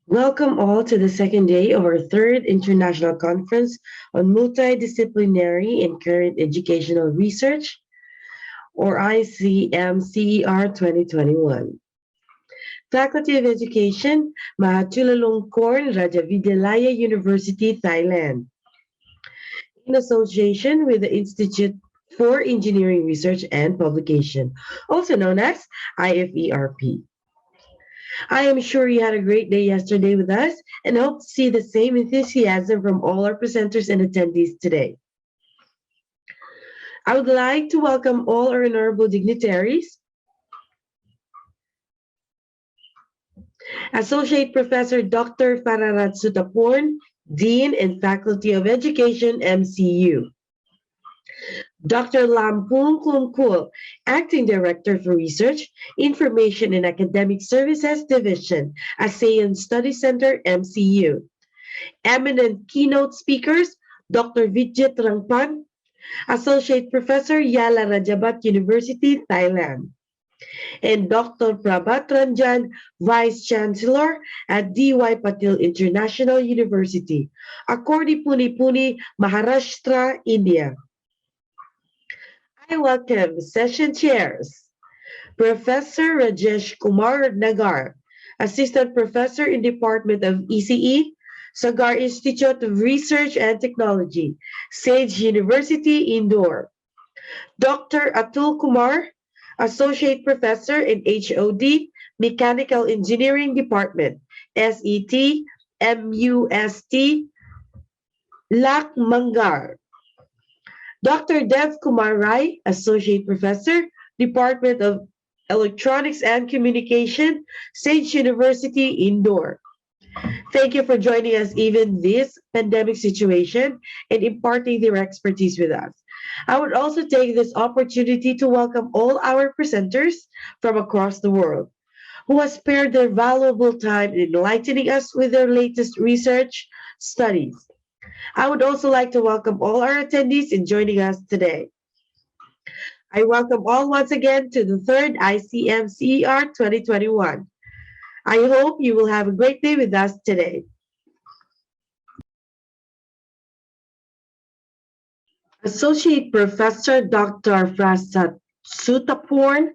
Welcome all to the second day of our third International Conference on Multidisciplinary and Current Educational Research, or ICMCER 2021. Faculty of Education, Mahachulalongkornrajavidyalaya University, Thailand. In association with the Institute for Engineering Research and Publication, also known as IFERP. I am sure you had a great day yesterday with us and hope to see the same enthusiasm from all our presenters and attendees today. I would like to welcome all our honorable dignitaries. Associate Professor Dr. Fararat Sutaporn, Dean and Faculty of Education, MCU. Dr. Lampung Klungkul, Acting Director for Research, Information and Academic Services Division, ASEAN Study Center, MCU. Eminent keynote speakers, Dr. Vijit Rangpan, Associate Professor, Yala Rajabat University, Thailand. And Dr. Prabhat Ranjan, Vice Chancellor at D.Y. Patel International University, Akordi Pune Pune, Maharashtra, India. I welcome session chairs, Professor Rajesh Kumar Nagar, Assistant Professor in Department of ECE, Sagar Institute of Research and Technology, Sage University, Indore. Dr. Atul Kumar, Associate Professor in HOD, Mechanical Engineering Department, SET, MUST, Lakmangar. Dr. Dev Kumar Rai, Associate Professor, Department of Electronics and Communication, Sage University, Indore. Thank you for joining us even this pandemic situation and imparting their expertise with us. I would also take this opportunity to welcome all our presenters from across the world who have spared their valuable time in enlightening us with their latest research studies. I would also like to welcome all our attendees in joining us today. I welcome all once again to the third ICMCER 2021. I hope you will have a great day with us today. Associate Professor Dr. Prasad Sutaporn,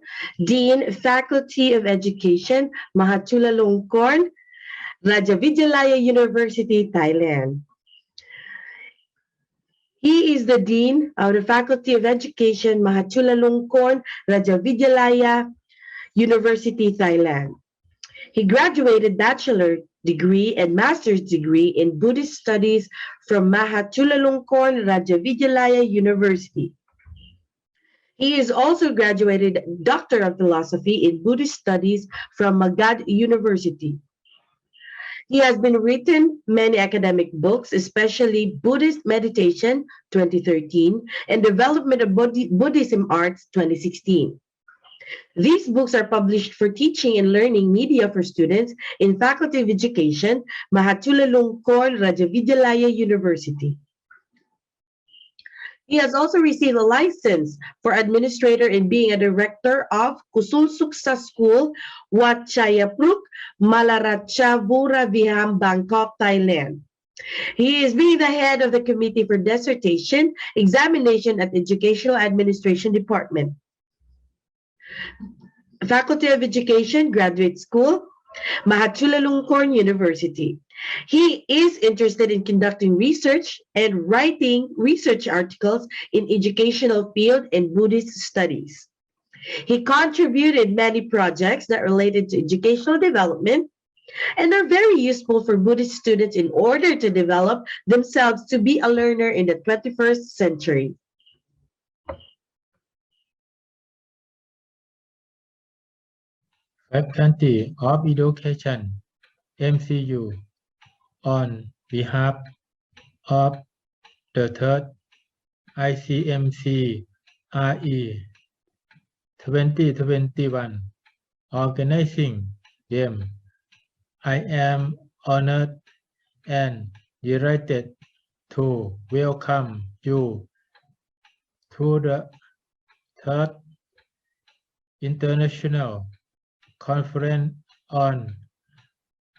Dean, Faculty of Education, Mahachulalongkornrajavidyalaya University, Thailand. He is the Dean of the Faculty of Education, Mahachulalongkornrajavidyalaya University, Thailand. He graduated bachelor degree and master's degree in Buddhist studies from Mahachulalongkornrajavidyalaya University. He is also graduated Doctor of Philosophy in Buddhist studies from Magad University. He has been written many academic books, especially Buddhist Meditation 2013 and Development of Buddhism Arts 2016. These books are published for teaching and learning media for students in Faculty of Education, Mahachulalongkornrajavidyalaya University. He has also received a license for administrator in being a director of Kusul Suksa School, Wat Chayapruk, Malaratchavura Viham, Bangkok, Thailand. He is being the head of the Committee for Dissertation Examination at the Educational Administration Department. Faculty of Education, Graduate School, Mahachulalongkorn University. He is interested in conducting research and writing research articles in educational field and Buddhist studies. He contributed many projects that related to educational development and are very useful for Buddhist students in order to develop themselves to be a learner in the 21st century. Faculty of Education, MCU, on behalf of the third ICMCER 2021 organizing them, I am honored and delighted to welcome you to the third International Conference on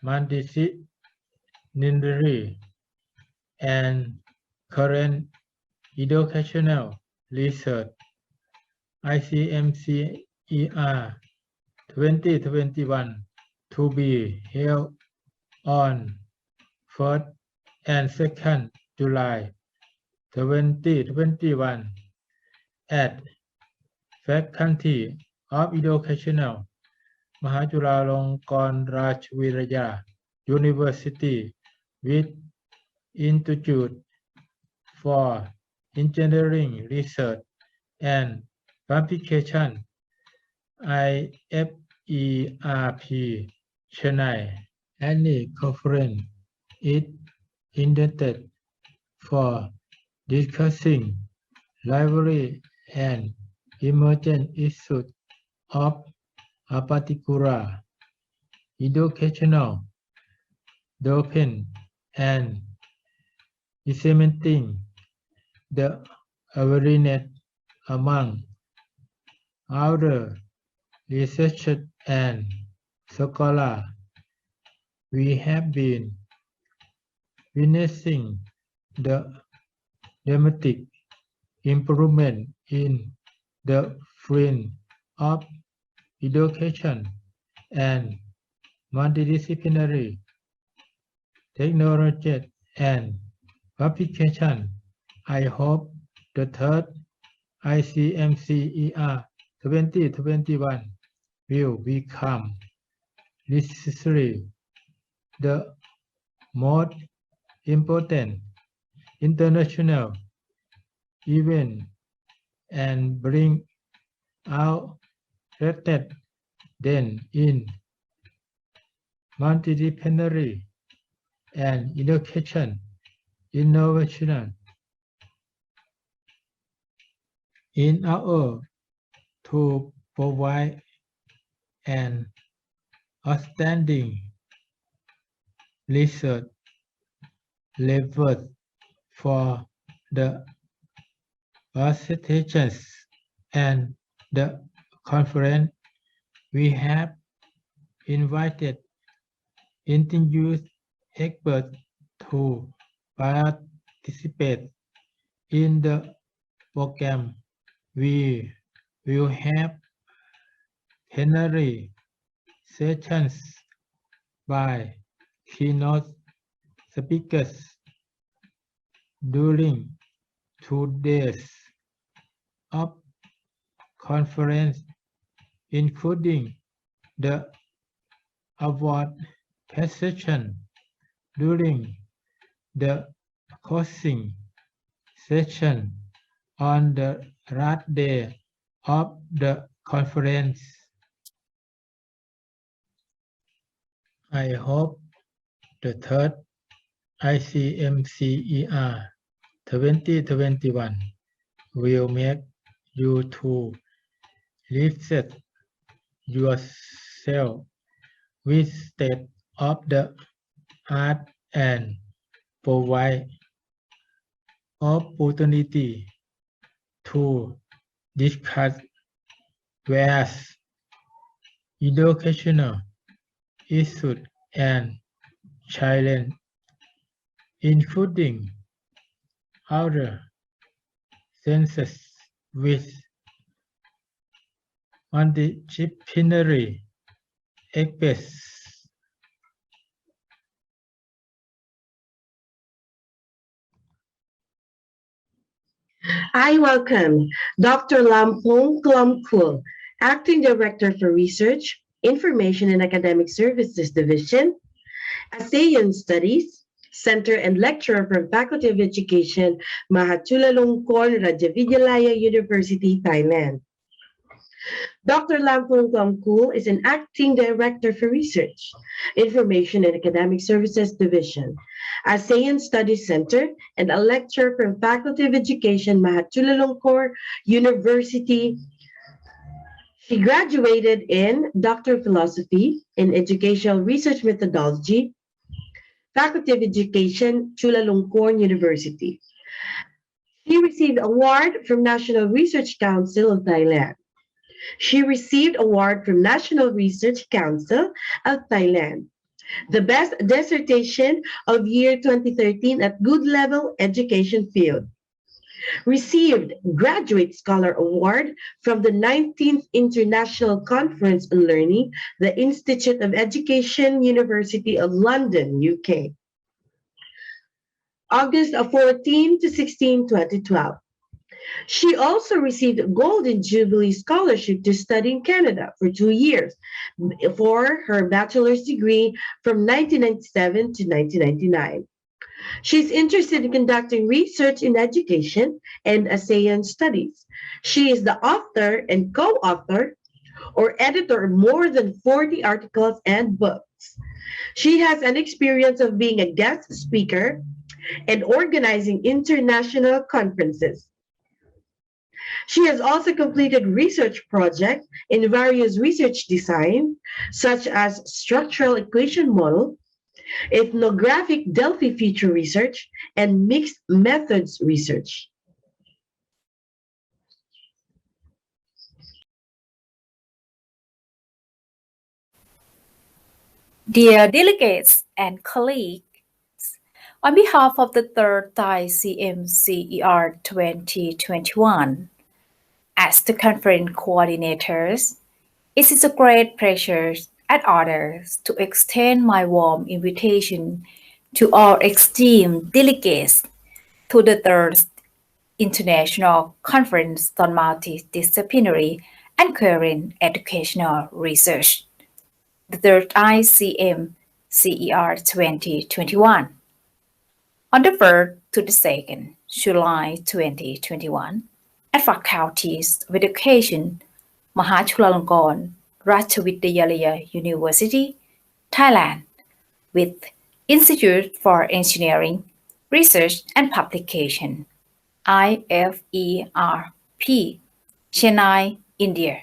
multidisciplinary and current educational research ICMCER 2021 to be held on 1st and 2nd July 2021 at Faculty of Educational Mahachulalongkornrajavidyalaya University with Institute for Engineering Research and Publication IFERP Chennai. Any conference is intended for discussing lively and emergent issues of a particular educational domain and disseminating the awareness among other researchers and scholars. We have been witnessing the dramatic improvement in the field of education and multidisciplinary technology and publication. I hope the third ICMCER 2021 will become necessary the most important international event and bring out rather than in multidisciplinary and education innovation in order to provide an outstanding research level for the participants and the conference. We have invited distinguished experts to participate in the program. We will have plenary sessions by keynote speakers during 2 days of conference, including the award session during the closing session on the last day of the conference. I hope the third ICMCER 2021 will make you to reset yourself with state of the art and provide opportunity to discuss various educational issues and challenges, including other senses with multidisciplinary experts. I welcome Dr. Lampong, Acting Director for Research, Information and Academic Services Division, ASEAN Studies, Center and Lecturer from Faculty of Education, Mahachulalongkornrajavidyalaya University, Thailand. Dr. Lampong is an Acting Director for Research, Information and Academic Services Division, ASEAN Studies Center, and a lecturer from Faculty of Education, Mahachulalongkorn University. She graduated in Doctor of Philosophy in Educational Research Methodology, Faculty of Education, Chulalongkorn University. She received award from National Research Council of Thailand. She received award from National Research Council of Thailand. the best dissertation of year 2013 at Good Level Education Field. Received Graduate Scholar Award from the 19th International Conference on Learning, the Institute of Education, University of London, UK. August 14 to 16, 2012. She also received a Golden Jubilee Scholarship to study in Canada for 2 years for her bachelor's degree from 1997 to 1999. She's interested in conducting research in education and ASEAN studies. She is the author and co-author or editor of more than 40 articles and books. She has an experience of being a guest speaker and organizing international conferences. She has also completed research projects in various research design, such as structural equation model, ethnographic Delphi feature research, and mixed methods research. Dear delegates and colleagues, on behalf of the third ICMCER 2021, as the conference coordinators, it is a great pleasure and honor to extend my warm invitation to all esteemed delegates to the third International Conference on Multidisciplinary and Current Educational Research, the third ICMCER 2021. On the 1st to the 2nd July 2021, at Faculties of Education, Mahachulalongkornrajavidyalaya University, Thailand, with Institute for Engineering, Research and Publication, IFERP, Chennai, India.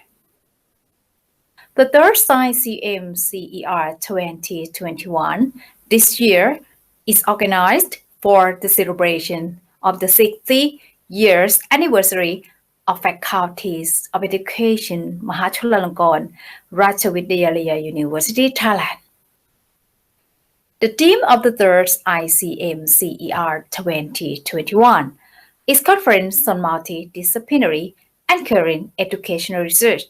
The third ICMCER 2021 this year is organized for the celebration of the 60 years anniversary of Faculties of Education, Mahachulalongkornrajavidyalaya University, Thailand. The theme of the third ICMCER 2021 is Conference on Multidisciplinary and Current Educational Research,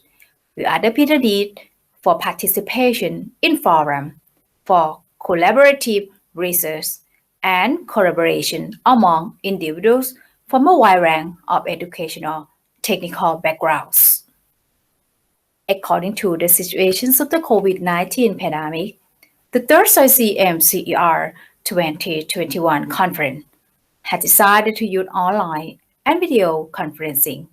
with other need for participation in forum for collaborative research and collaboration among individuals from a wide range of educational technical backgrounds. According to the situations of the COVID-19 pandemic, the third ICMCER 2021 conference has decided to use online and video conferencing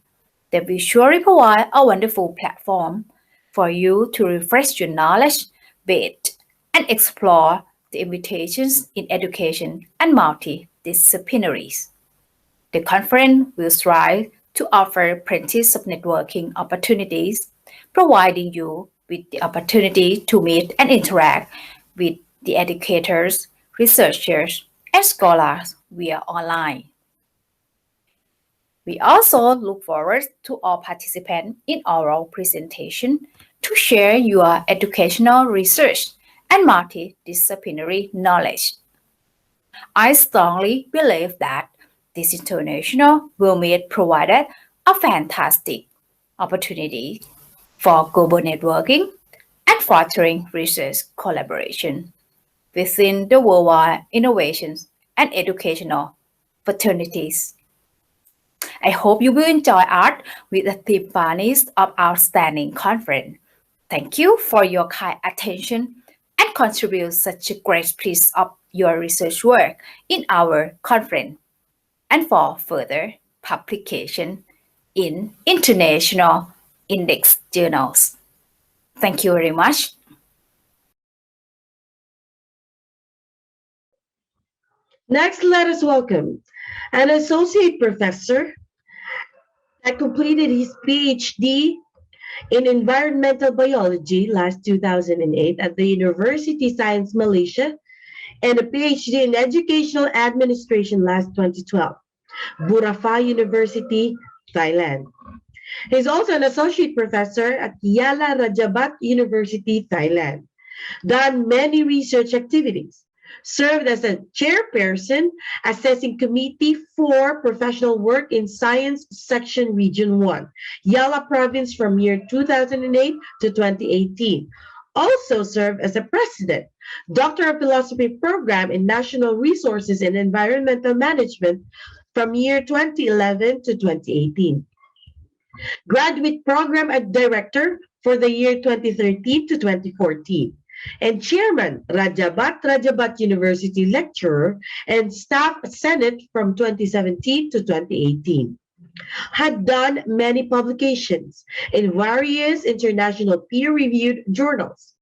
that will surely provide a wonderful platform for you to refresh your knowledge base and explore the invitations in education and multidisciplinaries. The conference will strive to offer plenty of networking opportunities, providing you with the opportunity to meet and interact with the educators, researchers, and scholars via online. We also look forward to all participants in oral presentation to share your educational research and multidisciplinary knowledge. I strongly believe that this international will meet provided a fantastic opportunity for global networking and fostering research collaboration within the worldwide innovations and educational fraternities. I hope you will enjoy art with the theme Barnies of Outstanding Conference. Thank you for your kind attention and contribute such a great piece of your research work in our conference and for further publication in international index journals. Thank you very much. Next, let us welcome an associate professor that completed his PhD in environmental biology last 2008 at the University Science Malaysia and a PhD in educational administration last 2012, Burapha University, Thailand. He's also an associate professor at Yala Rajabat University, Thailand. done many research activities, served as a chairperson, assessing committee for professional work in Science Section Region 1, Yala Province from year 2008 to 2018. Also served as a president, Doctor of Philosophy program in National Resources and Environmental Management from year 2011 to 2018. Graduate Program Director for the year 2013 to 2014. And Chairman, Rajabat University Lecturer and Staff Senate from 2017 to 2018. Had done many publications in various international peer-reviewed journals.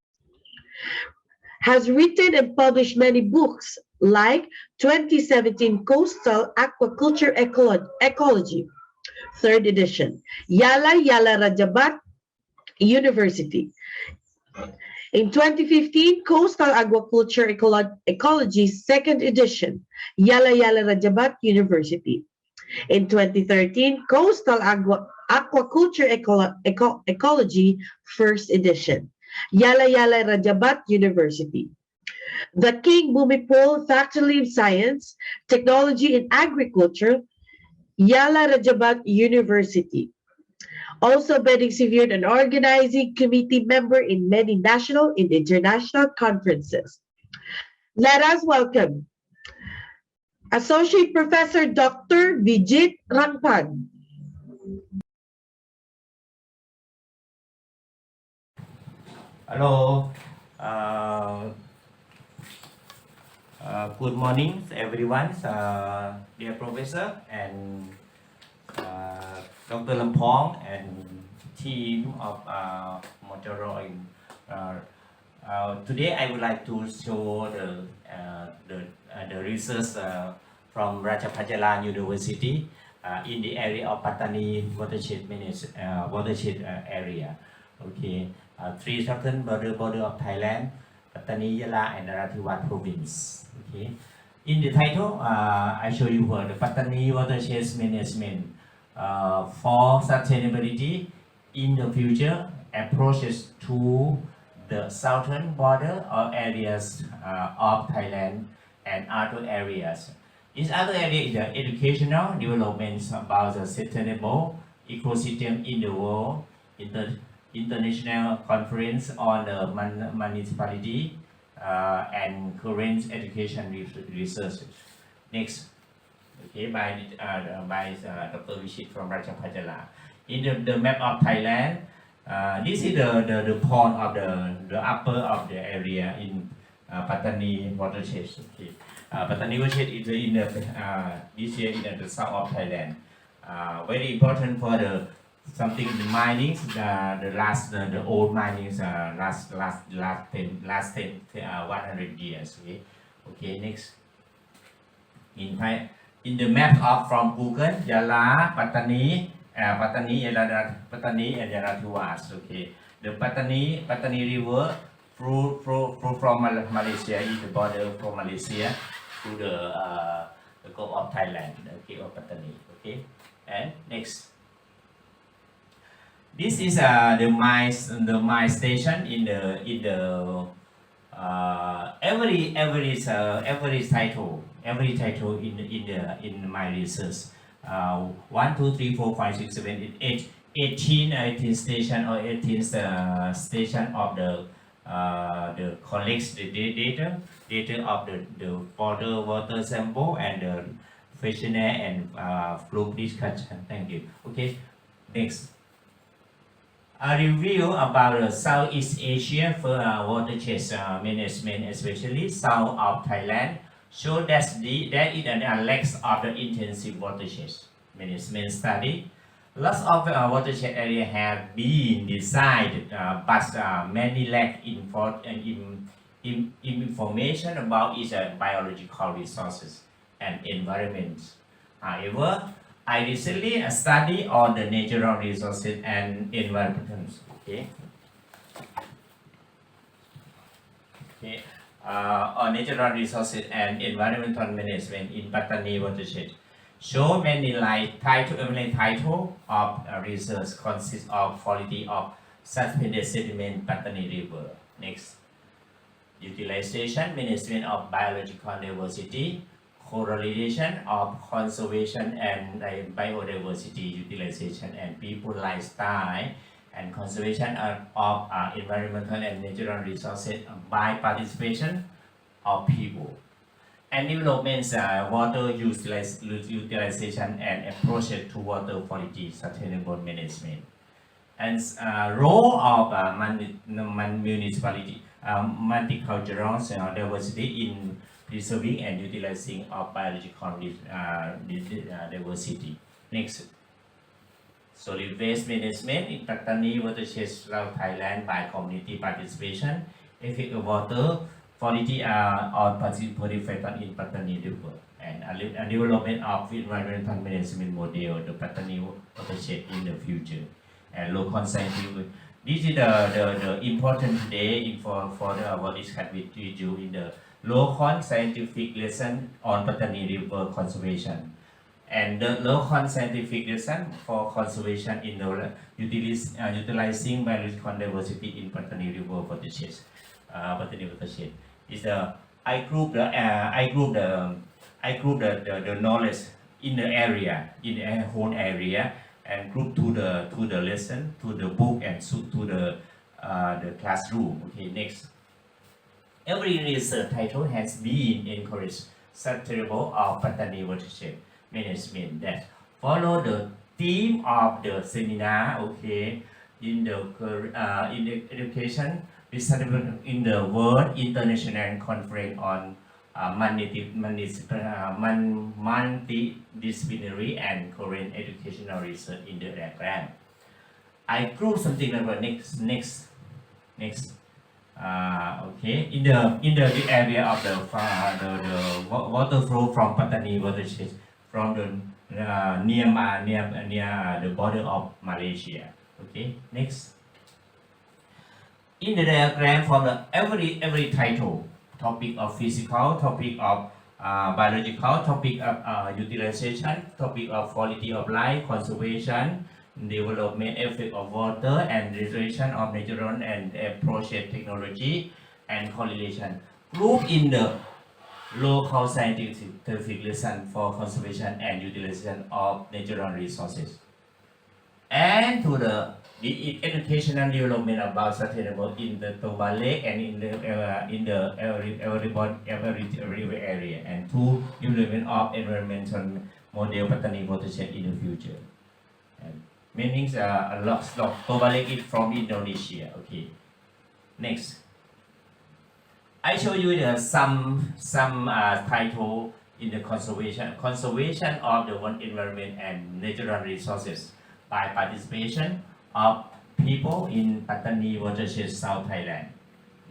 Has written and published many books like 2017 Coastal Aquaculture Ecology, 3rd edition, Yala Rajabat University. In 2015, Coastal Aquaculture Ecology, 2nd edition, Yala Rajabat University. In 2013, Coastal Aquaculture Ecology, 1st edition, Yala Rajabat University. The King Bhumipol Faculty of Science, Technology and Agriculture, Yala Rajabat University. Also been executed an organizing committee member in many national and international conferences. Let us welcome Associate Professor Dr. Vijit Rangpan. Hello. Good morning, everyone. Dear Professor and Dr. Lampong and team of Motorola. Today, I would like to show the research from Rajavidyalaya University in the area of Pattani watershed area. Okay, 3 southern border of Thailand, Pattani, Yala, and Narathiwat province. Okay, in the title, I show you the Pattani watershed management for sustainability in the future approaches to the southern border or areas of Thailand and other areas. This other area is the educational developments about the sustainable ecosystem in the world, international conference on the municipality and current education research. Next, okay, by Dr. Vijit from Rajavidyalaya. In the map of Thailand, this is the point of the upper of the area in Pattani watershed. Okay. Pattani watershed is in the this year in the south of Thailand. Very important for the something the minings, the old minings last 100 years. Okay. Okay. Next. In the map of from Google, Yala, Pattani, and Narathiwat. Okay, the Pattani River through from Malaysia is the border from Malaysia to the Gulf of Thailand. Okay, of Pattani. Okay, and next. This is the my station in the every title in my research. 1, 2, 3, 4, 5, 6, 7, 8, 18 station or 18 station of the collects the data of the water sample and the questionnaire and group discussion. Thank you. Okay, next. A review about the Southeast Asia for watershed management, especially south of Thailand, show that there is a lack of the intensive watershed management study. Lots of watershed areas have been designed, but many lack information about its biological resources and environment. However, I recently studied on the natural resources and environment. Okay. Okay. On natural resources and environmental management in Pattani watershed. Show many title of research consists of quality of suspended sediment Pattani River. Next. utilization, management of biological diversity, correlation of conservation and biodiversity utilization and people lifestyle and conservation of environmental and natural resources by participation of people. And developments water utilization and approaches to water quality sustainable management. And role of municipality, multicultural diversity in preserving and utilizing of biological diversity. Next, solid waste management in Pattani watershed, South Thailand by community participation, effect of water quality on purified in Pattani River, and a development of environmental management model, the Pattani watershed in the future, and local scientific. This is the important today for our discussion with you in the local scientific lesson on Pattani River conservation. And the local scientific lesson for conservation in the utilizing biological diversity in Pattani River watershed. Pattani watershed is I group the knowledge in the area, in the whole area, and group to the lesson, to the book, and to the classroom. Okay, next. Every research title has been encouraged sustainable of Pattani watershed management that follow the theme of the seminar. Okay, in the education in the World International Conference on multidisciplinary and current educational research in the diagram. I group something like next. Okay, in the area of the water flow from Pattani watershed from the near the border of Malaysia. Okay, next. In the diagram from the every title, topic of physical, topic of biological, topic of utilization, topic of quality of life, conservation, development, effect of water, and restoration of natural and process technology, and correlation. Group in the local scientific lesson for conservation and utilization of natural resources. And to the educational development about sustainable in the Toba Lake and in the every area, and to development of environmental model Pattani watershed in the future. And meanings a lot of Toba Lake is from Indonesia. Okay, next. I show you the some title in the conservation of the environment and natural resources by participation of people in Pattani watershed, South Thailand.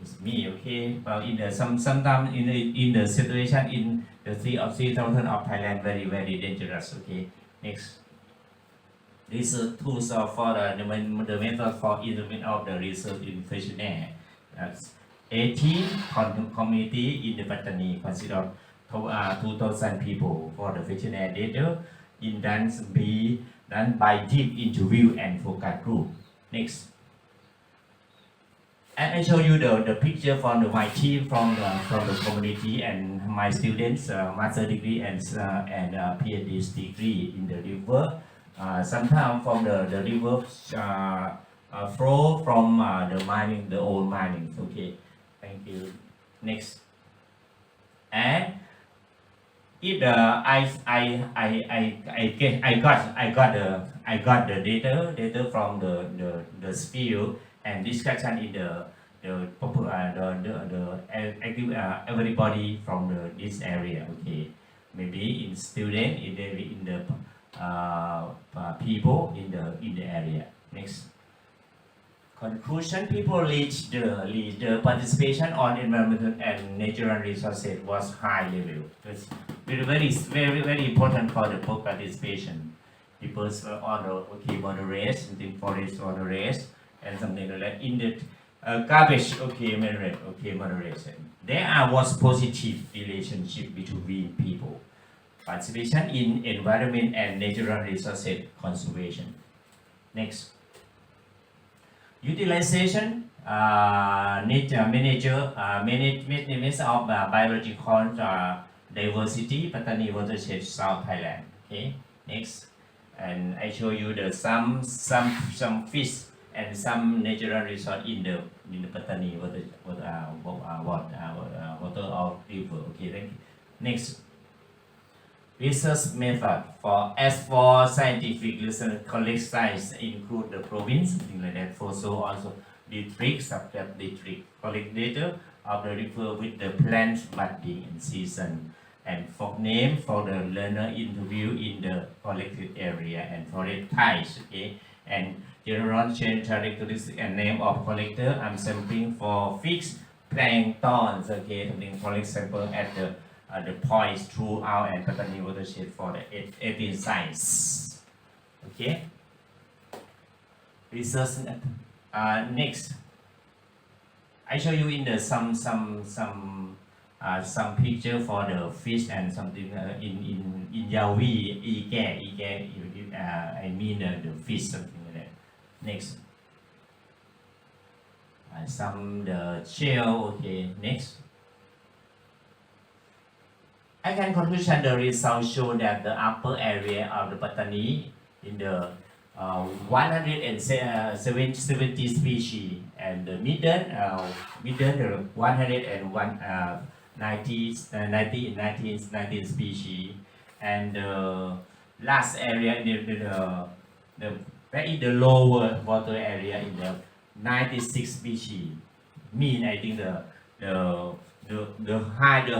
It's me, okay. Well, in the sometimes in the situation in the 3,000 of Thailand, very dangerous. Okay, next. Research tools for the method for improvement of the research in questionnaire. That's 18 community in the Pattani consider 2,000 people for the questionnaire data in done by deep interview and focus group. Next. And I show you the picture from my team from the community and my students master degree and PhD degree in the river. Sometimes from the river flow from the mining, the old mining. Okay, thank you. Next. And if I got the data from the field and discussion in the everybody from this area. Okay, maybe in student in the people in the area. Next. Conclusion: people reach the participation on environmental and natural resources was high level. It's very important for the participation. People on the race, in the forest on the race, and something like that. In the garbage, moderation. There was positive relationship between people. Participation in environment and natural resources conservation. Next. Utilization management of biological diversity, Pattani watershed, South Thailand. Okay, next, and I show you the some fish and some natural resort in the Pattani water or river. Okay, thank you. Next. Research method for scientific research, collect sites include the province, something like that. Also district, subject district, collect data of the river with the plant budding and season, and for name for the learner interview in the collected area and forest types. Okay, and general change characteristics and name of collector. I'm sampling for fixed planktons. Okay, something for example at the points throughout and Pattani watershed for the 18 sites. Okay. Research. Next, I show you in the some picture for the fish and something in Yawi Ike. I mean the fish, something like that. Next. Some the shell. Okay. Next. I can conclusion the results show that the upper area of the Pattani in the 170 species and the middle 119 species, and the last area the lower water area in the 96 species. Mean I think the high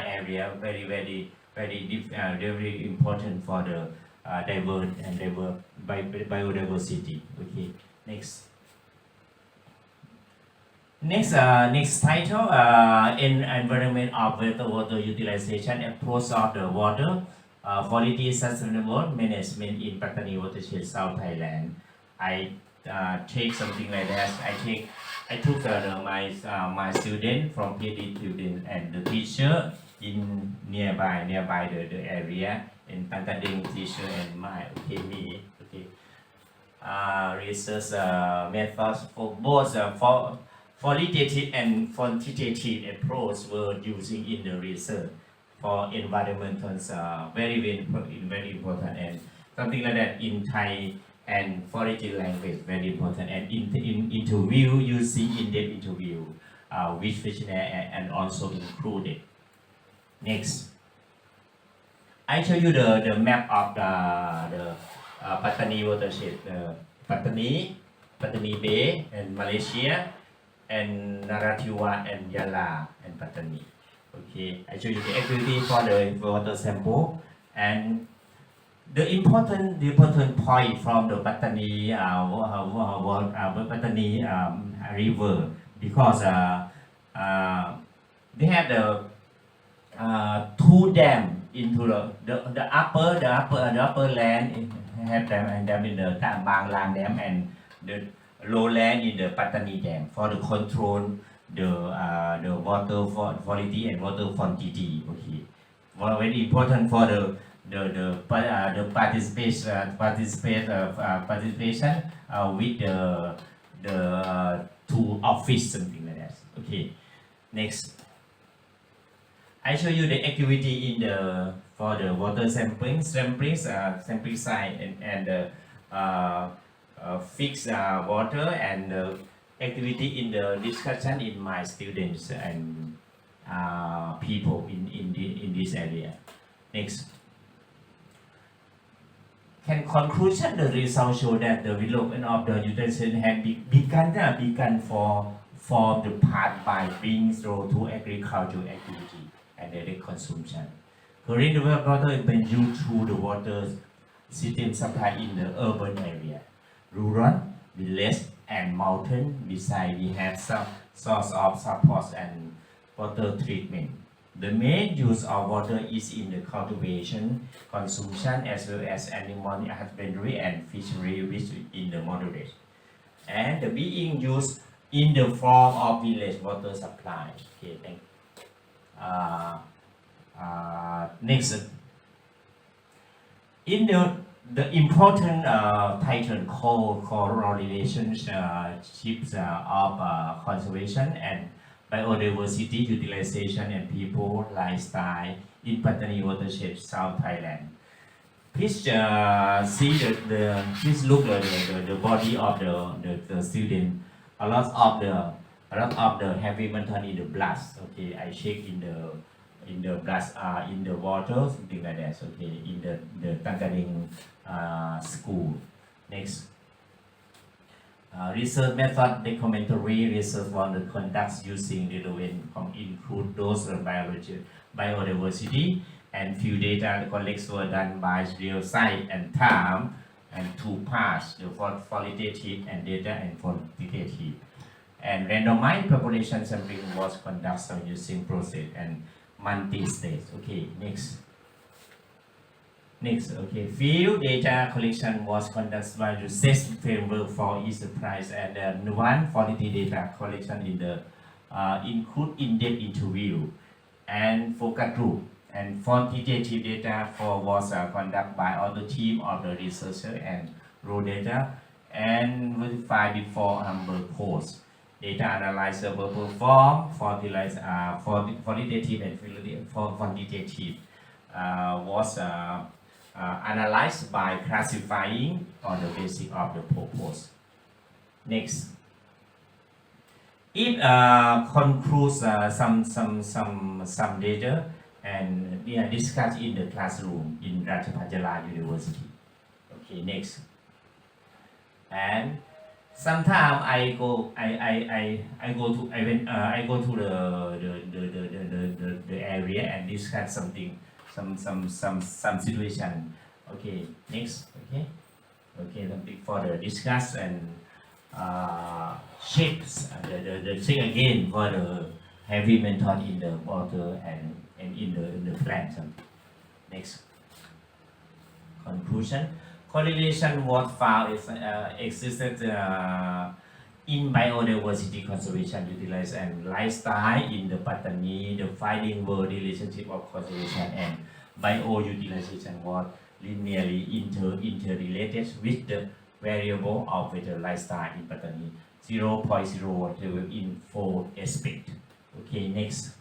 area very important for the diverse and biodiversity. Okay, next title, in environment of water utilization, approach of the water quality sustainable management in Pattani watershed, South Thailand. I take something like that. I took my student from PhD student and the teacher in nearby the area in Pantading teacher and my me. Okay. Research methods for both for qualitative and quantitative approach were using in the research for environmental very important, and something like that in Thai and foreign language very important, and in interview you see in-depth interview which questionnaire and also included. Next, I show you the map of the Pattani watershed, Pattani Bay and Malaysia, and Narathiwat and Yala and Pattani. Okay, I show you the activity for the water sample, and the important point from the Pattani river, because they have the two dams into the upper land have them in the Banglang Dam, and the lowland in the Pattani Dam for the control the water quality and water quantity. Okay, very important for the participation with the two office, something like that. Okay, next, I show you the activity in for the water sampling sampling site and fixed water, and activity in the discussion in my students and people in this area. Next, can conclusion the results show that the development of the utilization had begun for the part by being through to agricultural activity and direct consumption. Current water is being used through the water system supply in the urban area, rural, village, and mountain. Besides, we have some source of support and water treatment. The main use of water is in the cultivation, consumption, as well as animal husbandry and fishery, which is in the moderate, and the being used in the form of village water supply. Okay, thank you. Next, in the important title correlations of conservation and biodiversity utilization and people lifestyle in Pattani watershed, South Thailand. Please see please look the body of the student. A lot of the heavy metal in the blood. Okay, I check in the blood in the water, something like that. Okay, in the Tangading school. Next. Research method documentary research on the conducts using the domain include those biodiversity and few data collects were done by real site and time and two parts, the qualitative and data and quantitative. And randomized population sampling was conducted using process and multi-stage. Okay, next. Next, okay, field data collection was conducted by the six framework for each price and one quality data collection in the include in-depth interview and focus group and quantitative data was conducted by other team of the researcher and raw data and verified before number post. Data analyzer were performed for qualitative and quantitative was analyzed by classifying on the basis of the purpose. Next, it concludes some data and we are discussed in the classroom in Rajapajalara University. Okay, next. And sometimes I go to the area and discuss something. Some situation. Okay, next. Okay, something for the discuss and shapes the thing again for the heavy metal in the water and in the plant. Next. Conclusion. Correlation was found existed in biodiversity conservation utilized and lifestyle in the Pattani, the finding were relationship of conservation and bio-utilization was linearly interrelated with the variable of weather lifestyle in Pattani 0.0 in 4 aspects. Okay, next.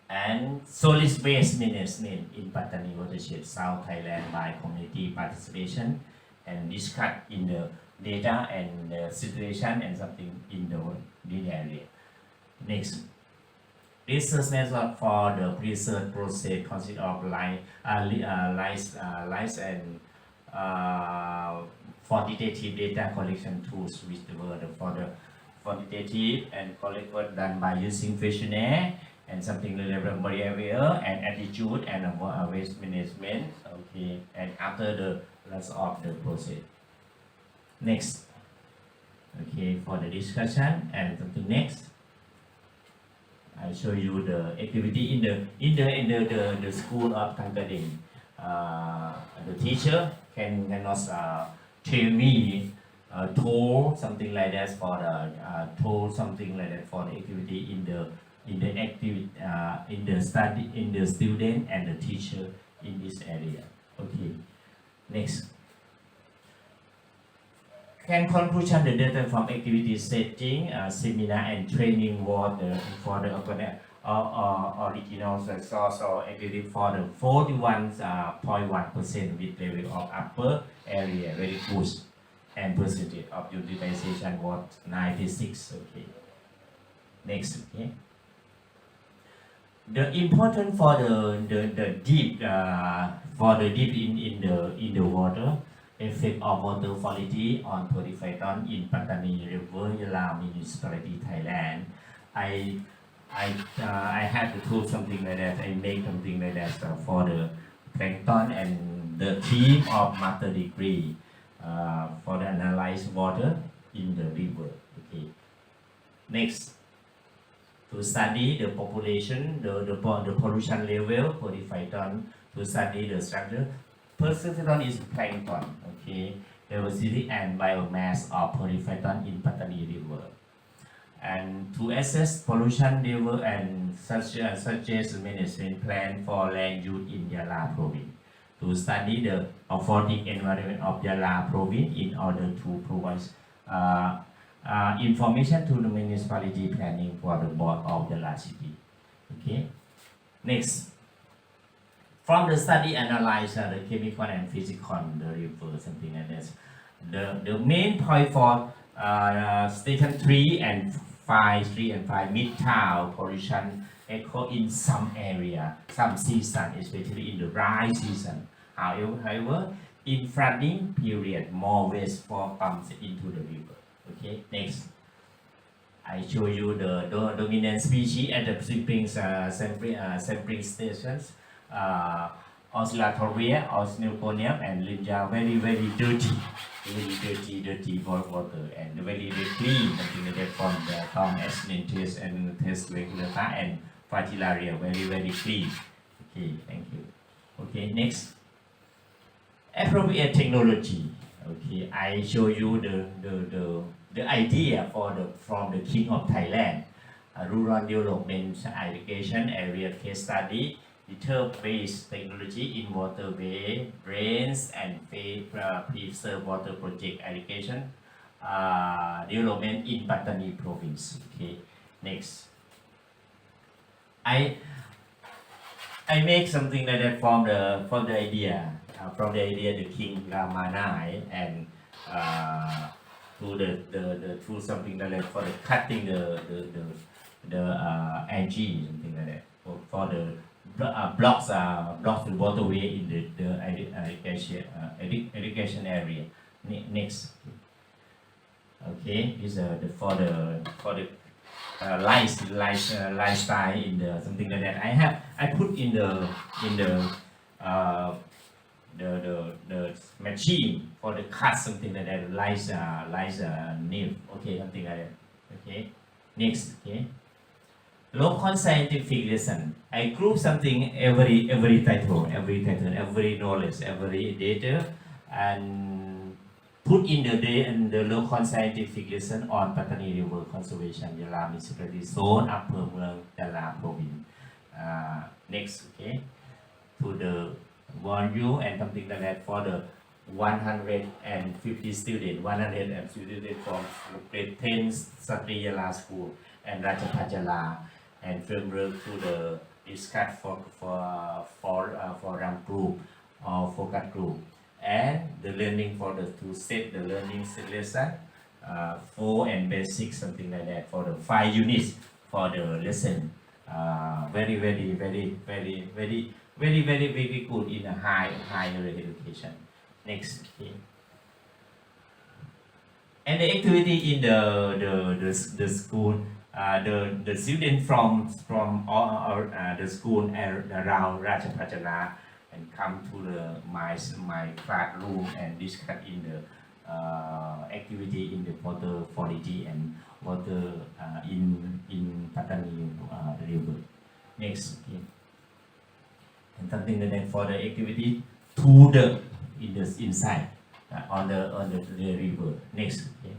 And solid waste management in Pattani watershed, South Thailand by community participation and discuss in the data and the situation and something in the area. Next, research method for the research process consists of lice and quantitative data collection tools, which were for the quantitative and collected done by using questionnaire and something like behavior and attitude and waste management. Okay, and after the rest of the process. Next, okay, for the discussion and something next, I show you the activity in the school of Tangading. The teacher cannot tell me told something like that for the told something like that for the activity in the study in the student and the teacher in this area. Okay, next. Can conclusion the data from activity setting, seminar and training was for the original source or activity for the 41.1% with level of upper area very good and percentage of utilization was 96. Okay. Next. Okay. The important for the deep in the water. Effect of water quality on periphyton in Pattani River, Yala Municipality, Thailand. I had to do something like that. I make something like that for the plankton and the team of master degree for the analyzed water in the river. Okay. Next, to study the population, the pollution level, periphyton, to study the structure. Periphyton is plankton, okay, diversity and biomass of periphyton in Pattani River. And to assess pollution level and suggest management plan for land use in Yala province. to study the aquatic environment of Yala province in order to provide information to the municipality planning for the board of Yala city. Okay. Next. From the study analyze the chemical and physical, the river, something like this. The main point for station 3 and 5 midtown pollution echo in some area, some season, especially in the dry season. However, in flooding period, more waste fall comes into the river. Okay, next. I show you the dominant species at the sampling stations. Oscillatoria, Osnilconium, and Linja, very dirty water, and very clean, something like that from the accident test and test regulata and Fratillaria, very clean. Okay, thank you. Okay, next. Appropriate technology. Okay, I show you the idea from the King of Thailand, rural development irrigation area case study. Litter-based technology in waterway, drains, and preserve water project irrigation development in Pattani province. Okay, next. I make something like that from the idea the King Ramanai and to to something like that for the cutting the algae, something like that for the blocks the waterway in the irrigation area. Next. Okay, this for the lifestyle in the something like that. I put in the machine for the cut, something like that. Nail. Okay, something like that. Okay. Next. Okay. Local scientific lesson. I group something every title, every knowledge, every data, and put in the local scientific lesson on Pattani River Conservation Yala Municipality Zone Upper Mueang Yala Province. Next, okay, to the volume and something like that for the 150 students, from grade 10 Satri Yala School and Rajapajala. And framework to the discuss for group or focus group, and the learning for the to set the learning lesson 4 and basic, something like that for the 5 units for the lesson. Very good in a higher education. Next. Okay. And the activity in the school. The students from all the school around Rajapajala and come to my classroom and discuss in the activity in the water quality and water in Pattani river. Next, okay. And something like that for the activity to the inside on the river. Next, okay.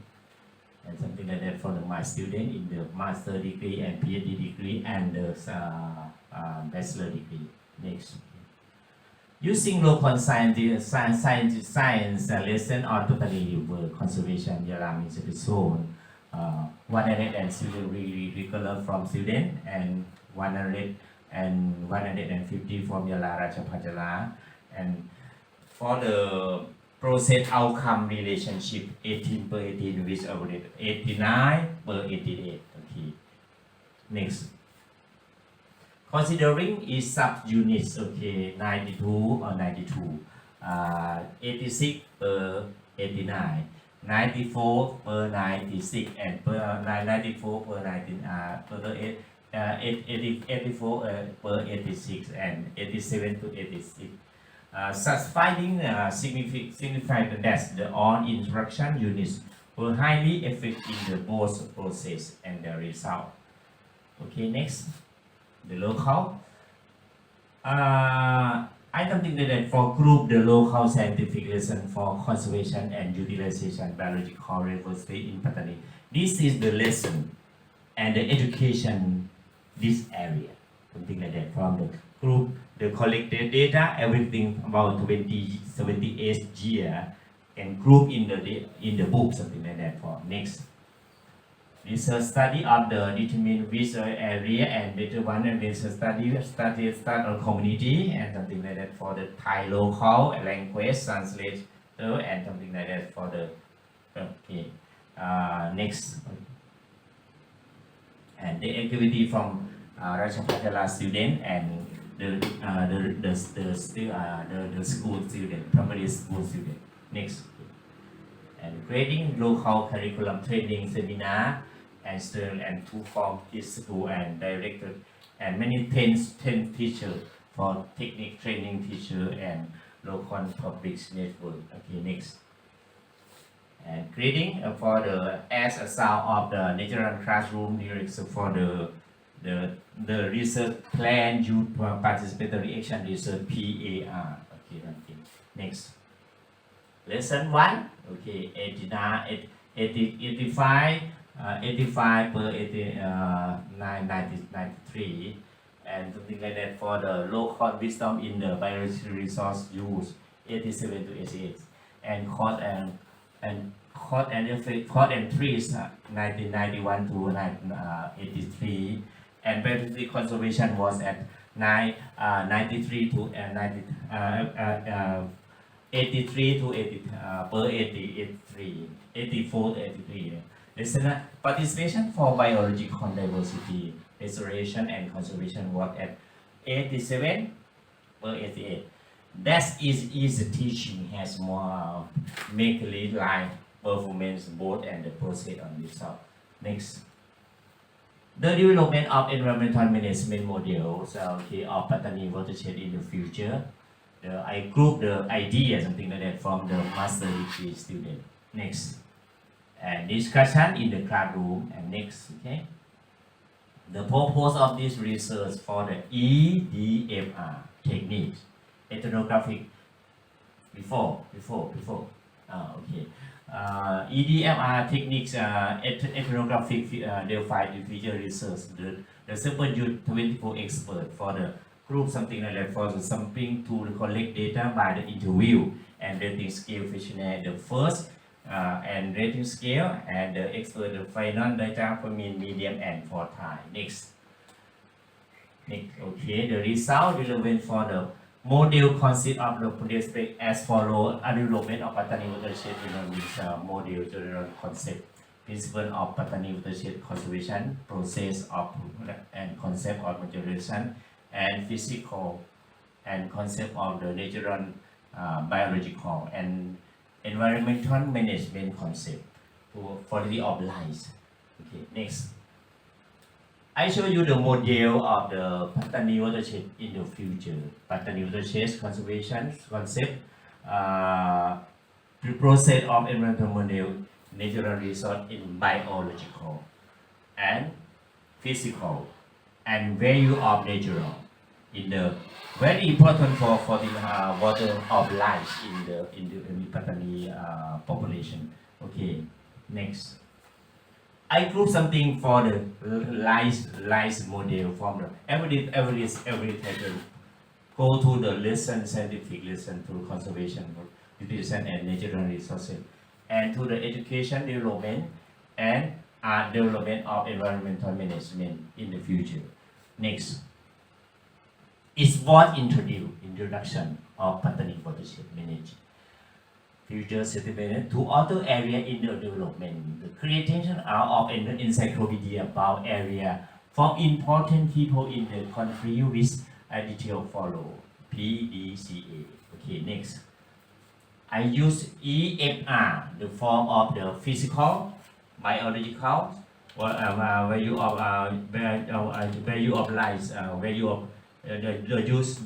And something like that for my student in the master degree and PhD degree and the bachelor degree. Next. Using local science lesson on Pattani River Conservation Yala Municipal Zone. 100 student regular from student and 150 from Yala Rajapajala. And for the process outcome relationship 18/18 with average 89/88. Okay. Next. Considering is subunits, okay, 92 or 92, 86/89, 94/96, and 94/86, and 87/86. Such finding signified that the all instruction units were highly effective in the both process and the result. Okay, next, the local. I think that for group the local scientific lesson for conservation and utilization biological diversity in Pattani. This is the lesson and the education this area. Something like that from the group the collected data, everything about 78 year, and group in the book, something like that. For next, research study of the determined research area and better one, and research start on community and something like that for the Thai local language translator and something like that for the okay. Next, and the activity from Rajapatala student and the school student, primary school student. Next, and creating local curriculum training seminar and student and to form his school and director and many 10 teachers for technique training teacher and local public network. Okay, next. And creating for the as a sound of the natural classroom lyrics for the research plan youth participatory action research PAR. Okay, okay. Next. Lesson 1. Okay, 85 per 93 and something like that for the local wisdom in the biological resource use 87 to 88 and cost and trees 1991 to 83 and biodiversity conservation was at 93 to 83 to 80 per 83 84 to 83. Listen, participation for biological diversity restoration and conservation was at 87 per 88. That is easy teaching has more make lead line performance both and the process on result. Next, the development of environmental management models okay, of Pattani watershed in the future. I group the idea something like that from the master degree student. Next, and discussion in the classroom. And next, okay, the purpose of this research for the EDMR techniques, ethnographic. Before. Okay. EDMR techniques, ethnographic Delphi feature research. The simple use 24 expert for the group something like that for the something to collect data by the interview and rating scale questionnaire. The first and rating scale and the expert the final data for mean, medium and for time. Next. Okay, the result relevant for the model consists of the Buddhist as follows: a development of Pattani watershed economics model general concept, principle of Pattani watershed conservation, process of and concept of materialization, and physical and concept of the natural, biological and environmental management concept for quality of life. Okay, next. I show you the model of the Pattani watershed in the future. Pattani watershed conservation concept, the process of environmental model, natural resource in biological and physical and value of natural in the very important for the water of life in the Pattani population. Okay, next. I group something for the life model from the every title. Go to the lesson, scientific lesson to conservation, utilization and natural resources, and to the education development and development of environmental management in the future. Next is what introduction of Pattani watershed management. Future settlement to other area in the development. The creation of an encyclopedia about area for important people in the country with a detail follow. PDCA. Okay, next. I use EFR, the form of the physical, biological, value of value of life, value of the use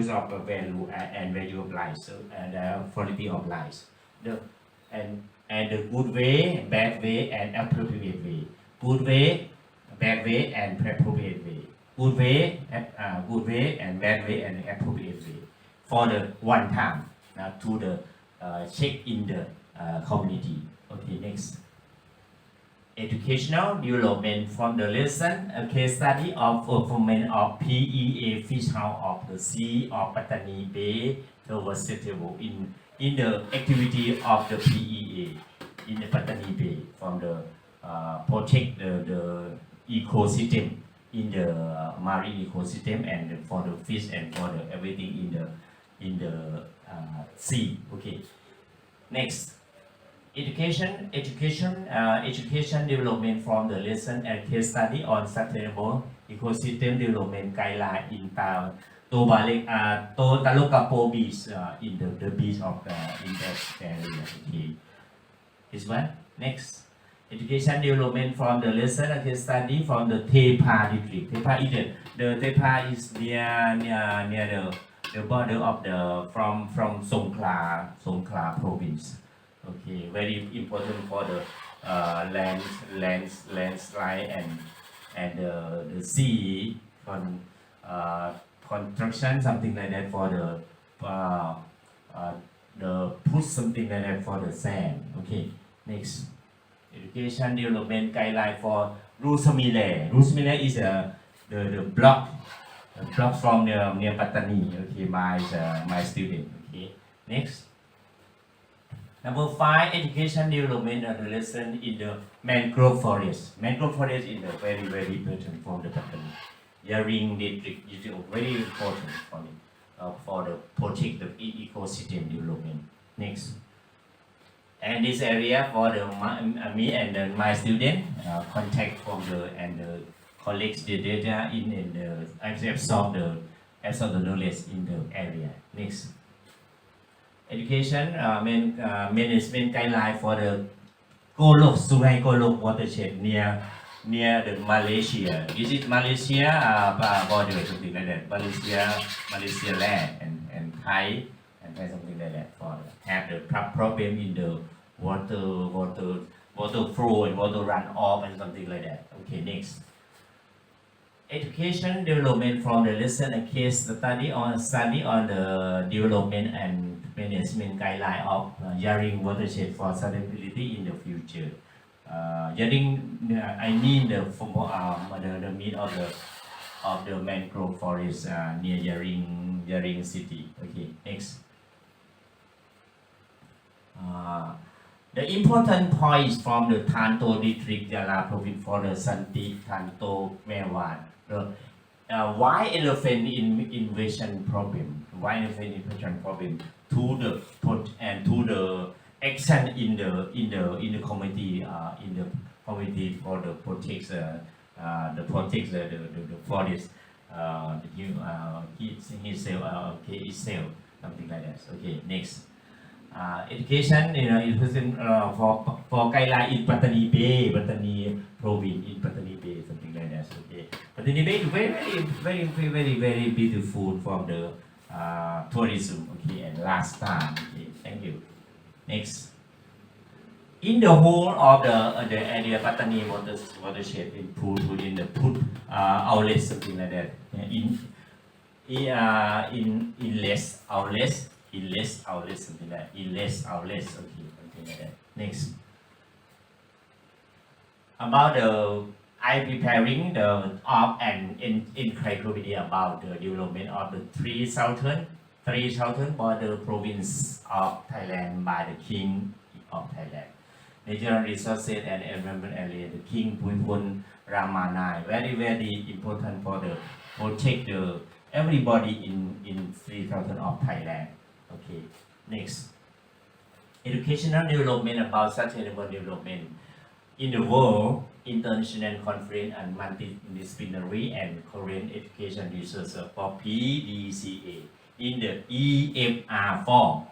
of value and value of life, so, and quality of life, and the good way, bad way, and appropriate way. Good way, bad way, and appropriate way. Good way, and bad way, and appropriate way. For the one time to the check in the community. Okay, next. educational development from the lesson, a case study of performance of PEA fish house of the sea of Pattani Bay towards suitable in the activity of the PEA in the Pattani Bay from the protect the ecosystem in the marine ecosystem and for the fish and for the everything in the sea. Okay. Next. Education development from the lesson and case study on sustainable ecosystem development guideline in Talokapo Beach in the beach of in that area. Okay. This one. Next. Education development from the lesson and case study from the Tepa district. Tepa is the Tepa is near the border of the from Songkhla province. Okay, very important for the landslide and the sea construction, something like that for the put something like that for the sand. Okay, next. Education development guideline for Rusamile. Rusamile is the block from near Pattani. Okay, my student. Okay, next. Number 5, education development of the lesson in the mangrove forest. Mangrove forest is very, very important for the Pattani. Yaring district is very important for the protect the ecosystem development. Next. And this area for the me and my student contact from the collect the data in the absorb the knowledge in the area. Next. Education management guideline for the Sungai Golok watershed near the Malaysia. This is Malaysia border, something like that. Malaysia land and Thai and something like that for have the problem in the water flow and water run off and something like that. Okay, next. Education development from the lesson and case study on the development and management guideline of Yaring watershed for sustainability in the future. Yaring, I mean the meat of the mangrove forest near Yaring city. Okay, next. The important points from the Tanto district Yala province for the Santi Tanto Mewan. Why elephant invasion problem? Why elephant invasion problem to the action in the committee for the protect the forest itself, something like that. Okay, next. Education, for guideline in Pattani Bay, Pattani province in Pattani Bay, something like that. Okay, Pattani Bay is very beautiful from the tourism. Okay, and last time. Okay, thank you. Next. In the whole of the area Pattani watershed in the put outlet, something like that. In less outlets. Something like that. Okay, something like that. Next. About I preparing the of and encyclopedia about the development of the three southern border province of Thailand by the King of Thailand. Natural resources and environment area, the King Punpun Ramanai, very important for the protect everybody in 3,000 of Thailand. Okay, next. Educational development about sustainable development in the world, international conference and multidisciplinary and current education research for PDCA in the EFR form,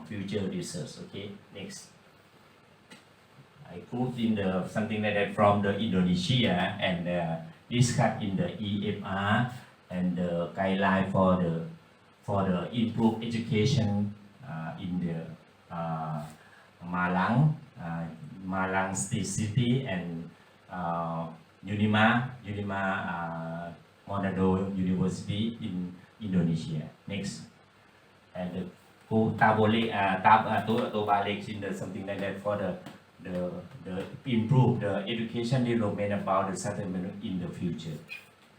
future research. Okay, next. I put in the something like that from the Indonesia and discuss in the EFR and the guideline for the improved education in the Malang city and Unima Manado University in Indonesia. Next, and the Tabalik in the something like that for the the improve the education development about the settlement in the future.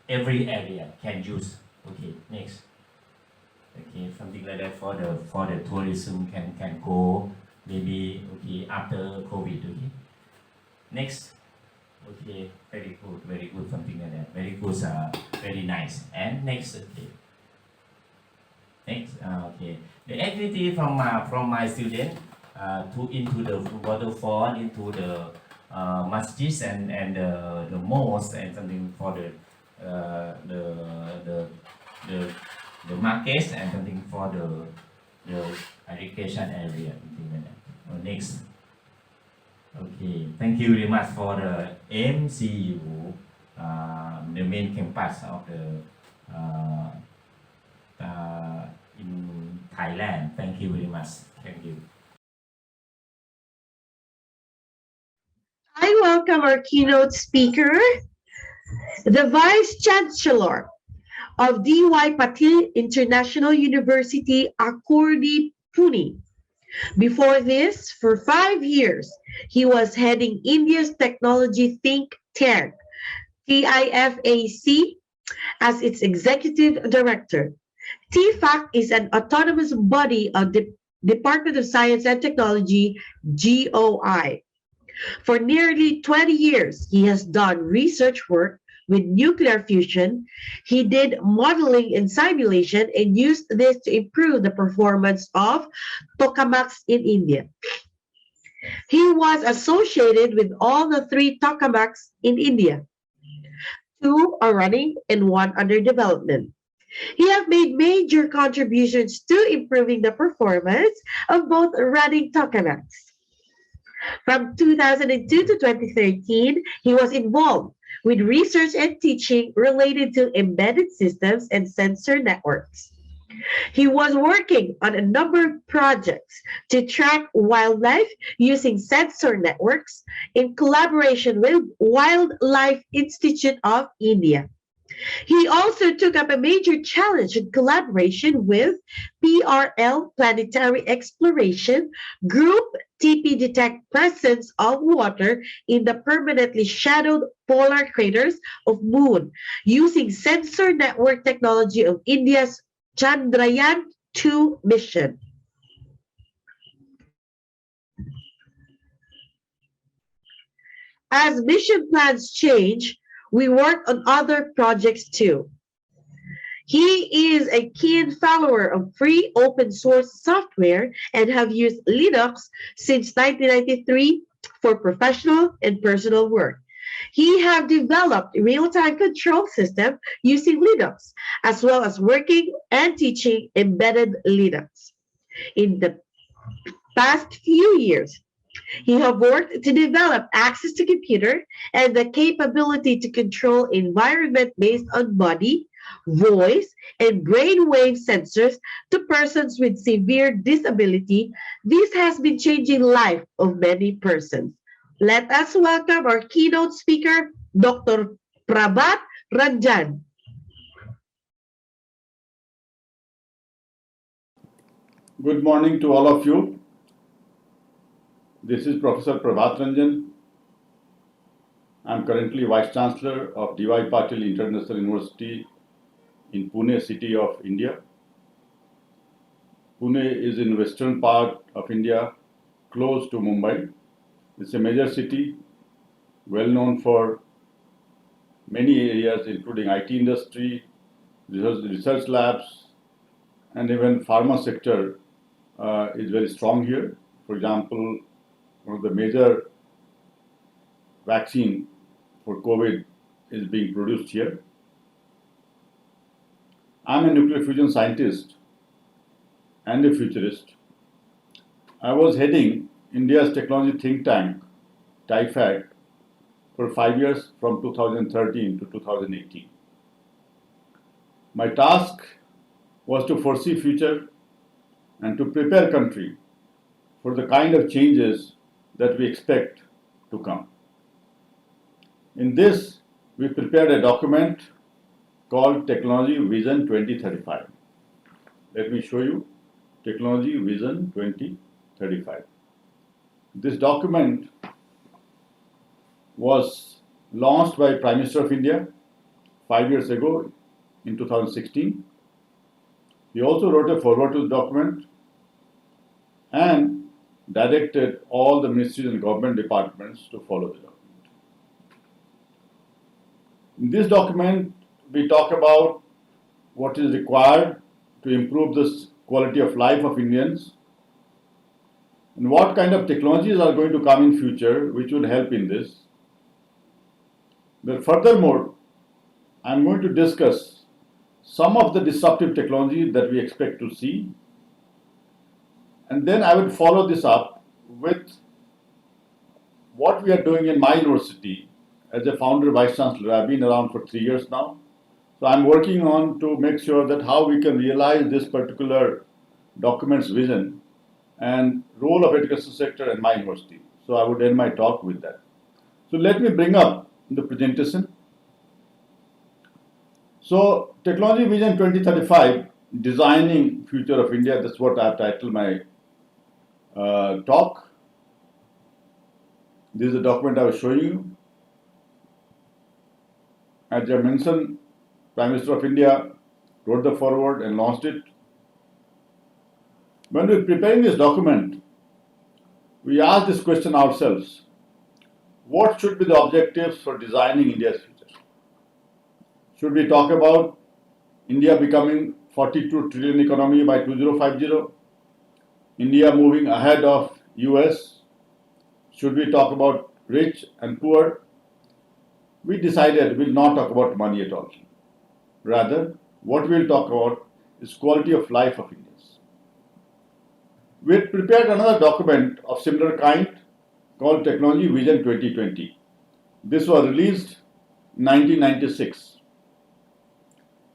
Every area can use. Okay, next. Okay, something like that for the tourism can go maybe okay after COVID. Okay, next. Okay, very good, something like that. Very good, very nice. And next, okay. Next, okay. The activity from my student to into the waterfall, into the masjids and the mosques and something for the markets and something for the education area. Something like that. Next. Okay, thank you very much for the MCU, the main campus of the in Thailand. Thank you very much. Thank you. I welcome our keynote speaker, the Vice Chancellor of D.Y. Patel International University, Akurdi, Pune. Before this, for 5 years, he was heading India's technology think tank, TIFAC, as its executive director. TIFAC is an autonomous body of the Department of Science and Technology, GOI. For nearly 20 years, he has done research work with nuclear fusion. He did modeling and simulation and used this to improve the performance of tokamaks in India. He was associated with all the 3 tokamaks in India. 2 are running and 1 under development. He has made major contributions to improving the performance of both running tokamaks. From 2002 to 2013, he was involved with research and teaching related to embedded systems and sensor networks. He was working on a number of projects to track wildlife using sensor networks in collaboration with Wildlife Institute of India. He also took up a major challenge in collaboration with PRL Planetary Exploration Group TP detect presence of water in the permanently shadowed polar craters of Moon using sensor network technology of India's Chandrayaan-2 mission. As mission plans change, we work on other projects too. He is a keen follower of free open source software and have used Linux since 1993 for professional and personal work. He have developed a real-time control system using Linux, as well as working and teaching embedded Linux. In the past few years, he have worked to develop access to computer and the capability to control environment based on body, voice, and brainwave sensors to persons with severe disability. This has been changing life of many persons. Let us welcome our keynote speaker, Dr. Prabhat Ranjan. Good morning to all of you. This is Professor Prabhat Ranjan. I am currently Vice Chancellor of D.Y. Patel International University in Pune city of India. Pune is in western part of India, close to Mumbai. It's a major city, well known for many areas including IT industry, research labs, and even pharma sector is very strong here. For example, one of the major vaccine for COVID is being produced here. I'm a nuclear fusion scientist and a futurist. I was heading India's technology think tank, TIFAC, for 5 years from 2013 to 2018. My task was to foresee future and to prepare country for the kind of changes that we expect to come. In this, we prepared a document called Technology Vision 2035. Let me show you Technology Vision 2035. This document was launched by Prime Minister of India 5 years ago in 2016. He also wrote a foreword to the document and directed all the ministries and government departments to follow the document. In this document, we talk about what is required to improve the quality of life of Indians and what kind of technologies are going to come in future which would help in this. But furthermore, I am going to discuss some of the disruptive technologies that we expect to see, and then I will follow this up with what we are doing in my university as a founder Vice Chancellor. I've been around for 3 years now. So I'm working on to make sure that how we can realize this particular document's vision and role of education sector in my university. So I would end my talk with that. So let me bring up the presentation. So Technology Vision 2035, Designing Future of India, that's what I've titled my talk. This is the document I was showing you. As I mentioned, Prime Minister of India wrote the foreword and launched it. When we were preparing this document, we asked this question ourselves: what should be the objectives for designing India's future? Should we talk about India becoming 42 trillion economy by 2050? India moving ahead of US? Should we talk about rich and poor? We decided we will not talk about money at all. Rather, what we will talk about is quality of life of Indians. We had prepared another document of similar kind called Technology Vision 2020. This was released in 1996.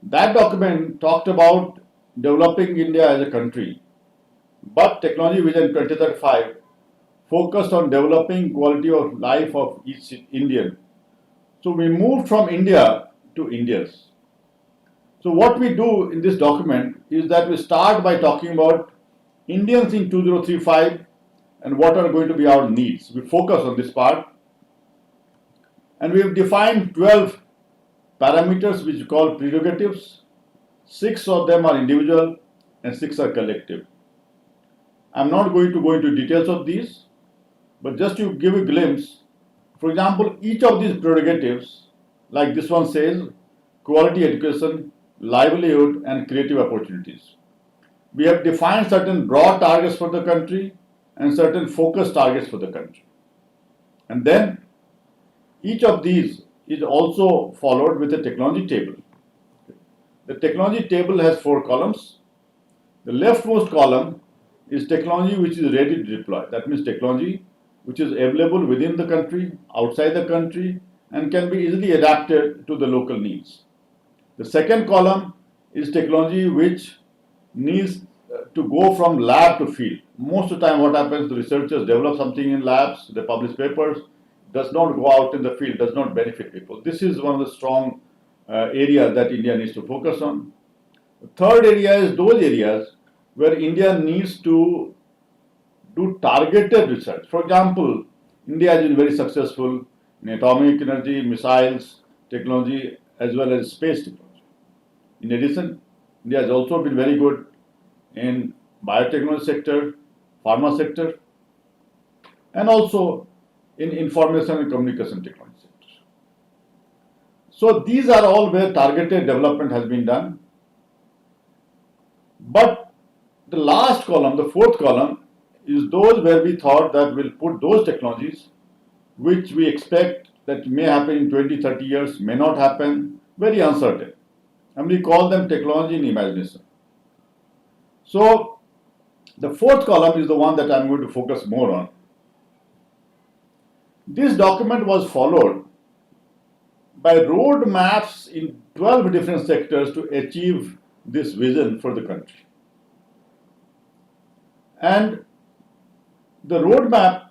That document talked about developing India as a country, but Technology Vision 2035 focused on developing quality of life of each Indian. So we moved from India to Indians. So what we do in this document is that we start by talking about Indians in 2035 and what are going to be our needs. We focus on this part, and we have defined 12 parameters which we call prerogatives. 6 of them are individual and 6 are collective. I'm not going to go into details of these, but just to give a glimpse, for example, each of these prerogatives, like this one says, quality education, livelihood and creative opportunities. We have defined certain broad targets for the country and certain focused targets for the country. And then each of these is also followed with a technology table. The technology table has 4 columns. The leftmost column is technology which is ready to deploy. That means technology which is available within the country, outside the country, and can be easily adapted to the local needs. The second column is technology which needs to go from lab to field. Most of the time what happens, the researchers develop something in labs, they publish papers, does not go out in the field, does not benefit people. This is one of the strong areas that India needs to focus on. The third area is those areas where India needs to do targeted research. For example, India has been very successful in atomic energy, missiles, technology, as well as space technology. In addition, India has also been very good in biotechnology sector, pharma sector, and also in information and communication technology sector. So these are all where targeted development has been done. But the last column, the fourth column, is those where we thought that we'll put those technologies which we expect that may happen in 20, 30 years, may not happen, very uncertain. And we call them technology and imagination. So the fourth column is the one that I'm going to focus more on. This document was followed by roadmaps in 12 different sectors to achieve this vision for the country. And the roadmap,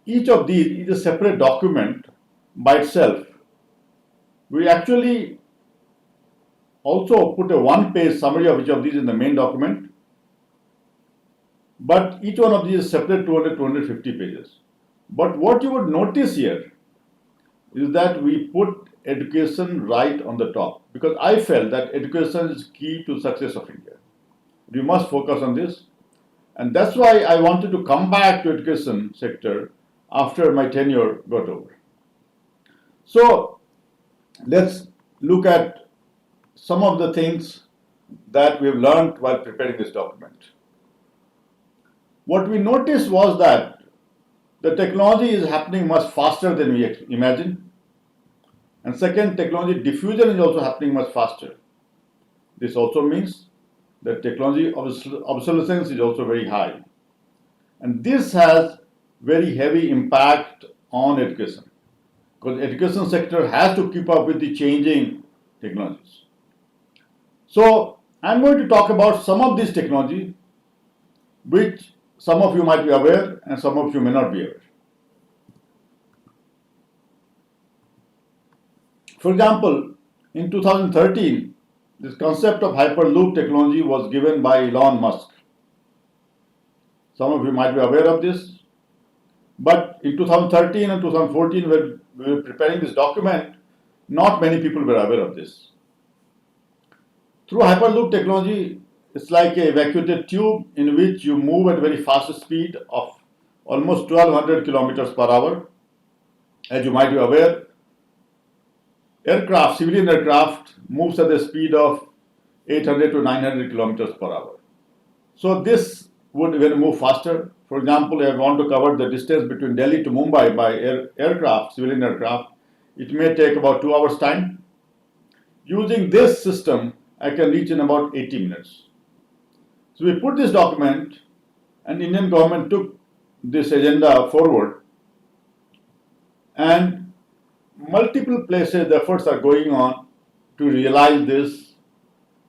each of these is a separate document by itself. We actually also put a one-page summary of each of these in the main document, but each one of these is separate 200-250 pages. But what you would notice here is that we put education right on the top, because I felt that education is key to success of India. We must focus on this, and that's why I wanted to come back to education sector after my tenure got over. So let's look at some of the things that we've learned while preparing this document. What we noticed was that the technology is happening much faster than we imagined. And second, technology diffusion is also happening much faster. This also means that technology obsolescence is also very high. And this has very heavy impact on education, because the education sector has to keep up with the changing technologies. So I'm going to talk about some of these technology which some of you might be aware and some of you may not be aware. For example, in 2013, this concept of Hyperloop technology was given by Elon Musk. Some of you might be aware of this. But in 2013 and 2014, when we were preparing this document, not many people were aware of this. Through Hyperloop technology, it's like a evacuated tube in which you move at very fast speed of almost 1200 kilometers per hour. As you might be aware, civilian aircraft moves at the speed of 800 to 900 kilometers per hour. So this would even move faster. For example, if I want to cover the distance between Delhi to Mumbai by aircraft, civilian aircraft, it may take about 2 hours time. Using this system, I can reach in about 80 minutes. So we put this document, and Indian government took this agenda forward, and multiple places the efforts are going on to realize this,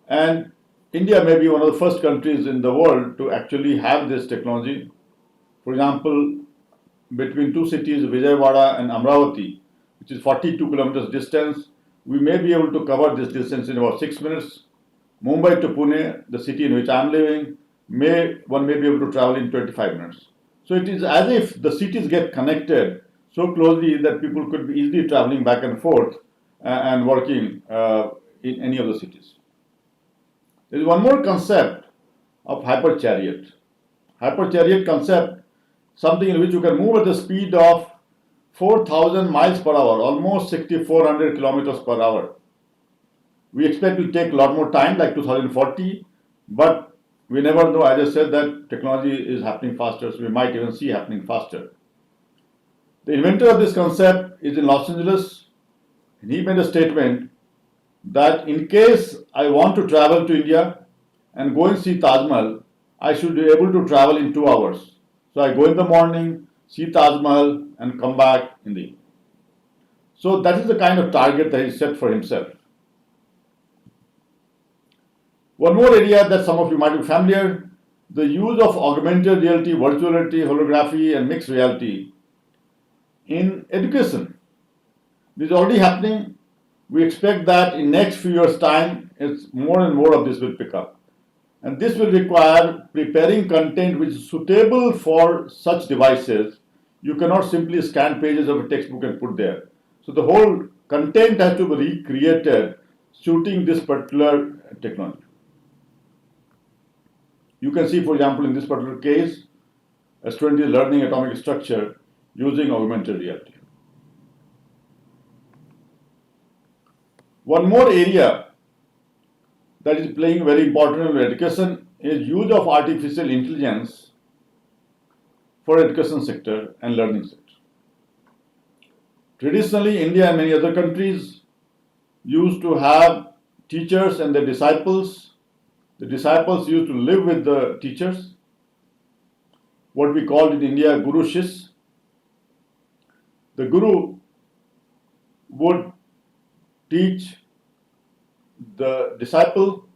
and India may be one of the first countries in the world to actually have this technology. For example, between two cities, Vijayawada and Amravati, which is 42 kilometers distance, we may be able to cover this distance in about 6 minutes. Mumbai to Pune, the city in which I am living, one may be able to travel in 25 minutes. So it is as if the cities get connected so closely that people could be easily traveling back and forth and working in any of the cities. There is one more concept of hyperchariot. Hyperchariot concept, something in which you can move at the speed of 4,000 miles per hour, almost 6,400 kilometers per hour. We expect it will take a lot more time, like 2040, but we never know. As I said, that technology is happening faster, so we might even see happening faster. The inventor of this concept is in Los Angeles, and he made a statement that in case I want to travel to India and go and see Taj Mahal, I should be able to travel in 2 hours. So I go in the morning, see Taj Mahal, and come back in the evening. So that is the kind of target that he set for himself. One more area that some of you might be familiar, the use of augmented reality, virtual reality, holography, and mixed reality in education. This is already happening. We expect that in next few years' time, more and more of this will pick up. And this will require preparing content which is suitable for such devices. You cannot simply scan pages of a textbook and put there. So the whole content has to be recreated suiting this particular technology. You can see, for example, in this particular case, a student is learning atomic structure using augmented reality. One more area that is playing a very important role in education is use of artificial intelligence for education sector and learning sector. Traditionally, India and many other countries used to have teachers and their disciples. The disciples used to live with the teachers, what we call in India Guru Shish. The Guru would teach the disciple,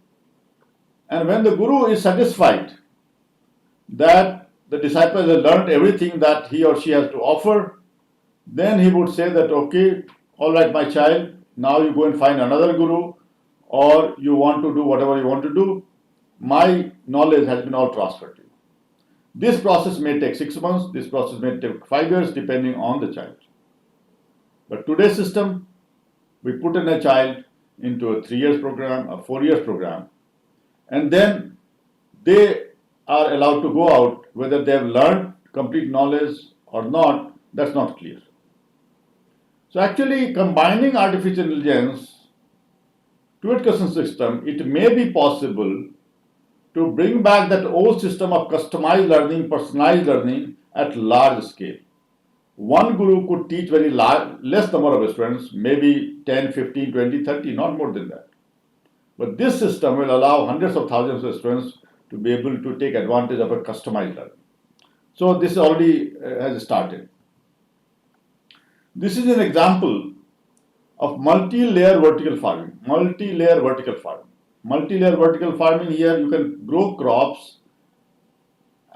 and when the Guru is satisfied that the disciple has learned everything that he or she has to offer, then he would say that, okay, all right, my child, now you go and find another Guru, or you want to do whatever you want to do. My knowledge has been all transferred to you. This process may take 6 months, this process may take 5 years, depending on the child. But today's system, we put in a child into a 3 years program, a 4 years program, and then they are allowed to go out. Whether they have learned complete knowledge or not, that's not clear. So actually combining artificial intelligence to education system, it may be possible to bring back that old system of customized learning, personalized learning at large scale. One guru could teach very less number of students, maybe 10, 15, 20, 30, not more than that. But this system will allow hundreds of thousands of students to be able to take advantage of a customized learning. So this already has started. This is an example of multi-layer vertical farming. Multi-layer vertical farming. Multi-layer vertical farming, here you can grow crops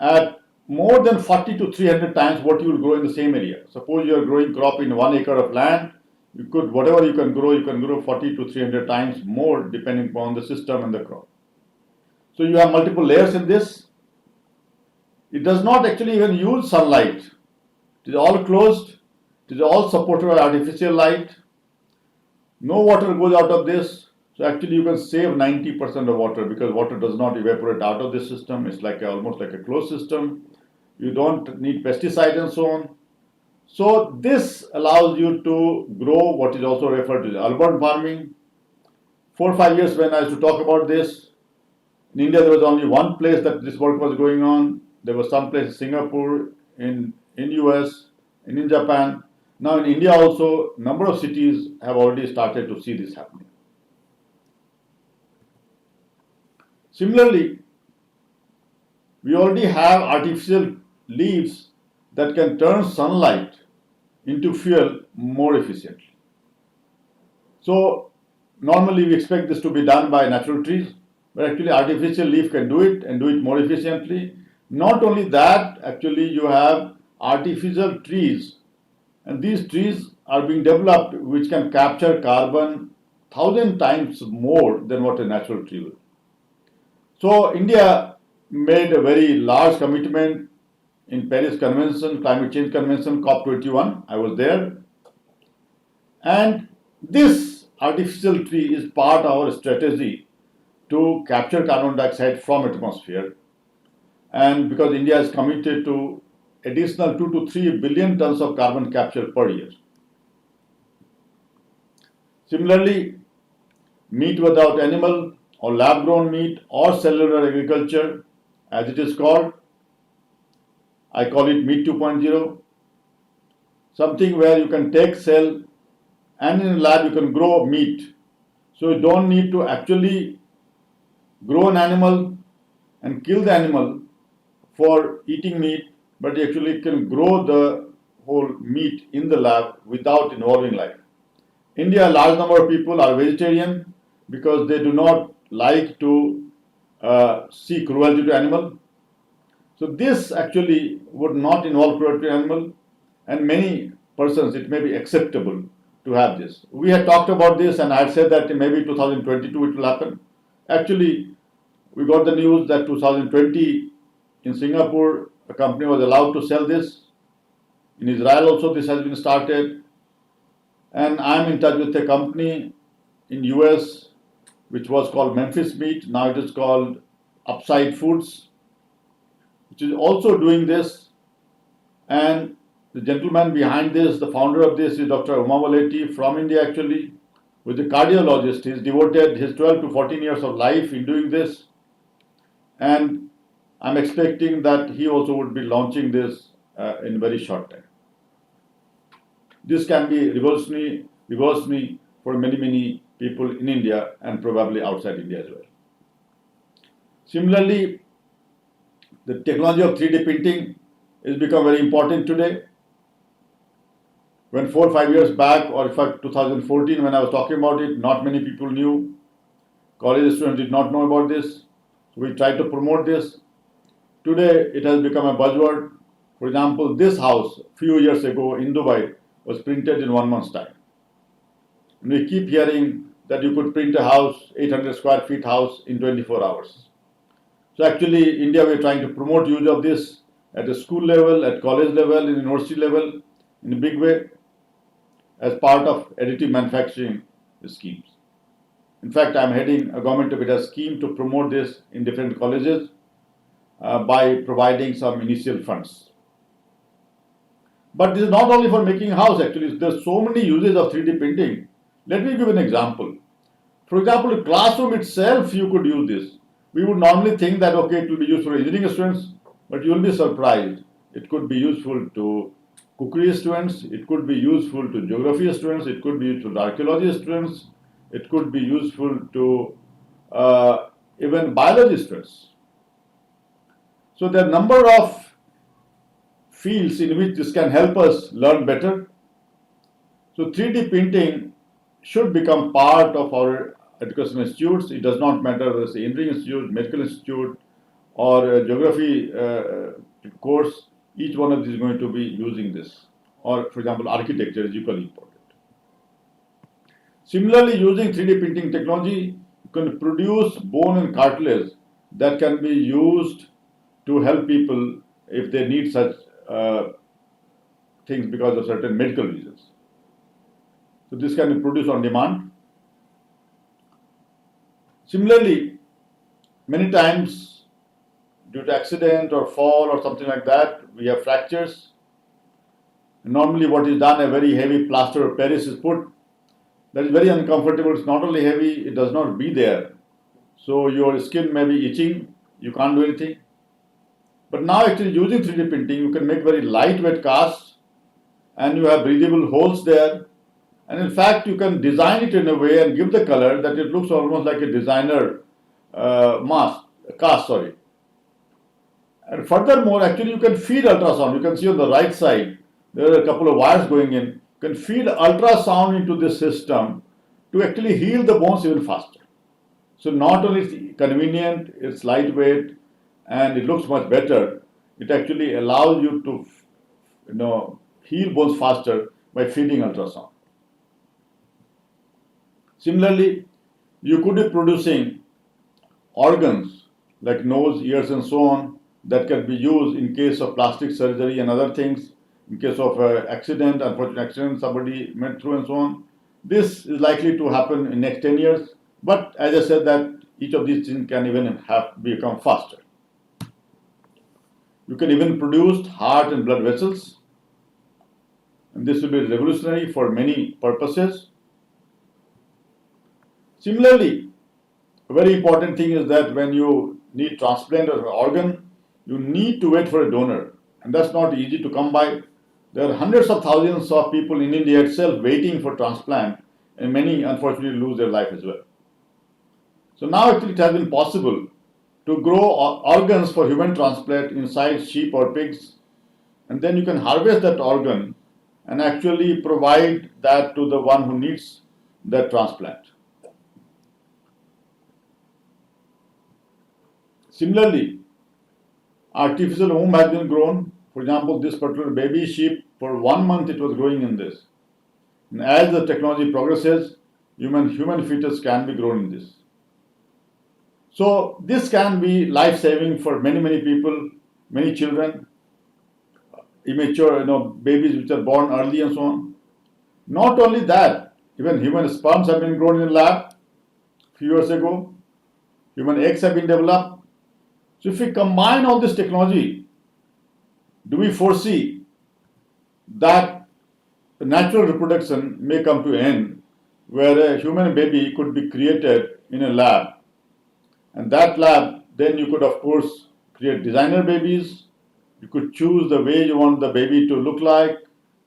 at more than 40 to 300 times what you will grow in the same area. Suppose you are growing crop in 1 acre of land, you could, whatever you can grow 40 to 300 times more depending upon the system and the crop. So you have multiple layers in this. It does not actually even use sunlight. It is all closed. It is all supported by artificial light. No water goes out of this. So actually you can save 90% of water because water does not evaporate out of this system. It's like almost like a closed system. You don't need pesticide and so on. So this allows you to grow what is also referred to as urban farming. 4 or 5 years when I used to talk about this, in India there was only one place that this work was going on. There was some place in Singapore, in US, in Japan. Now in India also, number of cities have already started to see this happening. Similarly, we already have artificial leaves that can turn sunlight into fuel more efficiently. So normally we expect this to be done by natural trees, but actually artificial leaf can do it and do it more efficiently. Not only that, actually you have artificial trees, and these trees are being developed which can capture carbon 1,000 times more than what a natural tree will. So India made a very large commitment in Paris Convention, Climate Change Convention, COP21. I was there. And this artificial tree is part of our strategy to capture carbon dioxide from atmosphere. And because India is committed to additional 2 to 3 billion tons of carbon capture per year. Similarly, meat without animal or lab-grown meat or cellular agriculture, as it is called, I call it Meat 2.0, something where you can take cell and in a lab you can grow meat. So you don't need to actually grow an animal and kill the animal for eating meat, but you actually can grow the whole meat in the lab without involving life. India, a large number of people are vegetarian because they do not like to see cruelty to animal. So this actually would not involve cruelty to animal, and many persons it may be acceptable to have this. We had talked about this and I had said that in maybe 2022 it will happen. Actually, we got the news that 2020 in Singapore, a company was allowed to sell this. In Israel also this has been started. And I'm in touch with a company in US which was called Memphis Meat. Now it is called Upside Foods, which is also doing this. And the gentleman behind this, the founder of this is Dr. Umavaleti from India actually, who is a cardiologist. He's devoted his 12 to 14 years of life in doing this. And I'm expecting that he also would be launching this in very short time. This can be revolutionary for many, many people in India and probably outside India as well. Similarly, the technology of 3D printing has become very important today. When 4 or 5 years back, or in fact 2014 when I was talking about it, not many people knew. College students did not know about this. So we tried to promote this. Today it has become a buzzword. For example, this house a few years ago in Dubai was printed in 1 month's time. And we keep hearing that you could print a house, 800 square feet house in 24 hours. So actually, India, we're trying to promote use of this at the school level, at college level, in university level, in a big way. as part of additive manufacturing schemes. In fact, I'm heading a government of India scheme to promote this in different colleges by providing some initial funds. But this is not only for making a house, actually. There's so many uses of 3D printing. Let me give an example. For example, the classroom itself, you could use this. We would normally think that, okay, it will be used for engineering students, but you will be surprised. It could be useful to cookery students, it could be useful to geography students, it could be useful to archaeology students, it could be useful to even biology students. So there are a number of fields in which this can help us learn better. So 3D printing should become part of our educational institutes. It does not matter whether it's an engineering institute, medical institute, or a geography course. Each one of these is going to be using this. Or, for example, architecture is equally important. Similarly, using 3D printing technology, you can produce bone and cartilage that can be used to help people if they need such things because of certain medical reasons. So this can be produced on demand. Similarly, many times due to accident or fall or something like that, we have fractures. Normally what is done, a very heavy plaster of Paris is put. That is very uncomfortable. It's not only heavy, it does not be there. So your skin may be itching, you can't do anything. But now actually using 3D printing, you can make very lightweight casts and you have breathable holes there. And in fact, you can design it in a way and give the color that it looks almost like a designer cast. And furthermore, actually you can feed ultrasound. You can see on the right side, there are a couple of wires going in. You can feed ultrasound into this system to actually heal the bones even faster. So not only is it convenient, it's lightweight, and it looks much better, it actually allows you to heal bones faster by feeding ultrasound. Similarly, you could be producing organs like nose, ears, and so on that can be used in case of plastic surgery and other things, in case of accident, unfortunate accident somebody went through and so on. This is likely to happen in next 10 years, but as I said that each of these things can even become faster. You can even produce heart and blood vessels, and this will be revolutionary for many purposes. Similarly, a very important thing is that when you need transplant of an organ, you need to wait for a donor, and that's not easy to come by. There are hundreds of thousands of people in India itself waiting for transplant, and many unfortunately lose their life as well. So now actually it has been possible to grow organs for human transplant inside sheep or pigs, and then you can harvest that organ and actually provide that to the one who needs that transplant. Similarly, artificial womb has been grown. For example, this particular baby sheep, for 1 month it was growing in this. And as the technology progresses, human fetus can be grown in this. So this can be life-saving for many people, many children, immature, babies which are born early and so on. Not only that, even human sperms have been grown in a lab a few years ago. Human eggs have been developed. So if we combine all this technology, do we foresee that the natural reproduction may come to an end where a human baby could be created in a lab? And that lab, then you could of course create designer babies. You could choose the way you want the baby to look like,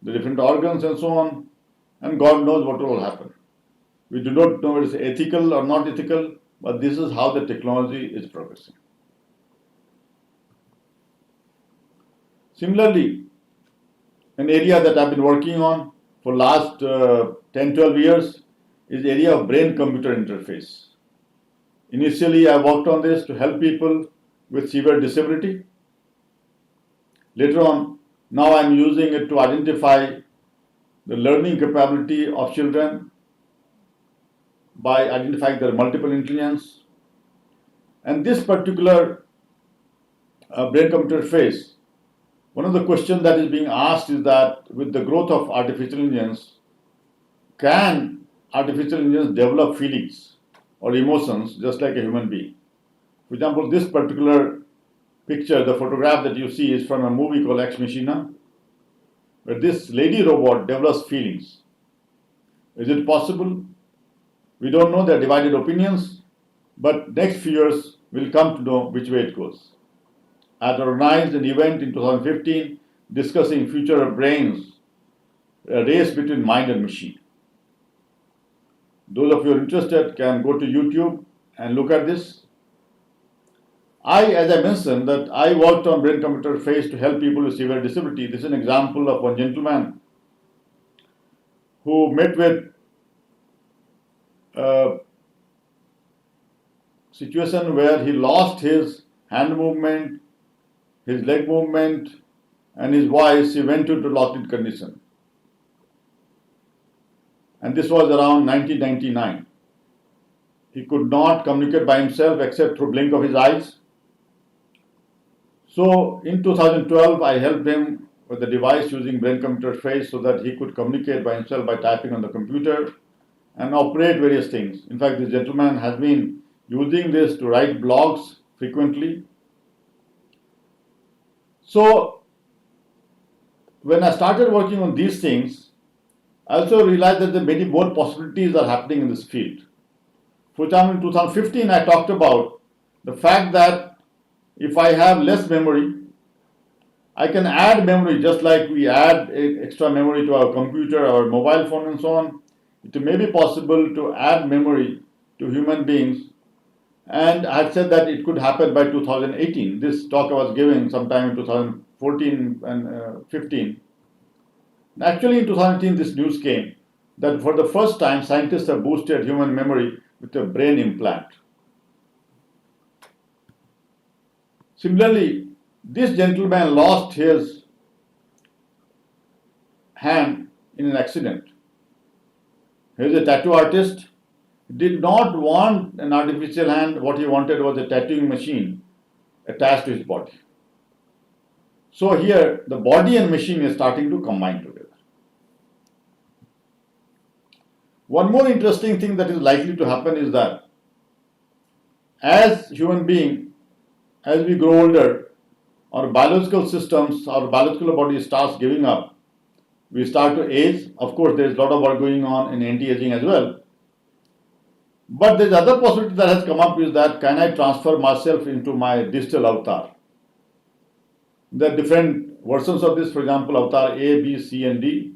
the different organs and so on, and God knows what will happen. We do not know if it's ethical or not ethical, but this is how the technology is progressing. Similarly, an area that I've been working on for last 10-12 years is the area of brain-computer interface. Initially, I worked on this to help people with severe disability. Later on, now I'm using it to identify the learning capability of children by identifying their multiple intelligence. And this particular brain-computer interface, one of the questions that is being asked is that with the growth of artificial intelligence, can artificial intelligence develop feelings or emotions just like a human being? For example, this particular picture, the photograph that you see is from a movie called Ex Machina, where this lady robot develops feelings. Is it possible? We don't know, there are divided opinions, but next few years we'll come to know which way it goes. I had organized an event in 2015 discussing future of brains, a race between mind and machine. Those of you who are interested can go to YouTube and look at this. As I mentioned, that I worked on brain-computer interface to help people with severe disability. This is an example of one gentleman who met with a situation where he lost his hand movement, his leg movement, and his voice. He went into locked-in condition. And this was around 1999. He could not communicate by himself except through blink of his eyes. So in 2012, I helped him with the device using brain-computer interface so that he could communicate by himself by typing on the computer and operate various things. In fact, this gentleman has been using this to write blogs frequently. So when I started working on these things, I also realized that there are many more possibilities are happening in this field. For example, in 2015, I talked about the fact that if I have less memory, I can add memory just like we add extra memory to our computer, our mobile phone and so on. It may be possible to add memory to human beings, and I had said that it could happen by 2018. This talk I was giving sometime in 2014 and 15. Actually in 2018 this news came that for the first time scientists have boosted human memory with a brain implant. Similarly, this gentleman lost his hand in an accident. He is a tattoo artist. He did not want an artificial hand. What he wanted was a tattooing machine attached to his body. So here, the body and machine is starting to combine together. One more interesting thing that is likely to happen is that as human beings, as we grow older, our biological systems, our biological body starts giving up. We start to age. Of course, there is a lot of work going on in anti-aging as well. But there's other possibility that has come up is that can I transfer myself into my digital avatar? There are different versions of this. For example, avatar A, B, C, and D.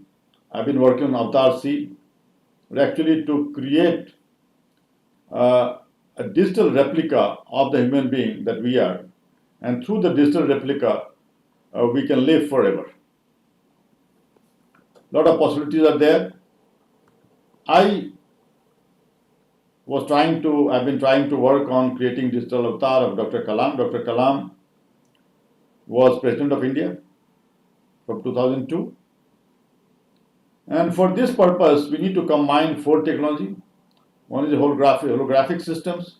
I've been working on avatar C, but actually to create a digital replica of the human being that we are, and through the digital replica, we can live forever. A lot of possibilities are there. I've been trying to work on creating digital avatar of Dr. Kalam. Dr. Kalam was President of India from 2002. And for this purpose, we need to combine 4 technology. One is holographic systems,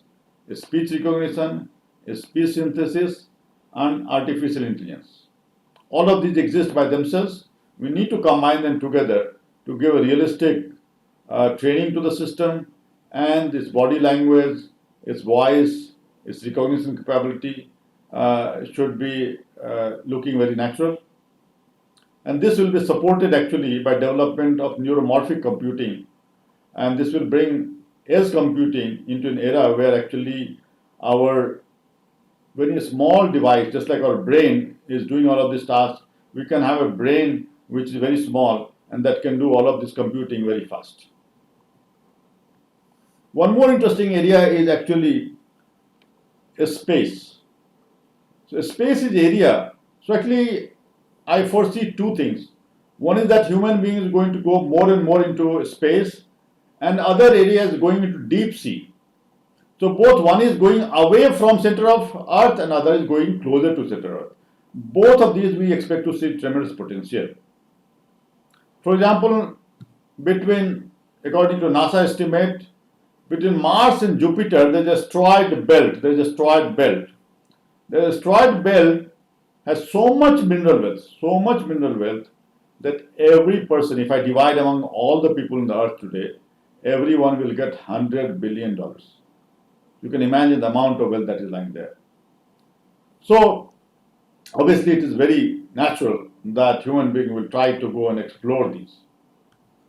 speech recognition, speech synthesis, and artificial intelligence. All of these exist by themselves. We need to combine them together to give a realistic training to the system, and its body language, its voice, its recognition capability should be looking very natural. And this will be supported actually by development of neuromorphic computing. And this will bring edge computing into an era where actually our very small device, just like our brain is doing all of these tasks, we can have a brain which is very small and that can do all of this computing very fast. One more interesting area is actually space. So space is area. So actually I foresee 2 things. One is that human beings are going to go more and more into space, and other areas going into deep sea. So both one is going away from center of Earth and other is going closer to center of Earth. Both of these we expect to see tremendous potential. For example, according to NASA estimate, between Mars and Jupiter, there's a asteroid belt. The asteroid belt has so much mineral wealth that every person, if I divide among all the people on the earth today, everyone will get $100 billion. You can imagine the amount of wealth that is lying there. So, obviously, it is very natural that human being will try to go and explore these.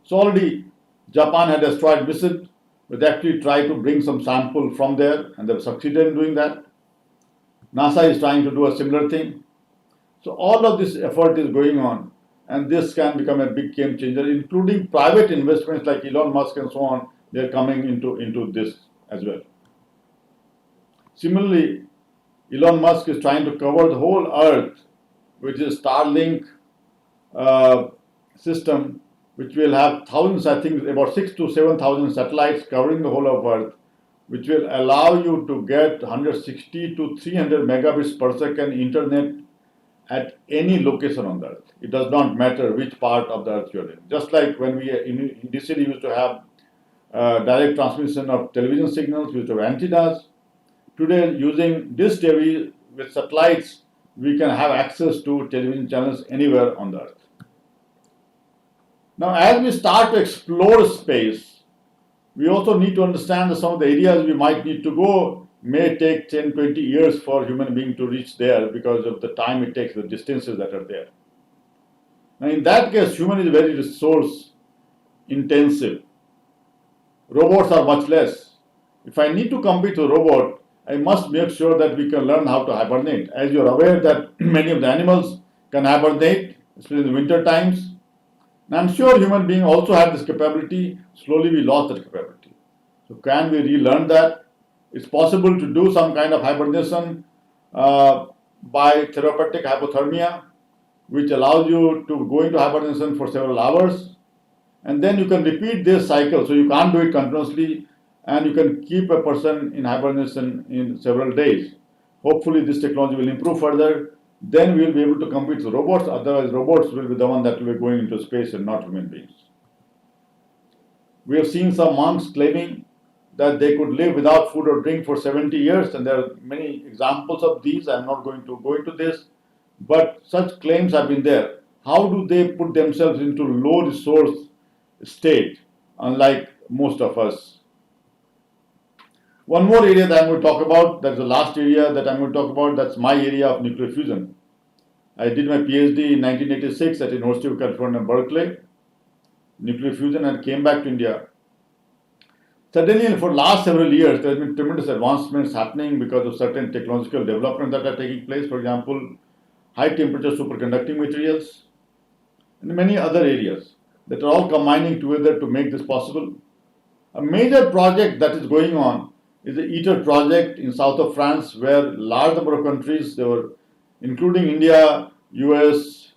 So already Japan had a asteroid visit, but they actually tried to bring some sample from there, and they've succeeded in doing that. NASA is trying to do a similar thing. So all of this effort is going on, and this can become a big game changer, including private investments like Elon Musk and so on. They're coming into this as well. Similarly, Elon Musk is trying to cover the whole Earth, which is Starlink system, which will have thousands, I think about 6,000 to 7,000 satellites covering the whole of Earth, which will allow you to get 160 to 300 megabits per second internet at any location on the Earth. It does not matter which part of the Earth you're in. Just like when we in this city used to have direct transmission of television signals, we used to have antennas. Today, using this TV with satellites, we can have access to television channels anywhere on the Earth. Now, as we start to explore space, we also need to understand that some of the areas we might need to go may take 10, 20 years for human being to reach there because of the time it takes, the distances that are there. Now, in that case, human is very resource intensive. Robots are much less. If I need to compete with a robot, I must make sure that we can learn how to hibernate. As you're aware that many of the animals can hibernate, especially in the winter times. And I'm sure human beings also have this capability. Slowly we lost that capability. So can we relearn that? It's possible to do some kind of hibernation by therapeutic hypothermia, which allows you to go into hibernation for several hours. And then you can repeat this cycle. So you can't do it continuously, and you can keep a person in hibernation in several days. Hopefully this technology will improve further. Then we will be able to compete with robots. Otherwise, robots will be the one that will be going into space and not human beings. We have seen some monks claiming that they could live without food or drink for 70 years, and there are many examples of these. I'm not going to go into this, but such claims have been there. How do they put themselves into low resource state, unlike most of us? One more area that I'm going to talk about, that's the last area that I'm going to talk about, that's my area of nuclear fusion. I did my PhD in 1986 at University of California, Berkeley, nuclear fusion, and came back to India. Suddenly, for the last several years, there have been tremendous advancements happening because of certain technological developments that are taking place. For example, high temperature superconducting materials, and many other areas that are all combining together to make this possible. A major project that is going on is the ITER project in south of France, where large number of countries, they were including India, US,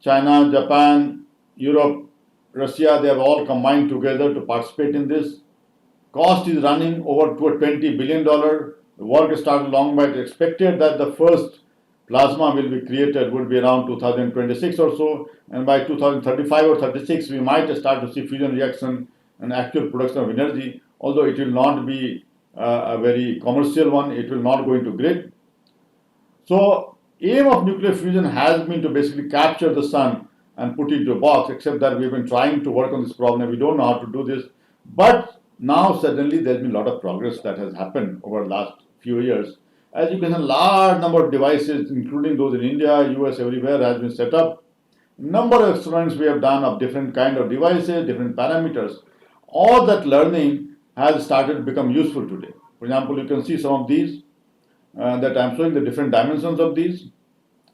China, Japan, Europe, Russia, they have all combined together to participate in this. Cost is running over to $20 billion. The work started long back. Expected that the first plasma will be created would be around 2026 or so, and by 2035 or 36 we might start to see fusion reaction and actual production of energy, although it will not be a very commercial one. It will not go into grid. So aim of nuclear fusion has been to basically capture the sun and put it into a box, except that we've been trying to work on this problem. We don't know how to do this, but now suddenly there's been a lot of progress that has happened over the last few years. As you can see, a large number of devices, including those in India, US, everywhere, has been set up. Number of experiments we have done of different kind of devices, different parameters. All that learning has started to become useful today. For example, you can see some of these that I'm showing the different dimensions of these.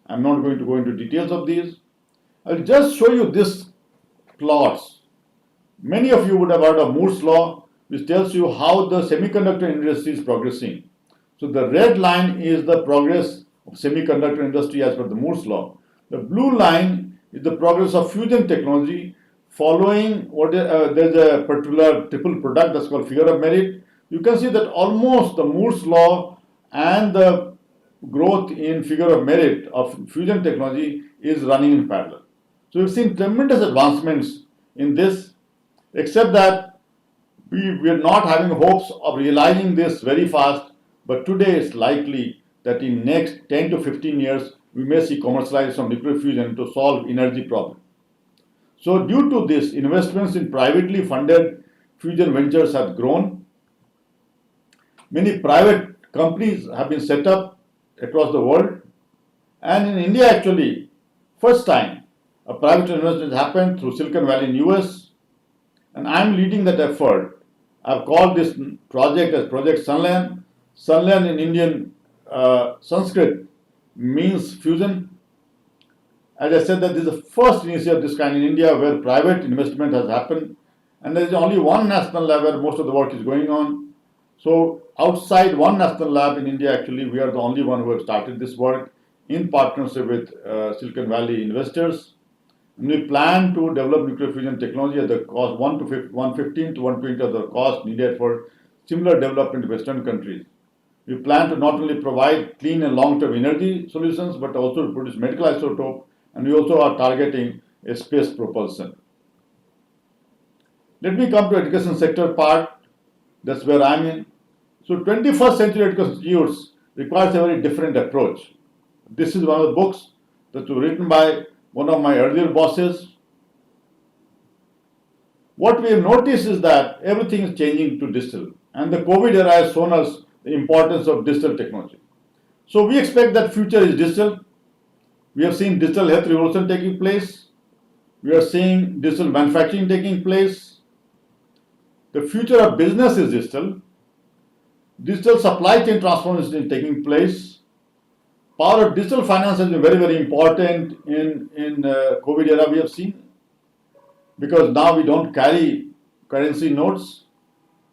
I'm not going to go into details of these. I'll just show you this plots. Many of you would have heard of Moore's law, which tells you how the semiconductor industry is progressing. So the red line is the progress of semiconductor industry as per the Moore's law. The blue line is the progress of fusion technology following there's a particular triple product that's called figure of merit. You can see that almost the Moore's law and the growth in figure of merit of fusion technology is running in parallel. So we've seen tremendous advancements in this, except that we are not having hopes of realizing this very fast, but today it's likely that in next 10 to 15 years, we may see commercialization of nuclear fusion to solve energy problem. So due to this, investments in privately funded fusion ventures have grown. Many private companies have been set up across the world. And in India, actually, first time a private investment happened through Silicon Valley in US. And I'm leading that effort. I've called this project as Project Sunland. Sunland in Indian Sanskrit means fusion. As I said, that this is the first initiative of this kind in India where private investment has happened, and there is only one national lab where most of the work is going on. So outside one national lab in India, actually, we are the only one who have started this work in partnership with Silicon Valley investors. And we plan to develop nuclear fusion technology at the cost 115 to 120 of the cost needed for similar development in Western countries. We plan to not only provide clean and long-term energy solutions, but also to produce medical isotope, and we also are targeting a space propulsion. Let me come to education sector part. That's where I'm in. So 21st century education youths requires a very different approach. This is one of the books that was written by one of my earlier bosses. What we have noticed is that everything is changing to digital, and the COVID era has shown us the importance of digital technology. So we expect that future is digital. We have seen digital health revolution taking place. We are seeing digital manufacturing taking place. The future of business is digital. Digital supply chain transformation is taking place. Power of digital finance has been very, very important in COVID era, we have seen, because now we don't carry currency notes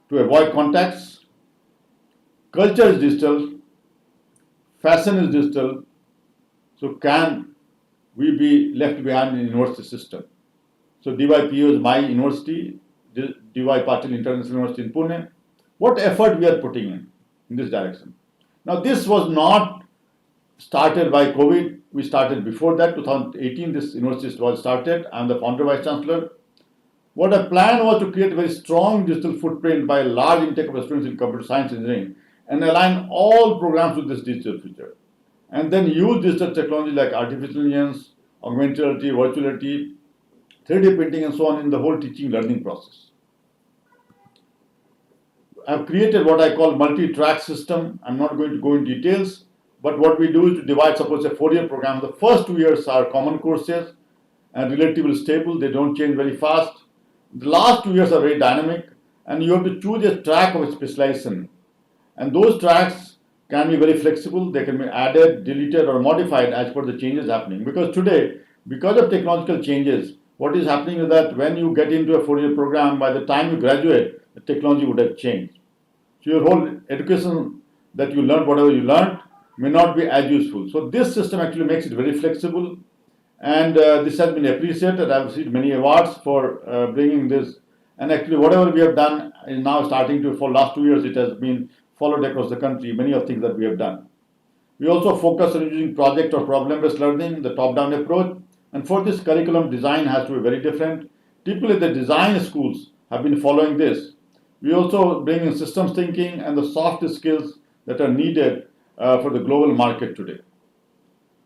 to avoid contacts. Culture is digital. Fashion is digital. So can we be left behind in the university system? So DYPU is my university, DY Patel International University in Pune. What effort we are putting in this direction? Now this was not started by COVID. We started before that, 2018, this university was started. I'm the founder vice chancellor. What our plan was to create a very strong digital footprint by a large intake of students in computer science engineering and align all programs with this digital future. And then use digital technology like artificial intelligence, augmented reality, virtual reality, 3D printing and so on in the whole teaching learning process. I've created what I call multi-track system. I'm not going to go in details, but what we do is to divide, suppose a 4-year program. The first 2 years are common courses and relatively stable. They don't change very fast. The last 2 years are very dynamic, and you have to choose a track of specialization. And those tracks can be very flexible. They can be added, deleted, or modified as per the changes happening. Because today, because of technological changes, what is happening is that when you get into a 4-year program, by the time you graduate, the technology would have changed. So your whole education that you learned, whatever you learned, may not be as useful. So this system actually makes it very flexible, and this has been appreciated. I've received many awards for bringing this, and actually whatever we have done is now starting to, for last 2 years, it has been followed across the country, many of things that we have done. We also focus on using project or problem-based learning, the top-down approach, and for this curriculum design has to be very different. Typically the design schools have been following this. We also bring in systems thinking and the soft skills that are needed for the global market today.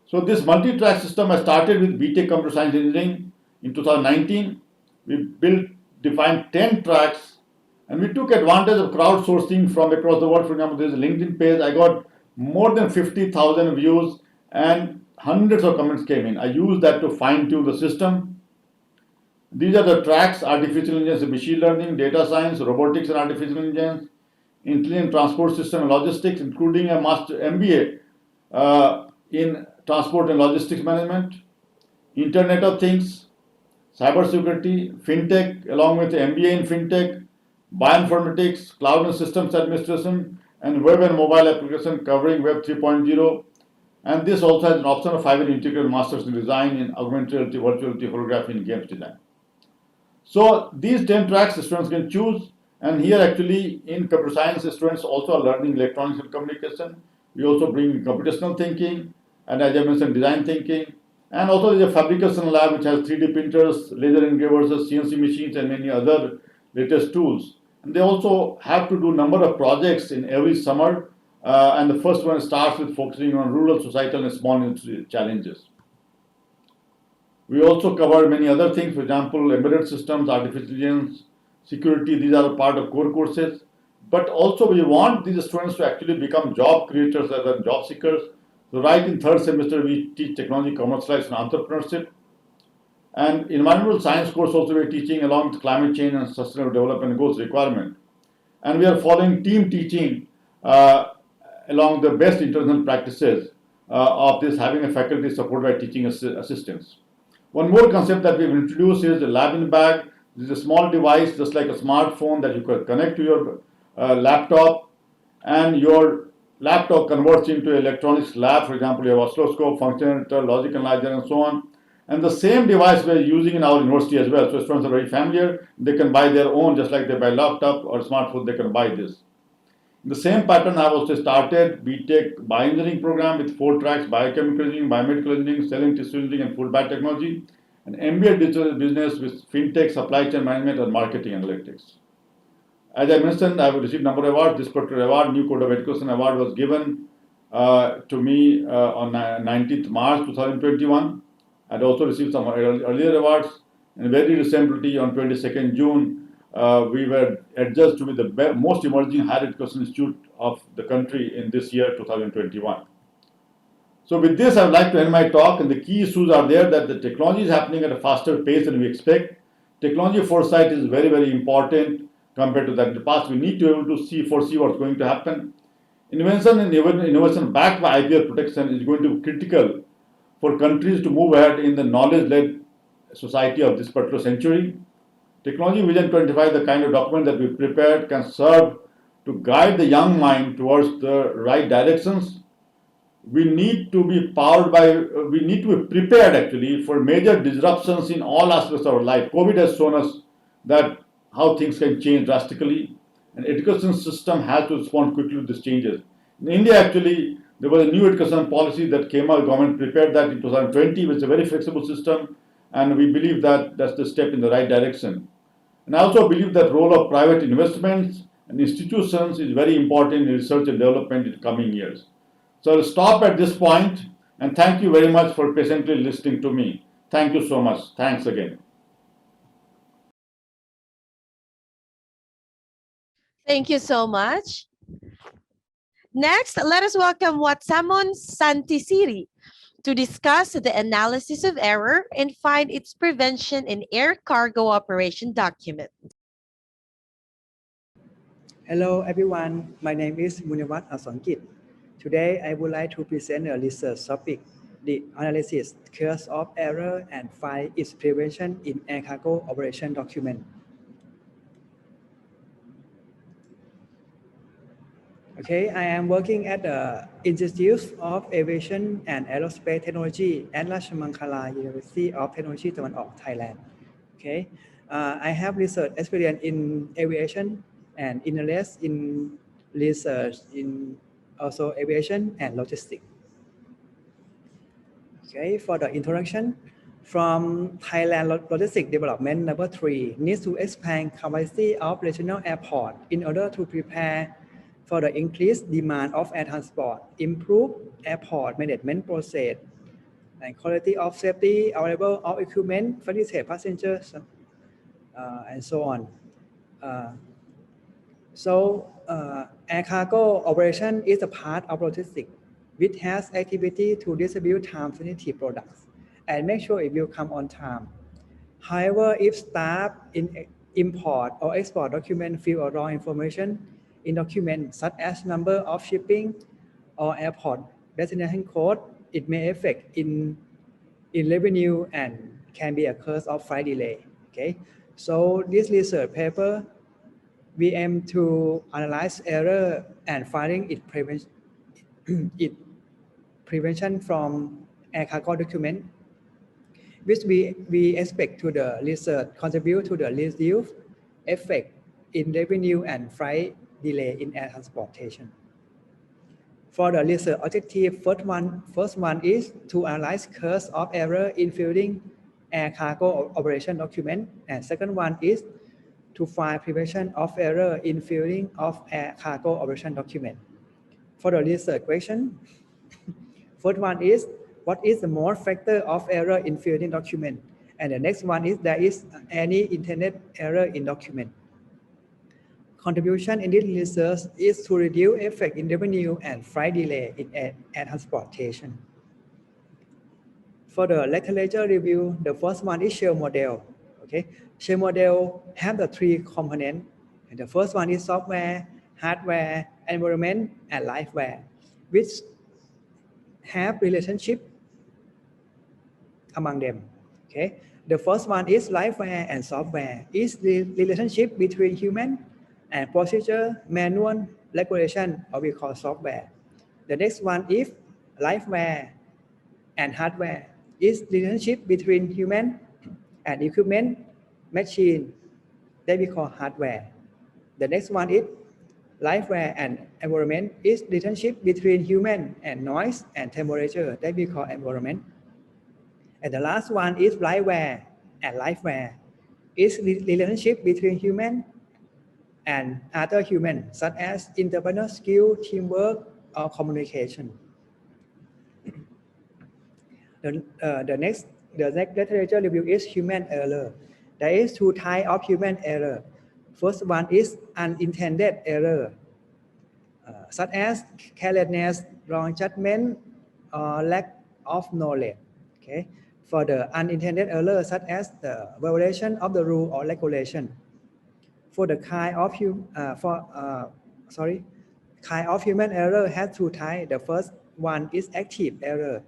So this multi-track system has started with BTech Computer Science Engineering in 2019. We defined 10 tracks, and we took advantage of crowdsourcing from across the world. For example, there's a LinkedIn page. I got more than 50,000 views and hundreds of comments came in. I used that to fine-tune the system. These are the tracks: artificial intelligence and machine learning, data science, robotics and artificial intelligence, intelligent transport system and logistics, including a master MBA in transport and logistics management, Internet of Things, cybersecurity, fintech, along with MBA in fintech, bioinformatics, cloud and systems administration, and web and mobile application covering Web 3.0. And this also has an option of 5-year integrated masters in design in augmented reality, virtual reality, holography, and games design. So these 10 tracks students can choose, and here actually in computer science students also are learning electronics and communication. We also bring computational thinking, and as I mentioned, design thinking, and also there's a fabrication lab which has 3D printers, laser engravers, CNC machines, and many other latest tools. And they also have to do a number of projects in every summer, and the first one starts with focusing on rural, societal, and small industry challenges. We also cover many other things, for example, embedded systems, artificial intelligence, security. These are a part of core courses. But also we want these students to actually become job creators rather than job seekers. So right in third semester, we teach technology, commercialization, entrepreneurship. And environmental science course also we're teaching along with climate change and sustainable development goals requirement. And we are following team teaching along the best international practices of this, having a faculty supported by teaching assistants. One more concept that we've introduced is the lab in bag. This is a small device, just like a smartphone, that you can connect to your laptop, and your laptop converts into electronics lab. For example, you have oscilloscope, functionator, logic analyzer, and so on. And the same device we're using in our university as well. So students are very familiar. They can buy their own, just like they buy laptop or smartphone, they can buy this. In the same pattern, I've also started BTech bioengineering program with 4 tracks: biochemical engineering, biomedical engineering, cell and tissue engineering, and food biotechnology. And MBA digital business with fintech, supply chain management, and marketing analytics. As I mentioned, I have received a number of awards. This particular award, New Code of Education Award, was given to me on 19th March 2021. I'd also received some earlier awards. And very recently, on 22nd June, we were adjudged to be the most emerging higher education institute of the country in this year, 2021. So with this, I would like to end my talk, and the key issues are there that the technology is happening at a faster pace than we expect. Technology foresight is very, very important compared to that. In the past, we need to be able to foresee what's going to happen. Invention and innovation backed by IPR protection is going to be critical for countries to move ahead in the knowledge-led society of this particular century. Technology Vision 25, the kind of document that we prepared, can serve to guide the young mind towards the right directions. We need to be prepared actually for major disruptions in all aspects of our life. COVID has shown us that how things can change drastically, and education system has to respond quickly to these changes. In India, actually, there was a new education policy that came out. Government prepared that in 2020, which is a very flexible system, and we believe that that's the step in the right direction. And I also believe that role of private investments and institutions is very important in research and development in coming years. So I'll stop at this point, and thank you very much for patiently listening to me. Thank you so much. Thanks again. Thank you so much. Next, let us welcome Watsamon Santisiri to discuss the analysis of error and find its prevention in air cargo operation document. Hello everyone, my name is Munawat Asongkit. Today I would like to present a research topic, the analysis, cause of error and find its prevention in air cargo operation document. Okay, I am working at the Institute of Aviation and Aerospace Technology at Rajamankala University of Technology, Thailand. Okay, I have research experience in aviation and interest in research in also aviation and logistics. Okay, for the introduction, from Thailand logistic development number 3 needs to expand capacity of regional airport in order to prepare for the increased demand of air transport, improve airport management process, and quality of safety, available of equipment, facilitate passengers, and so on. Air cargo operation is a part of logistics, which has activity to distribute time-sensitive products and make sure it will come on time. However, if staff in import or export document fill or wrong information in documents such as number of shipping or airport destination code, it may affect in revenue and can be a cause of flight delay. Okay, so this research paper, we aim to analyze error and finding its prevention from air cargo document, which we expect to the research contribute to the reduced effect in revenue and flight delay in air transportation. For the research objective, first one is to analyze cause of error in filling air cargo operation document, and second one is to find prevention of error in filling of air cargo operation document. For the research question, first one is What is the more factor of error in filling document? And the next one is there is any intended error in document. Contribution in this research is to reduce effect in revenue and flight delay in air transportation. For the literature review, the first one is shell model. Okay, shell model have the three components. And the first one is software, hardware, environment, and liveware, which have relationship among them. Okay, the first one is liveware and software. Is the relationship between human and procedure, manual, regulation, or we call software. The next one is liveware and hardware. Is the relationship between human and equipment, machine, that we call hardware. The next one is liveware and environment. Is the relationship between human and noise and temperature, that we call environment. And the last one is liveware and liveware. Is the relationship between human and other humans, such as interpersonal skill, teamwork, or communication. The next literature review is human error. There is two types of human error. First one is unintended error, such as carelessness, wrong judgment, or lack of knowledge. Okay. For the unintended error, such as the violation of the rule or regulation. For the kind of human error has two types. The first one is active error.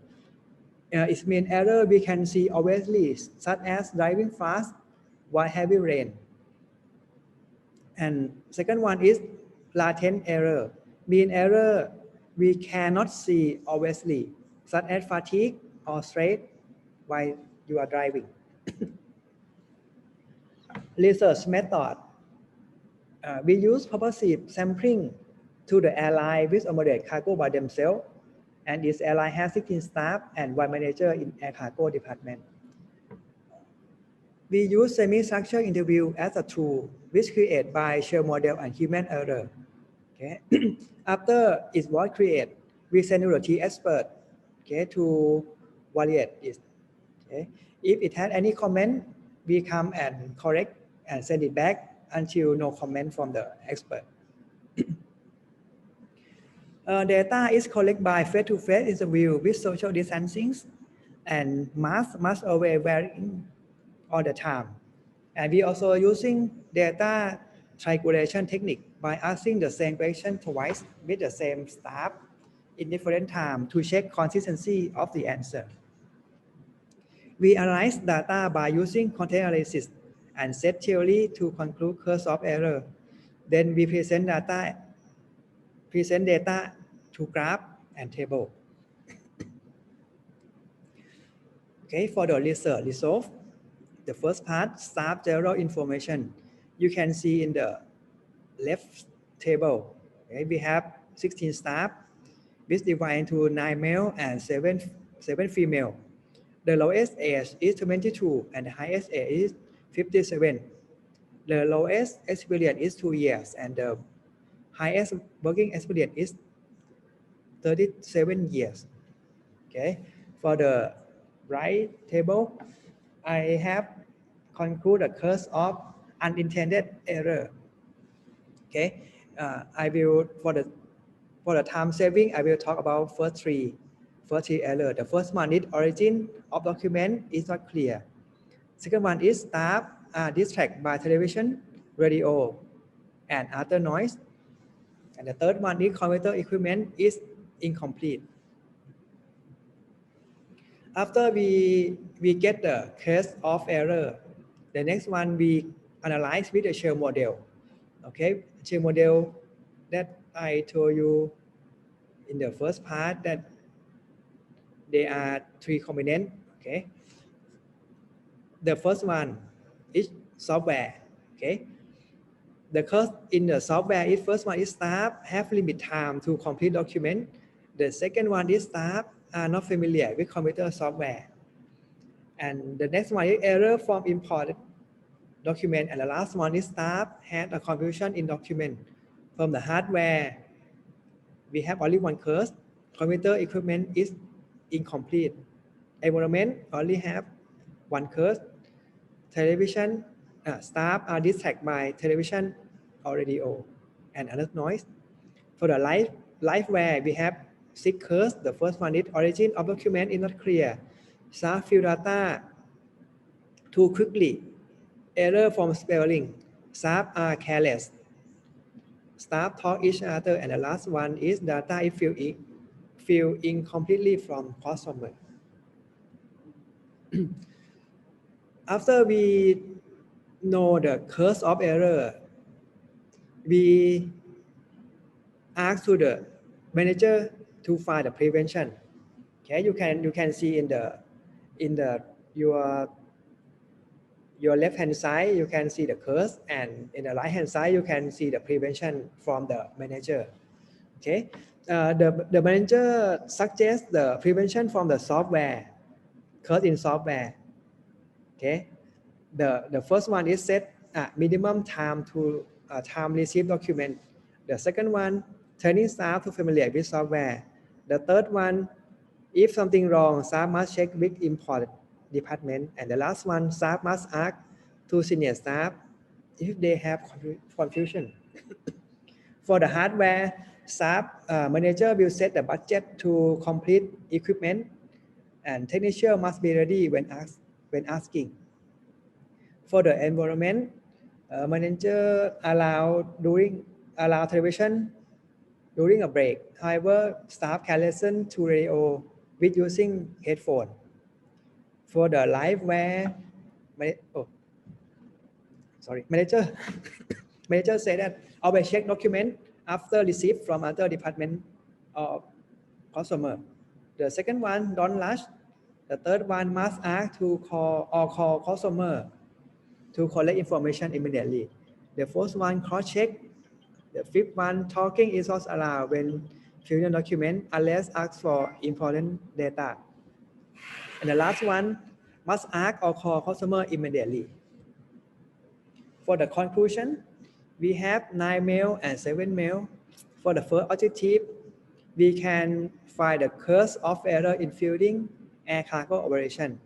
It means error we can see obviously, such as driving fast while heavy rain. And second one is latent error. Mean error we cannot see obviously, such as fatigue or stress while you are driving. Research method. We use purposive sampling to the airline with accommodate cargo by themselves, and this airline has 16 staff and one manager in air cargo department. We use semi-structured interview as a tool, which created by shell model and human error. Okay. After it was created, we send to the T expert, okay, to validate it. Okay. If it had any comment, we come and correct and send it back until no comment from the expert. Data is collected by face-to-face interview with social distancing, and mask must always wearing all the time. And we also using data triangulation technique by asking the same question twice with the same staff in different time to check consistency of the answer. We analyze data by using content analysis and set theory to conclude cause of error. Then we present data to graph and table. Okay, for the research result, the first part, staff general information. You can see in the left table. Okay, we have 16 staff, which divided into 9 male and 7 female. The lowest age is 22 and the highest age is 57. The lowest experience is 2 years and the highest working experience is 37 years. Okay, for the right table, I have concluded the cause of unintended error. Okay, I will for the time saving, I will talk about first three error. The first one is origin of document is not clear. Second one is staff are distracted by television, radio, and other noise. And the third one is computer equipment is incomplete. After we get the case of error, the next one we analyze with the shell model. Okay, shell model that I told you in the first part that there are 3 components. Okay, the first one is software. Okay, the cost in the software is first one is staff have limit time to complete document. The second one is staff are not familiar with computer software. And the next one is error from imported document. And the last one is staff had a confusion in document. From the hardware, we have only one cause. Computer equipment is incomplete. Environment only have one curse. Television staff are distracted by television or radio and other noise. For the liveware, we have 6 curses. The first one is origin of document is not clear. Staff fill data too quickly. Error from spelling. Staff are careless. Staff talk each other, and the last one is data is filled incompletely from customer. After we know the cause of error, we ask to the manager to find the prevention. Okay, you can see in your left hand side you can see the cause, and in the right hand side you can see the prevention from the manager. Okay, the manager suggests the prevention from the software, cause in software. Okay, the first one is set minimum time to time receive document. The second one, training staff to familiar with software. The third one, if something wrong, staff must check with import department. And the last one, staff must ask to senior staff if they have confusion. For the hardware, staff manager will set the budget to complete equipment, and technician must be ready when asking. For the environment, manager allow television during a break. However, staff can listen to radio with using headphone. For the liveware, manager manager said that always check document after receipt from other department or customer. The second one, don't rush. The third one, must ask to call customer to collect information immediately. The fourth one, cross-check. The fifth one, talking is not allowed when filling a document unless asked for important data. And the last one, must ask or call customer immediately. For the conclusion, we have 9 mail and 7 mail. For the first objective, we can find the cause of error in filling air cargo operation.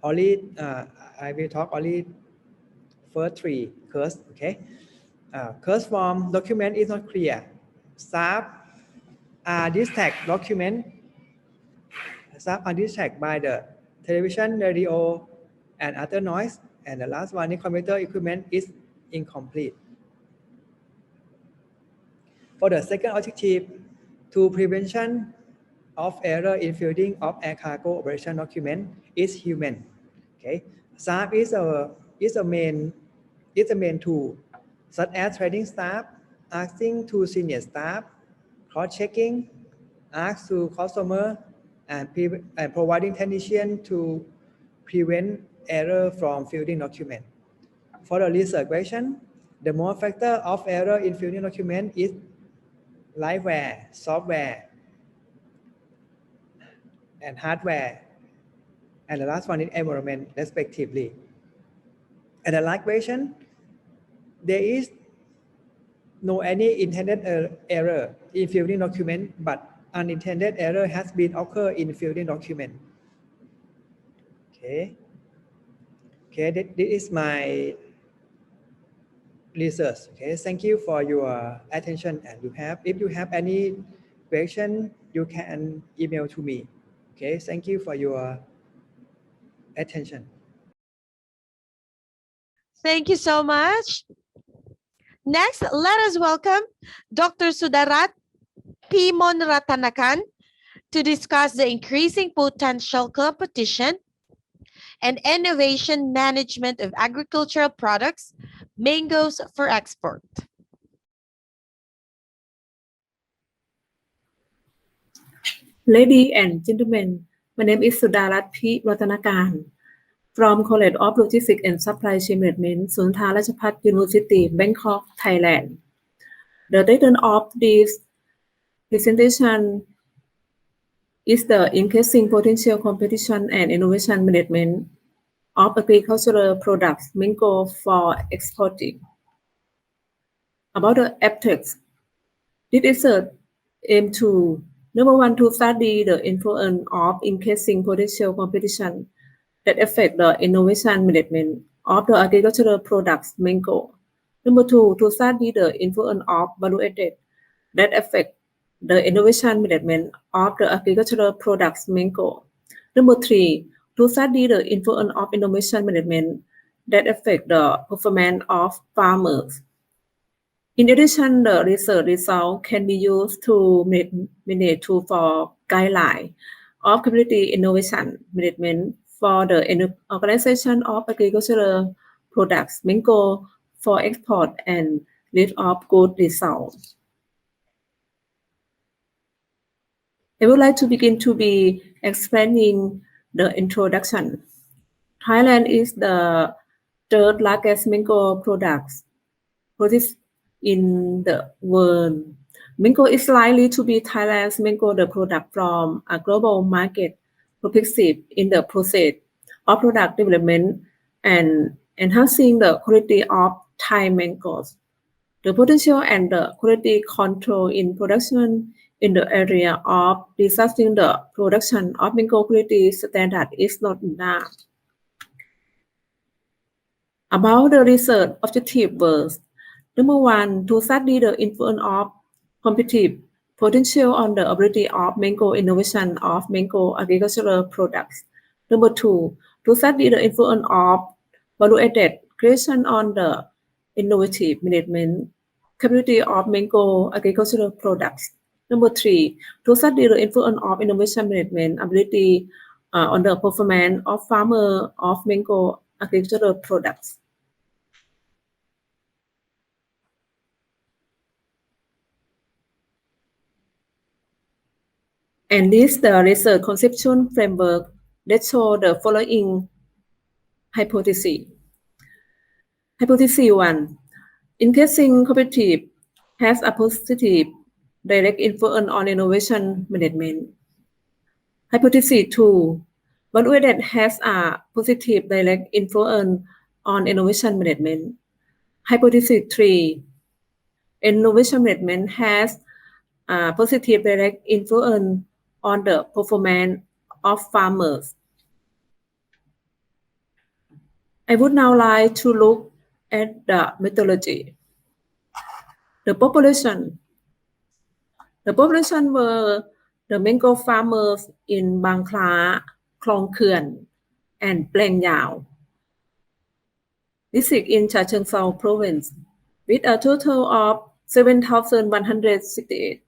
Only I will talk only first 3 curse. Okay, curse form document is not clear. Staff are distracted document. Staff are distracted by the television, radio, and other noise. And the last one is computer equipment is incomplete. For the second objective, to prevention of error in filling of air cargo operation document is human. Okay, staff is a main tool, such as training staff, asking to senior staff, cross-checking, ask to customer, and providing technician to prevent error from filling document. For the research question, the more factor of error in filling document is liveware, software, and hardware, and the last one is environment, respectively. And the last question, there is no any intended error in filling document, but unintended error has been occurred in filling document. Okay, this is my research. Okay, thank you for your attention, and if you have any question, you can email to me. Okay, thank you for your attention. Thank you so much. Next, let us welcome Dr. Sudarat Pimonratanakan to discuss the increasing potential competition and innovation management of agricultural products, mangoes for export. Ladies and gentlemen, my name is Sudarat P. Ratanakan from College of Logistics and Supply Chain Management, Sunta Rajapat University, Bangkok, Thailand. The title of this presentation is the increasing potential competition and innovation management of agricultural products, mango for exporting. About the abstract, this research aims to Number one, to study the influence of increasing potential competition that affect the innovation management of the agricultural products mango. Number two, to study the influence of value added that affect the innovation management of the agricultural products mango. Number three, to study the influence of innovation management that affect the performance of farmers. In addition, the research result can be used to manage tool for guideline of community innovation management for the organization of agricultural products mango for export and lead of good results. I would like to begin to be explaining the introduction. Thailand is the third largest mango products produced in the world. Mango is likely to be Thailand's mango the product from a global market perspective in the process of product development and enhancing the quality of Thai mangoes. The potential and the quality control in production in the area of researching the production of mango quality standard is not enough. About the research objective was, number one, to study the influence of competitive potential on the ability of mango innovation of mango agricultural products. Number two, to study the influence of value-added creation on the innovative management capability of mango agricultural products. Number three, to study the influence of innovation management ability on the performance of farmer of mango agricultural products. And this the research conceptual framework that show the following hypothesis. Hypothesis 1. Increasing competitive has a positive direct influence on innovation management. Hypothesis 2. Value-added has a positive direct influence on innovation management. Hypothesis 3. Innovation management has a positive direct influence on the performance of farmers. I would now like to look at the methodology. The population were the mango farmers in Bang Kla, Klong Khuen, and Pleng Yao district in Chancellor province, with a total of 7,168.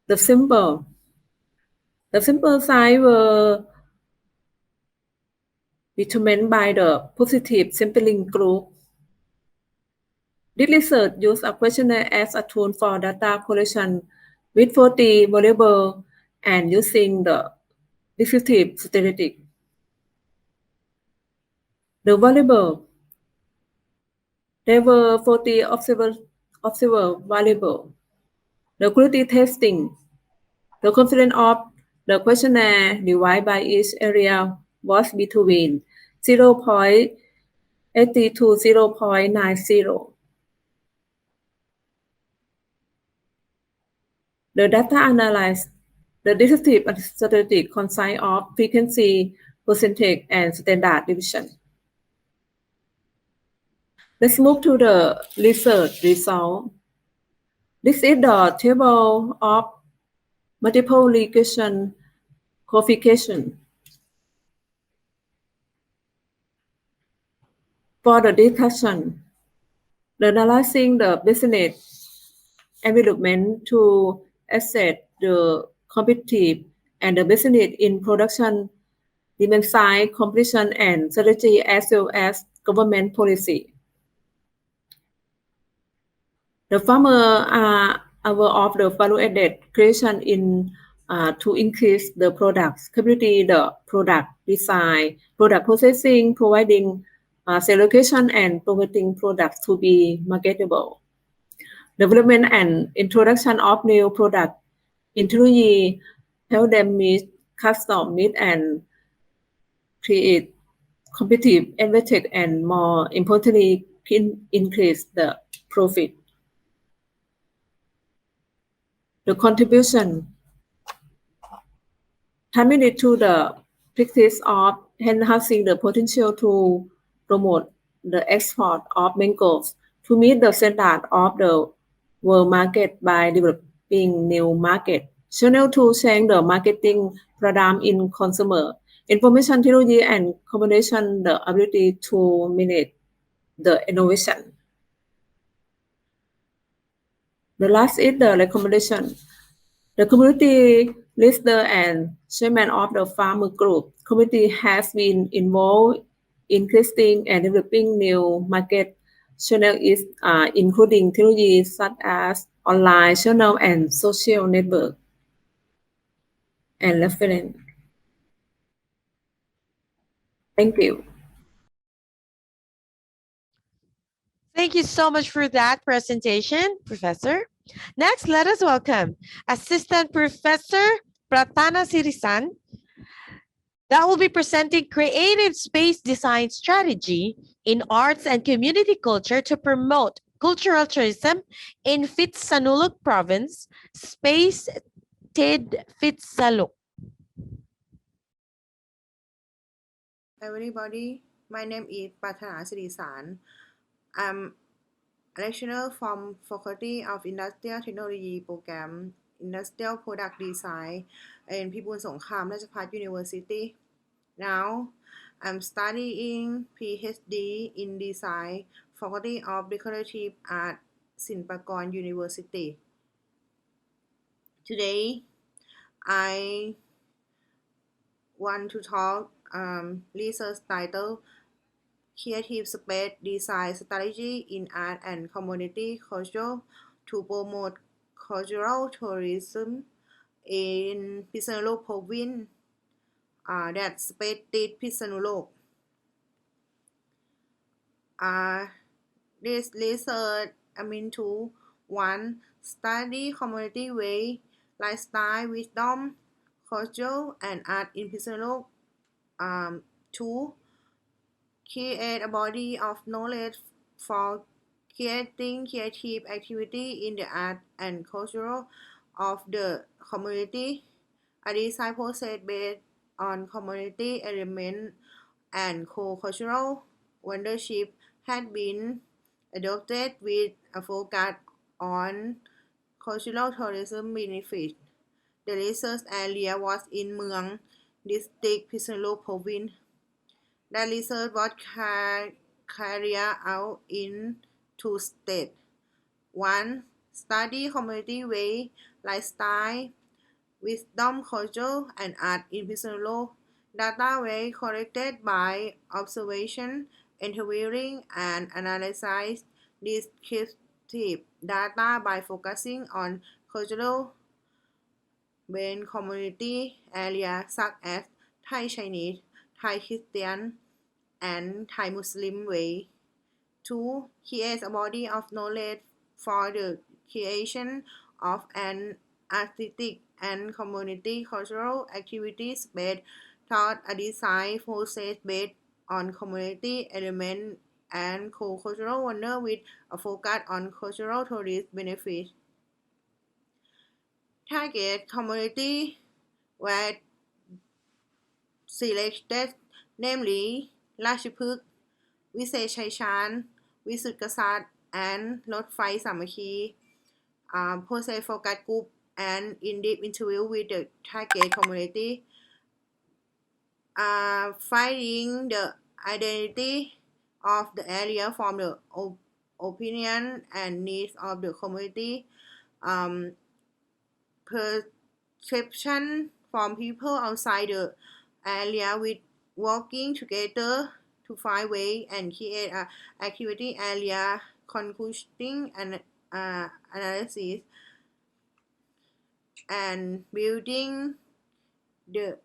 The sample size were determined by the positive sampling group. This research used a questionnaire as a tool for data collection with 40 variables and using the descriptive statistic. The variable, there were 40 observer variables. The quality testing, the confidence of the questionnaire divided by each area was between 0.80 to 0.90. The data analyzed the descriptive and statistic consist of frequency, percentage, and standard deviation. Let's move to the research result. This is the table of multiple regression coefficient. For the discussion, the analyzing the business environment to assess the competitive and the business in production, demand side, competition, and strategy, as well as government policy. The farmer are aware of the value-added creation in to increase the products capability, the product design, product processing, providing sales location, and promoting products to be marketable. Development and introduction of new product technology help them meet customer needs and create competitive advantage, and more importantly, increase the profit. The contribution transmitted to the practice of enhancing the potential to promote the export of mangoes to meet the standard of the world market by developing new market channel to change the marketing paradigm in consumer information technology and combination the ability to manage the innovation. The last is the recommendation. The community leader and chairman of the farmer group committee has been involved in creating and developing new market channels, including technologies such as online channel and social network and reference. Thank you. Thank you so much for that presentation, Professor. Next, let us welcome Assistant Professor Pratana Sirisan that will be presenting creative space design strategy in arts and community culture to promote cultural tourism in Phitsanulok province, Space Ted Phitsanulok. Everybody, my name is Pratana Sirisan. I'm a lecturer from Faculty of Industrial Technology Program Industrial Product Design in Pibun Songkham Rajapat University. Now, I'm studying PhD in Design, Faculty of Decorative Art, Sinpakon University. Today, I want to talk research title Creative Space Design Strategy in Art and Community Culture to promote cultural tourism in Phitsanulok province. That Space Ted Phitsanulok. This research aims to 1. Study community way, lifestyle, wisdom, culture, and art in Phitsanulok. 2. Create a body of knowledge for creating creative activity in the art and culture of the community. A design process based on community element and co-cultural ownership had been adopted with a focus on cultural tourism benefits. The research area was in Mueang District, Phitsanulok Province. The research was carried out in 2 steps. 1. Study community way, lifestyle, wisdom, culture, and art in Phitsanulok. Data were collected by observation, interviewing, and analyzing descriptive data by focusing on cultural main community areas such as Thai Chinese, Thai Christian, and Thai Muslim way. 2. Create a body of knowledge for the creation of an artistic and community cultural activities based on a design process based on community element and co-cultural owner with a focus on cultural tourist benefits. Target community were selected, namely Rajaput, วิเศษชัยชาญ วิสุทธิกษัตริย์ and รถไฟสามัคคี process focus group and in-depth interview with the target community. Finding the identity of the area from the opinion and needs of the community. Perception from people outside the area with working together to find way and create a activity area concluding and analysis and building the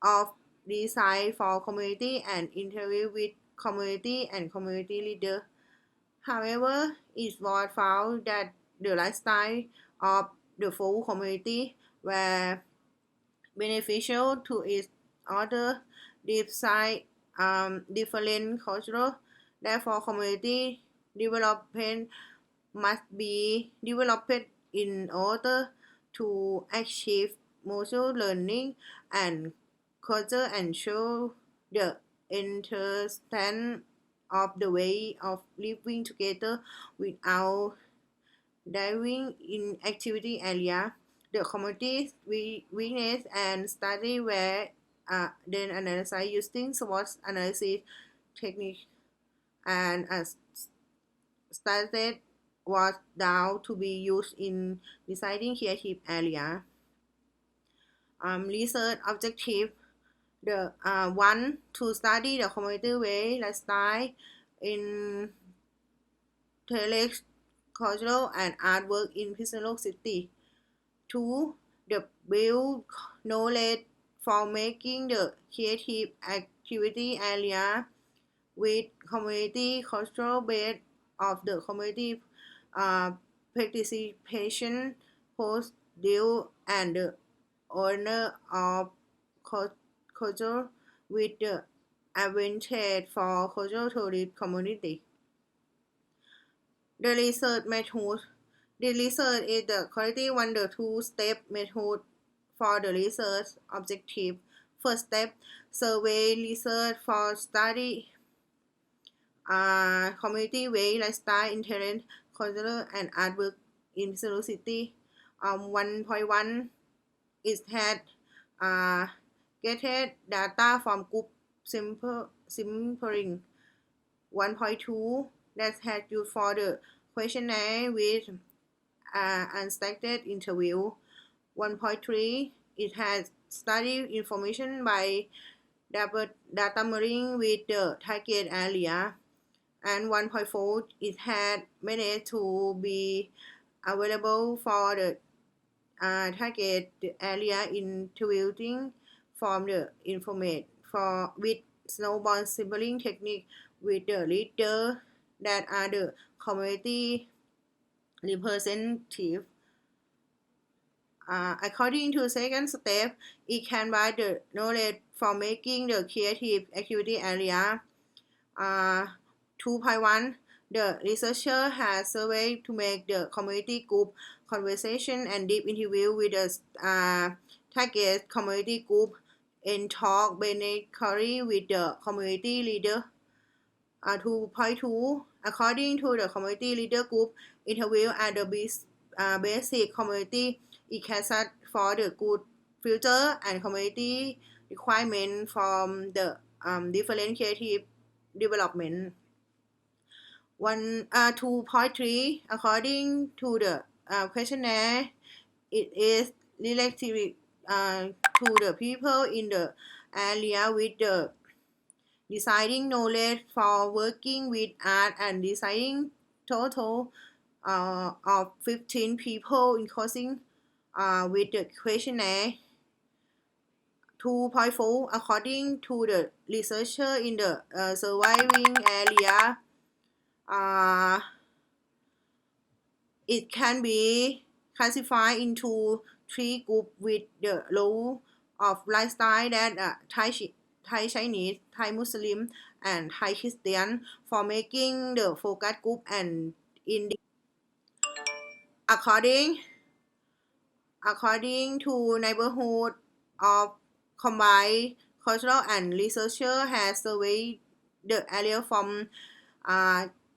of design for community and interview with community and community leader. However, it was found that the lifestyle of the full community were beneficial to its other despite different cultural. Therefore, community development must be developed in order to achieve mutual learning and culture and show the understand of the way of living together without diving in activity area. The community's weakness and study were then analyzed using SWOT analysis technique and started was down to be used in deciding creative area. Research objective the one to study the community way lifestyle in intellectual, cultural, and artwork in Pittsburgh City. 2. The build knowledge for making the creative activity area with community cultural base of the community participation post deal and the owner of culture with the advantage for cultural tourist community. The research method. The research is the quality one the two-step method for the research objective. First step, survey research for study community way, lifestyle, interest, culture, and artwork in Pittsburgh City. 1.1 it had gathered data from group sampling. 1.2 that had used for the questionnaire with unstructured interview. 1.3 it has studied information by data mirroring with the target area. And 1.4 it had managed to be available for the target area interviewing from the information for with snowball sampling technique with the leader that are the community representative. According to second step, it can buy the knowledge for making the creative activity area. 2.1 the researcher has surveyed to make the community group conversation and deep interview with the target community group and talk bilaterally with the community leader. 2.2 according to the community leader group interview at the basic community it can set for the good future and community requirement from the different creative development. 2.3 according to the questionnaire it is related to the people in the area with the deciding knowledge for working with art and designing total of 15 people including with the questionnaire. 2.4 according to the researcher in the surviving area it can be classified into three groups with the role of lifestyle that Thai Chinese, Thai Muslim, and Thai Christian for making the focus group and in according to neighborhood of combined cultural and researcher has surveyed the area from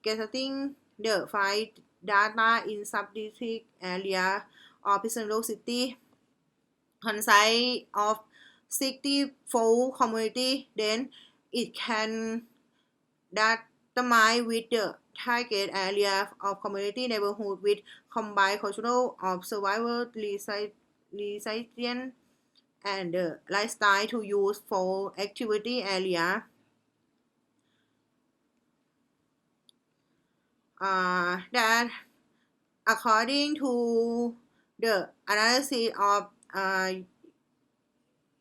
getting the five data in sub-district area of Pittsburgh City consist of 64 community, then it can determine with the target area of community neighborhood with combined cultural of survival resilience and lifestyle to use for activity area. That according to the analysis of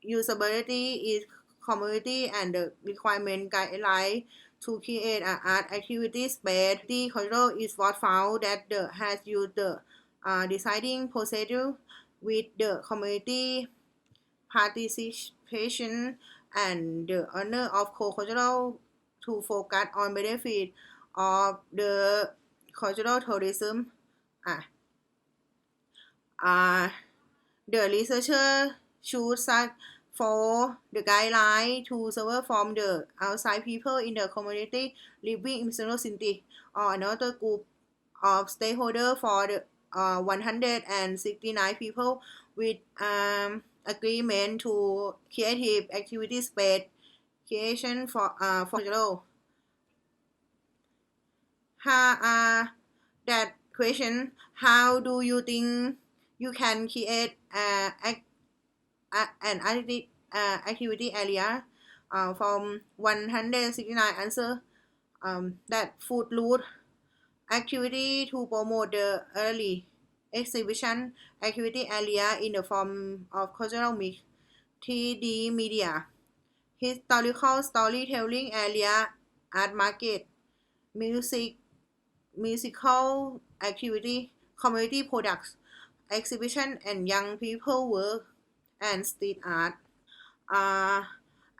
usability is community and the requirement guideline to create an art activity space. The cultural is what found that has used the deciding procedure with the community participation and the honor of co-cultural to focus on benefit of the cultural tourism. The researcher should search for the guideline to serve from the outside people in the community living in Missouri City or another group of stakeholders for the 169 people with agreement to creative activity space creation for cultural. That question, how do you think you can create an activity area from 169 answer that food route activity to promote the early exhibition activity area in the form of cultural mix 3D media historical storytelling area art market musical activity community products exhibition and young people work and street art. Uh,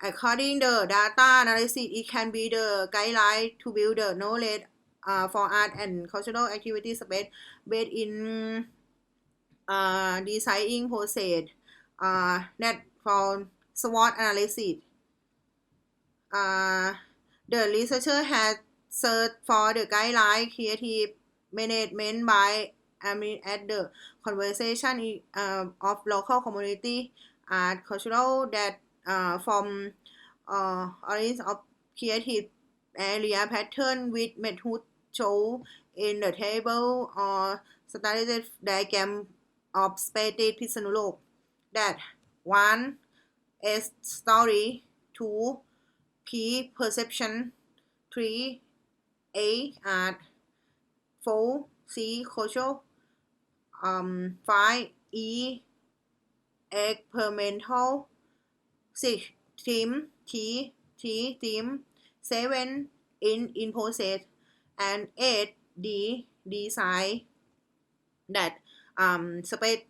According the data analysis, it can be the guideline to build the knowledge for art and cultural activity space based in designing process that for SWOT analysis. The researcher has searched for the guideline creative management by at the conversation of local community art cultural that from origins of creative area pattern with method shown in the table or strategic diagram of spaceพิษณุโลก that 1. S story 2. P perception 3. A art 4. C cultural 5. E experimental 6. Theme T theme 7. In process and 8. D design that space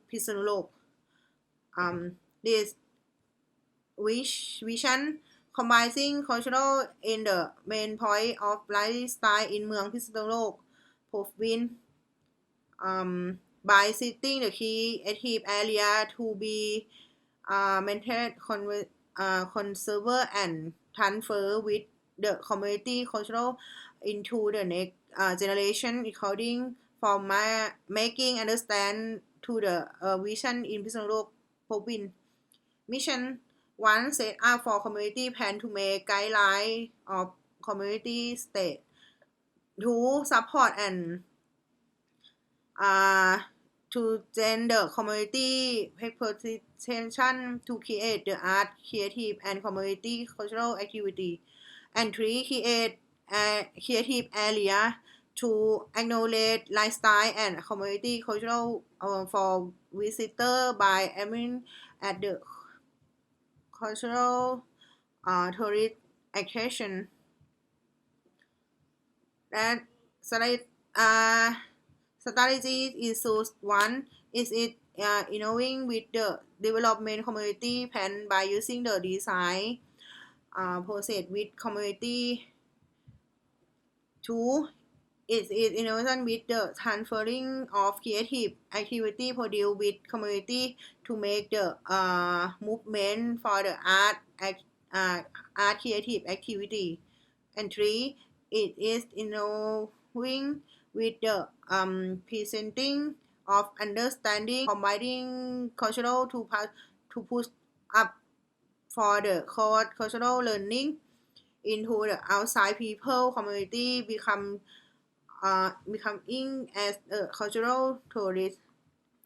พิษณุโลก this vision combining cultural in the main point of lifestyle in เมืองพิษณุโลก province by setting the creative area to be maintained conserved and transfer with the community cultural into the next generation according from making understand to the vision in พิษณุโลก province mission 1. Set up for community plan to make guideline of community state 2. Support and to send the community participation to create the art, creative and community cultural activity and 3. Create a creative area to acknowledge lifestyle and community cultural for visitor by aiming at the cultural tourist attraction that strategy is 1. Is it innovating with the development community plan by using the design process with community 2. Is it innovation with the transferring of creative activity produced with community to make the movement for the art creative activity and 3. It is innovating with the presenting of understanding combining cultural to push up for the core cultural learning into the outside people community becoming as a cultural tourist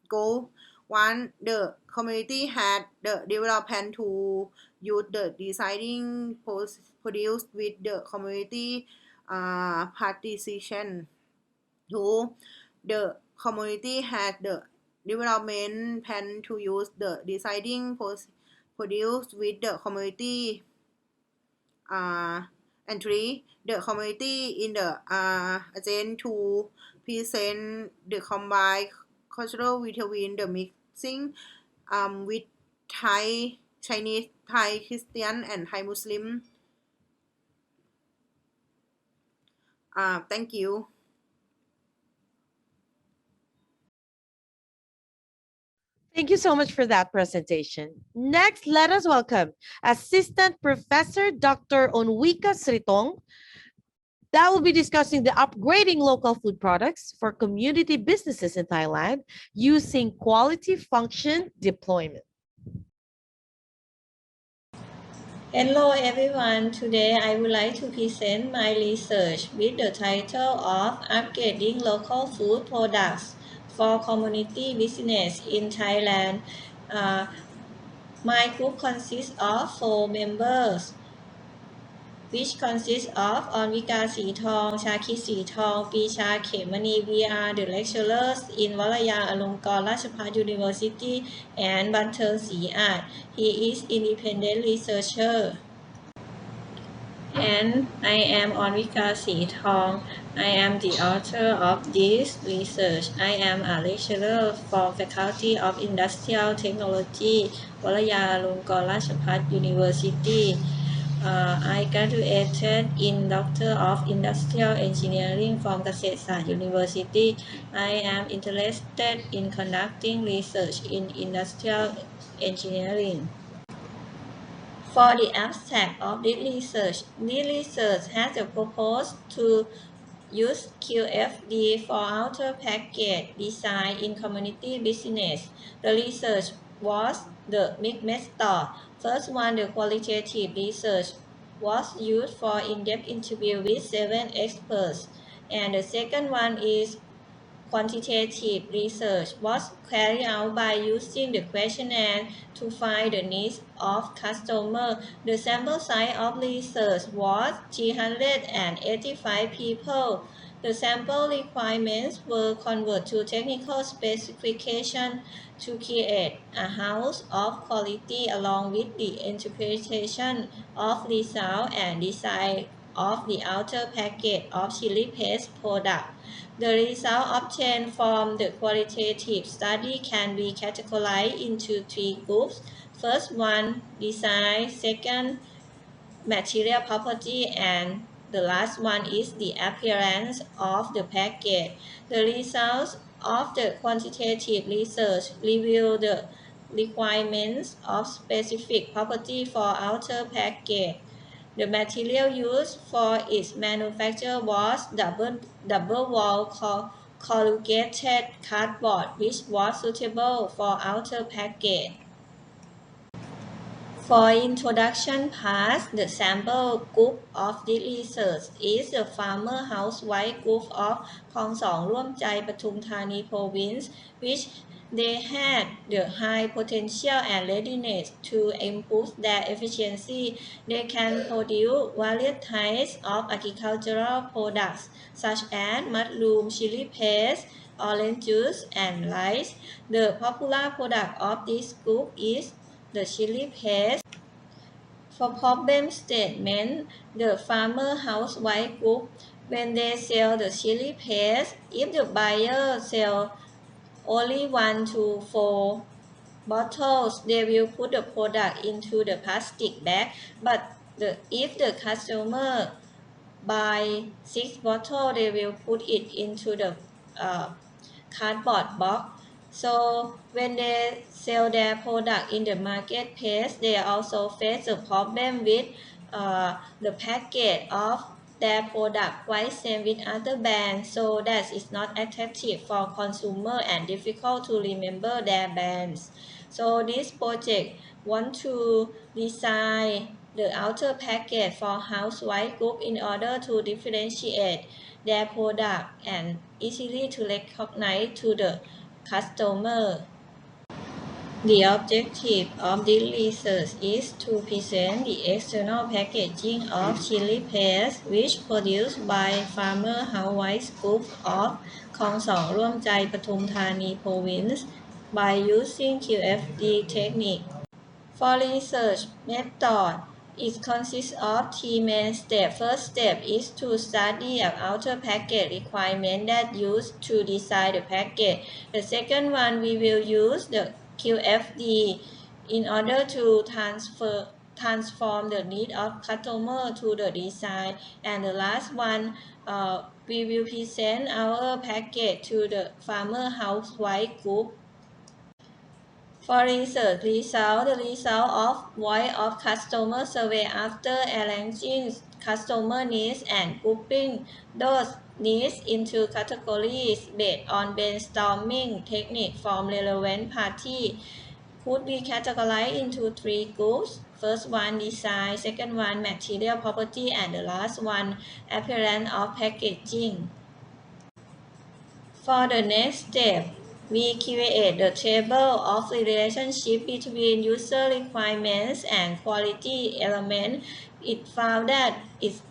goal. 1. The community had the development to use the designing produced with the community participation. 2. The community had the development plan to use the designing produced with the community and 3. The community in the agenda to present the combined cultural between the mixing with Thai Chinese, Thai Christian and Thai Muslim. Thank you. Thank you so much for that presentation. Next, let us welcome Assistant Professor Dr. Onwika Sritong. That will be discussing the upgrading local food products for community businesses in Thailand using quality function deployment. Hello everyone, today I would like to present my research with the title of Upgrading Local Food Products for Community Business in Thailand. My group consists of 4 members, which consists of Onwika Sritong, Shakit Sritong, Pisha Khemani. We are the lecturers in Mahachulalongkornrajavidyalaya University and Patel. He is independent researcher. And I am Onwika Sritong. I am the author of this research. I am a lecturer from Faculty of Industrial Technology, Valayalongkornrajavidyalaya University. I graduated in Doctor of Industrial Engineering from Chancellor University. I am interested in conducting research in industrial engineering. For the abstract of this research has the purpose to use QFD for outer package design in community business. The research was the mixed method. First one, the qualitative research was used for in-depth interview with 7 experts. And the second one is quantitative research was carried out by using the questionnaire to find the needs of customers. The sample size of research was 385 people. The sample requirements were converted to technical specifications to create a house of quality along with the interpretation of result and design of the outer package of chili paste product. The result obtained from the qualitative study can be categorized into 3 groups. First one, design. Second, material property, and the last one is the appearance of the package. The results of the quantitative research reveal the requirements of specific property for outer package. The material used for its manufacture was double-wall corrugated cardboard, which was suitable for outer package. For introduction part, the sample group of this research is the farmer housewife group of Khong Song Ruam Chai Pathum Thani province, which they had the high potential and readiness to improve their efficiency. They can produce various types of agricultural products such as mushroom, chili paste, orange juice, and rice. The popular product of this group is the chili paste. For problem statement, the farmer housewife group, when they sell the chili paste, if the buyer sell only 1 to 4 bottles, they will put the product into the plastic bag. But if the customer buy 6 bottles, they will put it into the cardboard box. So when they sell their product in the marketplace, they also face a problem with the package of their product quite same with other brands, so that is not attractive for consumer and difficult to remember their brands. So this project want to design the outer package for housewife group in order to differentiate their product and easily to recognize to the customer. The objective of this research is to present the external packaging of chili paste which produced by farmer housewife group of Khong Song Ruam Chai Pathum Thani province by using QFD technique. For research method, it consists of 3 main steps. First step is to study an outer package requirement that used to design the package. The second one, we will use the QFD in order to transform the need of customer to the design. And the last one, we will present our package to the farmer housewife group. For research result, the result of voice of customer survey after arranging customer needs and grouping those needs into categories based on brainstorming technique from relevant party could be categorized into three groups. First one design, second one material property, and the last one appearance of packaging. For the next step, we create the table of the relationship between user requirements and quality elements. It found that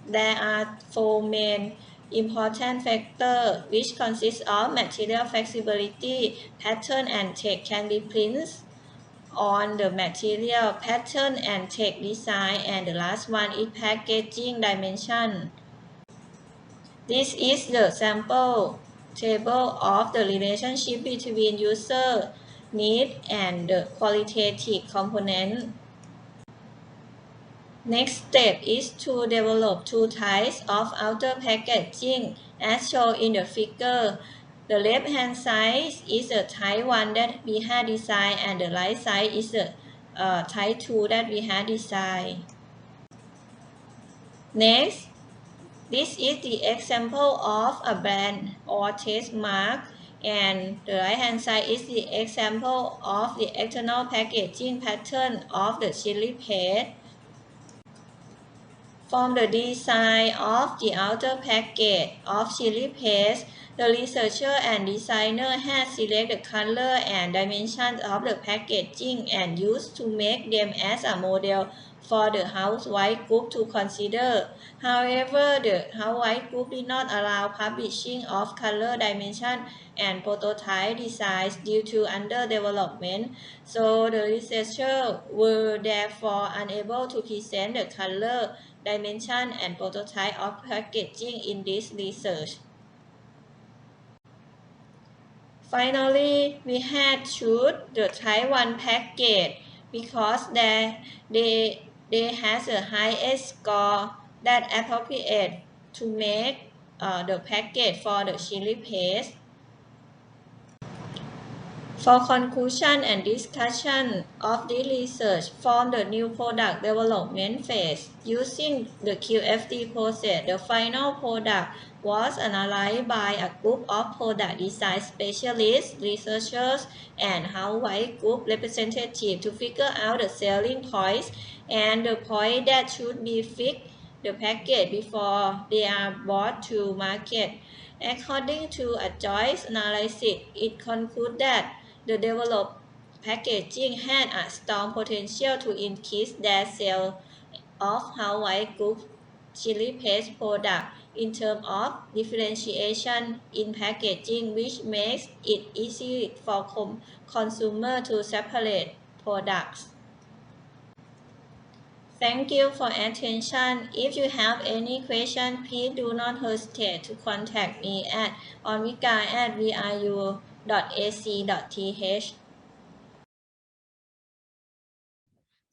there are four main important factors, which consist of material flexibility, pattern and text can be printed on the material, pattern and text design, and the last one is packaging dimension. This is the sample table of the relationship between user need and the qualitative component. Next step is to develop two types of outer packaging as shown in the figure. The left-hand side is the type 1 that we had designed and the right side is the type 2 that we had designed. Next, this is the example of a brand or test mark, and the right-hand side is the example of the external packaging pattern of the chili paste. From the design of the outer package of chili paste, the researcher and designer had selected the color and dimensions of the packaging and used to make them as a model for the housewife group to consider. However, the housewife group did not allow publishing of color dimension and prototype designs due to underdevelopment, so the researchers were therefore unable to present the color dimension and prototype of packaging in this research. Finally, we had choose the type 1 package because they has a highest score that appropriate to make the package for the chili paste. For conclusion and discussion of this research from the new product development phase, using the QFD process, the final product was analyzed by a group of product design specialists, researchers, and housewife group representatives to figure out the selling points and the point that should be fixed the package before they are brought to market. According to a joint analysis, it concluded that the developed packaging had a strong potential to increase their sales of Hawaii Group chili paste product in terms of differentiation in packaging, which makes it easy for consumer to separate products. Thank you for attention. If you have any question, please do not hesitate to contact me at onvika@viru.ac.th.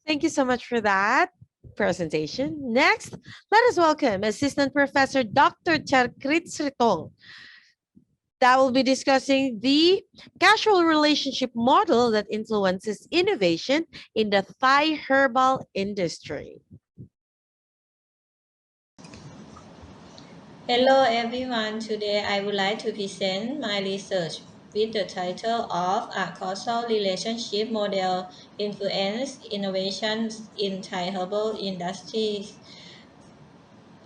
Thank you so much for that presentation. Next, let us welcome Assistant Professor Dr. Charkrit Sritong. That will be discussing the causal relationship model that influences innovation in the Thai herbal industry. Hello everyone. Today I would like to present my research with the title of A Causal Relationship Model Influence Innovations in Thai Herbal Industries.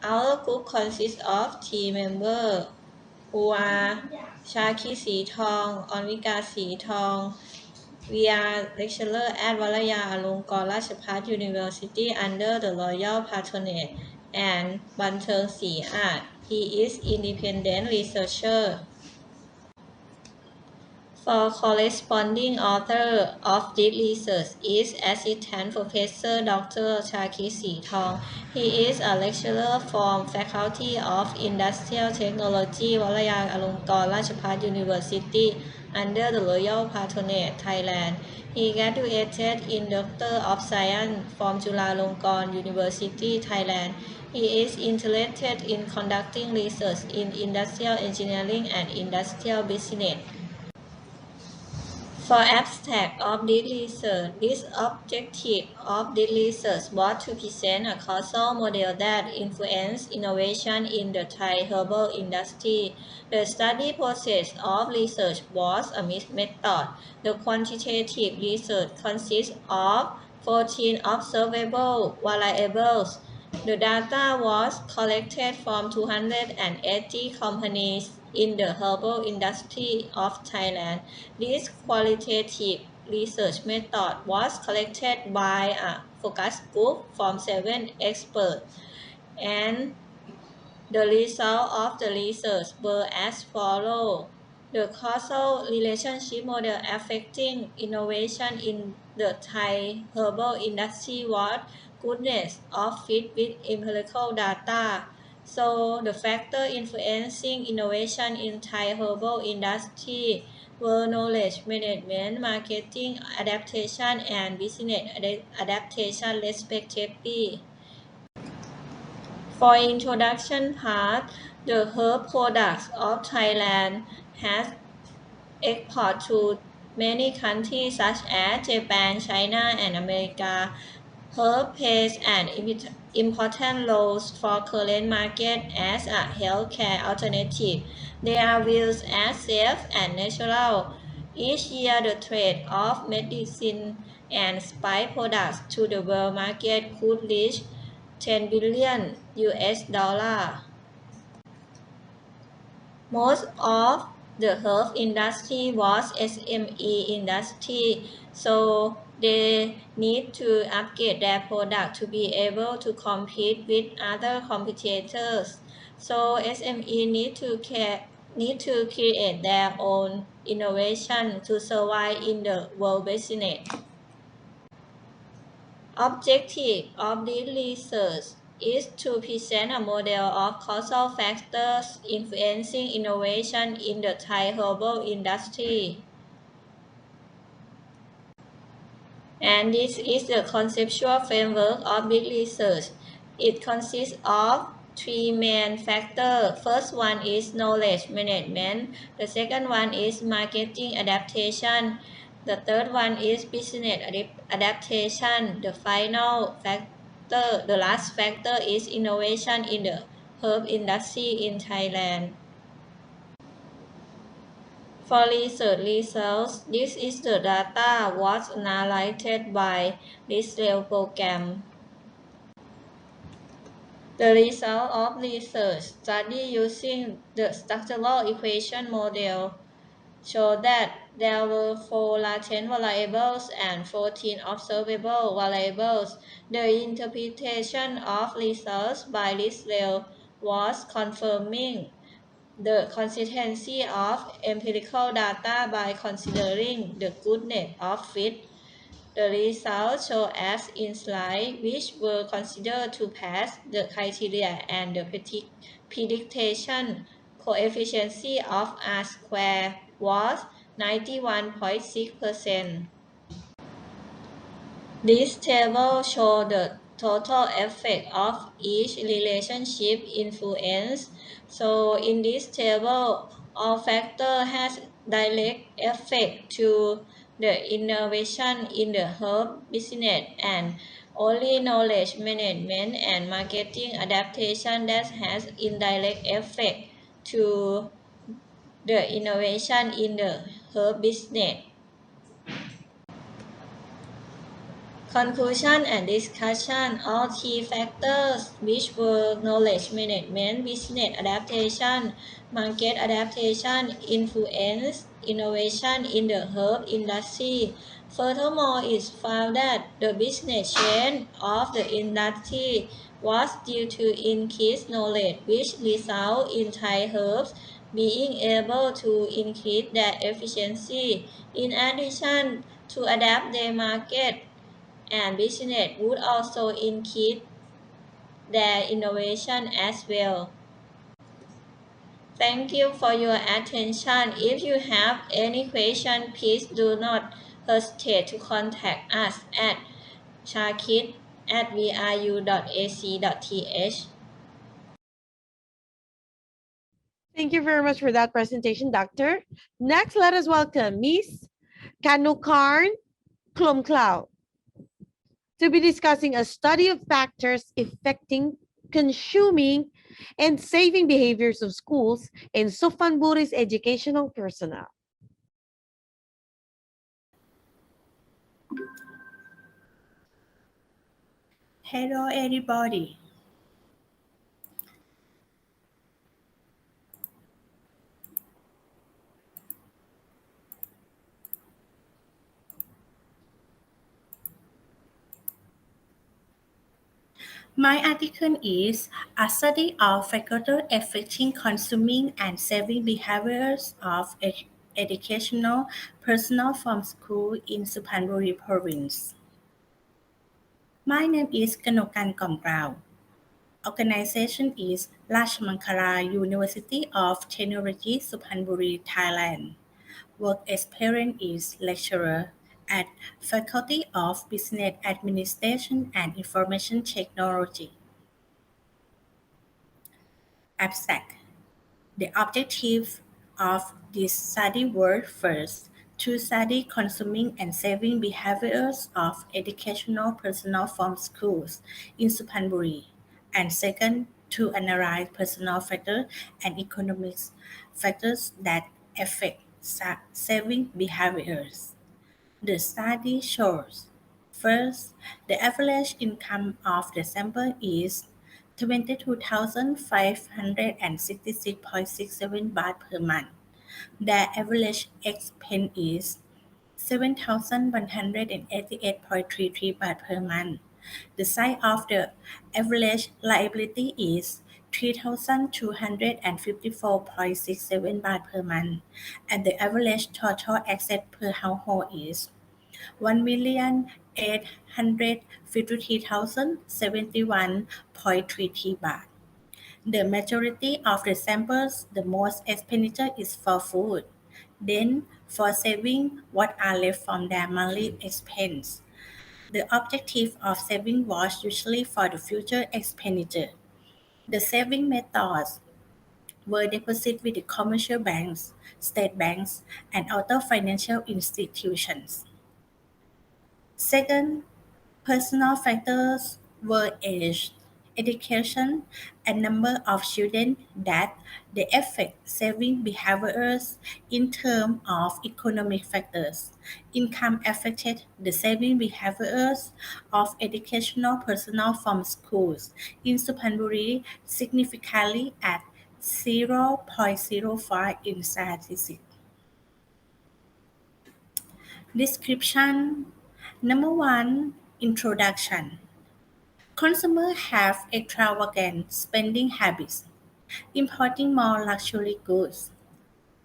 Our group consists of team members who are Chakrit Sritong, Onvika Sritong. We are lecturer at Mahachulalongkornrajavidyalaya University under the royal patronage, and Banteng Siat. He is independent researcher. For corresponding author of this research is Assistant Professor Dr. Chakrit Sritong. He is a lecturer from Faculty of Industrial Technology, Mahachulalongkornrajavidyalaya University under the royal patronage, Thailand. He graduated in Doctor of Science from Chulalongkorn University, Thailand. He is interested in conducting research in industrial engineering and industrial business. For abstract of this research, this objective of this research was to present a causal model that influenced innovation in the Thai herbal industry. The study process of research was a mixed method. The quantitative research consists of 14 observable variables. The data was collected from 280 companies in the herbal industry of Thailand. This qualitative research method was collected by a focus group from 7 experts, and the results of the research were as follows. The causal relationship model affecting innovation in the Thai herbal industry was goodness of fit with empirical data. So the factor influencing innovation in Thai herbal industry were knowledge management, marketing adaptation, and business adaptation respectively. For introduction part, the herb products of Thailand has export to many countries such as Japan, China, and America. Herb plays an important role for current market as a healthcare alternative. They are viewed as safe and natural. Each year, the trade of medicine and spice products to the world market could reach 10 billion US dollar. Most of the herb industry was SME industry, so they need to upgrade their product to be able to compete with other competitors. So SME need to create their own innovation to survive in the world business. Objective of this research is to present a model of causal factors influencing innovation in the Thai herbal industry. And this is the conceptual framework of this research. It consists of 3 main factors. First one is knowledge management. The second one is marketing adaptation. The third one is business adaptation. The final factor, the last factor is innovation in the herb industry in Thailand. For research results, this is the data was analyzed by this program. The result of research study using the structural equation model show that there were 4 latent variables and 14 observable variables. The interpretation of results by Lisle was confirming the consistency of empirical data by considering the goodness of fit. The results show as in slide, which were considered to pass the criteria, and the prediction coefficient of R square was 91.6%. This table shows the total effect of each relationship influence. So in this table, all factor has direct effect to the innovation in the herb business, and only knowledge management and marketing adaptation that has indirect effect to the innovation in the herb business. Conclusion and discussion. All key factors, which were knowledge management, business adaptation, market adaptation, influence innovation in the herb industry. Furthermore, it is found that the business change of the industry was due to increased knowledge, which result in Thai herbs being able to increase their efficiency. In addition to adapt their market and business would also increase their innovation as well. Thank you for your attention. If you have any question, please do not hesitate to contact us at chakit@viru.ac.th. Thank you very much for that presentation, Doctor. Next, let us welcome Miss Kanukarn to be discussing a study of factors affecting consuming and saving behaviors of schools and Suphanburi's educational personnel. Hello, everybody. My article is a study of factors affecting consuming and saving behaviors of educational personnel from school in Suphanburi province. My name is Kanokan. Organization is Rajamankara University of Technology, Suphanburi, Thailand. Work experience is lecturer at Faculty of Business Administration and Information Technology. Abstract. The objective of this study were first, to study consuming and saving behaviors of educational personnel from schools in Suphanburi, and second, to analyze personal factors and economic factors that affect saving behaviors. The study shows, first, the average income of the sample is 22,566.67 baht per month. Their average expense is 7,188.33 baht per month. The size of the average liability is 3,254.67 baht per month, and the average total asset per household is 1,853,071.33 baht. The majority of the samples, the most expenditure is for food. Then, for saving, what are left from their monthly expense. The objective of saving was usually for the future expenditure. The saving methods were deposit with the commercial banks, state banks, and other financial institutions. Second, personal factors were age, education, and number of children that they affect saving behaviors in terms of economic factors. Income affected the saving behaviors of educational personnel from schools in Suphanburi significantly at 0.05 in statistics. Description. Number 1. Introduction. Consumers have extravagant spending habits, importing more luxury goods.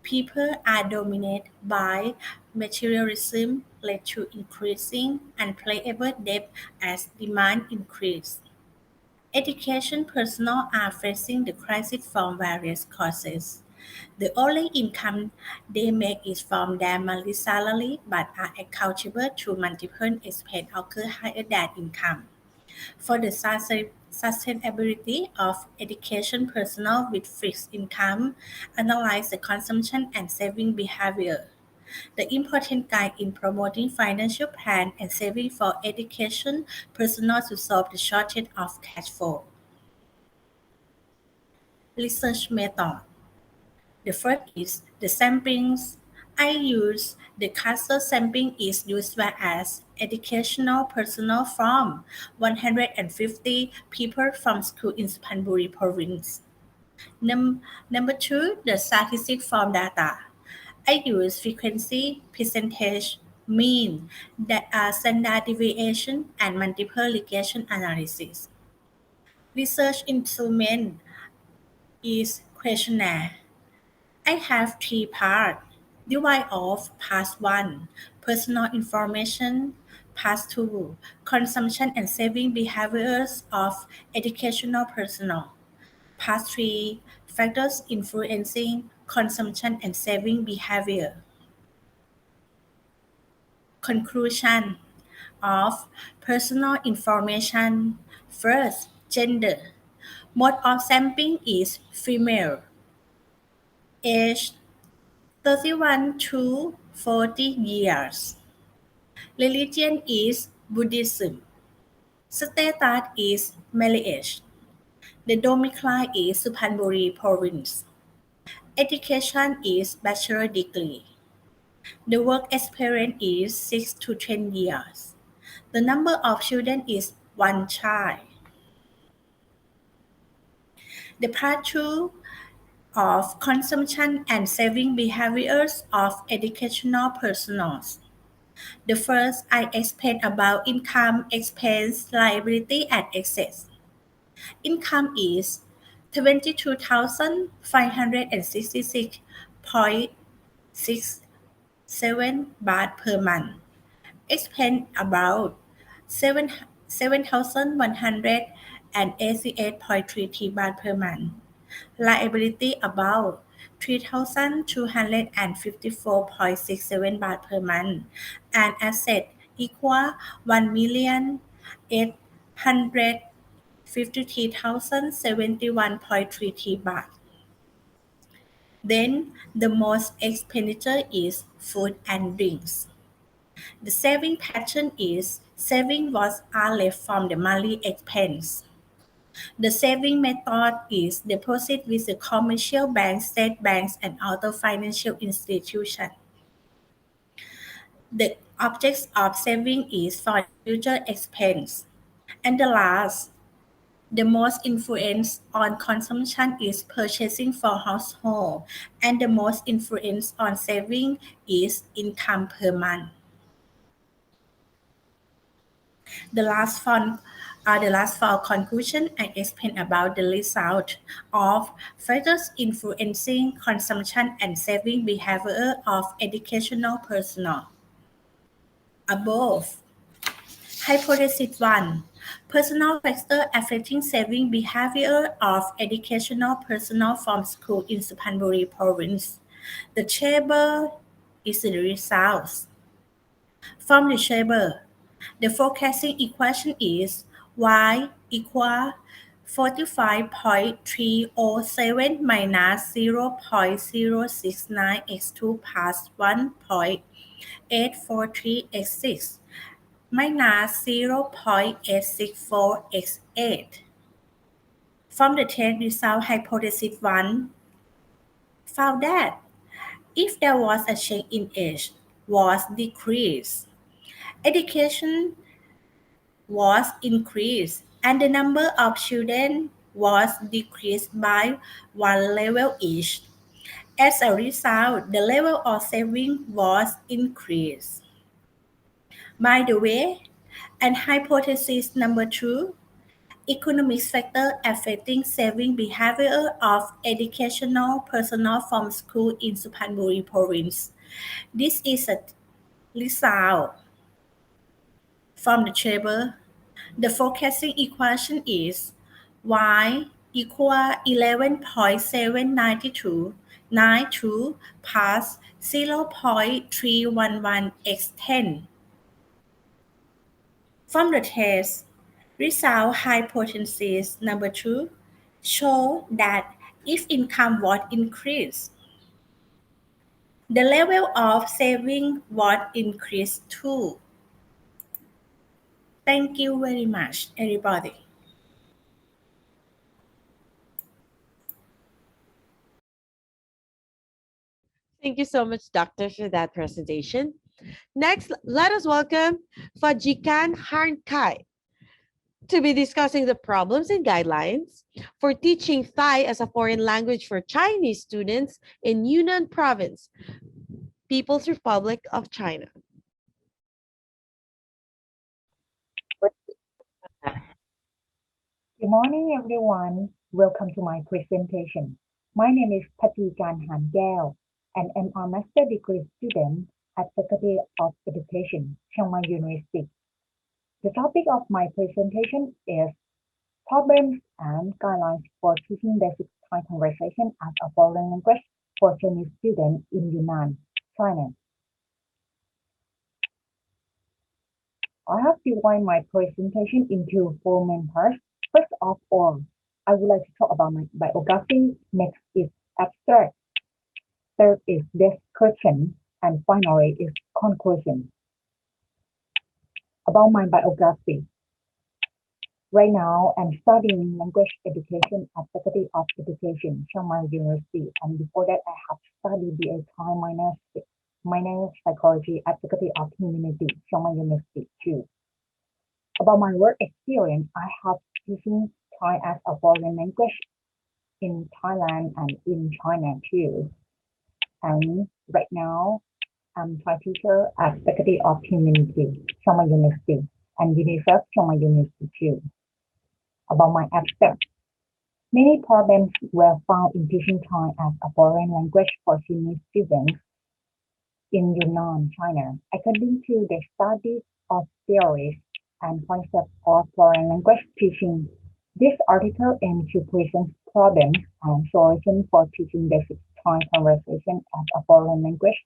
People are dominated by materialism, led to increasing unpayable debt as demand increases. Education personnel are facing the crisis from various causes. The only income they make is from their monthly salary, but are accountable to multiple expenses occur higher than income. For the sustainability of education personnel with fixed income, analyze the consumption and saving behavior. The important guide in promoting financial plan and saving for education personnel to solve the shortage of cash flow. Research method. The first is the samplings. I use the cluster sampling is used as educational personnel from 150 people from school in Suphanburi province. Number 2, the statistic from data. I use frequency, percentage, mean, standard deviation, and multiple regression analysis. Research instrument is questionnaire. I have 3 parts. Divide of Part 1, personal information, Part 2, consumption and saving behaviors of educational personnel, Part 3, factors influencing consumption and saving behavior. Conclusion of personal information. First, gender. Mode of sampling is female. Age 31 to 40 years. Religion is Buddhism. Status is marriage. The domicile is Suphanburi province. Education is bachelor degree. The work experience is 6 to 10 years. The number of children is 1 child. The pattern of consumption and saving behaviors of educational personnel. The first, I explain about income, expense, liability, and assets. Income is 22,566.67 baht per month. Expense about 7,188.33 baht per month. Liability about 3,254.67 baht per month. And asset equal 1,853,071.33 baht. Then the most expenditure is food and drinks. The saving pattern is saving what are left from the monthly expense. The saving method is deposit with the commercial banks, state banks, and other financial institutions. The object of saving is for future expense. And the last, the most influence on consumption is purchasing for household, and the most influence on saving is income per month. The last for conclusion, I explain about the result of factors influencing consumption and saving behavior of educational personnel. Above, Hypothesis 1. Personal factor affecting saving behavior of educational personnel from school in Suphanburi province. The table is the results. From the table, the forecasting equation is y equal 45.307 minus 0.069x2 plus 1.843x6 minus 0.864x8. From the test result, hypothesis 1 found that if there was a change in age was decreased, education was increased, and the number of children was decreased by one level each. As a result, the level of saving was increased. By the way, and hypothesis number 2, economic factor affecting saving behavior of educational personnel from school in Suphanburi province. This is a result from the table. The forecasting equation is y equal 11.79292 plus 0.311x10. From the test, result hypothesis number 2 show that if income was increased, the level of saving was increased too. Thank you very much, everybody. Thank you so much, Doctor, for that presentation. Next, let us welcome Fajikan Harnkai to be discussing the problems and guidelines for teaching Thai as a foreign language for Chinese students in Yunnan Province, People's Republic of China. Good morning, everyone. Welcome to my presentation. My name is Patikan Hangel, and I'm a master degree student at Faculty of Education, Chiang Mai University. The topic of my presentation is problems and guidelines for teaching basic Thai conversation as a foreign language for Chinese students in Yunnan, China. I have divided my presentation into 4 main parts. First of all, I would like to talk about my biography. Next is abstract. Third is discussion. And finally is conclusion. About my biography. Right now, I'm studying language education at Faculty of Education, Chiang Mai University, and before that, I have studied BA Thai minor psychology at Faculty of Humanity, Chiang Mai University too. About my work experience, I have teaching Thai as a foreign language in Thailand and in China too. And right now, I'm Thai teacher at Faculty of Humanity, Chiang Mai University, and UNICEF, Chiang Mai University too. About my abstract. Many problems were found in teaching Thai as a foreign language for Chinese students in Yunnan, China. According to the study of theories and concepts of foreign language teaching, this article aims to present problems and solutions for teaching basic Thai conversation as a foreign language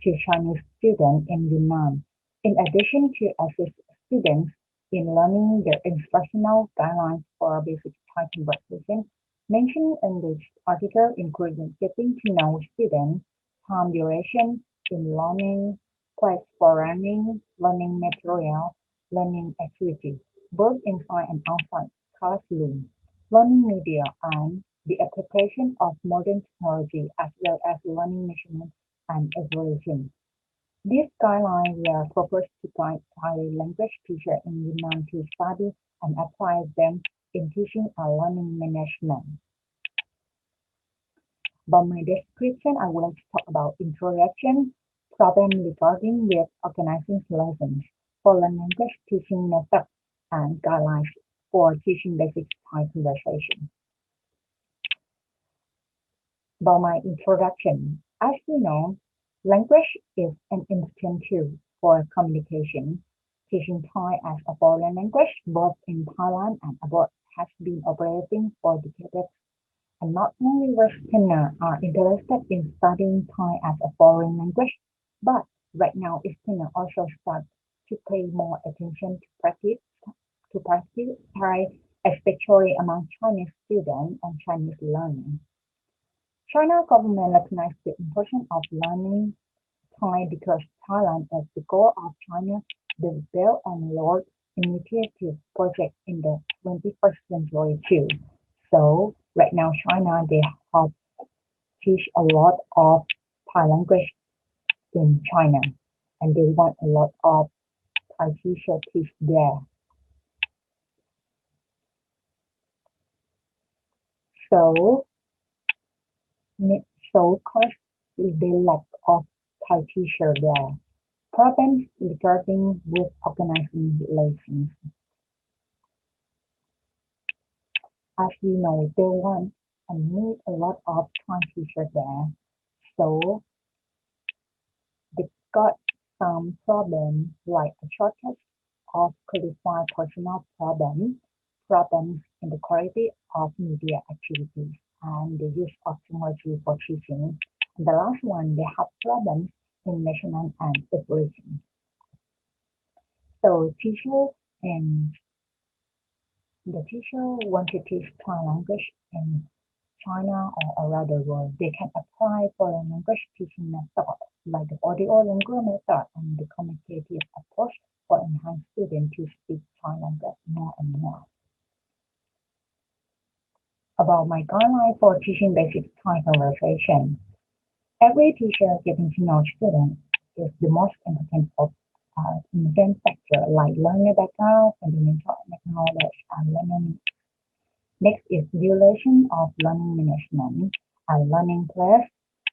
to Chinese students in Yunnan. In addition to assist students in learning the instructional guidelines for basic Thai conversation, mentioned in this article including getting to know students, time duration in learning, place for learning material, learning activities, both inside and outside classroom, learning media, and the application of modern technology as well as learning measurement and evaluation. These guidelines were proposed to guide Thai language teachers in Yunnan to study and apply them in teaching and learning management. About my description, I would like to talk about introduction, problem regarding with organizing lessons, foreign language teaching methods, and guidelines for teaching basic Thai conversation. About my introduction, as you know, language is an important tool for communication. Teaching Thai as a foreign language, both in Thailand and abroad, has been operating for decades. And not only Westerners are interested in studying Thai as a foreign language, but right now Easterners also start to pay more attention to practice Thai, especially among Chinese students and Chinese learners. China government recognized the importance of learning Thai because Thailand is the goal of China the Belt and Road Initiative project in the 21st century too. So right now China they have teach a lot of Thai language in China and they want a lot of Thai teachers teach there. So cause the lack of Thai teacher there. Problems regarding with organizing lessons. As you know, they want and need a lot of Thai teachers there. So they got some problems like a shortage of qualified personnel problems in the quality of media activities, and the use of technology for teaching. And the last one, they have problems in measurement and evaluation. So teachers and the teacher want to teach Thai language in China or around the world. They can apply foreign language teaching methods like the audio language method and the communicative approach for enhanced students to speak Thai language more and more. About my guideline for teaching basic Thai conversation. Every teacher getting to know students is the most important factor like learner background, fundamental knowledge, and learning. Next is duration of learning management and learning class,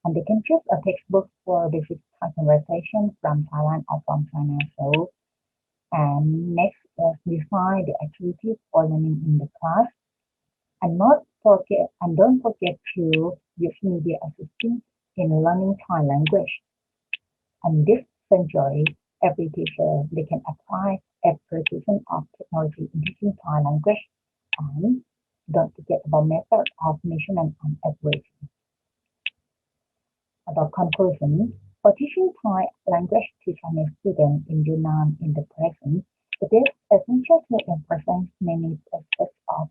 and they can choose a textbook for basic Thai conversation from Thailand or from China. So, and next is define the activities for learning in the class, and don't forget to use media assistance in learning Thai language. And this century, every teacher they can apply application of technology in teaching Thai language, and don't forget about method of measurement and evaluation. About conclusion, for teaching Thai language to Chinese students in Yunnan in the present, it is essential to emphasize many aspects of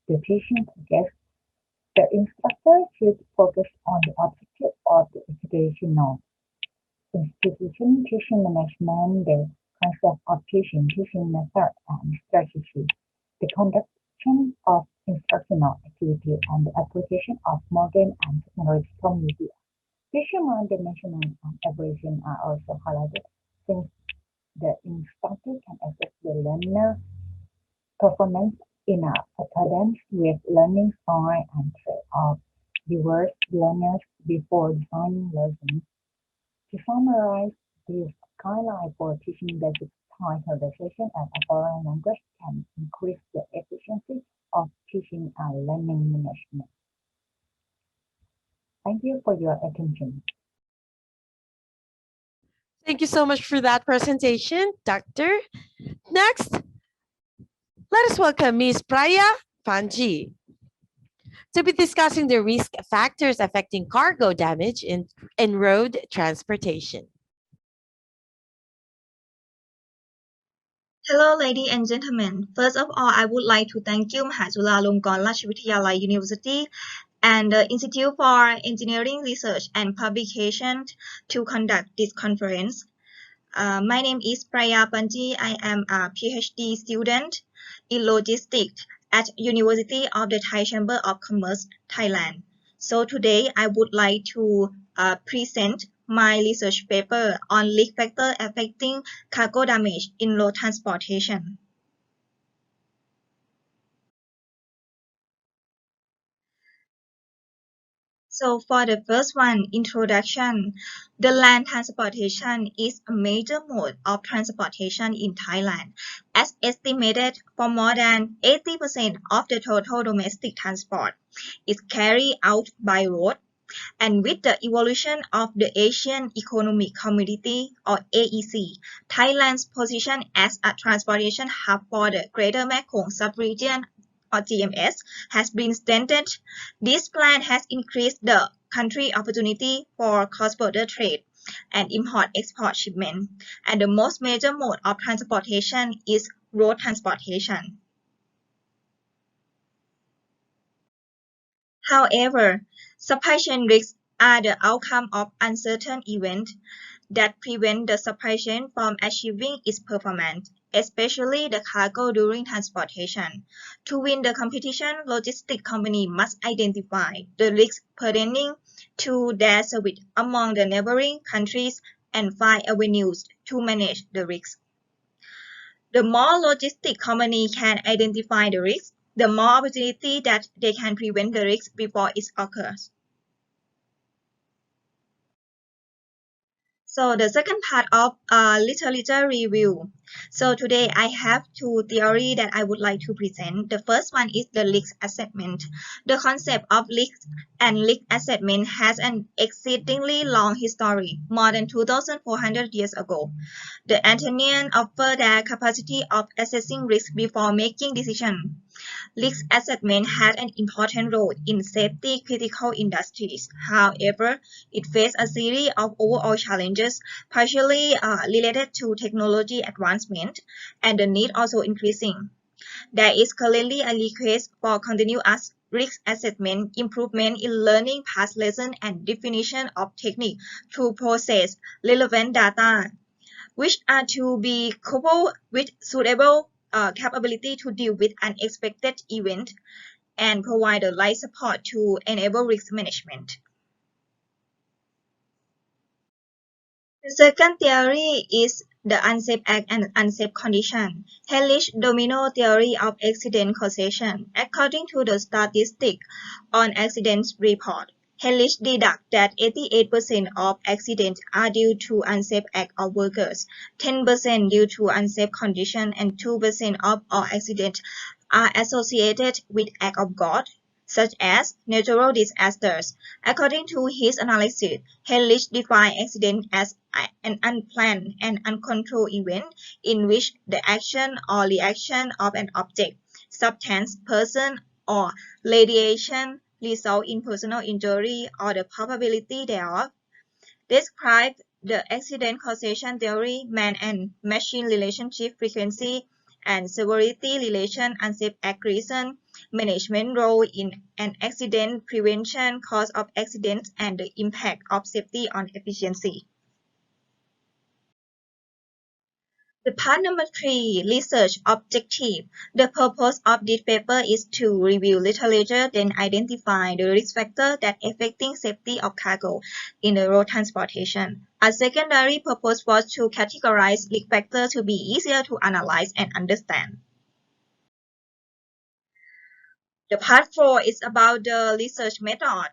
the teaching process. The instructor should focus on the objective of the educational precision teaching management, the concept of teaching method and strategy, the conduction of instructional activity, and the application of modern and technological media. Visual dimensional and aberration are also highlighted since the instructor can assess the learner performance in accordance with learning style and trait of diverse learners before designing lessons. To summarize, this guideline for teaching basic Thai and a foreign language can increase the efficiency of teaching and learning management. Thank you for your attention. Thank you so much for that presentation, Doctor. Next, let us welcome Ms. Praya Panji to be discussing the risk factors affecting cargo damage in road transportation. Hello, ladies and gentlemen. First of all, I would like to thank you, Mahachulalongkornrajavidyalaya University and the Institute for Engineering Research and Publication to conduct this conference. My name is Praya Panji. I am a PhD student in logistics at University of the Thai Chamber of Commerce, Thailand. So today I would like to present my research paper on risk factor affecting cargo damage in road transportation. So for the first one, introduction, the land transportation is a major mode of transportation in Thailand, as estimated for more than 80% of the total domestic transport is carried out by road. And with the evolution of the Asian Economic Community or AEC, Thailand's position as a transportation hub for the Greater Mekong Sub-region or GMS has been strengthened. This plan has increased the country opportunity for cross-border trade and import-export shipment. And the most major mode of transportation is road transportation. However, supply chain risks are the outcome of uncertain events that prevent the supply chain from achieving its performance, especially the cargo during transportation. To win the competition, logistics companies must identify the risks pertaining to their service among the neighboring countries and find avenues to manage the risks. The more logistics companies can identify the risks, the more opportunity that they can prevent the risk before it occurs. So the second part of literature review. So today I have two theories that I would like to present. The first one is the risk assessment. The concept of risk and risk assessment has an exceedingly long history, more than 2,400 years ago. The Athenians offered their capacity of assessing risk before making decisions. Risk assessment had an important role in safety critical industries. However, it faced a series of overall challenges, partially related to technology advancement, and the need also increasing. There is currently a request for continuous risk assessment, improvement in learning past lessons, and definition of technique to process relevant data, which are to be coupled with suitable capability to deal with unexpected events and provide the right support to enable risk management. The second theory is the unsafe act and unsafe condition. Hellish domino theory of accident causation. According to the statistic on accidents report, Hellish deduct that 88% of accidents are due to unsafe act of workers, 10% due to unsafe condition, and 2% of all accidents are associated with act of God, such as natural disasters. According to his analysis, Hellish defined accident as an unplanned and uncontrolled event in which the action or reaction of an object, substance, person, or radiation result in personal injury or the probability thereof. Describe the accident causation theory, man and machine relationship frequency and severity relation, unsafe act reason, management role in an accident, prevention, cause of accidents, and the impact of safety on efficiency. The part number 3, research objective. The purpose of this paper is to review literature, then identify the risk factor that affecting safety of cargo in the road transportation. A secondary purpose was to categorize risk factors to be easier to analyze and understand. The part 4 is about the research method.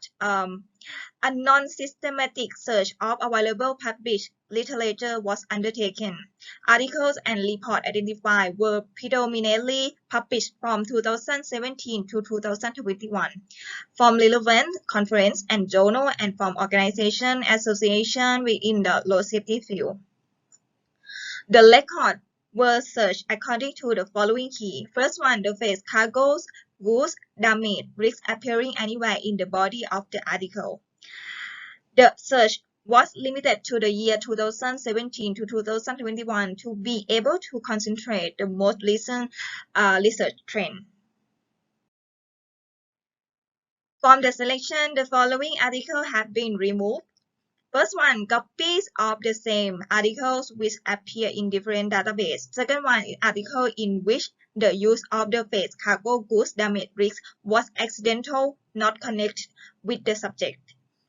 A non-systematic search of available published literature was undertaken. Articles and reports identified were predominantly published from 2017 to 2021 from relevant conference and journal and from organization association within the road safety field. The records were searched according to the following key. First one, the phase cargoes, goods, damage, risks appearing anywhere in the body of the article. The search was limited to the year 2017 to 2021 to be able to concentrate the most recent research trend. From the selection, the following articles have been removed. First one, copies of the same articles which appear in different databases. Second one is article in which the use of the phrase cargo goods damage risk was accidental, not connected with the subject.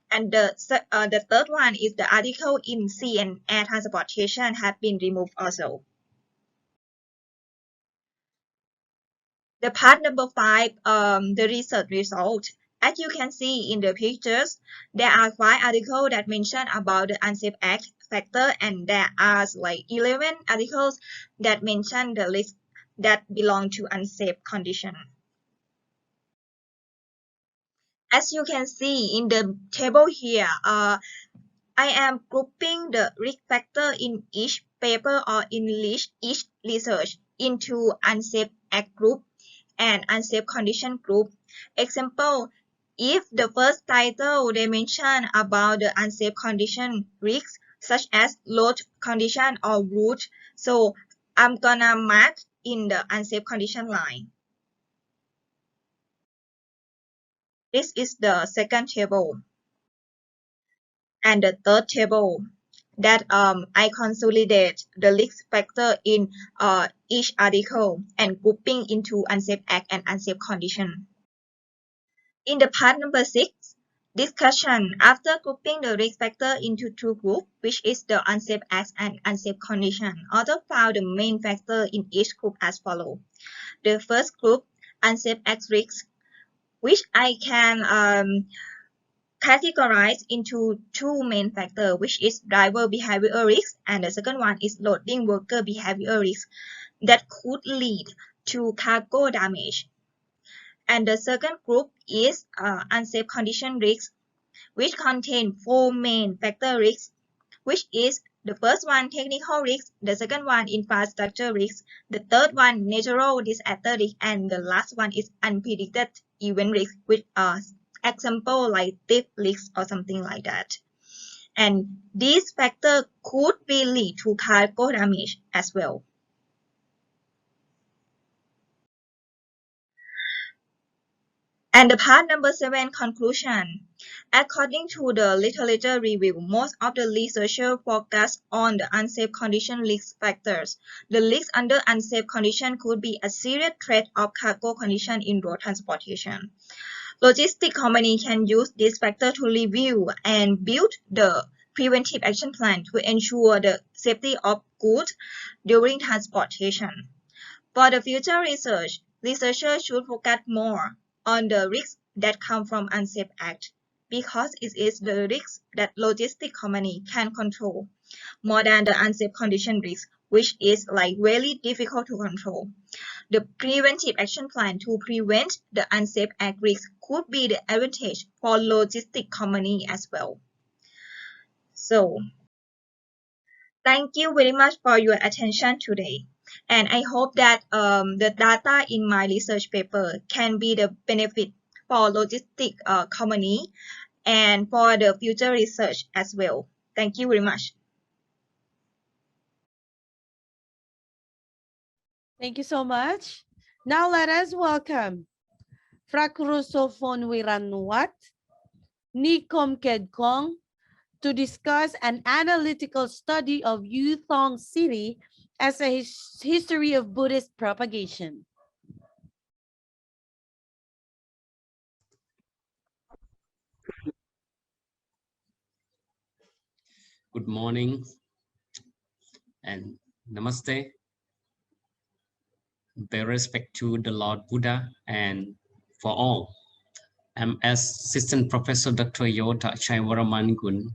And the third one is the article in sea and air transportation have been removed also. The part number 5, the research result. As you can see in the pictures, there are 5 articles that mention about the unsafe act factor, and there are like 11 articles that mention the list that belong to unsafe condition. As you can see in the table here, I am grouping the risk factor in each paper or in each research into unsafe act group and unsafe condition group. Example, if the first title they mention about the unsafe condition risks such as load condition or route, so I'm gonna mark in the unsafe condition line. This is the second table. And the third table that I consolidate the risk factor in each article and grouping into unsafe act and unsafe condition. In the part number 6, discussion. After grouping the risk factor into 2 groups, which is the unsafe acts and unsafe condition, author found the main factor in each group as follows. The first group, unsafe acts risks, which I can categorized into 2 main factors, which is driver behavior risk, and the second one is loading worker behavior risk that could lead to cargo damage. And the second group is unsafe condition risks, which contain 4 main factor risks, which is the first one technical risk, the second one infrastructure risk, the third one natural disaster risk, and the last one is unpredicted event risk, which are example like thief risk or something like that. And these factors could be lead to cargo damage as well. And the part number 7, conclusion. According to the literature review, most of the researchers focus on the unsafe condition risk factors. The risk under unsafe condition could be a serious threat of cargo condition in road transportation. Logistic company can use this factor to review and build the preventive action plan to ensure the safety of goods during transportation. For the future research, researchers should focus more on the risks that come from unsafe act because it is the risk that logistic company can control more than the unsafe condition risk, which is like very difficult to control. The preventive action plan to prevent the unsafe act risk could be the advantage for logistic company as well. So, thank you very much for your attention today. And I hope that the data in my research paper can be the benefit for logistic company and for the future research as well. Thank you very much. Thank you so much. Now let us welcome Frakrusofon Wiranwat, Nikom Kedkong to discuss an analytical study of Yuthong City as a history of Buddhist propagation. Good morning and namaste. Pay respect to the Lord Buddha and for all. I'm Assistant Professor Dr. Ayutthaya Chaivaramangun,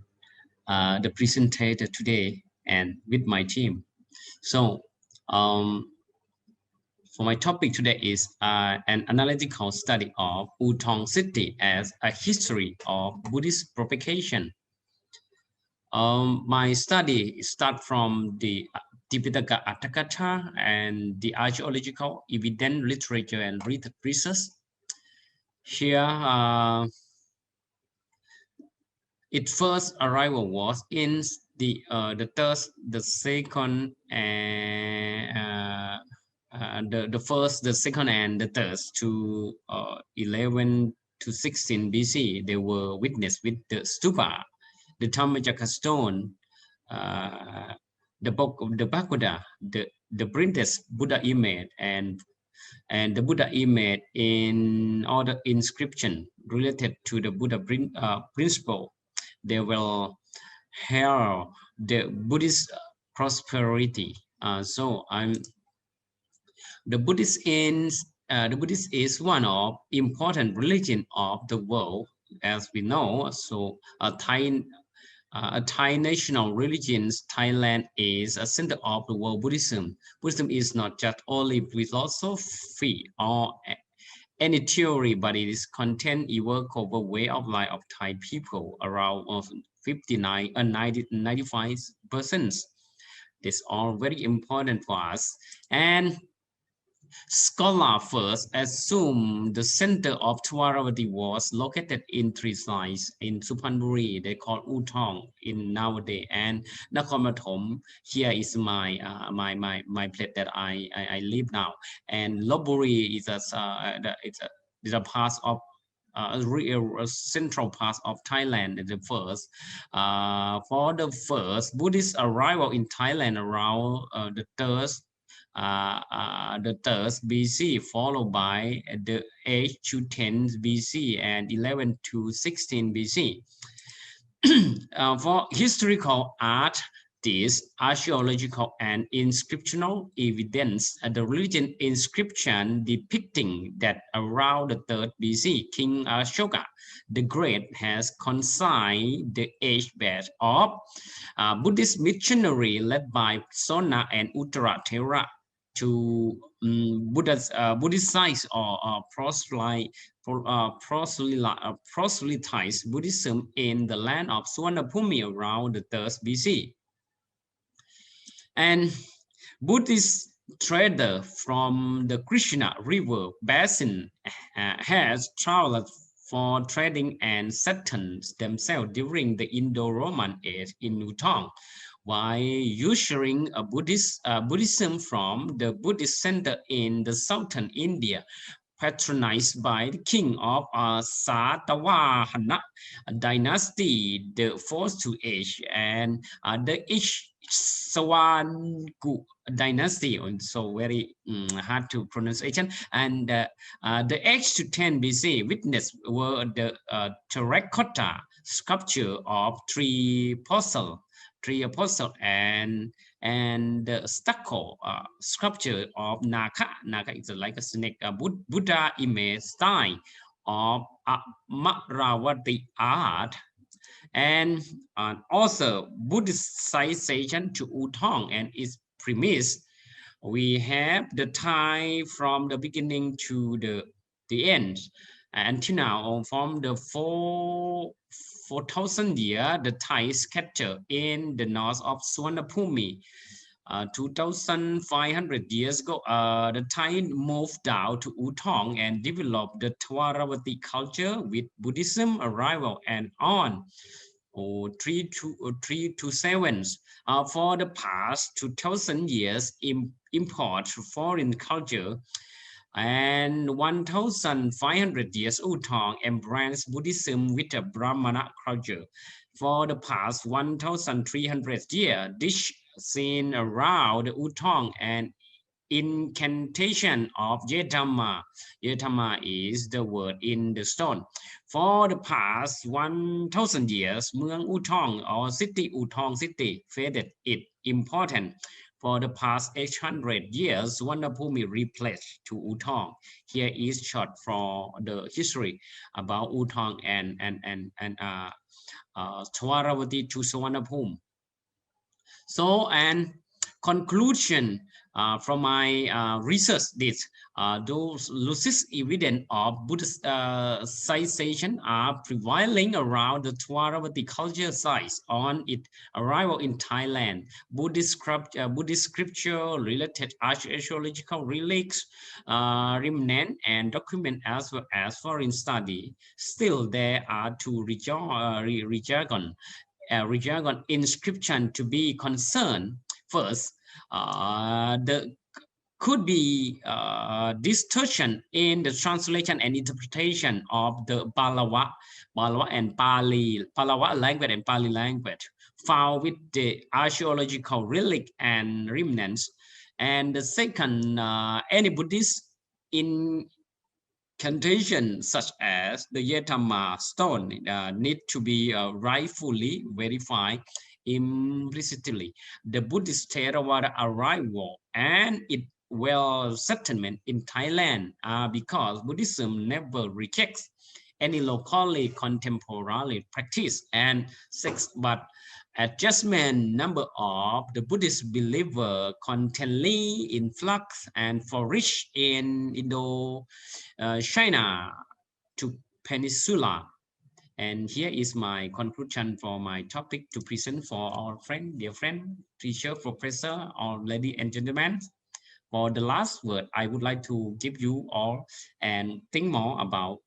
the presenter today and with my team. So for my topic today is an analytical study of Uthong city as a history of Buddhist propagation. My study starts from the Tipitaka Atakatha and the archaeological evidence literature and research. Here, its first arrival was in the second, the first, the second, and the third to 11 to 16 BC. They were witnessed with the stupa, the Dhammacakka stone, the book of the Pagoda, the printed Buddha image, and the Buddha image in other inscription related to the Buddha principle. They will herald the Buddhist prosperity. The Buddhist is one of important religion of the world, as we know. So Thai national religions, Thailand is a center of the world Buddhism. Buddhism is not just only philosophy or any theory, but it is content irrevocable way of life of Thai people, around 95%. This all very important for us. And scholars first assume the center of Twaravati was located in three sites in Suphanburi. They call Uthong in nowadays, and Nakhon here is my place that I live now, and Lopburi is a part of a central part of Thailand. The first for the first Buddhist arrival in Thailand around the third BC, followed by the 8 to 10 BC and 11 to 16 BC. For historical art, this archaeological and inscriptional evidence, the religion inscription depicting that around the 3rd BC, King Ashoka the Great has consigned the age batch of Buddhist missionary led by Sona and Uttarathera to Buddhicize or proselytize Buddhism in the land of Suvarnabhumi around the 3rd BC. And Buddhist trader from the Krishna River basin has traveled for trading and settled themselves during the Indo-Roman age in Uthong, while ushering a Buddhism from the Buddhist center in the southern India, patronized by the king of Satavahana dynasty, the 4th to age, and the Sawangu dynasty, so very hard to pronunciation, and the H to 10 BC witness were the terracotta sculpture of three apostles and the stucco sculpture of Naka. Naka is like a snake, Buddha image style of Mahachulalongkornrajavidyalaya art, and also Buddhistization to Uthong and its premise. We have the Thai from the beginning to the end. Until now, from the 4,000 years, the Thai scattered in the north of Suvarnabhumi. 2,500 years ago, the Thai moved down to Uthong and developed the Twaravati culture with Buddhism arrival and on. 3 to 7. For the past 2,000 years, import foreign culture, and 1,500 years Uthong embraced Buddhism with a Brahmana culture. For the past 1,300 years, this seen around Utong and incantation of Yetama. Yetama is the word in the stone. For the past 1,000 years, Muang Utong or city Utong city faded its importance. For the past 800 years, Suvarnabhumi replaced to Utong. Here is short for the history about Utong and Twaravati to Suvarnabhumi. So, and conclusion from my research is those lucid evidence of Buddhist citation are prevailing around the Twaravati culture sites on its arrival in Thailand. Buddhist scripture related archaeological relics, remnant and document as well as foreign study. Still, there are two regions inscription to be concerned. First, there could be distortion in the translation and interpretation of the Palawa and Palawa language and Pali language found with the archaeological relic and remnants. And the second, any Buddhist incantation such as the Yetama stone need to be rightfully verified implicitly. The Buddhist Theravada arrival and its well settlement in Thailand because Buddhism never rejects any locally contemporary practice and sex, but adjustment number of the Buddhist believer constantly in flux and flourish in China to Peninsula. And here is my conclusion for my topic to present for our friend, dear friend, teacher, professor, or ladies and gentlemen. For the last word, I would like to give you all and think more about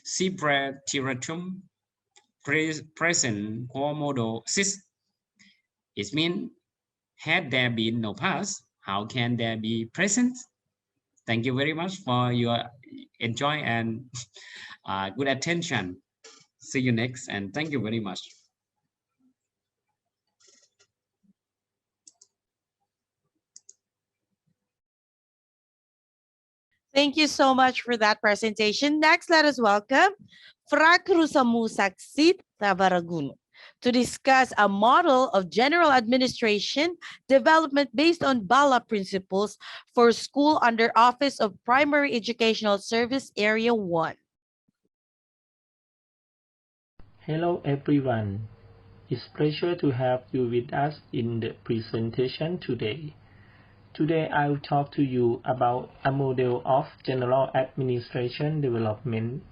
Cibratiratum present quomodo sis. It means, had there been no past, how can there be present? Thank you very much for your enjoy and good attention. See you next, and thank you very much. Thank you so much for that presentation. Next, let us welcome Frakrusamu Saksit Tavaragun to discuss a model of general administration development based on BALA principles for school under Office of Primary Educational Service Area 1. Hello everyone. It's a pleasure to have you with us in the presentation today. Today I will talk to you about a model of general administration development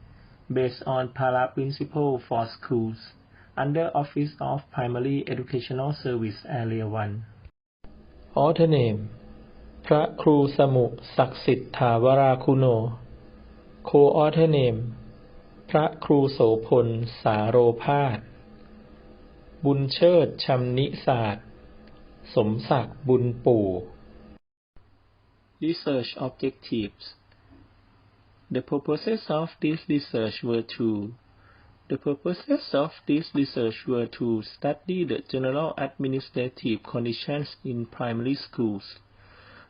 based on PALA principle for schools under Office of Primary Educational Service Area 1. Author name พระครูสมุศักดิ์สิทธาวราคุโน Co-author name พระครูโสพลสาโรภาส บุญเชิดชำนิศาสตร์ สมศักดิ์บุญปู่ Research objectives. The purposes of this research were to study the general administrative conditions in primary schools,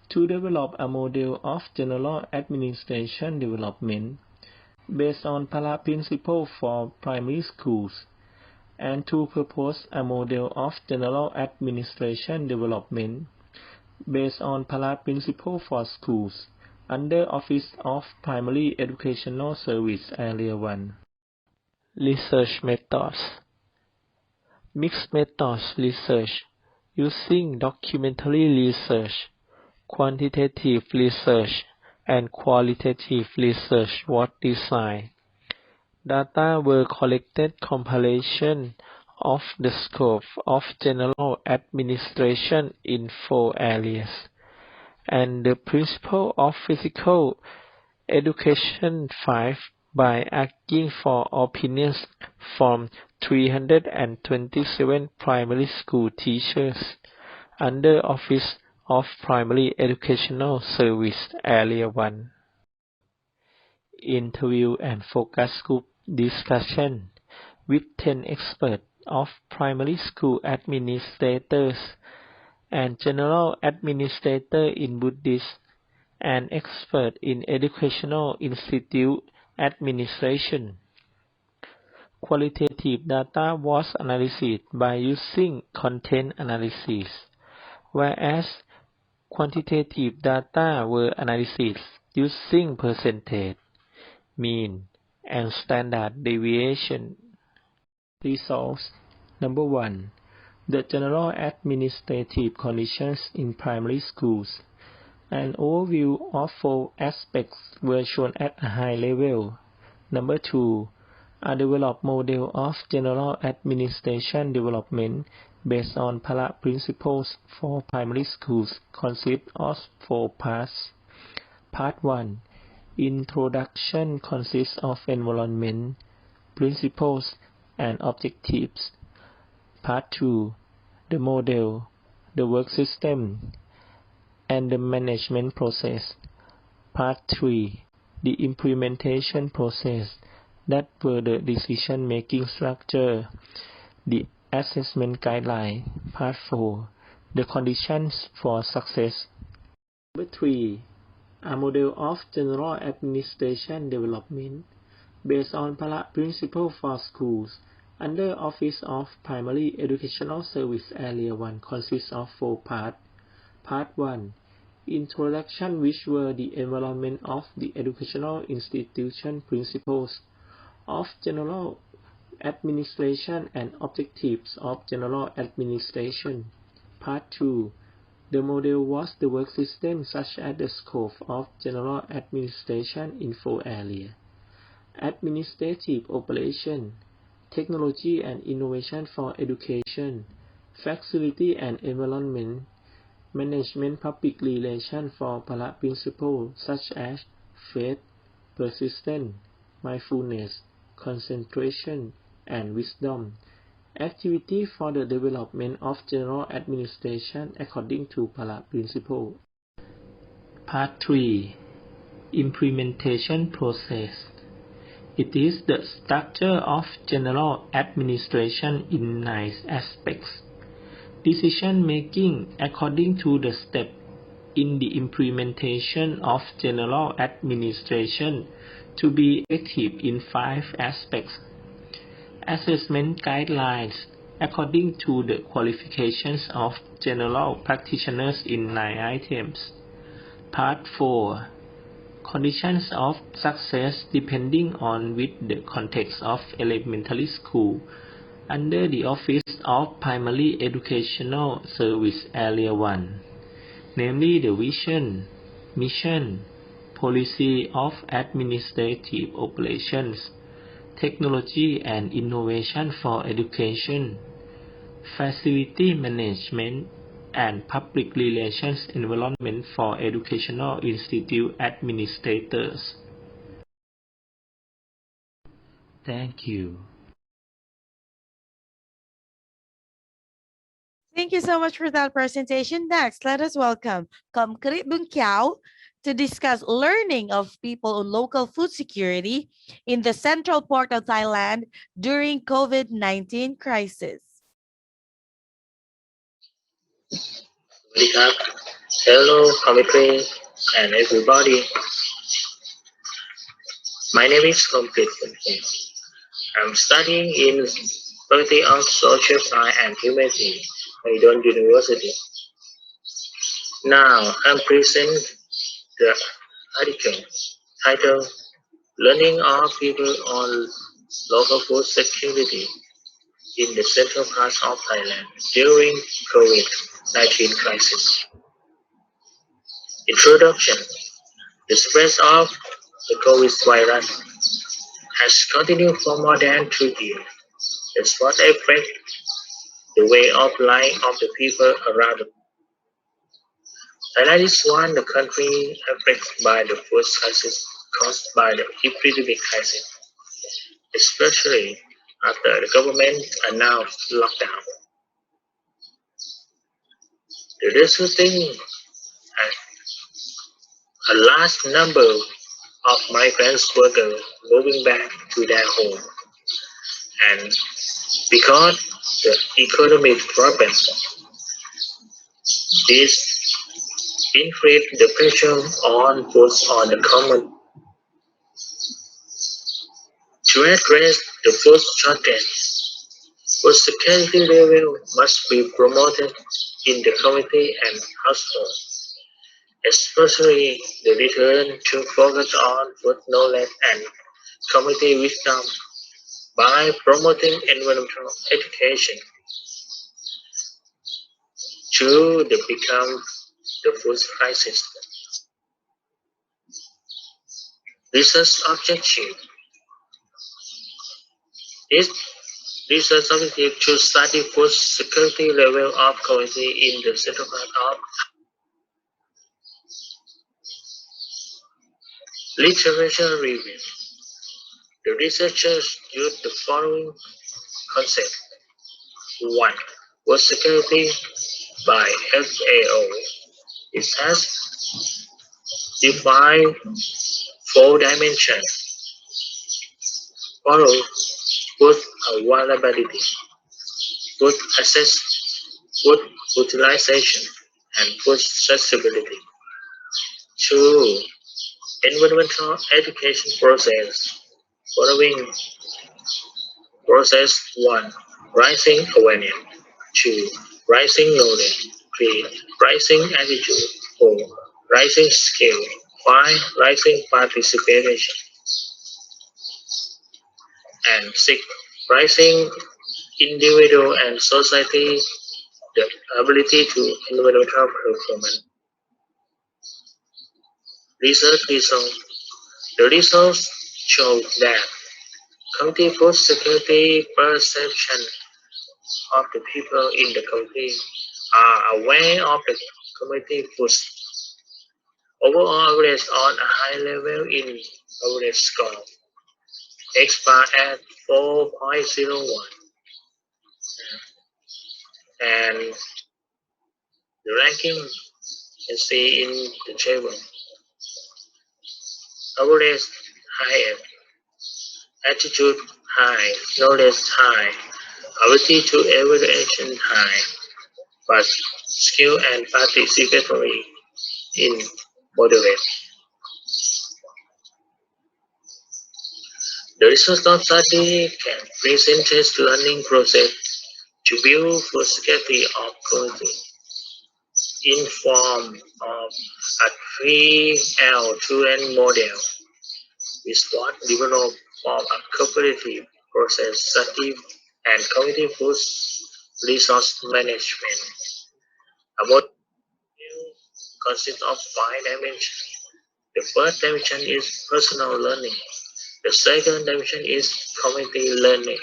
to develop a model of general administration development based on PALA principle for primary schools, and to propose a model of general administration development based on PALA principle for schools under Office of Primary Educational Service Area 1. Research methods. Mixed methods research using documentary research, quantitative research, and qualitative research was designed. Data were collected compilation of the scope of general administration in 4 areas, and the principle of physical education 5 by asking for opinions from 327 primary school teachers under Office of Primary Educational Service Area 1. Interview and focus group discussion with 10 experts of primary school administrators and general administrator in Buddhist, and expert in educational institute administration. Qualitative data was analyzed by using content analysis, whereas quantitative data were analyzed using percentage, mean, and standard deviation. Results. Number 1. The general administrative conditions in primary schools. An overview of 4 aspects were shown at a high level. Number 2. A developed model of general administration development based on Pala principles for primary schools consists of 4 parts. Part 1. Introduction consists of environment, principles, and objectives. Part 2. The model, the work system, and the management process. Part 3. The implementation process, that were the decision-making structure, the assessment guideline. Part 4. The conditions for success. Number 3. A model of general administration development based on Pala principle for schools under Office of Primary Educational Service Area 1 consists of 4 parts. Part 1. Introduction, which were the environment of the educational institution, principles of general administration, and objectives of general administration. Part 2. The model was the work system, such as the scope of general administration in 4 areas: administrative operation, technology and innovation for education, facility and environment, management, public relations for Pala principles such as faith, persistence, mindfulness, concentration, and wisdom, activity for the development of general administration according to Pala principle. Part 3. Implementation process. It is the structure of general administration in 9 aspects. Decision-making according to the step in the implementation of general administration to be effective in 5 aspects. Assessment guidelines according to the qualifications of general practitioners in 9 items. Part 4. Conditions of success depending on with the context of elementary school under the Office of Primary Educational Service Area 1, namely the vision, mission, policy of administrative operations, technology and innovation for education, facility management, and public relations environment for educational institute administrators. Thank you. Thank you so much for that presentation. Next, let us welcome Kamkrit Bunkyao to discuss learning of people on local food security in the central part of Thailand during COVID-19 crisis. Hello, Kamkrit and everybody. My name is Kamkrit Bunkyao. I'm studying in Faculty of Social Science and Humanity at Ayutthaya University. Now I'm presenting the article titled Learning of People on Local Food Security in the Central Parts of Thailand during COVID-19 crisis. Introduction. The spread of the COVID virus has continued for more than 2 years. The spot affects the way of life of the people around the world. Thailand is one of the countries affected by the food crisis caused by the epidemic crisis, especially after the government announced lockdown. The resulting a large number of migrant workers moving back to their home, and because the economic problems, This increased the pressure on foods on the common. To address the food shortage, food security level must be promoted in the community and household, especially the return to focus on food knowledge and community wisdom by promoting environmental education to become the food crisis. Research objective. This research objective to study food security level of community in the central part of literature review. The researchers used the following concept. 1. Food security by FAO. It has defined 4 dimensions. Follow food availability, food access, food utilization, and food accessibility. 2. Environmental education process. Following process 1. Rising awareness. 2. Rising knowledge. 3. Rising attitude. 4. Rising skill. 5. Rising participation. And 6. Rising individual and society the ability to environmental performance. Research result. The results show that community food security perception of the people in the community are aware of the community foods. Overall average on a high level in average score. X-bar at 4.01. And the ranking you see in the table. Average high, attitude high, knowledge high, ability to evaluation high, but skill and participatory in moderate. The result of study can present learning process to build food security of community in form of a 3L2N model, which was developed from a cooperative process study and community food resource management. A model consists of 5 dimensions. The first dimension is personal learning. The second dimension is community learning.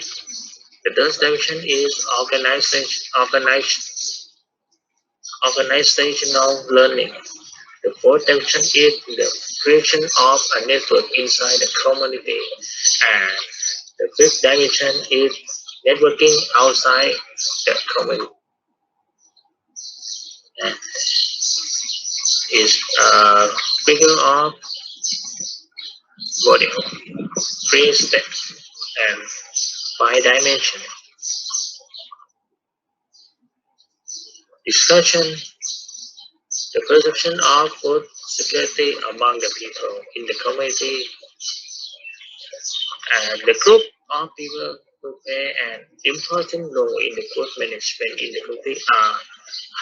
The third dimension is organizational learning. The fourth dimension is the creation of a network inside the community. And the fifth dimension is networking outside the community. And is a figure of body, 3 steps, and 5 dimensions. Discussion. The perception of food security among the people in the community and the group of people who play an important role in the food management in the community are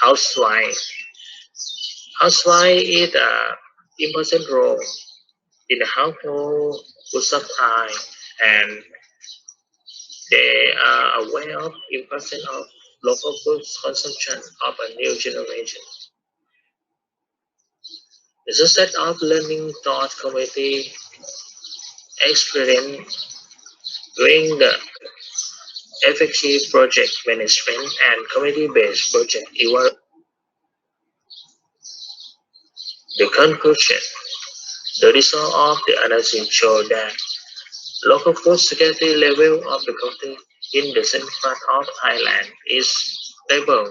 housewives. Housewife is an important role in the household food supply, and they are aware of the importance of local food consumption of a new generation. The success of learning taught community experience doing the effective project management and community-based project evaluation. The conclusion. The result of the analysis showed that local food security level of the country in the central part of Thailand is stable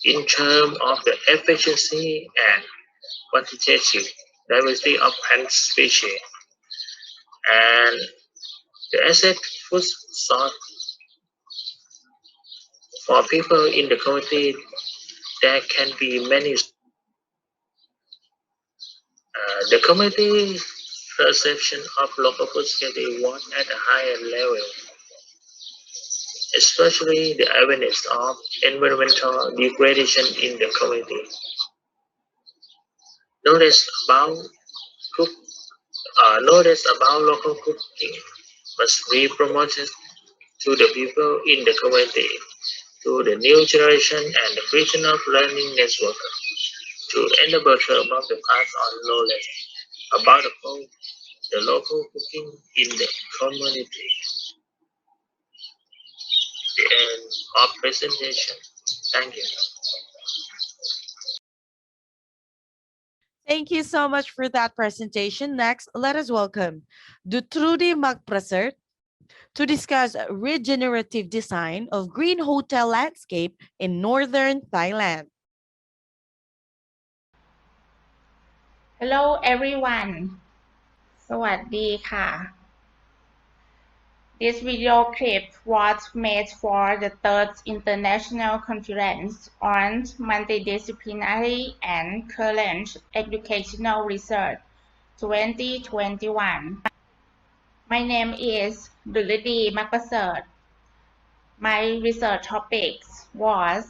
in terms of the efficiency and quantitative diversity of plant species, and the asset food source for people in the community there can be many. The community perception of local food scarcity was at a higher level, especially the awareness of environmental degradation in the community. Knowledge about local cooking must be promoted to the people in the community, to the new generation and the regional learning network, to enable them of the past on knowledge about the local cooking in the community. The end of presentation. Thank you. Thank you so much for that presentation. Next, let us welcome Dutrudi Magprasert to discuss regenerative design of green hotel landscape in northern Thailand. Hello everyone สวัสดีค่ะ This video clip was made for the third International Conference on Multidisciplinary and Current Educational Research 2021. My name is Durudi Magprasert. My research topics was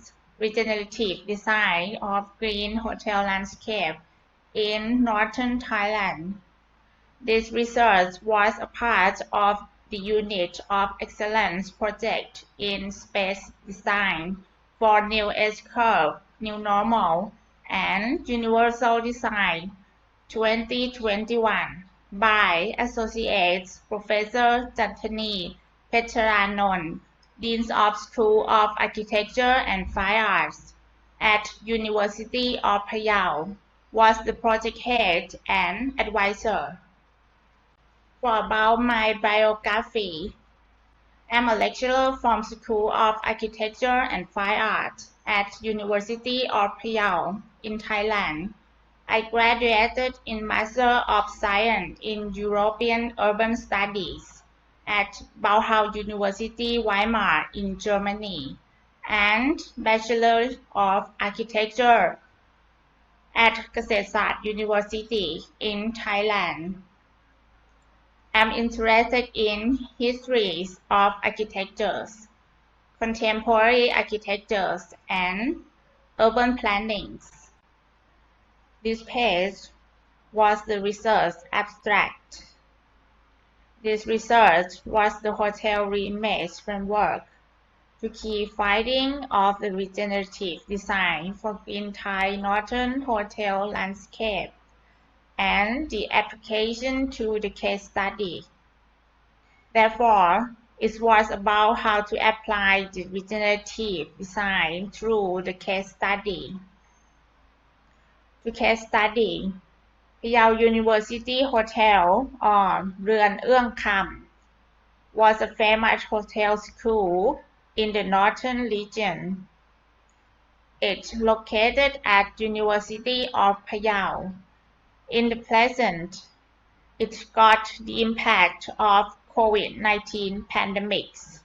regenerative design of green hotel landscape in northern Thailand. This research was a part of the Unit of Excellence project in space design for New S-Curve, New Normal, and Universal Design 2021 by Associate Professor Jantani Petranon, Dean of School of Architecture and Fine Arts at University of Phayao, was the project head and advisor. For about my biography, I'm a lecturer from School of Architecture and Fine Arts at University of Phayao in Thailand. I graduated in Master of Science in European Urban Studies at Bauhaus University Weimar in Germany and Bachelor of Architecture at Kasetsart University in Thailand. I'm interested in histories of architectures, contemporary architectures, and urban plannings. This page was the research abstract. This research was the hotel reimage framework to key findings of the regenerative design for green Thai northern hotel landscape and the application to the case study. Therefore, it was about how to apply the regenerative design through the case study. The case study, Phayao University Hotel or เรือนเอื้องคำ was a famous hotel school in the northern region. It's located at University of Phayao. In the present, it got the impact of COVID-19 pandemics,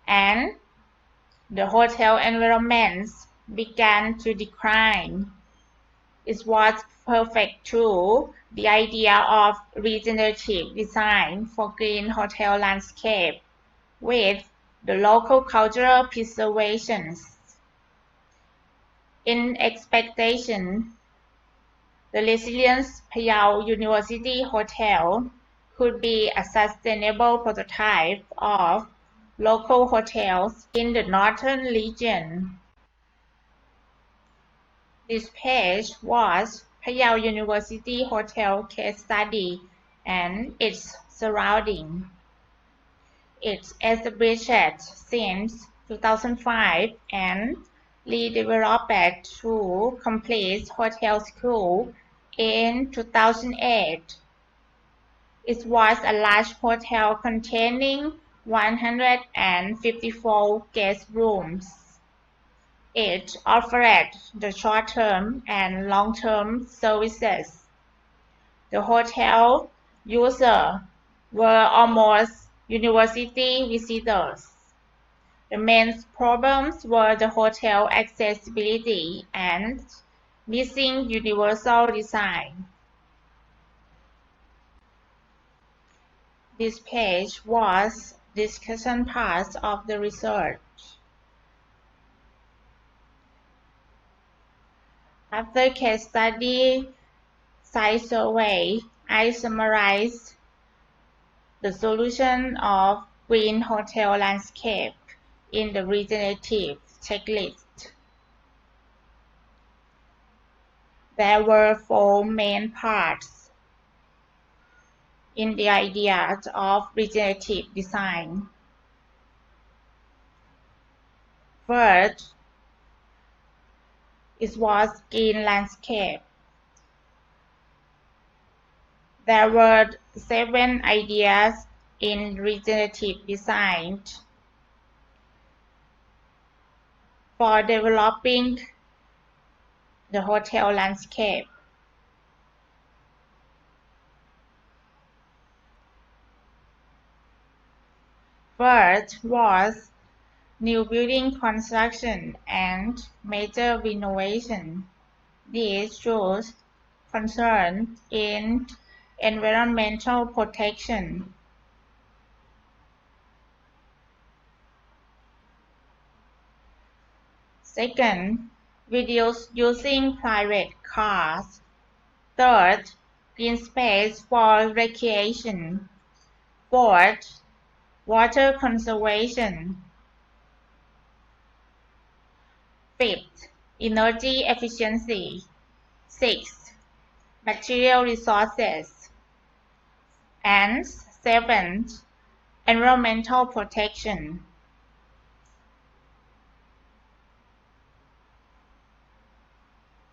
and the hotel environments began to decline. It was perfect to the idea of regenerative design for green hotel landscape with the local cultural preservations. In expectation, the Resilience Phayao University Hotel could be a sustainable prototype of local hotels in the northern region. This page was Phayao University Hotel case study and its surrounding. It's established since 2005 and redeveloped to complete hotel school in 2008. It was a large hotel containing 154 guest rooms. It offered the short-term and long-term services. The hotel users were almost university visitors. The main problems were the hotel accessibility and missing universal design. This page was discussion part of the research. After case study site survey, I summarized the solution of green hotel landscape in the regenerative checklist. There were 4 main parts in the idea of regenerative design. First, it was green landscape. There were 7 ideas in regenerative design for developing the hotel landscape. First was new building construction and major renovation. These shows concern in environmental protection. Second, reduce using private cars. Third, green space for recreation. Fourth, water conservation. Fifth, energy efficiency. Sixth, material resources. And seventh, environmental protection.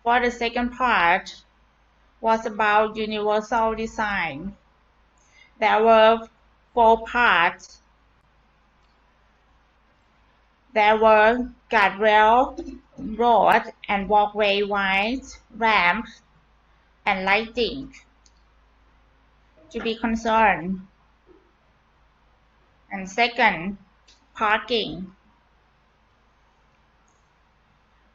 For the second part was about universal design. There were 4 parts. There were guardrail, road and walkway wide, ramp, and lighting to be concerned. And second, parking.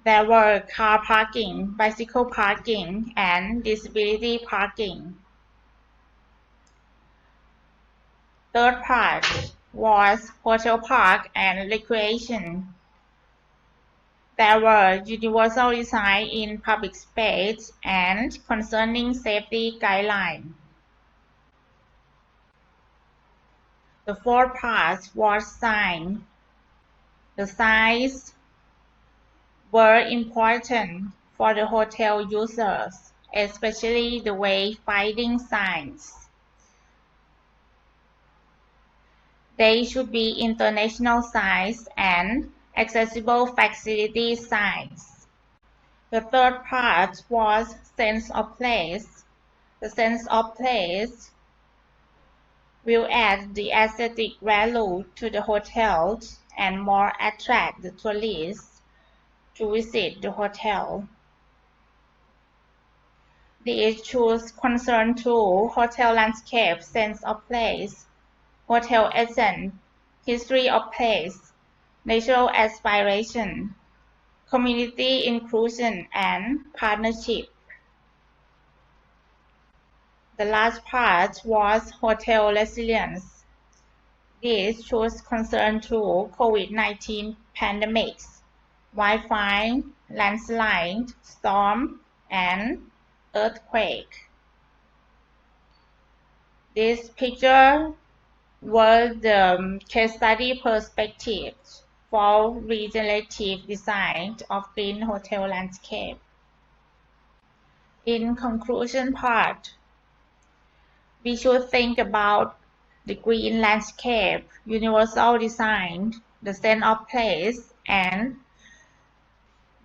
There were car parking, bicycle parking, and disability parking. Third part was hotel park and recreation. There were universal design in public space and concerning safety guidelines. The fourth part was sign. The signs were important for the hotel users, especially the wayfinding signs. They should be international signs and accessible facility signs. The third part was sense of place. The sense of place will add the aesthetic value to the hotel and more attract the tourists to visit the hotel. The issues concern to hotel landscape, sense of place, hotel essence, history of place, natural aspiration, community inclusion, and partnership. The last part was hotel resilience. This shows concern to COVID-19 pandemics, wildfire, landslide, storm, and earthquake. This picture was the case study perspective for regenerative design of green hotel landscape. In conclusion part, we should think about the green landscape, universal design, the sense of place, and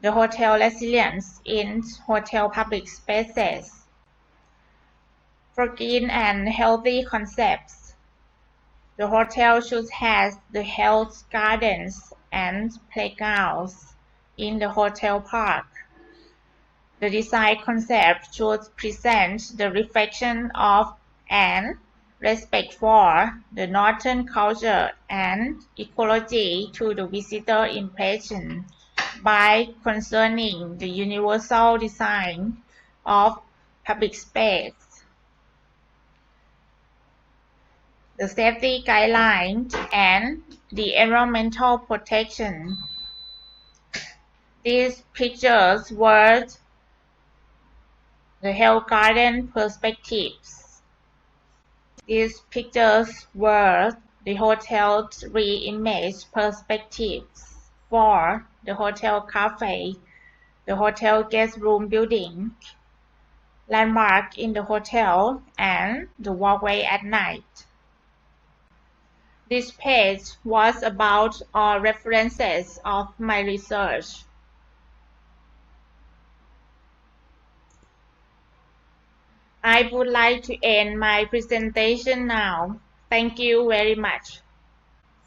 the hotel resilience in hotel public spaces. For green and healthy concepts, the hotel should have the health gardens and playgrounds in the hotel park. The design concept should present the reflection of and respect for the northern culture and ecology to the visitor impression by concerning the universal design of public space, the safety guidelines, and the environmental protection. These pictures were the Health Garden perspectives. These pictures were the hotel's re-image perspectives for the hotel cafe, the hotel guest room building, landmark in the hotel, and the walkway at night. This page was about all references of my research. I would like to end my presentation now. Thank you very much.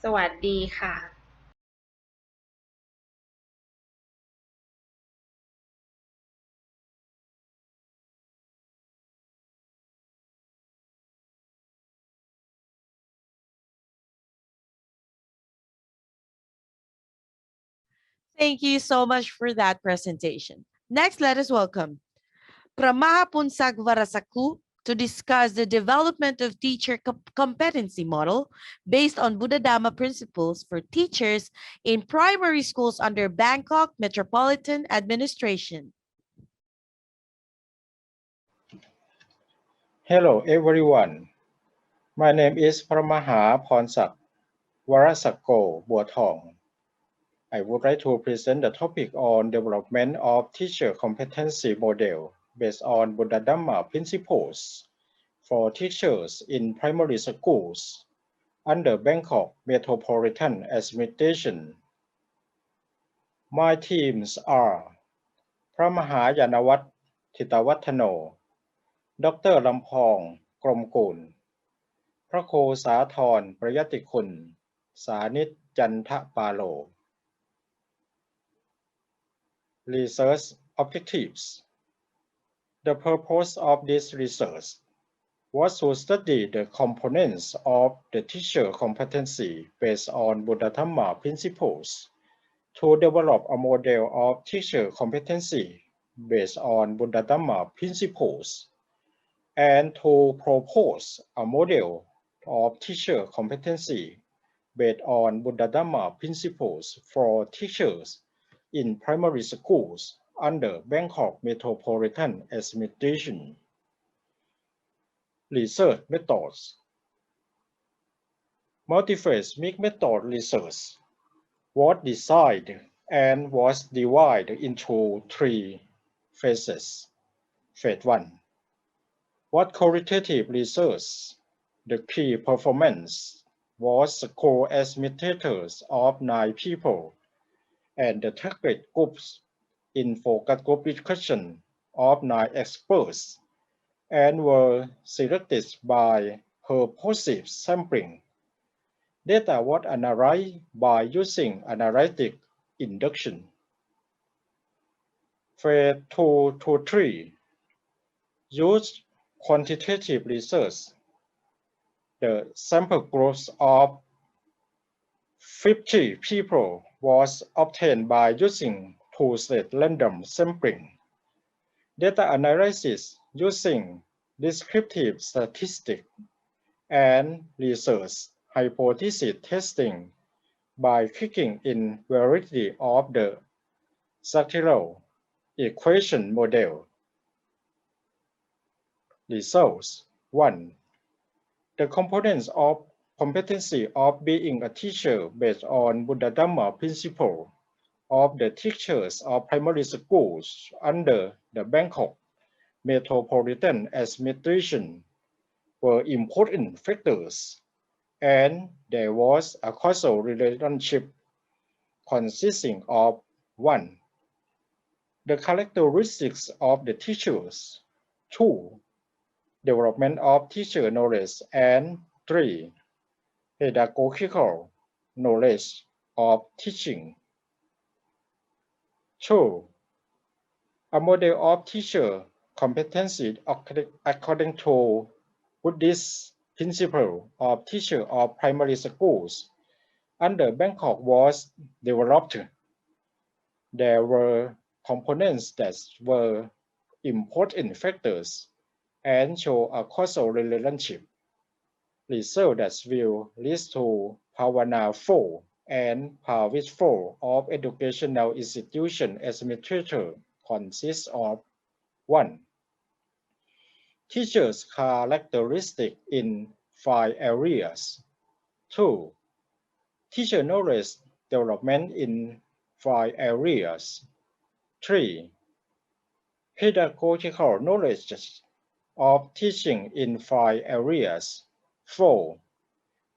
สวัสดีค่ะ Thank you so much for that presentation. Next, let us welcome Pramahapunsag Varasaku to discuss the development of teacher competency model based on Buddha Dhamma principles for teachers in primary schools under Bangkok Metropolitan Administration. Hello everyone. My name is Pramahapunsag Varasako Buathong. I would like to present the topic on development of teacher competency model based on Buddha Dhamma principles for teachers in primary schools under Bangkok Metropolitan Administration. My teams are Pramahayanavat Thitawattano, Dr. Lampong Kromkul, พระโคสาธรประยติคุณ สานิจจันทปาโล Research objectives. The purpose of this research was to study the components of the teacher competency based on Buddha Dhamma principles to develop a model of teacher competency based on Buddha Dhamma principles and to propose a model of teacher competency based on Buddha Dhamma principles for teachers in primary schools under Bangkok Metropolitan Administration. Research methods. Multi-phase mixed method research was designed and was divided into 3 phases. Phase 1. What qualitative research? The key performance was school administrators of 9 people and the target groups in focus group discussion of 9 experts and were selected by purposive sampling. Data was analyzed by using analytic induction. Phase 2 to 3 used quantitative research. The sample groups of 50 people was obtained by using two-stage random sampling. Data analysis using descriptive statistics and research hypothesis testing by clicking in variety of the structural equation model. Results 1. The components of competency of being a teacher based on Buddha Dhamma principle of the teachers of primary schools under the Bangkok Metropolitan Administration were important factors, and there was a causal relationship consisting of 1. The characteristics of the teachers, 2. Development of teacher knowledge, and 3. Pedagogical knowledge of teaching. 2. A model of teacher competency according to Buddhist principle of teacher of primary schools under Bangkok was developed. There were components that were important factors and show a causal relationship. Research that will lead to Bhavana 4 and Bhavit 4 of educational institution administrator consists of 1. Teachers' characteristics in 5 areas. 2. Teacher knowledge development in 5 areas. 3. Pedagogical knowledge of teaching in 5 areas. 4.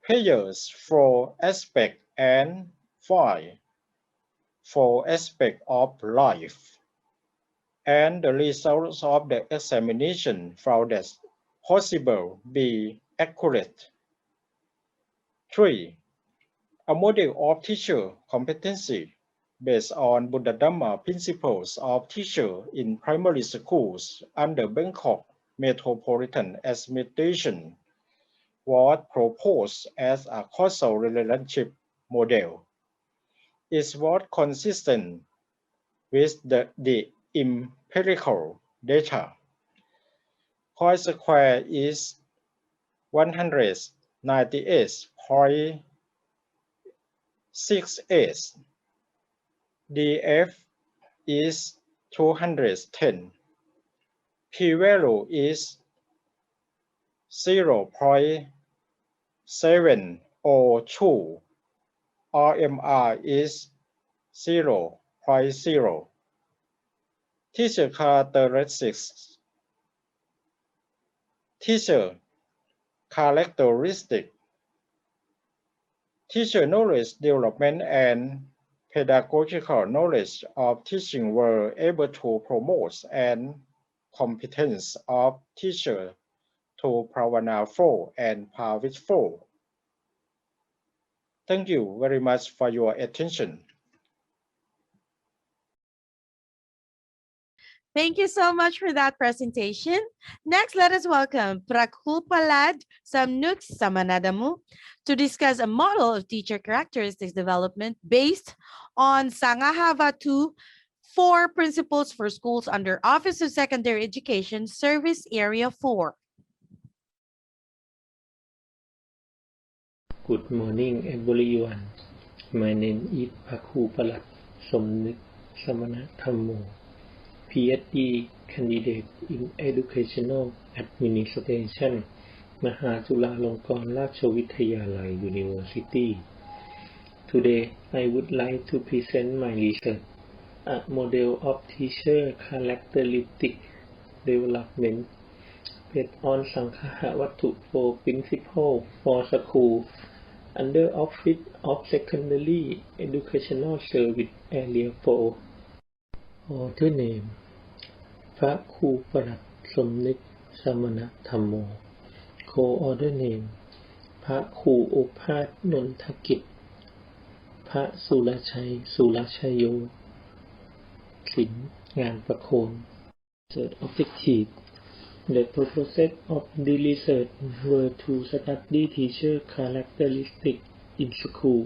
Players 4 aspects and 5. 4 aspects of life. And the results of the examination found that possible be accurate. 3. A model of teacher competency based on Buddha Dhamma principles of teacher in primary schools under Bangkok Metropolitan Administration was proposed as a causal relationship model. It was consistent with the empirical data. Chi square is 198.68. DF is 210. P-value is 0.702. RMR is 0.0. Teacher characteristics. Teacher characteristic. Teacher knowledge development and pedagogical knowledge of teaching were able to promote and competence of teacher to Bhavana 4 and Bhavit 4. Thank you very much for your attention. Thank you so much for that presentation. Next, let us welcome Prakulpalad Samnuk Samanadamu to discuss a model of teacher characteristics development based on Sangahava 2 4 principles for schools under Office of Secondary Education, Service Area 4. Good morning, everyone. My name is Prakulpalad Samnuk Samanadamu, PhD candidate in Educational Administration, Mahachulalongkornrajavidyalaya University. Today, I would like to present my research, a model of teacher characteristic development based on Sanghavattu 4 principles for schools under Office of Secondary Educational Service Area 4. Author name พระครูประหลัดสมนึกสมณธรรมโม Co-author name พระครูโอภาสนนทกิจ พระสุรชัยสุรชัยโย ศิลป์งานประโคน Research objective. The purposes of the research were to study teacher characteristics in school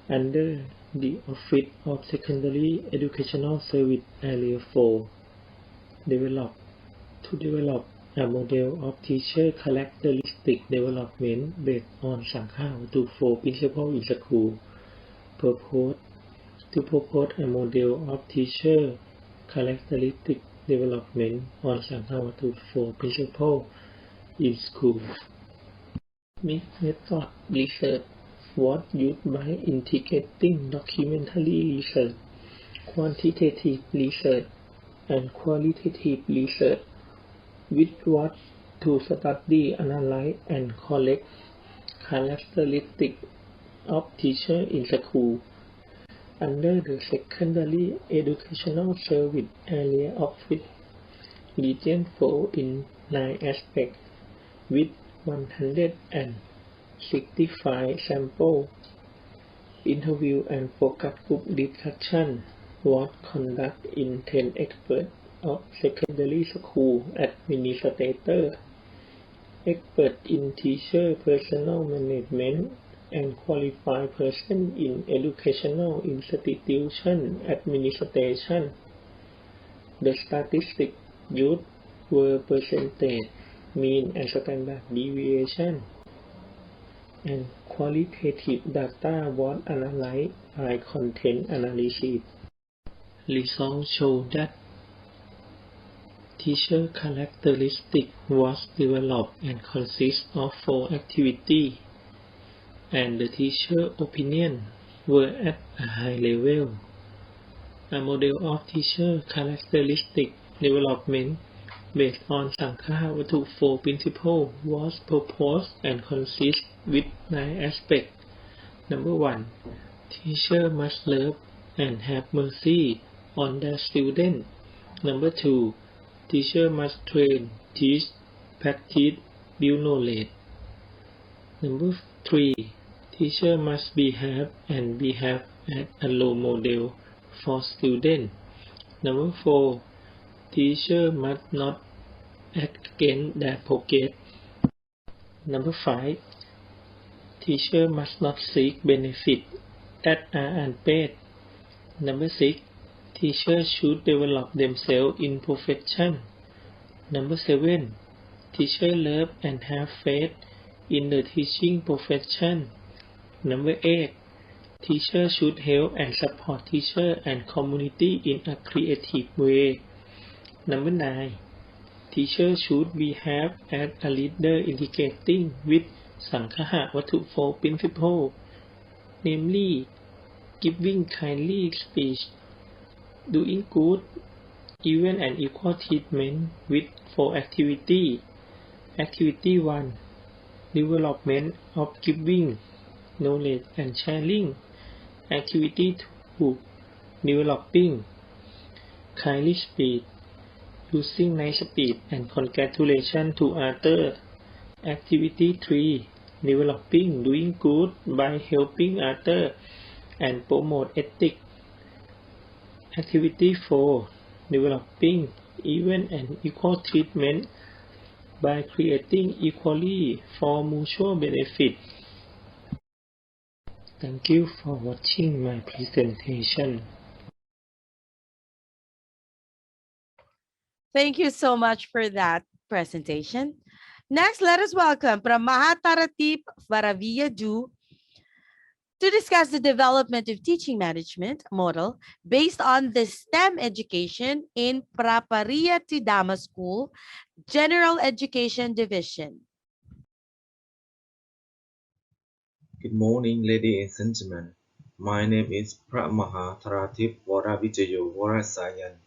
under the Office of Secondary Educational Service Area 4. Develop a model of teacher characteristic development based on Sanghavattu 4 principles in school. Propose a model of teacher characteristic development on Sanghavattu 4 principles in school. Method research was used by integrating documentary research, quantitative research, and qualitative research, which was to study, analyze, and collect characteristics of teachers in school under the Secondary Educational Service Area Office, Region 4 in 9 aspects, with 165 samples. Interview and focus group discussion was conducted in 10 experts of secondary school administrators expert in teacher personnel management, and qualified person in educational institution administration. The statistics used were percentage, mean and standard deviation, and qualitative data was analyzed by content analysis. Results show that teacher characteristic was developed and consists of 4 activities, and the teacher opinion were at a high level. A model of teacher characteristic development based on Sankha Vatu 4 principle was proposed and consists with 9 aspects. Number 1. Teacher must love and have mercy on their student. Number 2. Teacher must train, teach, practice, build knowledge. Number 3. Teacher must behave as a role model for students. Number 4. Teacher must not act against their progress. Number 5. Teacher must not seek benefits that are unpaid. Number 6. Teachers should develop themselves in profession. Number 7. Teachers love and have faith in the teaching profession. Number 8. Teachers should help and support teachers and community in a creative way. Number 9. Teachers should behave as a leader indicating with Sankha Vatu 4 principle, namely giving kindly speech, doing good, even and equal treatment with 4 activities. Activity 1. Development of giving, knowledge and sharing. Activity 2. Developing kindly speech, using nice speech and congratulation to others. Activity 3. Developing doing good by helping others and promote ethics. Activity 4. Developing even and equal treatment by creating equality for mutual benefit. Thank you for watching my presentation. Thank you so much for that presentation. Next, let us welcome from Mahachulalongkornrajavidyalaya to discuss the development of teaching management model based on the STEM education in Prapariyatidama School, General Education Division. Good morning, ladies and gentlemen. My name is Mahachulalongkornrajavidyalaya,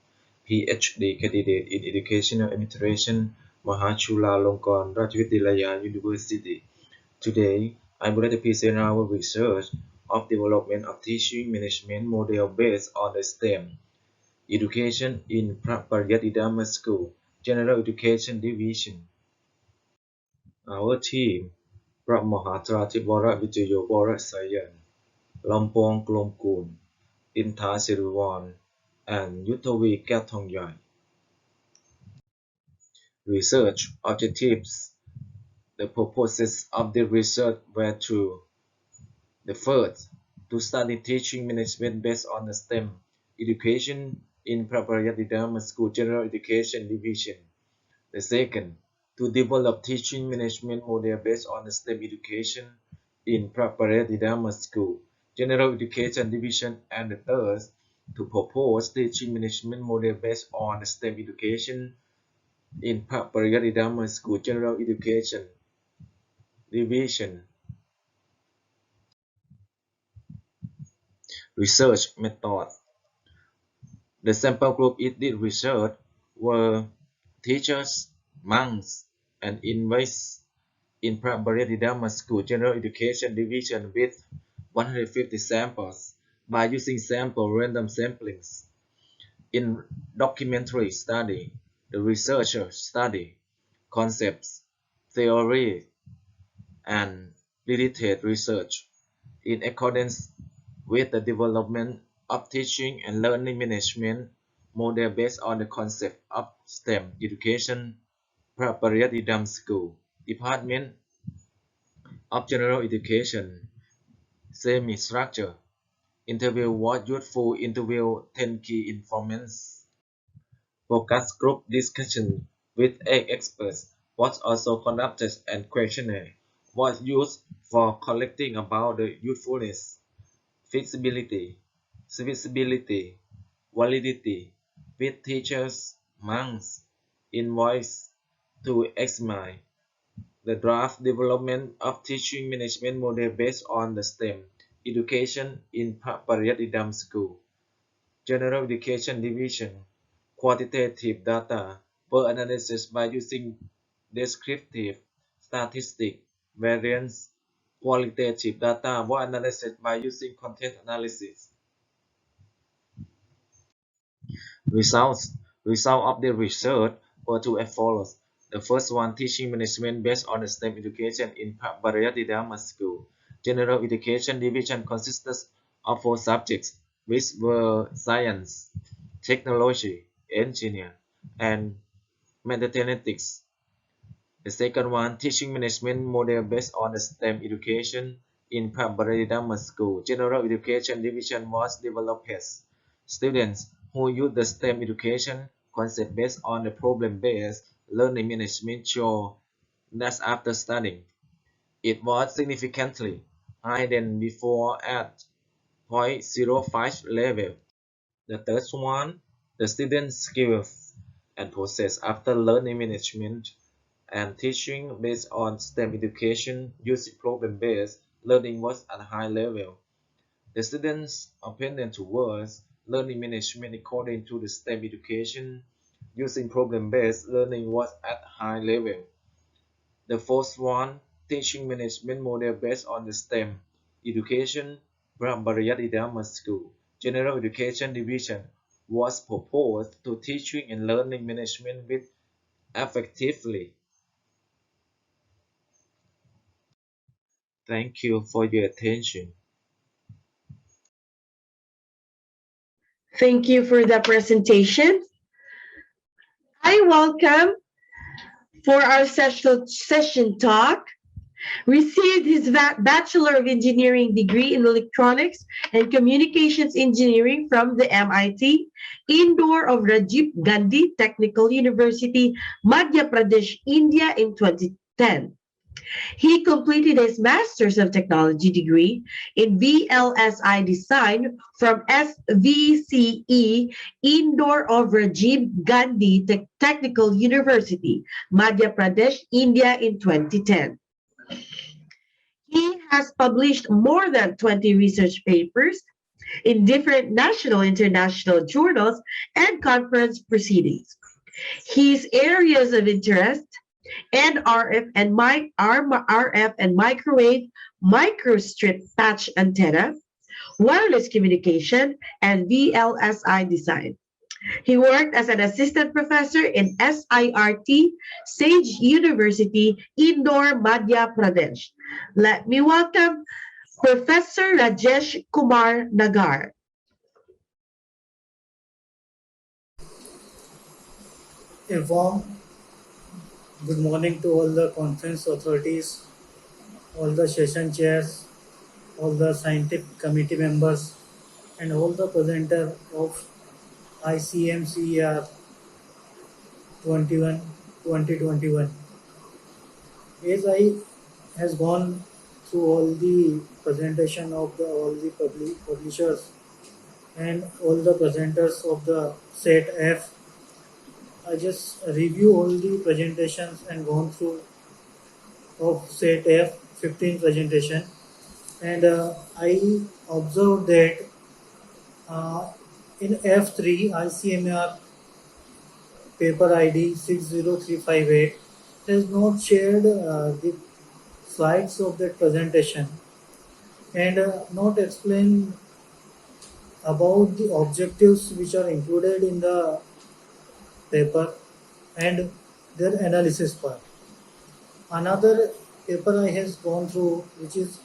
PhD candidate in Educational Administration, Mahachulalongkornrajavidyalaya University. Today, I would like to present our research of development of teaching management model based on the STEM education in Prapariyatidama School, General Education Division. Our team, Mahachulalongkornrajavidyalaya, Lampong Klongkun, Inta Siriwan, and Ayutthaya Kathongyai. Research objectives. The purposes of the research were to: the first, to study teaching management based on the STEM education in Prapariyatidama School General Education Division. The second, to develop teaching management model based on the STEM education in Prapariyatidama School General Education Division. And the third, to propose teaching management model based on the STEM education in Prapariyatidama School General Education Division. Research method. The sample group it did research were teachers, monks, and inmates in Prapariyatidama School General Education Division with 150 samples by using sample random samplings. In documentary study, the researchers study concepts, theory, and related research in accordance with the development of teaching and learning management model based on the concept of STEM education, Prapariyatidam School. Department of General Education. Semi-structure. Interview was useful. Interview 10 key informants. Focus group discussion with 8 experts was also conducted and questionnaire was used for collecting about the usefulness, feasibility, serviceability, validity with teachers, monks, invoice to examine the draft development of teaching management model based on the STEM education in Paryadidam School. General Education Division. Quantitative data were analysis by using descriptive statistic variance. Qualitative data were analyzed by using content analysis. Results of the research were two as follows. The first one, teaching management based on the STEM education in Paryadidam School. General Education Division consisted of 4 subjects, which were science, technology, engineering, and mathematics. The second one, teaching management model based on the STEM education in Paryadidam School. General Education Division was developed as students who use the STEM education concept based on the problem-based learning management show that after studying, it was significantly higher than before at 0.05 level. The third one, the student skills and process after learning management and teaching based on STEM education using problem-based learning was at a high level. The students' opinion towards learning management according to the STEM education using problem-based learning was at a high level. The fourth one, teaching management model based on the STEM education from Paryadidam School. General Education Division was proposed to teaching and learning management with effectively. Thank you for your attention. Thank you for the presentation. I welcome for our session talk, received his Bachelor of Engineering degree in Electronics and Communications Engineering from the MIT Indoor of Rajiv Gandhi Technical University, Madhya Pradesh, India in 2010. He completed his Master's of Technology degree in VLSI Design from SVCE Indoor of Rajiv Gandhi Technical University, Madhya Pradesh, India in 2010. He has published more than 20 research papers in different national and international journals and conference proceedings. His areas of interest and RF and microwave microstrip patch antenna, wireless communication, and VLSI design. He worked as an assistant professor in SIRT, Sage University, Indore, Madhya Pradesh. Let me welcome Professor Rajesh Kumar Nagar. A warm good morning to all the conference authorities, all the session chairs, all the scientific committee members, and all the presenter of ICMCER 2021. As I has gone through all the presentation of all the publishers and all the presenters of the set F, I just review all the presentations and gone through of set F 15 presentation, and I observed that in F3 ICMR paper ID 60358 has not shared the slides of that presentation and not explained about the objectives which are included in the paper and their analysis part. Another paper I has gone through, which is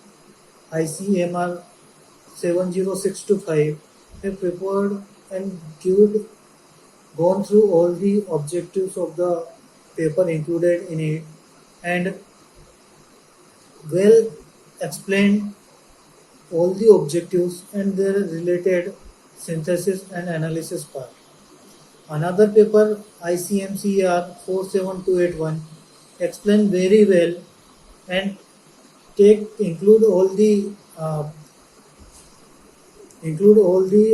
ICMR 70625, have prepared and gone through all the objectives of the paper included in it, and well explained all the objectives and their related synthesis and analysis part. Another paper, ICMCER 47281, explain very well and include all the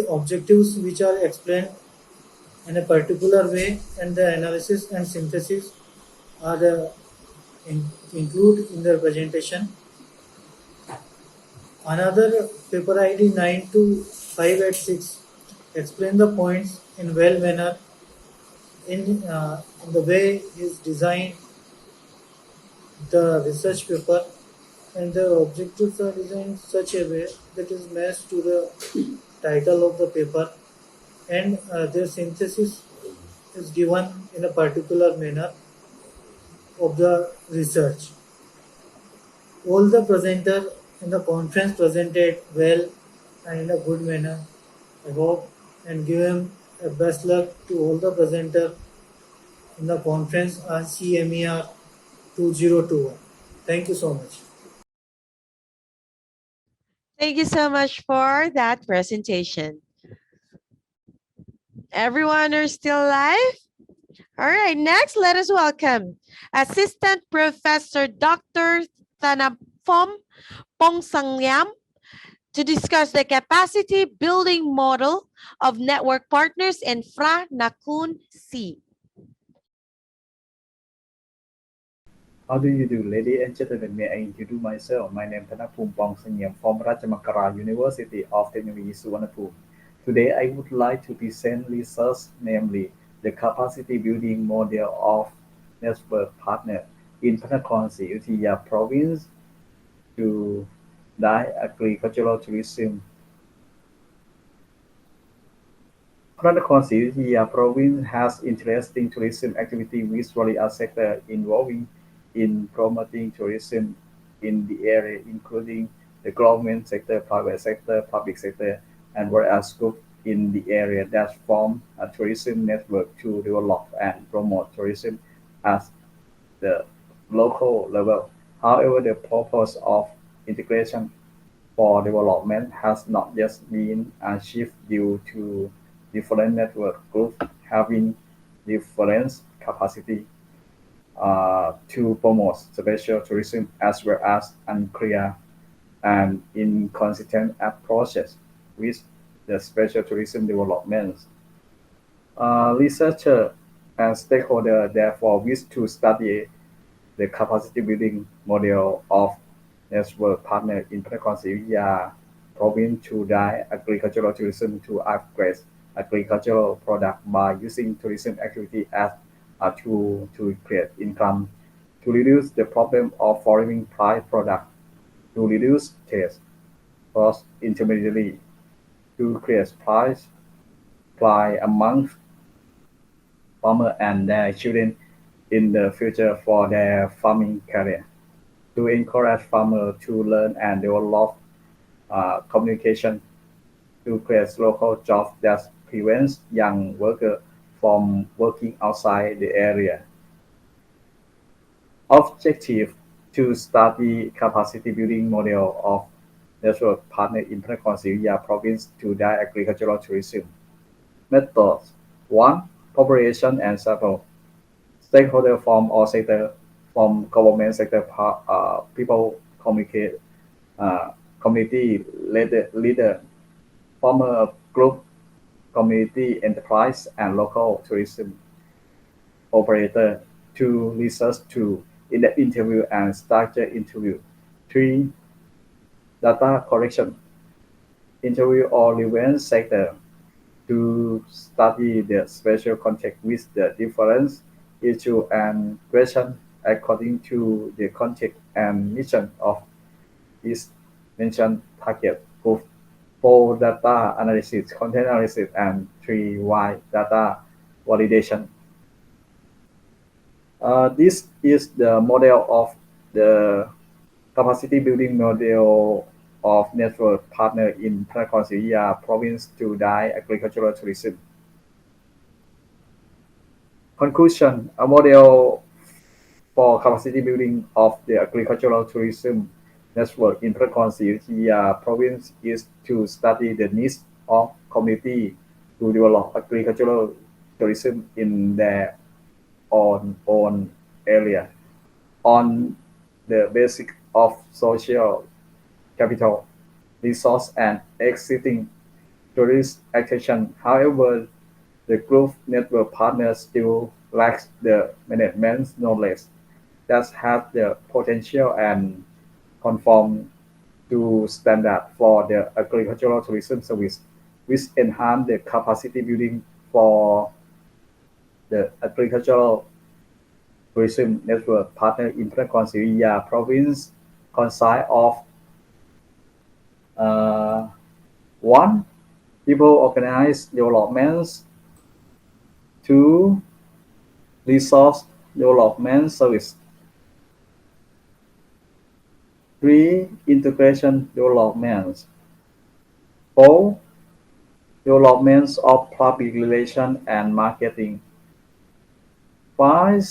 objectives which are explained in a particular way, and the analysis and synthesis are include in the presentation. Another paper ID 92586 explain the points in well manner in the way is designed the research paper, and the objectives are designed such a way that is matched to the title of the paper, and their synthesis is given in a particular manner of the research. All the presenter in the conference presented well and in a good manner, I hope, and give him a best luck to all the presenter in the conference on CMER 2021. Thank you so much. Thank you so much for that presentation. Everyone are still alive? All right, next, let us welcome Assistant Professor Dr. Thanapom Pongsangyam to discuss the capacity building model of network partners in Phra Nakhon C. How do you do, ladies and gentlemen? May I introduce myself? My name is Thanapom Pongsangyam from Rajamankara University of Technology, Suvarnabhumi. Today, I would like to present research, namely the capacity building model of network partner in Phra Nakhon C, Ayutthaya province to die agricultural tourism. Phra Nakhon C, Ayutthaya province has interesting tourism activity with various sectors involving in promoting tourism in the area, including the government sector, private sector, public sector, and various groups in the area that form a tourism network to develop and promote tourism at the local level. However, the purpose of integration for development has not yet been achieved due to different network groups having different capacity to promote special tourism, as well as unclear and inconsistent approaches with the special tourism development. Researchers and stakeholders therefore wish to study the capacity building model of network partner in Phra Nakhon C province to guide agricultural tourism to upgrade agricultural product by using tourism activity as a tool to create income, to reduce the problem of foreign price product, to reduce tax, cost intermediary, to create price supply among farmers and their children in the future for their farming career, to encourage farmers to learn and develop communication, to create local jobs that prevents young workers from working outside the area. Objective to study capacity building model of network partner in Phra Nakhon C province to guide agricultural tourism. Methods: 1. Cooperation and sample. Stakeholder from all sectors, from government sector, people communicate, community leader, former group, community enterprise, and local tourism operator. 2. Research tool, in-depth interview and structured interview. 3. Data collection, interview all relevant sector to study the special context with the different issue and question according to the context and mission of each mentioned target group. 4. Data analysis, content analysis, and 3. Why data validation. This is the model of the capacity building model of network partner in Phra Nakhon C province to guide agricultural tourism. Conclusion: a model for capacity building of the agricultural tourism network in Ayutthaya province is to study the needs of community to develop agricultural tourism in their own area on the basis of social capital, resource, and existing tourist attraction. However, the group network partners still lacks the management knowledge that have the potential and conform to standard for the agricultural tourism service, which enhance the capacity building for the agricultural tourism network partner in Ayutthaya province consist of 1. People organize developments. 2. Resource development service. 3. Integration developments. 4. Developments of public relations and marketing. 5.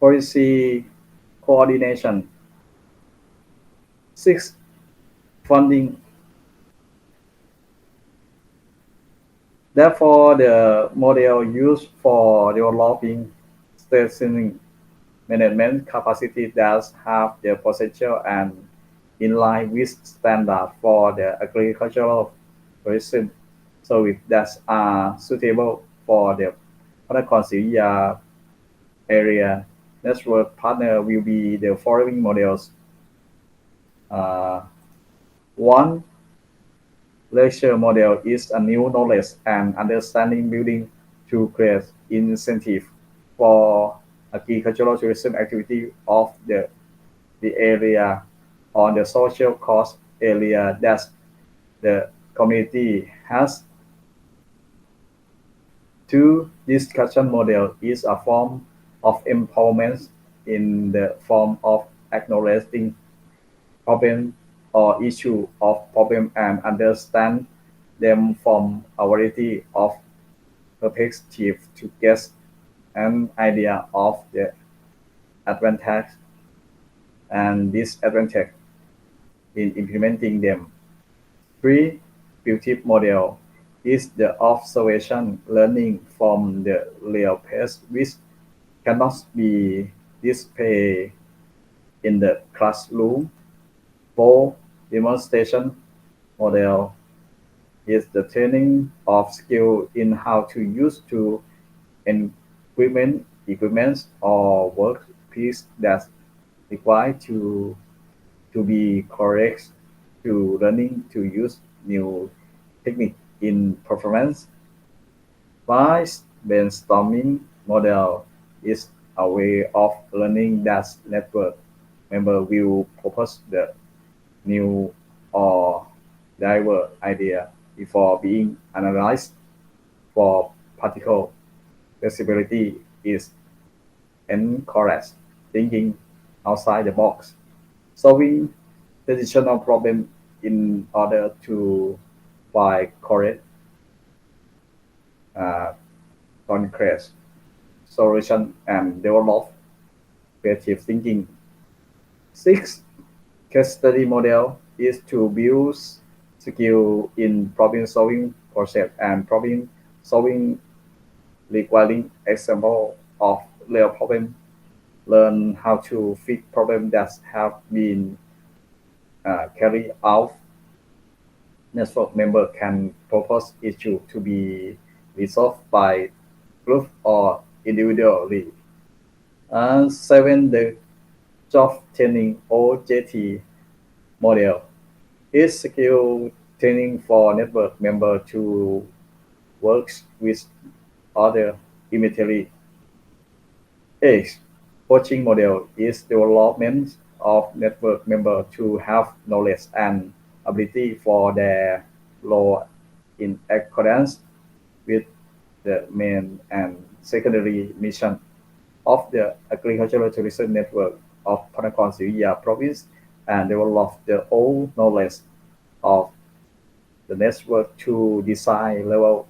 Policy coordination. 6. Funding. Therefore, the model used for developing strengthening management capacity does have the potential and in line with standard for the agricultural tourism service that are suitable for the Ayutthaya area. Network partner will be the following models. 1. Lecture model is a new knowledge and understanding building to create incentive for agricultural tourism activity of the area on the social cost area that the community has. 2. Discussion model is a form of empowerment in the form of acknowledging problem or issue of problem and understand them from a variety of perspectives to get an idea of the advantage and disadvantage in implementing them. 3. Predictive model is the observation learning from the real place which cannot be displayed in the classroom. 4. Demonstration model is the training of skill in how to use to equipment or workpiece that require to be correct to learning to use new technique in performance. 5. Brainstorming model is a way of learning that network member will propose the new or diverse idea before being analyzed for particle flexibility is encouraged thinking outside the box, solving traditional problem in order to find correct concrete solution and develop creative thinking. 6. Case study model is to build skill in problem solving process and problem solving requiring example of real problem. Learn how to fix problems that have been carried out. Network member can propose issue to be resolved by group or individually. 7. The job training OJT model is skill training for network member to work with other immediately. 8. Coaching model is development of network member to have knowledge and ability for their role in accordance with the main and secondary mission of the agricultural tourism network of Ayutthaya province and develop the own knowledge of the network to design level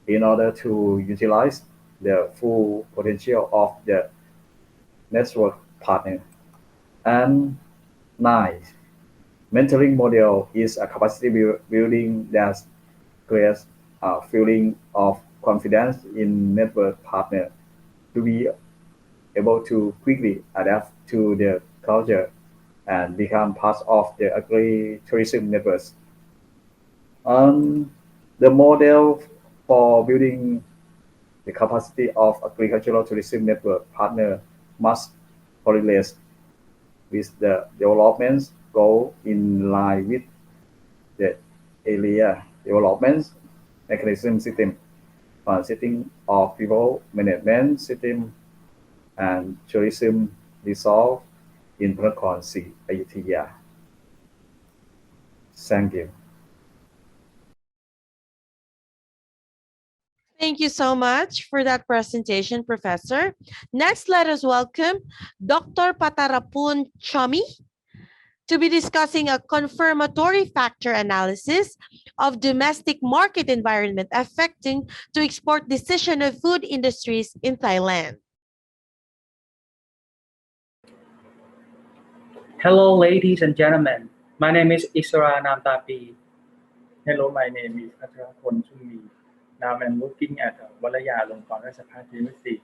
in order to utilize the full potential of the network partner. And 9. Mentoring model is a capacity building that creates a feeling of confidence in network partner to be able to quickly adapt to their culture and become part of the agri-tourism networks. The model for building the capacity of agricultural tourism network partner must correlate with the development goal in line with the area development mechanism system, consisting of people management system and tourism resolve in Nakhon Si Ayutthaya. Thank you. Thank you so much for that presentation, Professor. Next, let us welcome Dr. Patarapun Chami to be discussing a confirmatory factor analysis of domestic market environment affecting to export decision of food industries in Thailand. Hello, ladies and gentlemen. My name is Isra Namtapi. Hello, my name is Acharaphon Chummi. Now I'm working at Vijit University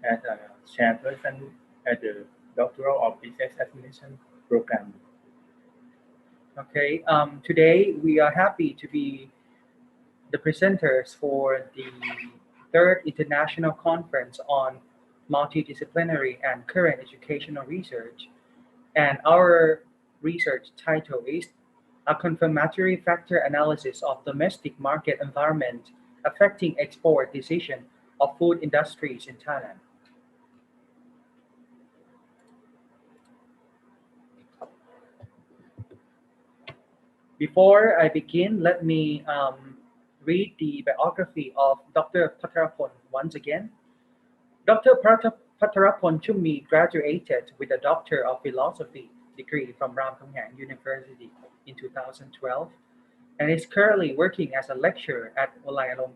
as a chairperson at the Doctoral of Business Administration program. Okay, today we are happy to be the presenters for the third international conference on multidisciplinary and current educational research. And our research title is A Confirmatory Factor Analysis of Domestic Market Environment Affecting Export Decision of Food Industries in Thailand. Before I begin, let me read the biography of Dr. Patarapon once again. Dr. Patarapon Chummi graduated with a Doctor of Philosophy degree from Ramkhamhaeng University in 2012 and is currently working as a lecturer at Untitled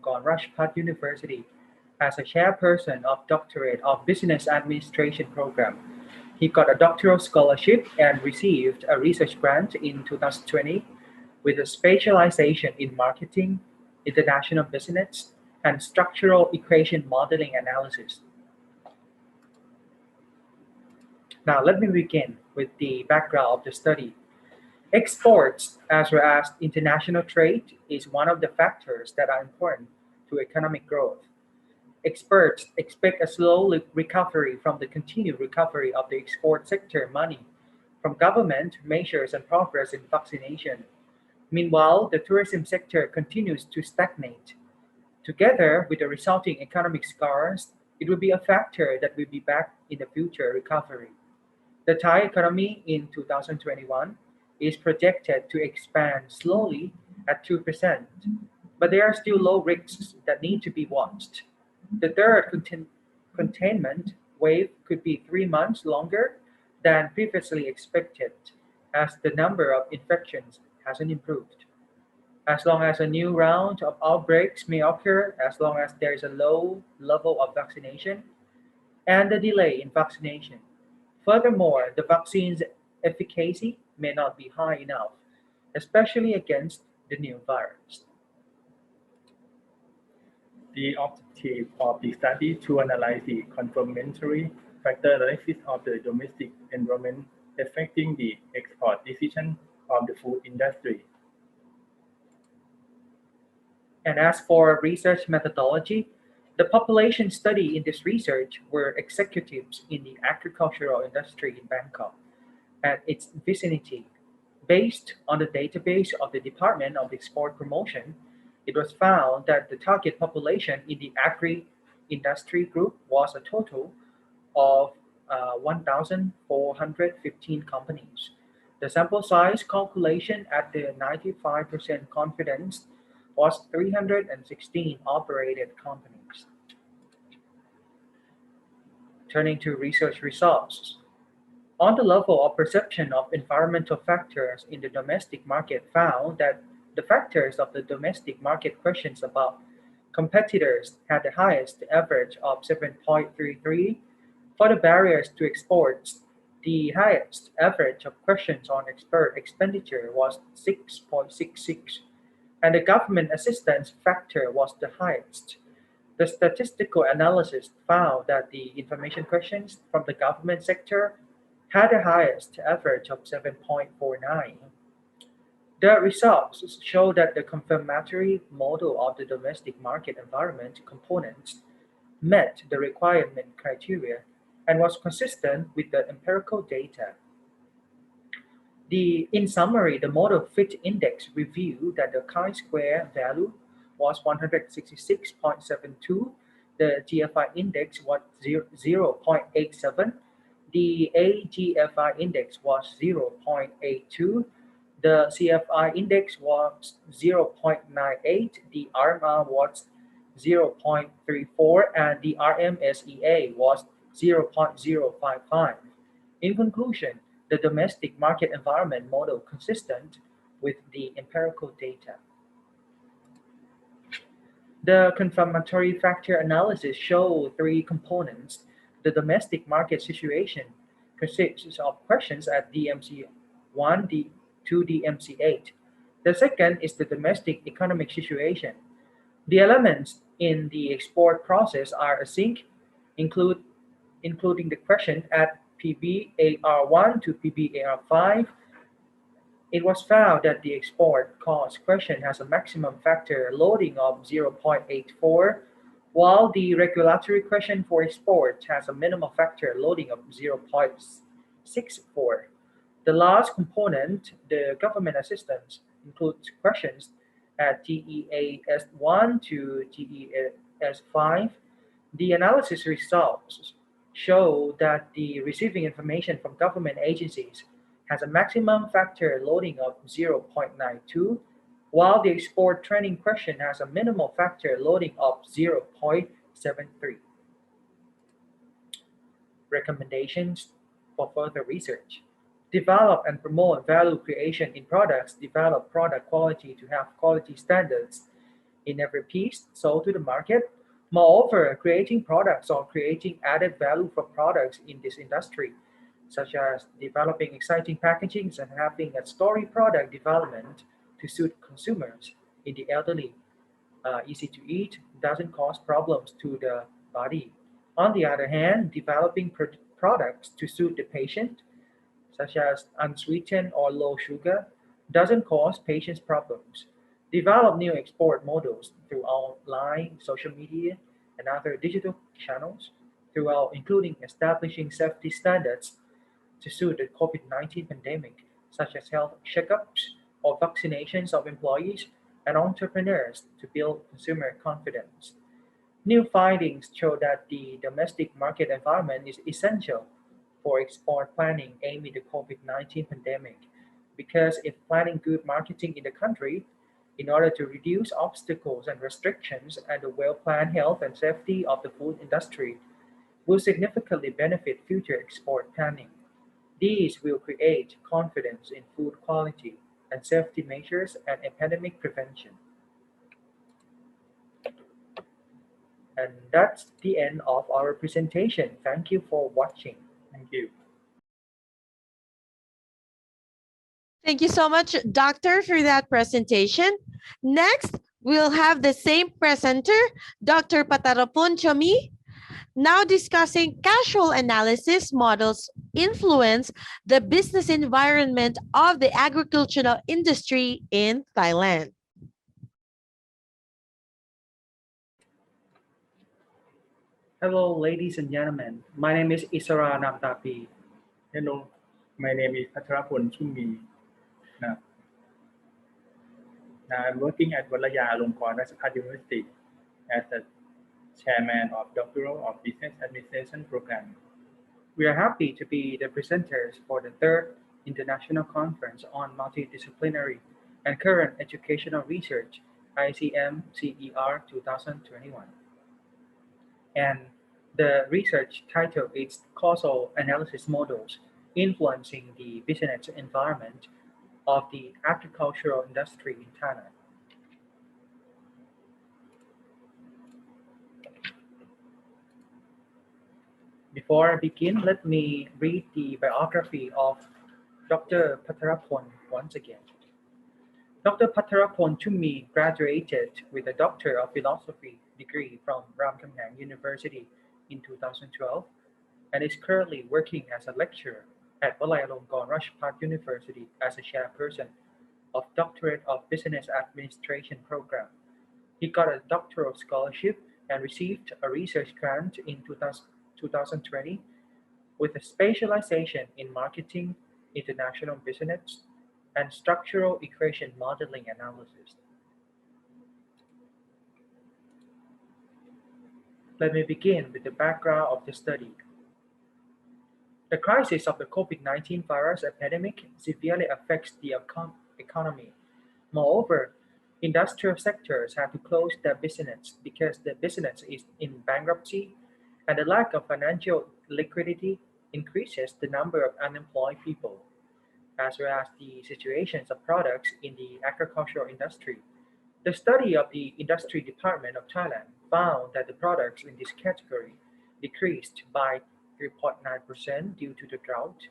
University as a chairperson of Doctorate of Business Administration program. He got a doctoral scholarship and received a research grant in 2020 with a specialization in marketing, international business, and structural equation modeling analysis. Now, let me begin with the background of the study. Exports, as well as international trade, is one of the factors that are important to economic growth. Experts expect a slow recovery from the continued recovery of the export sector money from government measures and progress in vaccination. Meanwhile, the tourism sector continues to stagnate. Together with the resulting economic scars, it will be a factor that will be back in the future recovery. The Thai economy in 2021 is projected to expand slowly at 2%, but there are still low risks that need to be watched. The third containment wave could be 3 months longer than previously expected, as the number of infections hasn't improved. As long as a new round of outbreaks may occur, as long as there is a low level of vaccination and a delay in vaccination. Furthermore, the vaccine's efficacy may not be high enough, especially against the new virus. The objective of the study to analyze the confirmatory factor analysis of the domestic environment affecting the export decision of the food industry. And as for research methodology, the population study in this research were executives in the agricultural industry in Bangkok and its vicinity. Based on the database of the Department of Export Promotion, it was found that the target population in the agri-industry group was a total of 1,415 companies. The sample size calculation at the 95% confidence was 316 operated companies. Turning to research results. On the level of perception of environmental factors in the domestic market found that the factors of the domestic market questions about competitors had the highest average of 7.33 For the barriers to exports, the highest average of questions on export expenditure was 6.66, and the government assistance factor was the highest. The statistical analysis found that the information questions from the government sector had the highest average of 7.49. The results show that the confirmatory model of the domestic market environment components met the requirement criteria and was consistent with the empirical data. In summary, the model fit index revealed that the chi-square value was 166.72, the GFI index was 0.87, the AGFI index was 0.82, the CFI index was 0.98, the RMR was 0.34, and the RMSEA was 0.055. In conclusion, the domestic market environment model consistent with the empirical data. The confirmatory factor analysis showed three components. The domestic market situation consists of questions at DMC1 to DMC8. The second is the domestic economic situation. The elements in the export process are async, including the question at PBAR1 to PBAR5. It was found that the export cost question has a maximum factor loading of 0.84, while the regulatory question for export has a minimum factor loading of 0.64. The last component, the government assistance, includes questions at GEAS1 to GEAS5. The analysis results show that the receiving information from government agencies has a maximum factor loading of 0.92, while the export training question has a minimal factor loading of 0.73. Recommendations for further research. Develop and promote value creation in products. Develop product quality to have quality standards in every piece sold to the market. Moreover, creating products or creating added value for products in this industry, such as developing exciting packagings and having a story product development to suit consumers in the elderly, easy to eat, doesn't cause problems to the body. On the other hand, developing products to suit the patient, such as unsweetened or low sugar, doesn't cause patients problems. Develop new export models through online, social media, and other digital channels, throughout including establishing safety standards to suit the COVID-19 pandemic, such as health checkups or vaccinations of employees and entrepreneurs to build consumer confidence. New findings show that the domestic market environment is essential for export planning amid the COVID-19 pandemic, because if planning good marketing in the country, in order to reduce obstacles and restrictions and the well-planned health and safety of the food industry, will significantly benefit future export planning. These will create confidence in food quality and safety measures and epidemic prevention. And that's the end of our presentation. Thank you for watching. Thank you. Thank you so much, Doctor, for that presentation. Next, we'll have the same presenter, Dr. Patarapun Chomi, now discussing casual analysis models influence the business environment of the agricultural industry in Thailand. Hello, ladies and gentlemen. My name is Isara Namtapi. Hello, my name is Patarapun Chumi. Now I'm working at Vaidyanalongkornrajavidyalaya University as the chairman of Doctoral of Business Administration program. We are happy to be the presenters for the third International Conference on Multidisciplinary and Current Educational Research, ICMCER 2021. And the research title is Causal Analysis Models Influencing the Business Environment of the Agricultural Industry in Thailand. Before I begin, let me read the biography of Dr. Pattarapon once again. Dr. Pattarapon Chummi graduated with a Doctor of Philosophy degree from Ramkhamhaeng University in 2012 and is currently working as a lecturer at Vijayalongkornrajavidyalaya University as a chairperson of Doctorate of Business Administration program. He got a doctoral scholarship and received a research grant in 2020 with a specialization in marketing, international business, and structural equation modeling analysis. Let me begin with the background of the study. The crisis of the COVID-19 virus epidemic severely affects the economy. Moreover, industrial sectors have to close their business because the business is in bankruptcy, and the lack of financial liquidity increases the number of unemployed people, as well as the situations of products in the agricultural industry. The study of the Industry Department of Thailand found that the products in this category decreased by 3.9% due to the drought.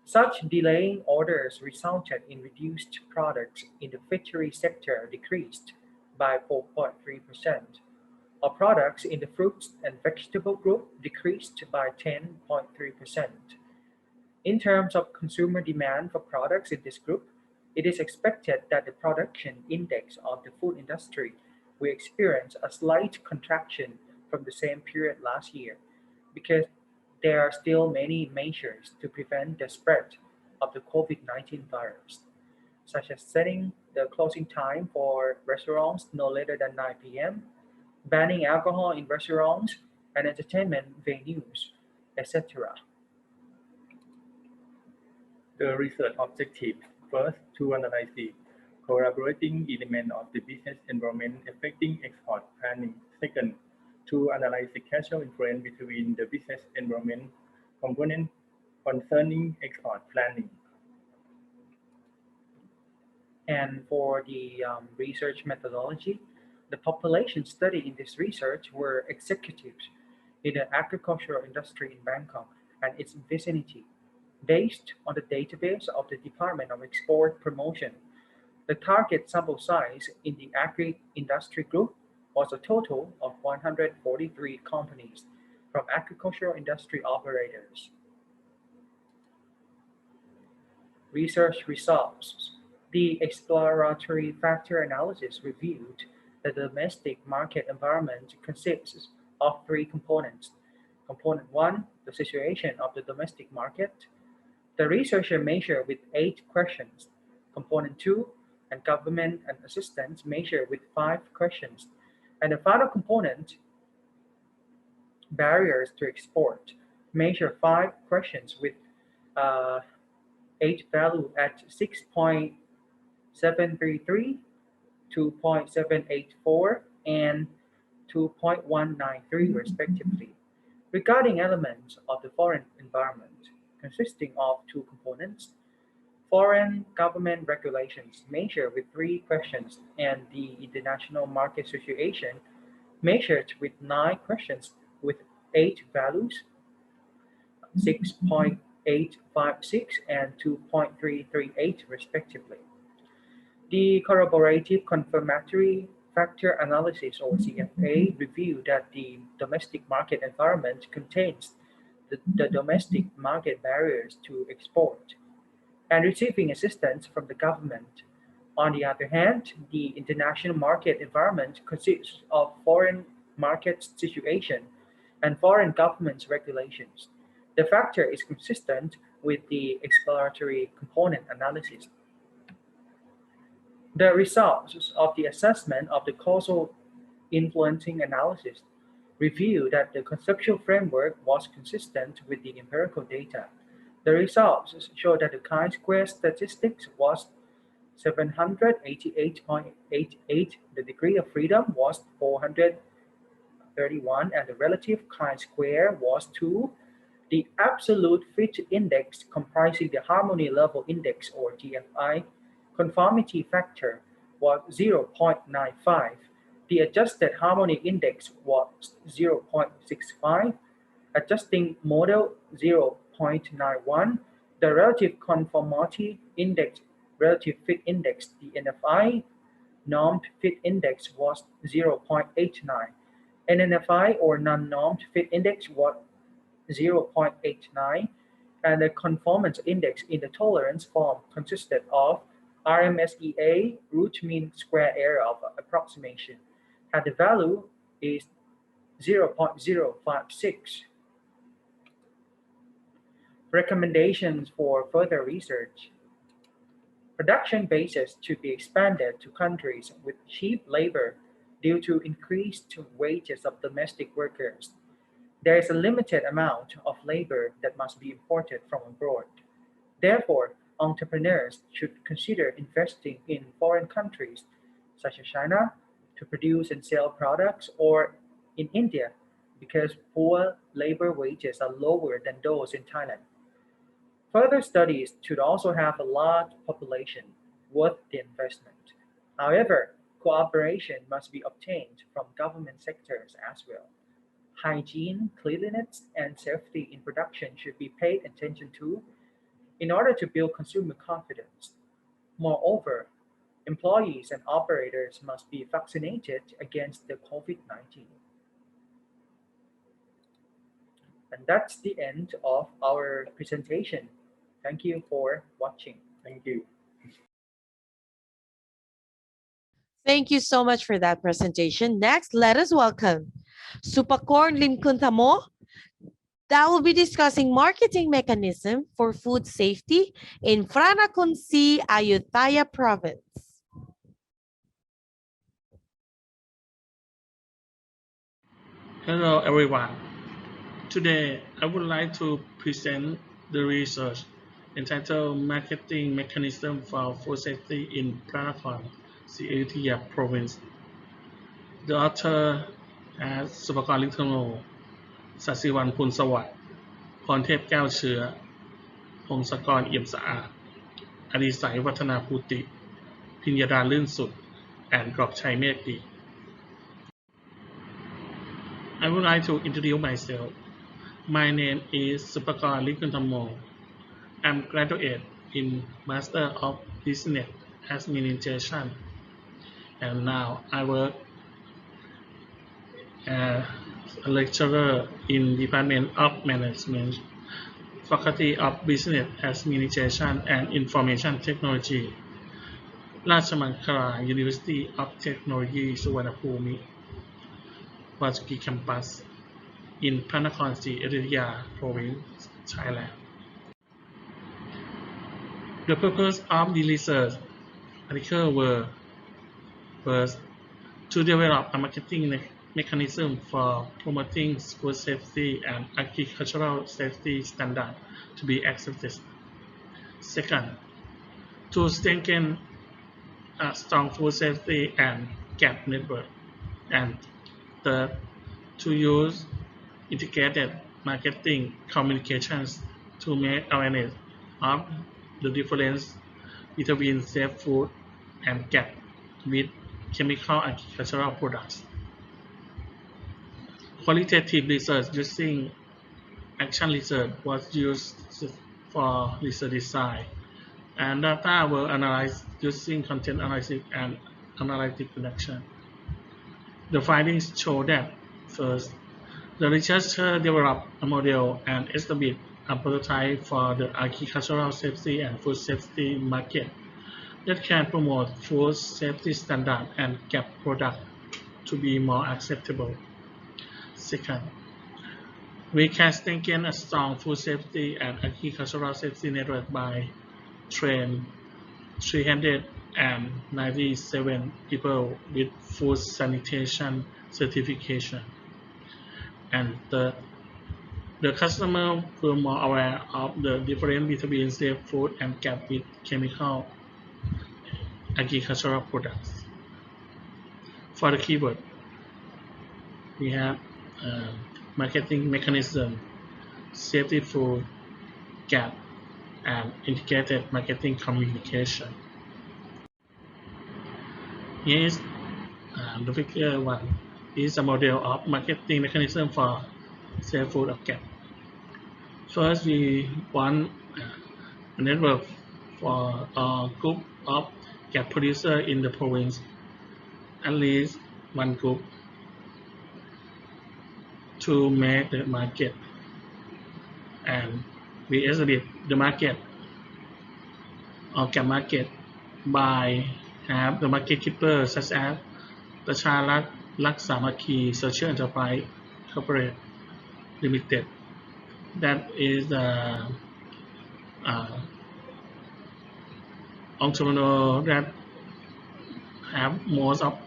Such delaying orders resulted in reduced products in the fishery sector decreased by 4.3%. Our products in the fruits and vegetable group decreased by 10.3%. In terms of consumer demand for products in this group, it is expected that the production index of the food industry will experience a slight contraction from the same period last year because there are still many measures to prevent the spread of the COVID-19 virus, such as setting the closing time for restaurants no later than 9 p.m., banning alcohol in restaurants and entertainment venues, etc. The research objective: first, to analyze the collaborating element of the business environment affecting export planning. Second, to analyze the causal influence between the business environment component concerning export planning. And for the research methodology, the population studied in this research were executives in the agricultural industry in Bangkok and its vicinity, based on the database of the Department of Export Promotion. The target sample size in the agri-industry group was a total of 143 companies from agricultural industry operators. Research results. The exploratory factor analysis reviewed the domestic market environment consists of three components. Component 1, the situation of the domestic market. The researcher measured with 8 questions. Component 2, and government and assistance measured with 5 questions. And the final component, barriers to export, measure 5 questions with 8 value at 6.733, 2.784, and 2.193 respectively. Regarding elements of the foreign environment, consisting of 2 components, foreign government regulations measured with 3 questions, and the international market situation measured with 9 questions with 8 values, 6.856 and 2.338 respectively. The corroborative confirmatory factor analysis, or CFA, reviewed that the domestic market environment contains the domestic market barriers to export and receiving assistance from the government. On the other hand, the international market environment consists of foreign market situation and foreign government's regulations. The factor is consistent with the exploratory component analysis. The results of the assessment of the causal influencing analysis revealed that the conceptual framework was consistent with the empirical data. The results show that the chi-square statistics was 788.88, the degree of freedom was 431, and the relative chi-square was 2. The absolute fit index, comprising the harmony level index, or TFI, conformity factor was 0.95. The adjusted harmony index was 0.65, Adjusting model 0.91, the relative conformity index, relative fit index, the NFI, normed fit index was 0.89. NNFI or non-normed fit index was 0.89, and the conformance index in the tolerance form consisted of RMSEA, root mean square error of approximation, and the value is 0.056. Recommendations for further research. Production bases should be expanded to countries with cheap labor due to increased wages of domestic workers. There is a limited amount of labor that must be imported from abroad. Therefore, entrepreneurs should consider investing in foreign countries, such as China, to produce and sell products, or in India, because poor labor wages are lower than those in Thailand. Further studies should also have a large population worth the investment. However, cooperation must be obtained from government sectors as well. Hygiene, cleanliness, and safety in production should be paid attention to in order to build consumer confidence. Moreover, employees and operators must be vaccinated against the COVID-19. And that's the end of our presentation. Thank you for watching. Thank you. Thank you so much for that presentation. Next, let us welcome Supakornrajavidyalaya that will be discussing marketing mechanism for food safety in Franakunsi, Ayutthaya province. Hello everyone. Today I would like to present the research entitled Marketing Mechanism for Food Safety in Franakunsi, Ayutthaya province. The author is Supakornrajavidyalaya, ศศิวรรณ พูนสวัสดิ์ พรเทพแก้วเชื้อ พงศกร เอี่ยมสะอาด อดิศัย วัฒนาภูติ พิญญาดา ลื่นสุด and กรอบชัย เมฆดี I would like to introduce myself. My name is Supakornrajavidyalaya. I'm graduate in Master of Business Administration, and now I work as a lecturer in Department of Management, Faculty of Business Administration and Information Technology, ราชมังคลา University of Technology สุวรรณภูมิ Vijit Campus in Franakunsi, Ayutthaya Province, Thailand. The purpose of the research article were first, to develop a marketing mechanism for promoting food safety and agricultural safety standards to be accepted. Second, to strengthen a strong food safety and gap network. And third, to use integrated marketing communications to make awareness of the difference between safe food and gap with chemical agricultural products. Qualitative research using action research was used for research design, and data were analyzed using content analysis and analytic production. The findings show that, first, the researcher developed a model and established a prototype for the agricultural safety and food safety market that can promote food safety standards and gap products to be more acceptable. Second, we can strengthen a strong food safety and agricultural safety network by training 397 people with food sanitation certification. And third, the customer were more aware of the difference between safe food and gap with chemical agricultural products. For the keyword, we have marketing mechanism, safety food, gap, and integrated marketing communication. Here is the figure 1 is a model of marketing mechanism for safe food of gap. First, we want a network for a group of gap producers in the province, at least one group, to make the market, and we establish the market or gap market by have the market keeper such as Pracha Rak Samakhi Social Enterprise Corporate Limited. That is the entrepreneur that have most of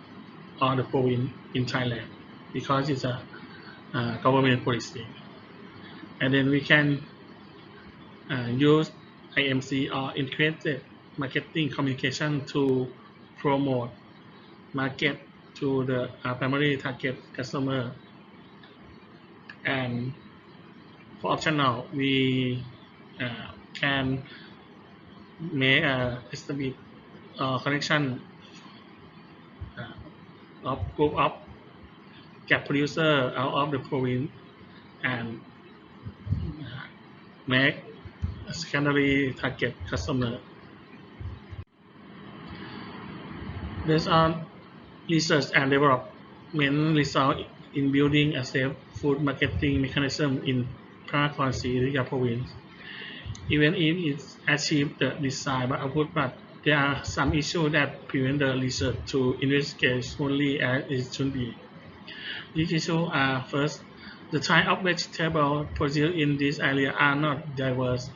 all the province in Thailand because it's a government policy. And then we can use IMC or integrated marketing communication to promote market to the primary target customer. And for optional, we can make a establish connection of group of gap producer out of the province and make a secondary target customer. Based on research and development result in building a safe food marketing mechanism in Nakhon Siriyat province. Even if it's achieved the design by output, but there are some issues that prevent the research to investigate smoothly as it should be. These issues are first, the type of vegetable produced in this area are not diverse.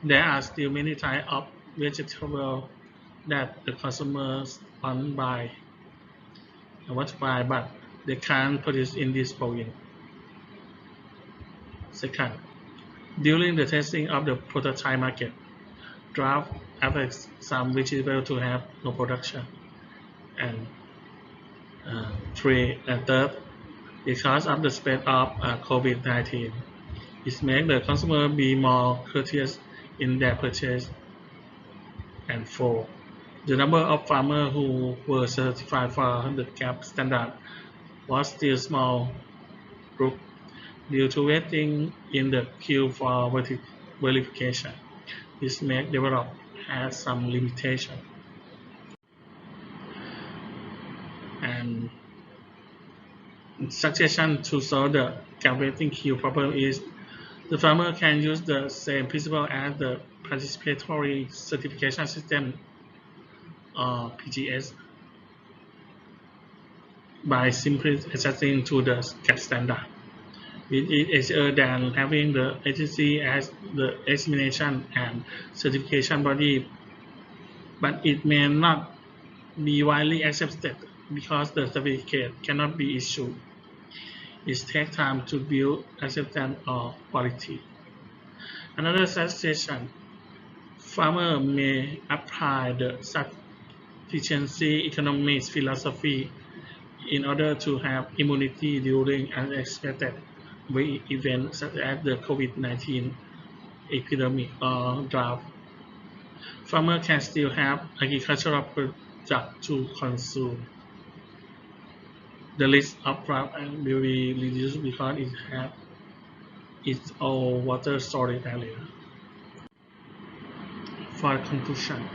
There are still many types of vegetable that the consumers want to buy, but they can't produce in this province. Second, during the testing of the prototype market, drought affects some vegetables to have no production. And third, because of the spread of COVID-19, it makes the consumer be more courteous in their purchase. And four, the number of farmers who were certified for the GAP standard was still small group due to waiting in the queue for verification. This makes develop has some limitation. And suggestion to solve the gap waiting queue problem is the farmer can use the same principle as the participatory certification system or PGS by simply adjusting to the GAP standard. It is easier than having the agency as the examination and certification body, but it may not be widely accepted because the certificate cannot be issued. It takes time to build acceptance or quality. Another suggestion, farmers may apply the sufficiency economics philosophy in order to have immunity during unexpected events such as the COVID-19 epidemic or drought. Farmers can still have agricultural products to consume. The risk of drought will be reduced because it has its own water storage area. For conclusion,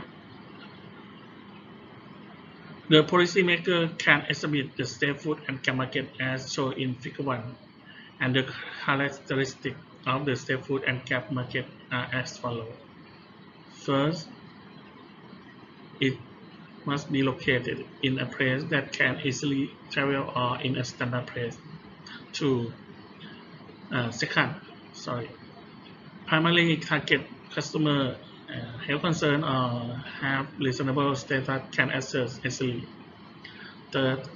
the policymaker can establish the state food and GAP market as shown in Figure 1, and the characteristics of the state food and GAP market are as follows. First, it must be located in a place that can easily travel or in a standard place. Primarily target customer health concern or have reasonable status can access easily. Third,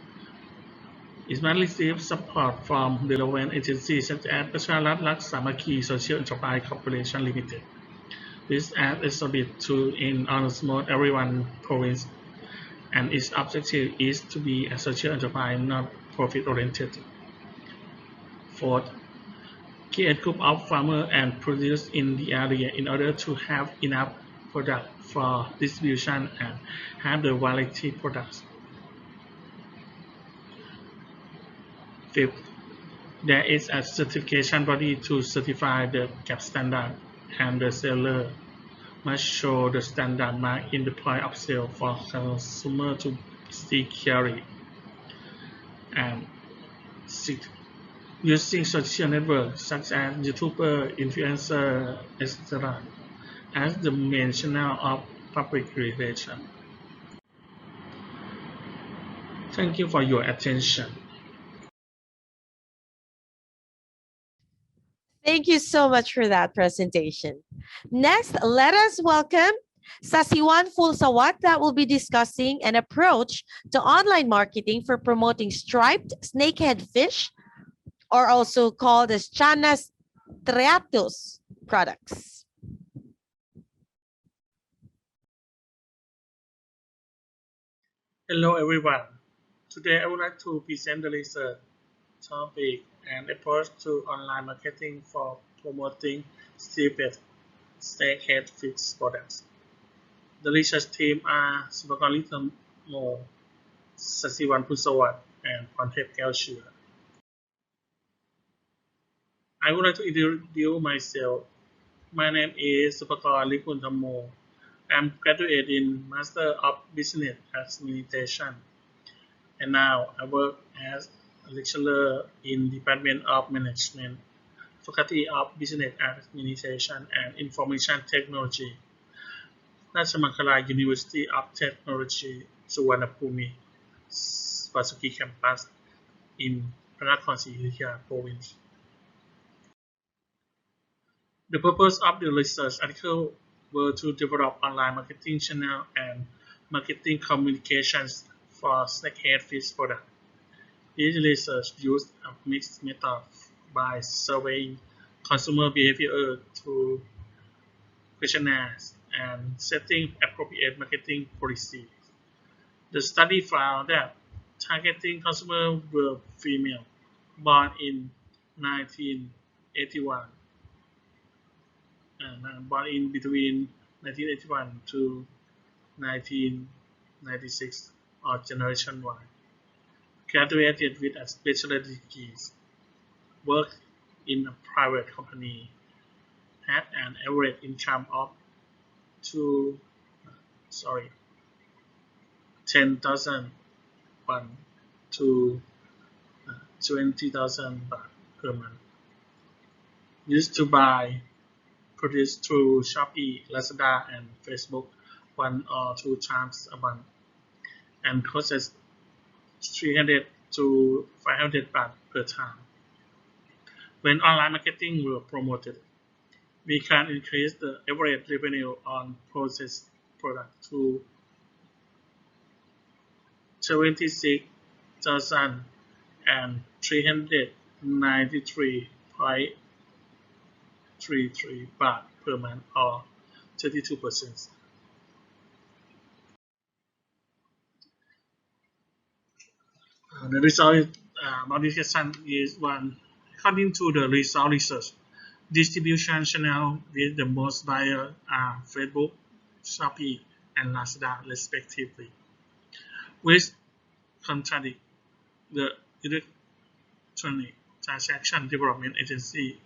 it must receive support from relevant agencies such as Pracha Rak Samakhi Social Enterprise Corporation Limited. This act is established in almost every province, and its objective is to be a social enterprise, not profit-oriented. Fourth, create group of farmers and producers in the area in order to have enough product for distribution and have the variety products. Fifth, There is a certification body to certify the gap standard, and the seller must show the standard mark in the point of sale for consumer to see clearly. And 6. Using social networks such as YouTuber, influencer, etc. as the main channel of public relations. Thank you for your attention. Thank you so much for that presentation. Next, let us welcome Sasiwan Fulsawat that will be discussing an approach to online marketing for promoting striped snakehead fish, or also called as Chanas striatus products. Hello everyone. Today I would like to present the research topic and approach to online marketing for promoting striped snakehead fish products. The research team are Supakalithamo, Sasiwan Pusawat, and Pontep Kelshire. I would like to introduce myself. My name is Supakalithamo. I'm graduate in Master of Business Administration, and now I work as a lecturer in Department of Management, Faculty of Business Administration and Information Technology, Rajamangala University of Technology, Suvarnabhumi, Vasuki Campus in Panakhon Sirisia Province. The purpose of the research article were to develop online marketing channel and marketing communications for snakehead fish product. This research used a mixed method by surveying consumer behavior through questionnaires and setting appropriate marketing policies. The study found that targeting consumers were female, born in 1981, born in between 1981 to 1996, or Generation Y, graduated with a bachelor's degree, worked in a private company, had an average income of 10,000 baht to 20,000 baht per month. Used to buy produce through Shopee, Lazada, and Facebook 1 or 2 times a month, and costs 300 to 500 baht per time. When online marketing were promoted, we can increase the average revenue on processed product to 76,393.33 baht per month, or 32%. The result modification is one. According to the result research, distribution channels with the most buyers are Facebook, Shopee, and Lazada, respectively, which contradict the Electronic Transaction Development Agency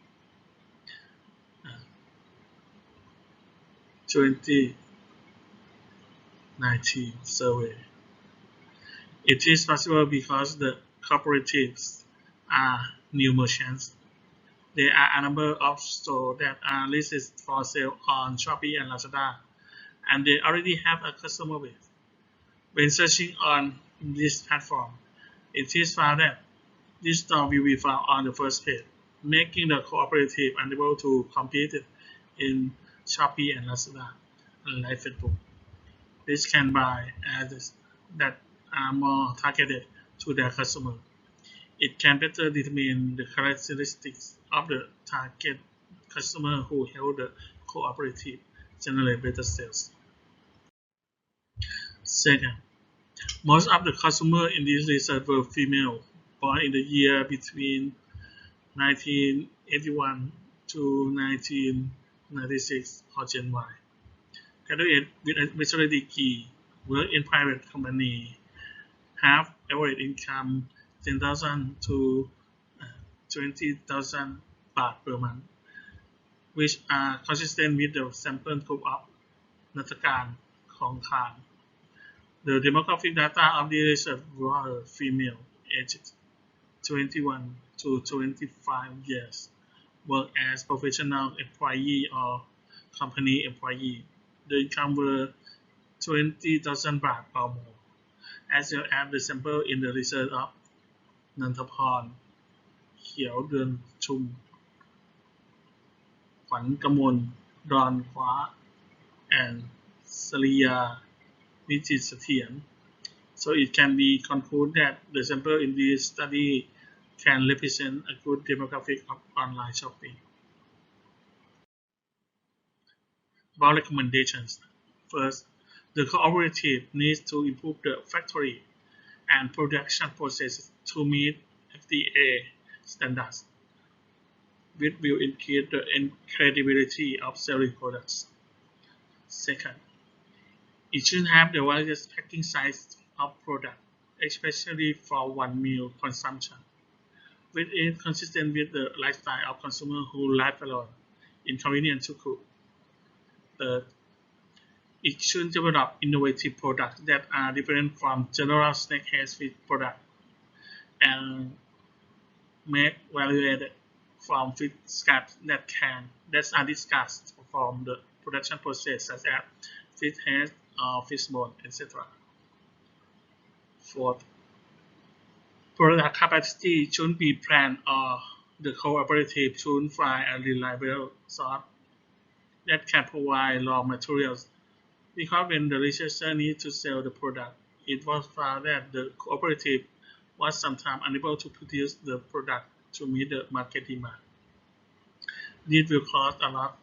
2019 survey. It is possible because the cooperatives are new merchants. There are a number of stores that are listed for sale on Shopee and Lazada, and they already have a customer base. When searching on this platform, it is found that this store will be found on the first page, making the cooperative unable to compete in Shopee and Lazada, unlike Facebook. This can buy ads that are more targeted to their customer. It can better determine the characteristics of the target customer who help the cooperative generate better sales. Second, most of the customers in this research were female, born in the year between 1981 to 1996, or Gen Y. Graduate with a bachelor's degree, work in private company, have average income 10,000 to 20,000 baht per month, which are consistent with the sample group of นักการของทาง The demographic data of the research were female, aged 21 to 25 years, work as professional employee or company employee. The income were 20,000 baht or more, as well as the sample in the research of นันทพร เขียวเดือนชุม ขวัญกมล ดอนฟ้า and Sriya Vijitเสถียร So it can be concluded that the sample in this study can represent a good demographic of online shopping. About recommendations. First, the cooperative needs to improve the factory and production processes to meet FDA standards, which will increase the credibility of selling products. Second, it should have the widest packing size of product, especially for one meal consumption, which is consistent with the lifestyle of consumers who live alone, inconvenient to cook. Third, it should develop innovative products that are different from general snackhead feed products and make value-added from feed scraps that are discussed from the production process, such as fish head or fish bone, etc. Fourth, product capacity should be planned, or the cooperative should find a reliable source that can provide raw materials, because when the researcher needs to sell the product, it was found that the cooperative was sometimes unable to produce the product to meet the market demand. This will cost a lot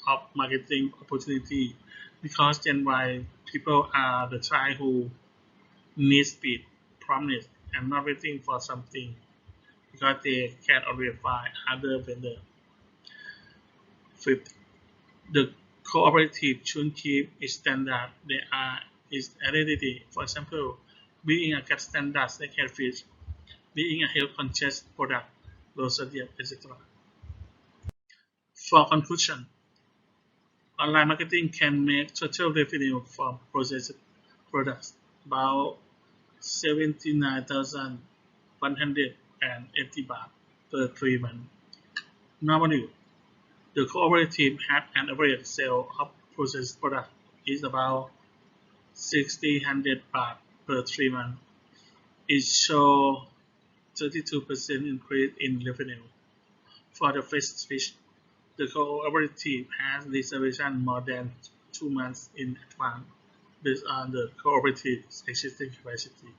of marketing opportunity, because Gen Y people are the child who need speed, promise, and not waiting for something, because they can always find other vendors. Fifth, the cooperative should keep its standard. There are its identity. For example, being a CAP standard snackhead fish, being a health-conscious product, low sodium, etc. For conclusion, online marketing can make total revenue from processed products about 79,180 baht per 3 months. Normally, the cooperative has an average sale of processed product is about 6,000 baht per 3 months. It shows 32% increase in revenue. For the fresh fish, the cooperative has reservation more than 2 months in advance based on the cooperative's existing capacity.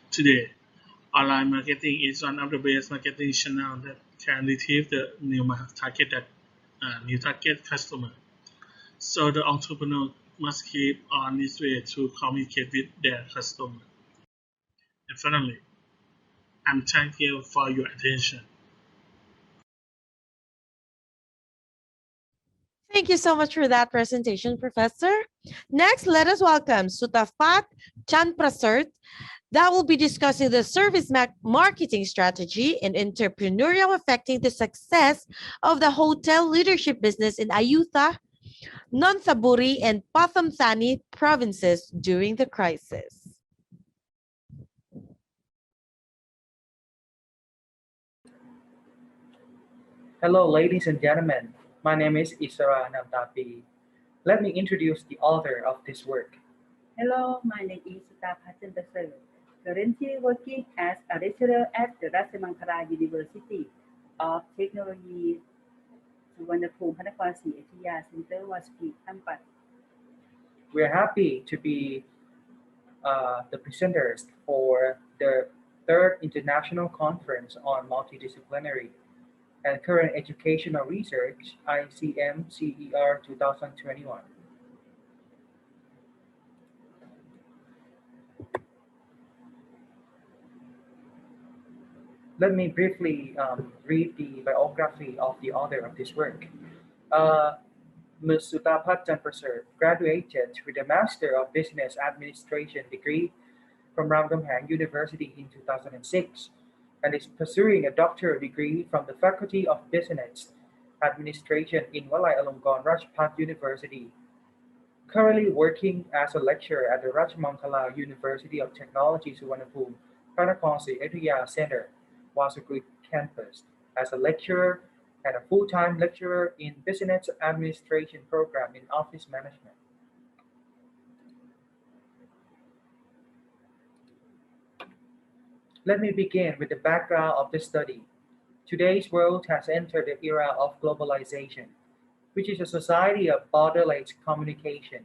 Today, online marketing is one of the best marketing channels that can retrieve the new target customer. So the entrepreneur must keep on this way to communicate with their customer. And finally, I'm thankful for your attention. Thank you so much for that presentation, Professor. Next, let us welcome Sutafat Chanprasert, that will be discussing the service marketing strategy and entrepreneurial affecting the success of the hotel leadership business in Ayutthaya, Nonthaburi, and Pathum Thani provinces during the crisis. Hello, ladies and gentlemen. My name is Isara Namtapi. Let me introduce the author of this work. Hello, my name is Sutafat Chanprasert, currently working as a lecturer at the Rajamangala University of Technology, Suvarnabhumi, Ayutthaya Center, Wasapi, Ampat. We're happy to be the presenters for the third International Conference on Multidisciplinary and Current Educational Research, ICMCER 2021. Let me briefly read the biography of the author of this work. Ms. Sutafat Chanprasert graduated with a Master of Business Administration degree from Ramgamhang University in 2006. and is pursuing a doctoral degree from the Faculty of Business Administration in Vijayalongkornrajavidyalaya University. Currently working as a lecturer at the Rajamankala University of Technology Suvarnabhumi, Panakonsi Ayutthaya Center, Wasugri campus, as a lecturer and a full-time lecturer in Business Administration program in Office Management. Let me begin with the background of the study. Today's world has entered the era of globalization, which is a society of borderless communication.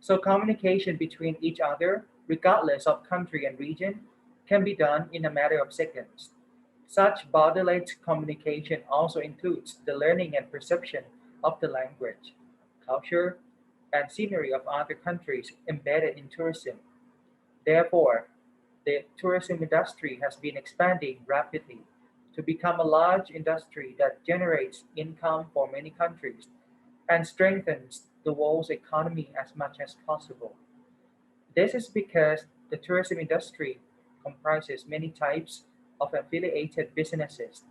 So communication between each other, regardless of country and region, can be done in a matter of seconds. Such borderless communication also includes the learning and perception of the language, culture, and scenery of other countries embedded in tourism. Therefore, the tourism industry has been expanding rapidly to become a large industry that generates income for many countries and strengthens the world's economy as much as possible. This is because the tourism industry comprises many types of affiliated businesses.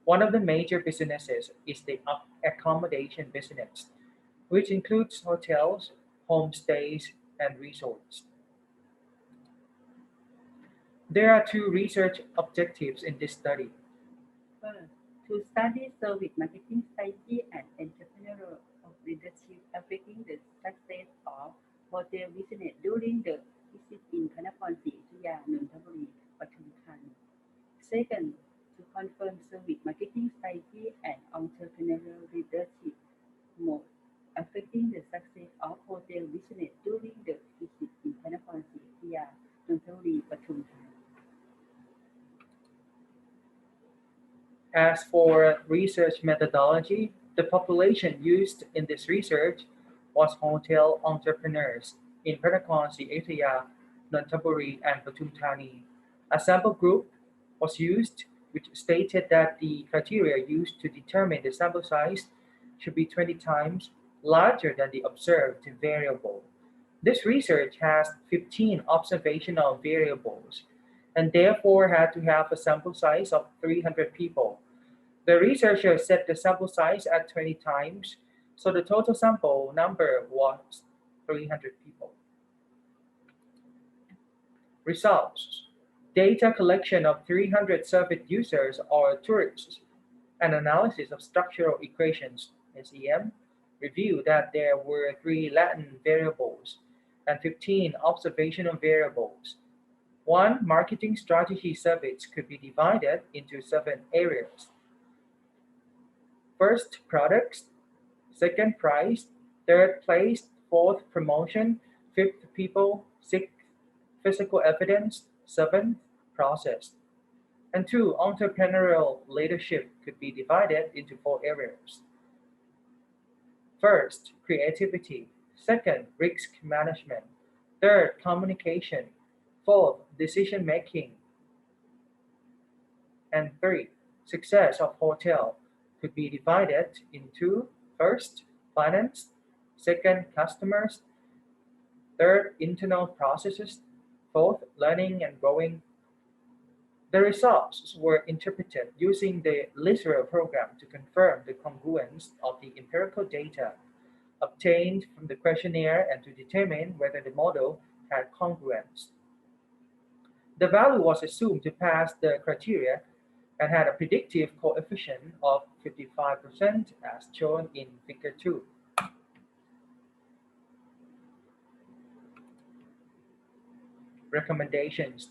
One of the major businesses is the accommodation business, which includes hotels, homestays, and resorts. There are two research objectives in this study. First, to study service marketing strategy and entrepreneurial leadership affecting the success of hotel business during the visit in Panakonsi, Ayutthaya, Nonthaburi, Pathum Thani. Second, to confirm service marketing strategy and entrepreneurial leadership mode affecting the success of hotel business during the visit in Panakonsi, Ayutthaya, Nonthaburi, Pathum Thani. As for research methodology, the population used in this research was hotel entrepreneurs in Panakonsi, Ayutthaya, Nonthaburi, and Pathum Thani. A sample group was used, which stated that the criteria used to determine the sample size should be 20 times larger than the observed variable. This research has 15 observational variables and therefore had to have a sample size of 300 people. The researchers set the sample size at 20 times, so the total sample number was 300 people. Results: data collection of 300 surveyed users or tourists, an analysis of structural equations (SEM) revealed that there were 3 latent variables and 15 observational variables. One marketing strategy surveys could be divided into 7 areas. First, products. Second, price. Third, place. Fourth, promotion. Fifth, people. Sixth, physical evidence. Seventh, process. And 2, entrepreneurial leadership could be divided into 4 areas. First, creativity. Second, risk management. Third, communication. Fourth, decision making. And 3, success of hotel could be divided into first, finance, second, customers, third, internal processes, fourth, learning and growing. The results were interpreted using the literal program to confirm the congruence of the empirical data obtained from the questionnaire and to determine whether the model had congruence. The value was assumed to pass the criteria and had a predictive coefficient of 55% as shown in figure 2. Recommendations.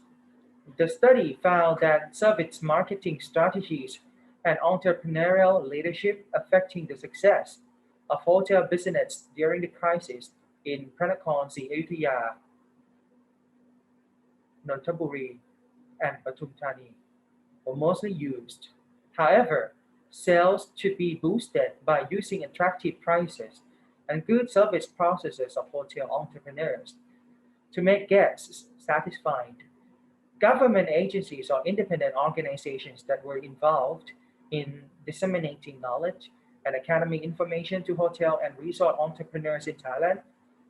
The study found that service marketing strategies and entrepreneurial leadership affecting the success of hotel business during the crisis in Panakonsi, Ayutthaya, Nonthaburi, and Pathum Thani were mostly used. However, sales should be boosted by using attractive prices and good service processes of hotel entrepreneurs to make guests satisfied. Government agencies or independent organizations that were involved in disseminating knowledge and academic information to hotel and resort entrepreneurs in Thailand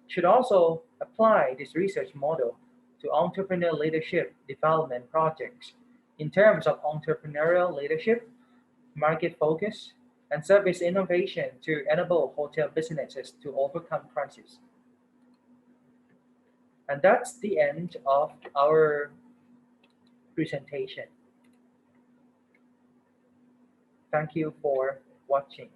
should also apply this research model to entrepreneur leadership development projects in terms of entrepreneurial leadership, market focus, and service innovation to enable hotel businesses to overcome crises. And that's the end of our presentation. Thank you for watching.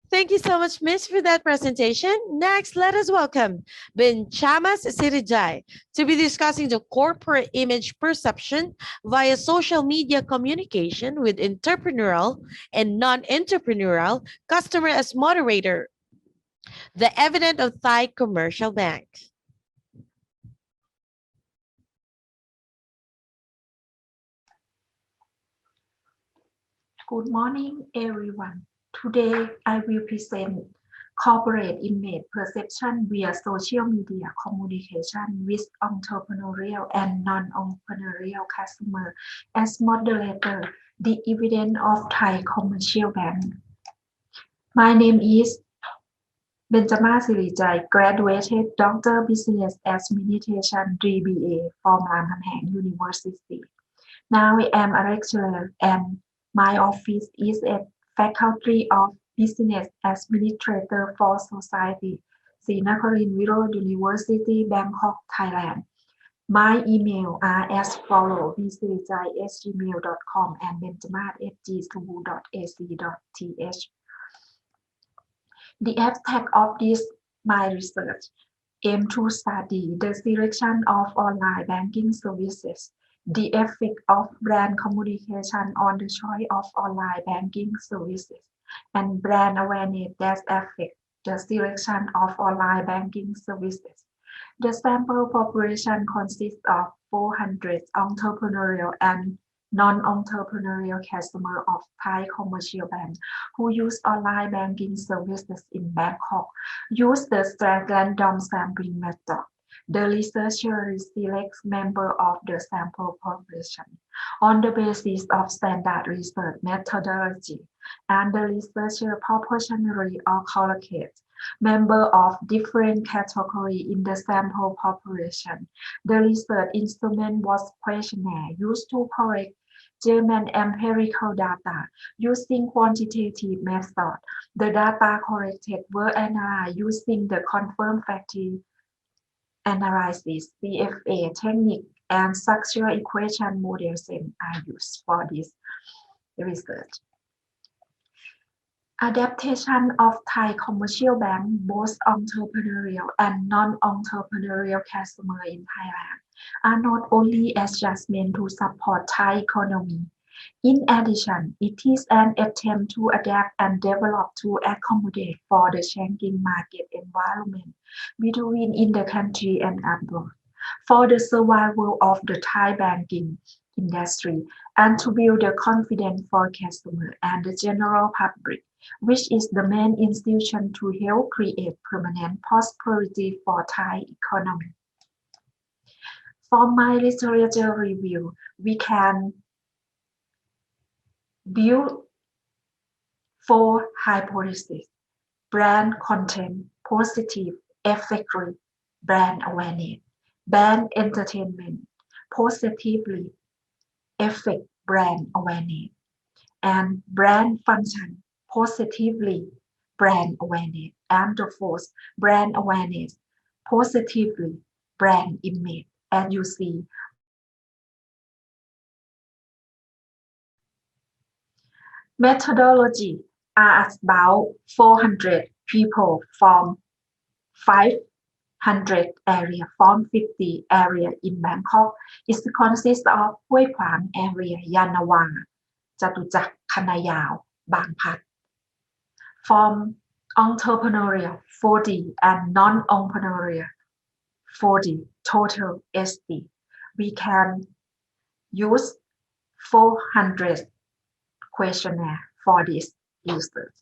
Thank you so much, Miss, for that presentation. Next, let us welcome Benchamas Sirijai to be discussing the corporate image perception via social media communication with entrepreneurial and non-entrepreneurial customer as moderator. The evidence of Thai Commercial Bank. Good morning, everyone. Today, I will present corporate image perception via social media communication with entrepreneurial and non-entrepreneurial customer as moderator, the evidence of Thai Commercial Bank. My name is Benjamin Sirijai, graduated Doctor Business Administration 3BA from Ranghamhaeng University. Now I am a lecturer and my office is at Faculty of Business Administrator for Society, Srinakharin Virod University, Bangkok, Thailand. My email are as follows: bsirijai@gmail.com and benjamin@gsu.ac.th. The abstract of this my research aim to study the selection of online banking services, the effect of brand communication on the choice of online banking services, and brand awareness that affect the selection of online banking services. The sample population consists of 400 entrepreneurial and non-entrepreneurial customers of Thai Commercial Bank who use online banking services in Bangkok. Use the random sampling method. The researcher selects members of the sample population on the basis of standard research methodology, and the researcher proportionally or collocates members of different categories in the sample population. The research instrument was questionnaire used to collect German empirical data using quantitative method. The data collected were analyzed using the confirmed factor analysis CFA technique and structural equation models are used for this research. Adaptation of Thai Commercial Bank, both entrepreneurial and non-entrepreneurial customers in Thailand, are not only adjustment to support Thai economy. In addition, it is an attempt to adapt and develop to accommodate for the changing market environment between in the country and abroad, for the survival of the Thai banking industry, and to build the confidence for customers and the general public, which is the main institution to help create permanent prosperity for Thai economy. For my literature review, we can build 4 hypotheses: brand content, positive, effective, brand awareness, brand entertainment, positively affect brand awareness, and brand function, positively brand awareness, and the fourth, brand awareness, positively brand image. As you see, methodology are about 400 people from 500 area, from 50 area in Bangkok. It consists of Hue Quang area, Yanawa, Chatuchak, Khanayao, Bang Phat. From entrepreneurial 40 and non-entrepreneurial 40, total 80. We can use 400 questionnaire for this research.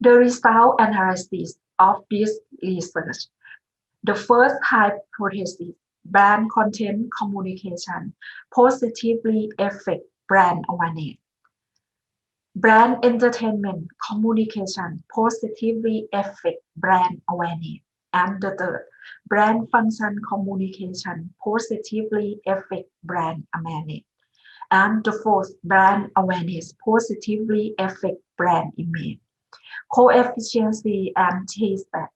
The result analysis of this research. The first hypothesis, brand content communication positively affect brand awareness. Brand entertainment communication positively affect brand awareness. And the third, brand function communication positively affect brand awareness. And the fourth, brand awareness positively affect brand image. Coefficients and test that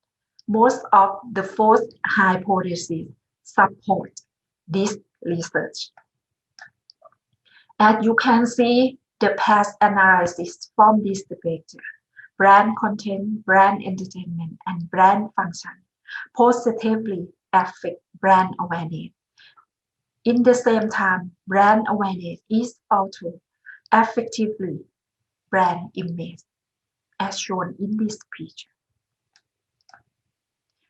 most of the fourth hypotheses support this research. As you can see, the past analysis from this picture, brand content, brand entertainment, and brand function positively affect brand awareness. In the same time, brand awareness is also effectively brand image, as shown in this picture.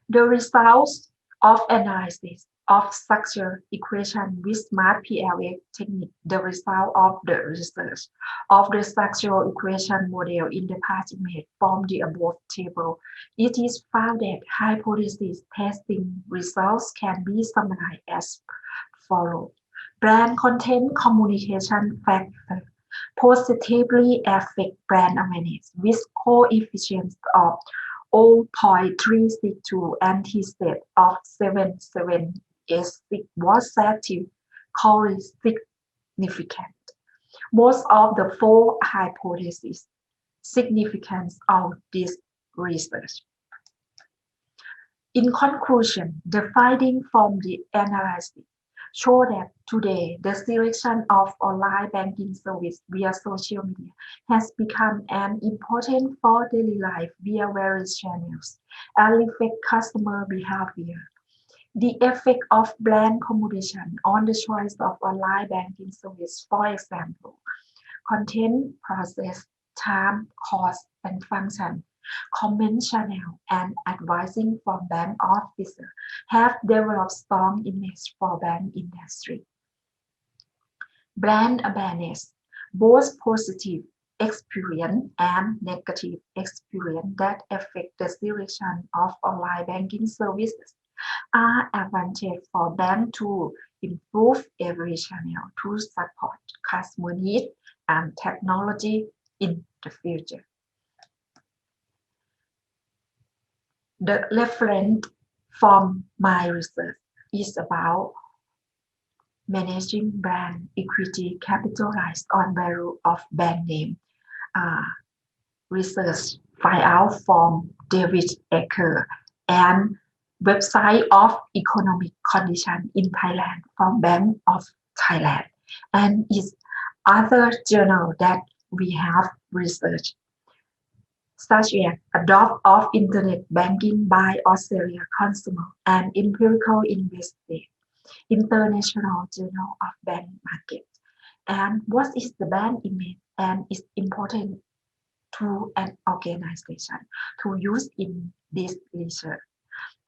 The results of analysis of structure equation with smart PLX technique, the result of the research of the structural equation model in the past image from the above table, it is found that hypothesis testing results can be summarized as follows. Brand content communication factor positively affect brand awareness with coefficients of 0.362 and instead of 7.786 was statistically significant. Most of the four hypotheses significance of this research. In conclusion, the findings from the analysis show that today the selection of online banking service via social media has become an important for daily life via various channels and reflect customer behavior. The effect of brand communication on the choice of online banking service, for example, content, process, time, cost, and function, comment channel, and advising from bank officers have developed strong image for bank industry. Brand awareness, both positive experience and negative experience that affect the selection of online banking services are advantage for them to improve every channel to support customer needs and technology in the future. The reference from my research is about managing brand equity capitalized on value of brand name. Research find out from David Ecker and website of economic condition in Thailand from Bank of Thailand and its other journal that we have researched, such as Adopt of Internet Banking by Australia Consumer and Empirical Investigation, International Journal of Bank Market, and what is the brand image and its important to an organization to use in this research.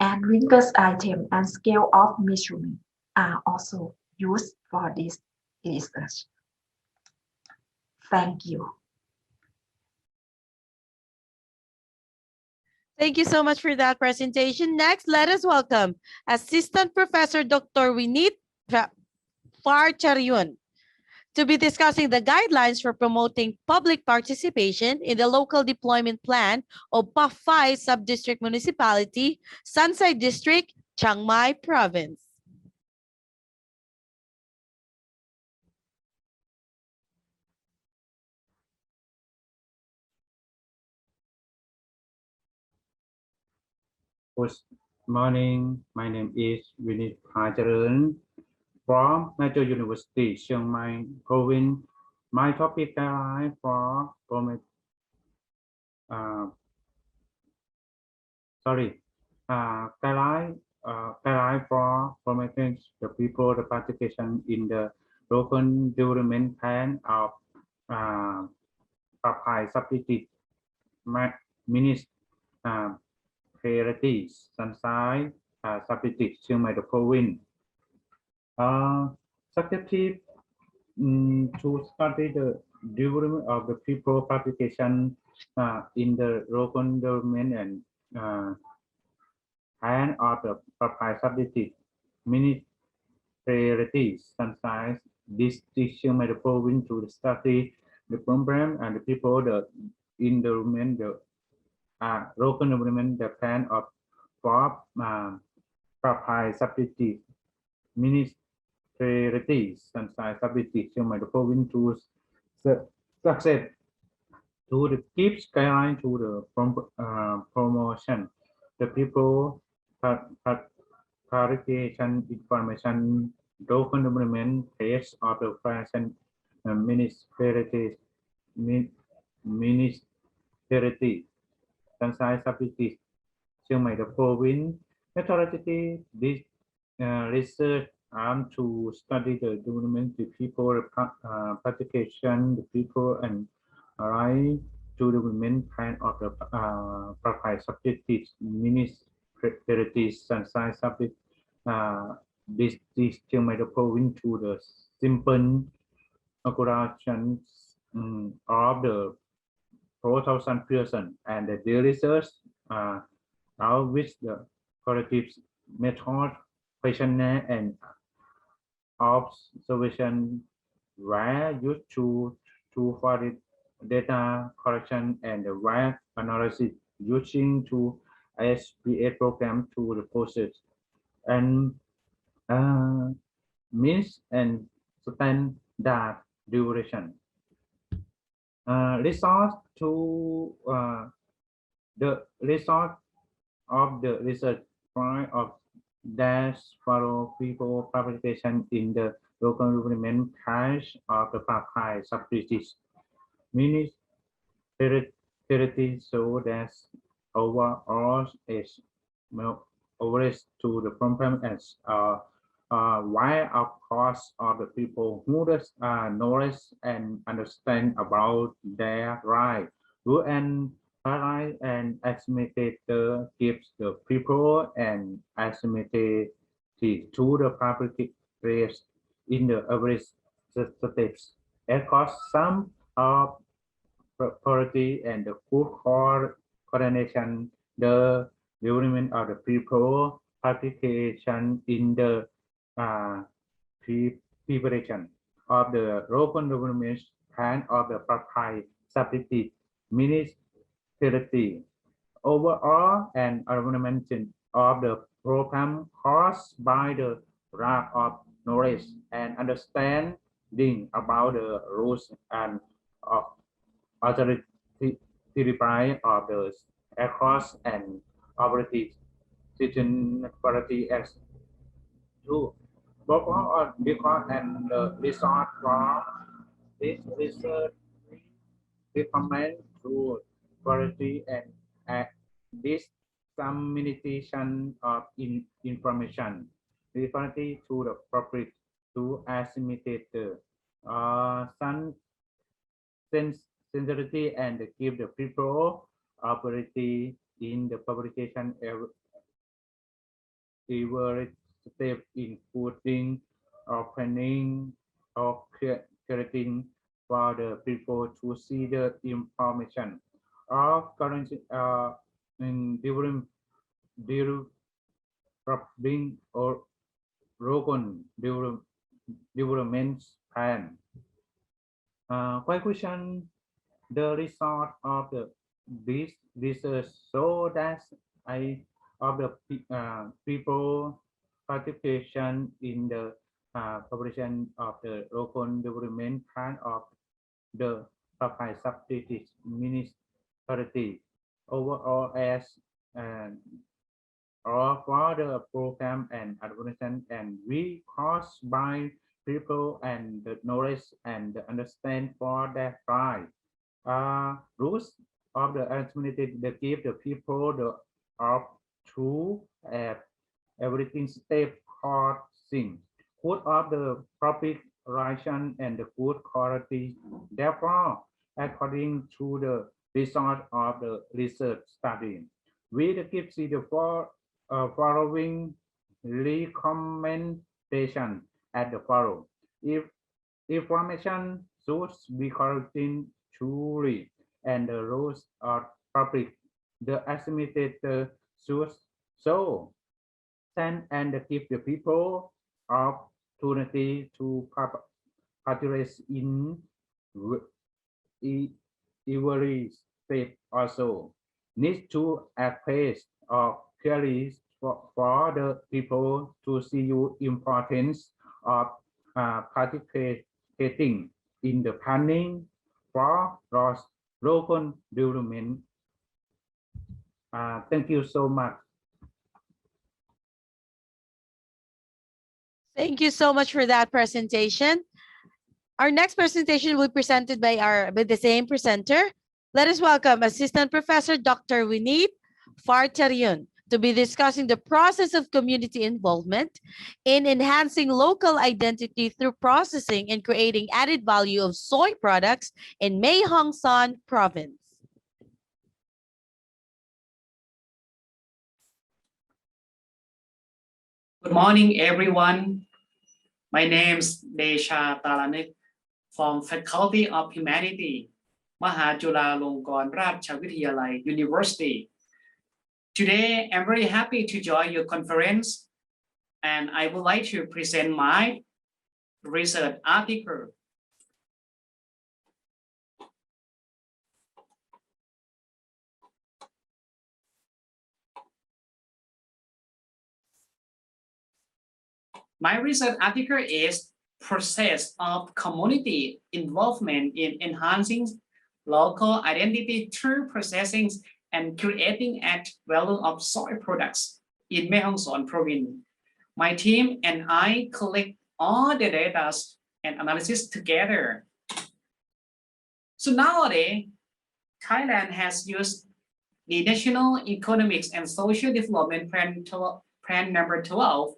And linkers item and scale of measurement are also used for this research. Thank you. Thank you so much for that presentation. Next, let us welcome Assistant Professor Dr. Vijit Parcharyun to be discussing the guidelines for promoting public participation in the local deployment plan of Paphai Subdistrict Municipality, Sansai District, Chiang Mai Province. Good morning. My name is Vijit Parcharyun from National University, Chiang Mai Province. My topic guideline for guideline for promoting the people the participation in the local development plan of Paphai Subdistrict Municipality, Sansai Subdistrict, Chiang Mai Province. Subjective to study the development of the people participation in the local government and plan of the Paphai Subdistrict Municipality, Sansai District, Chiang Mai Province to study the problem and the people, the environment, the local government, the plan of for provide subsidies, ministerities, and subsidies to my province to success to the keep guideline to the promotion, the people clarification information, document page of the fashion ministerities, ministerities, Kansai subsidies, Chiang Mai the province authority this research arm to study the development the people participation the people and right to development kind of the provide subjectives ministerities and science subject this Chiang Mai the province to the simple occurrence of the 4,000 person and the research out which the corrective method questionnaire and observation were used to for the data collection and the web analysis using to ISPA program to the process and means and standard duration. Result to the result of the research point of dash follow people participation in the local government cash of the Papai subsidies. Ministeriality so that overall is overage to the problem as why of course of the people who does knowledge and understand about their right rule and right and estimator gives the people and estimated to the public place in the average steps across some of priority and the good coordination the development of the people participation in the preparation of the local government plan of the Papai subsidy ministeriality overall and implementation of the program caused by the lack of knowledge and understanding about the rules and authority of the across and authority as to both on because and the resort for this research recommend to quality and dissemination of information referring to the public to assimilate the sensitivity and give the people ability in the publication every step including opening or creating for the people to see the information of currency in different developing or local development plan. Question the result of this research so that of the people participation in the publication of the local development plan of the Papai subsidies ministeriality overall as or for the program and administration and we caused by people and the knowledge and the understand for that right rules of the administrative that give the people the of to everything step causing good of the public relation and the good quality therefore according to the result of the research study we give see the following recommendation at the follow if information should be corrected truly and the rules are public the estimated should so send and give the people opportunity to participate in every state also needs to address or queries for the people to see you importance of participating in the planning for local development. Thank you so much. Thank you so much for that presentation. Our next presentation will be presented by the same presenter. Let us welcome Assistant Professor Dr. Vijit to be discussing the process of community involvement in enhancing local identity through processing and creating added value of soy products in Mae Hong Son Province. Good morning, everyone. My name is Desha Talanik from Faculty of Humanity, Mahachulalongkornrajavidyalaya University. Today, I'm very happy to join your conference, and I would like to present my research article. My research article is Process of Community Involvement in Enhancing Local Identity Through Processing and Creating Added Value of Soy Products in Mae Hong Son Province. My team and I collect all the data and analysis together. So nowadays, Thailand has used the National Economics and Social Development Plan number 12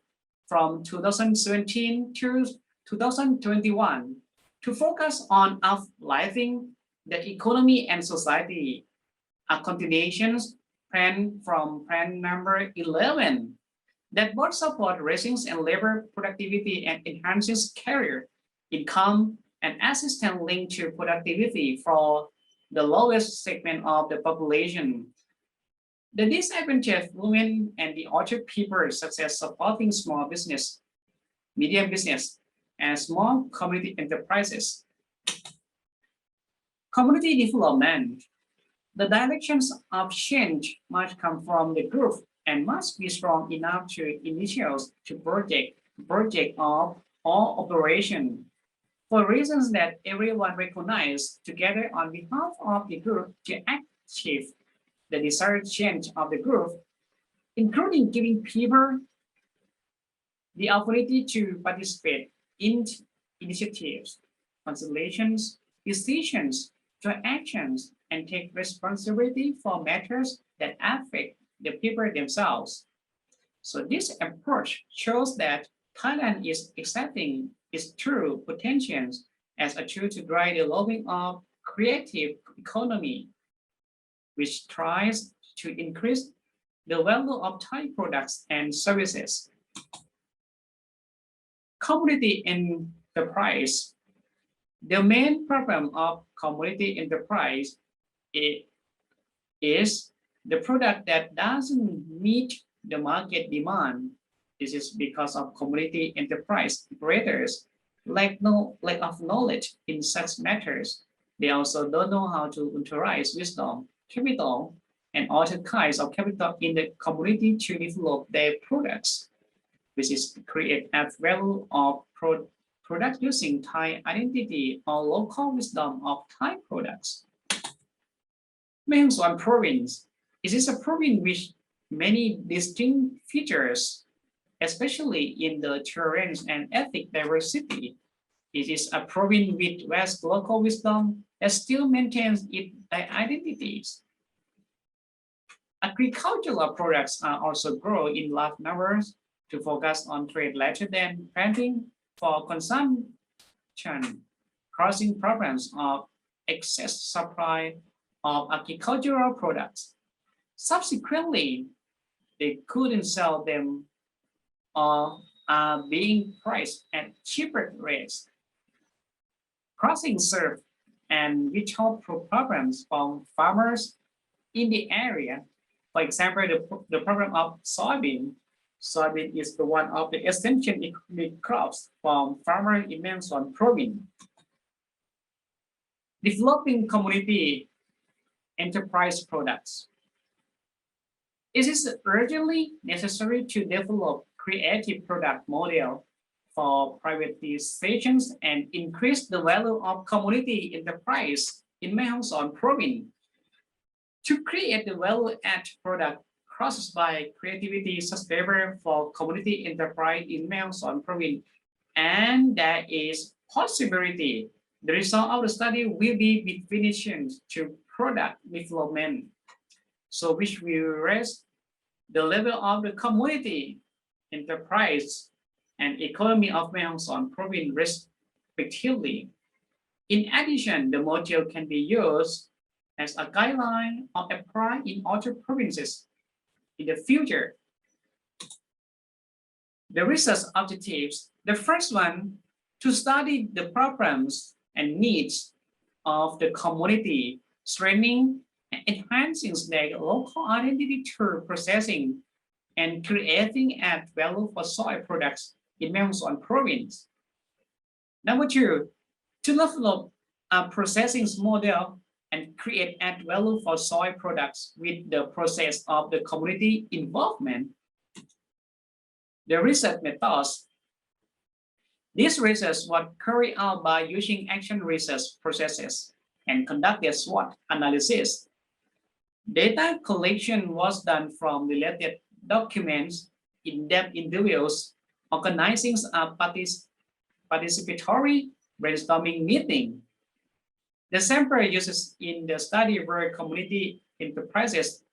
from 2017 to 2021 to focus on uplifting the economy and society. A continuation plan from plan number 11 that both support raising and labor productivity and enhances career income and assistance linked to productivity for the lowest segment of the population. The disadvantaged women and the other people such as supporting small business, medium business, and small community enterprises. Community development. The directions of change must come from the group and must be strong enough to initiate to project of all operation for reasons that everyone recognizes together on behalf of the group to achieve the desired change of the group, including giving people the ability to participate in initiatives, consultations, decisions, joint actions, and take responsibility for matters that affect the people themselves. So this approach shows that Thailand is accepting its true potentials as a tool to drive the development of creative economy, which tries to increase the value of Thai products and services. Community enterprise. The main problem of community enterprise is the product that doesn't meet the market demand. This is because of community enterprise operators lack of knowledge in such matters. They also don't know how to utilize wisdom, capital, and other kinds of capital in the community to develop their products, which is to create added value of products using Thai identity or local wisdom of Thai products. Mae Hong Son Province. It is a province with many distinct features, especially in the terrain and ethnic diversity. It is a province with vast local wisdom that still maintains its identities. Agricultural products are also grown in large numbers to focus on trade rather than planting for consumption, causing problems of excess supply of agricultural products. Subsequently, they couldn't sell them or are being priced at cheaper rates. Crossing serve and withhold problems from farmers in the area. For example, the problem of soybean. Soybean is the one of the essential economic crops from farmers in Mae Hong Son Province. developing community enterprise products. It is urgently necessary to develop creative product model for privatizations and increase the value of community enterprise in Mae Hong Son province. To create the value-add product processed by creativity sustainable for community enterprise in Mae Hong Son province, and there is possibility the result of the study will be definitions to product development, so which will raise the level of the community enterprise and economy of Mae Hong Son province respectively. In addition, the module can be used as a guideline or applied in other provinces in the future. The research objectives, the first one, to study the problems and needs of the community, strengthening and enhancing their local identity through processing and creating add value for soil products in Mae Hong Son province. Number two, to develop a processing model and create add value for soil products with the process of the community involvement. The research methods. This research was carried out by using action research processes and conducted SWOT analysis. Data collection was done from related documents, in-depth interviews, organizing a participatory brainstorming meeting. The sample uses in the study were community enterprises,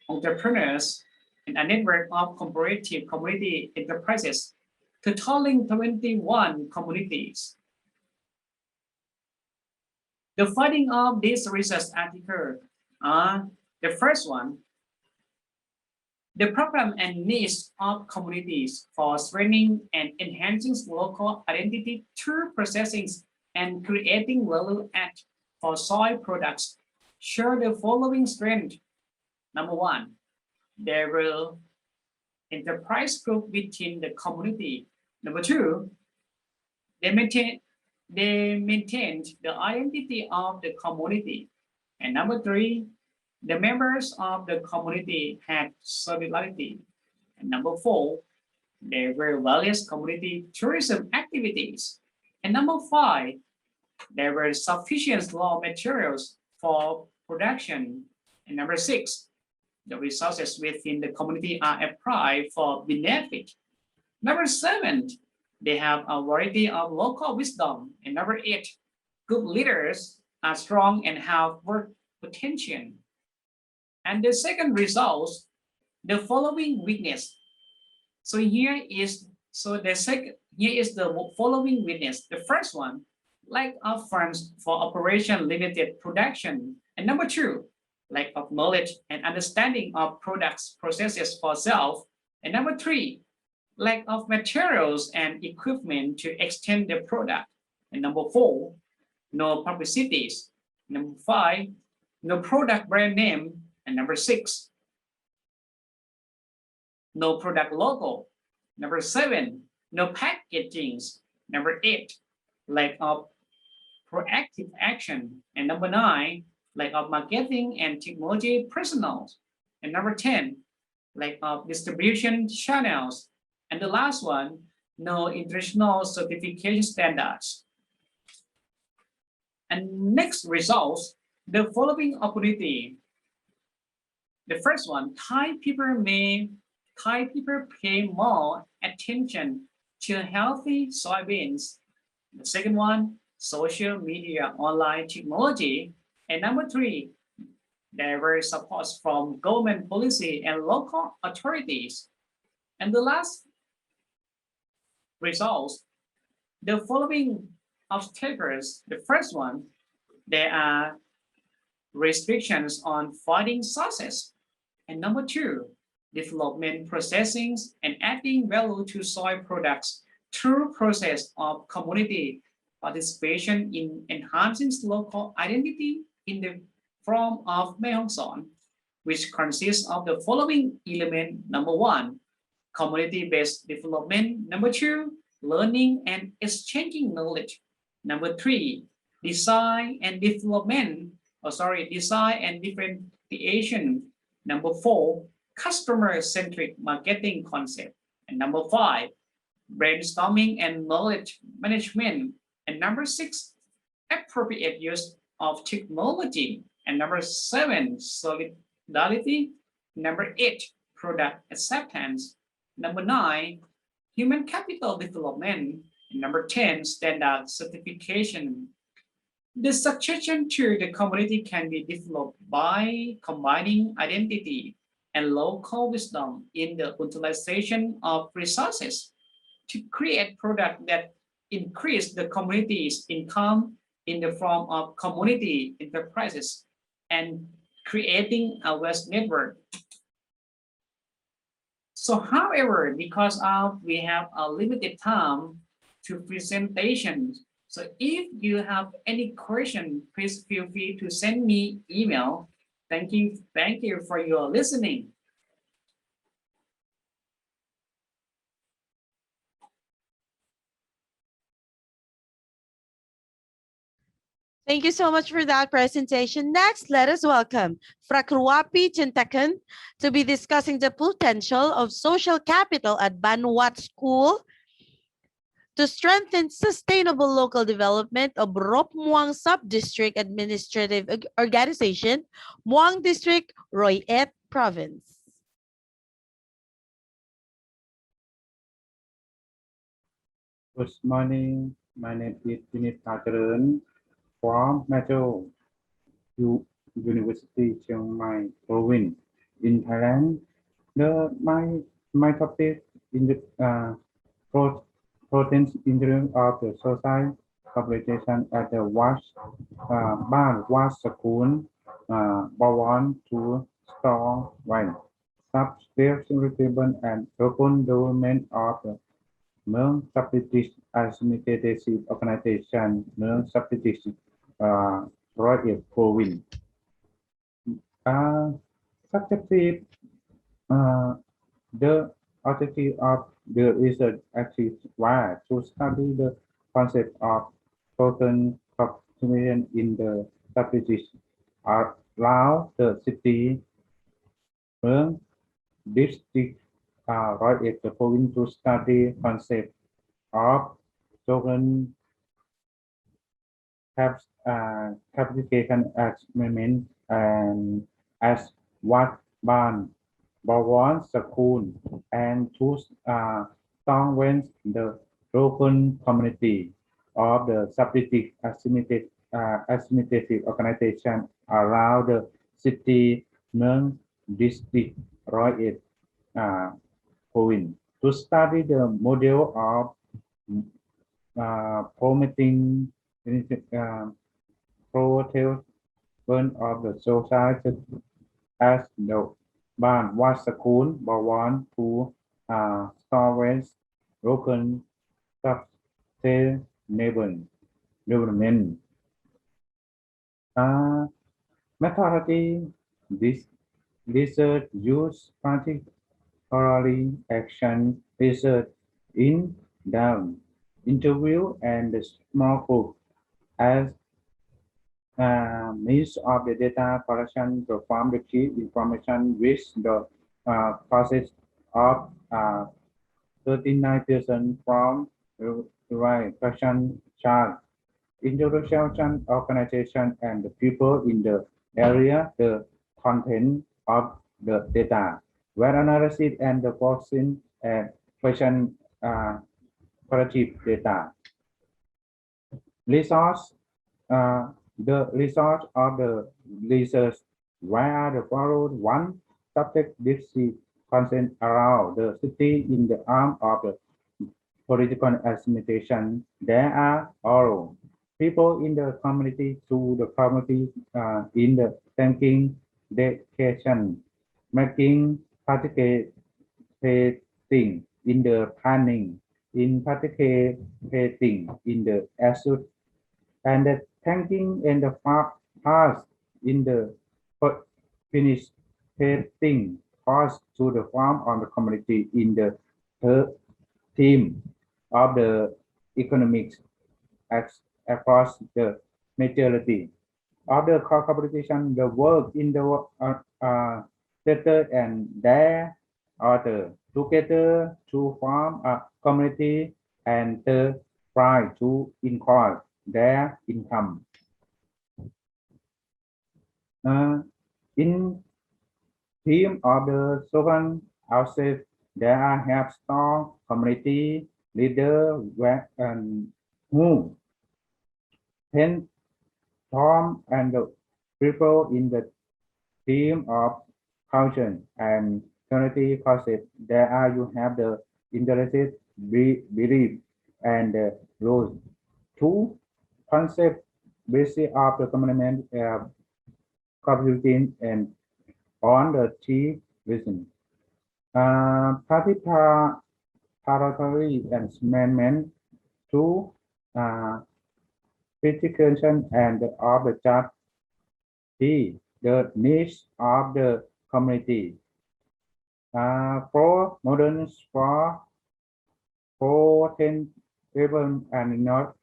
entrepreneurs, and a network of cooperative community enterprises, totaling 21 communities. The finding of this research article are the first one, the problem and needs of communities for strengthening and enhancing local identity through processing and creating value add for soil products show the following strength. Number one, there will enterprise group within the community. Number two, they maintained the identity of the community. And number three, the members of the community had solidarity. And number four, there were various community tourism activities. And number five, there were sufficient raw materials for production. And number six, the resources within the community are applied for benefit. Number seven, they have a variety of local wisdom. And number eight, good leaders are strong and have work potential. And the second result, the following weakness. So here is the following weakness. The first one, lack of funds for operation limited production. And number two, lack of knowledge and understanding of products processes for self. And number three, lack of materials and equipment to extend the product. And number four, no publicities. Number five, no product brand name. And number six, no product logo. Number seven, no packagings. Number eight, lack of proactive action. And number nine, lack of marketing and technology personnel. And number 10, lack of distribution channels. And the last one, no international certification standards. And next results, the following opportunity. The first one, Thai people pay more attention to healthy soybeans. The second one, social media, online technology. And number three, there were supports from government policy and local authorities. And the last results, the following obstacles. The first one, there are restrictions on funding sources. And number two, development processing and adding value to soil products through process of community participation in enhancing local identity in the form of Mae Hong Son, which consists of the following element. Number one, community-based development. Number two, learning and exchanging knowledge. Number three, design and development, design and differentiation. Number 4, customer-centric marketing concept. And number 5, brainstorming and knowledge management. And number 6, appropriate use of technology. And number 7, solidarity. Number 8, product acceptance. Number 9, human capital development. And number 10, standard certification. The succession to the community can be developed by combining identity and local wisdom in the utilization of resources to create products that increase the community's income in the form of community enterprises and creating a wealth network. So however, because we have a limited time to presentations, so if you have any question, please feel free to send me email. Thank you for your listening. Thank you so much for that presentation. Next, let us welcome Frakruapi Chintakan to be discussing the potential of social capital at Banwat School to strengthen sustainable local development of Rop Muang Sub-District Administrative Organization, Muang District, Roy-Et Province. Good morning. My name is Vijit from Mahachulalongkornrajavidyalaya University, Chiang Mai Province in Thailand. My topic in the potential interest of the social collaboration at the Ban Wat School, Bawan to Strong One, Sub-State and Open Development of the Mường Sub-District Administrative Organization, Mường Sub-District, Roy-Et Province. Subjective, the objective of the research activity was to study the concept of total population in the sub-district around the city, Mường District, Roy-Et Province, to study concept of total classification experiment and as what Bawan School and to strengthen the local community of the sub-district administrative organization around the city, Mường District, Roy-Et Province, to study the model of promoting protection of the society as the Ban Wat School Bawan to strengthen local sustainable development. Methodology: this research use particularly action research in the interview and the small group as means of the data collection to form the key information which the process of 39% from the right question chart, introduction, organization, and the people in the area, the content of the data, where analysis and the boxing and question collective data. Resource, the resource of the research where the followed: one, subject district consent around the city in the arm of the political administration. There are all people in the community to the community in the thinking, dedication, making, participating in the planning, in participating in the asset, and the thanking and the past in the finish painting cost to the farm on the community in the theme of the economics across the majority. Of the competition, the work in the sector and their other together to form a community and try to increase their income. In theme of the second outset, there have strong community leader who can form and the people in the theme of culture and community concept. There you have the interested belief and rules. Two concept basis of the commitment computing and on the three reasons. Participatory and amendment to criticism and of the judge. The needs of the community. For moderns, for potential and not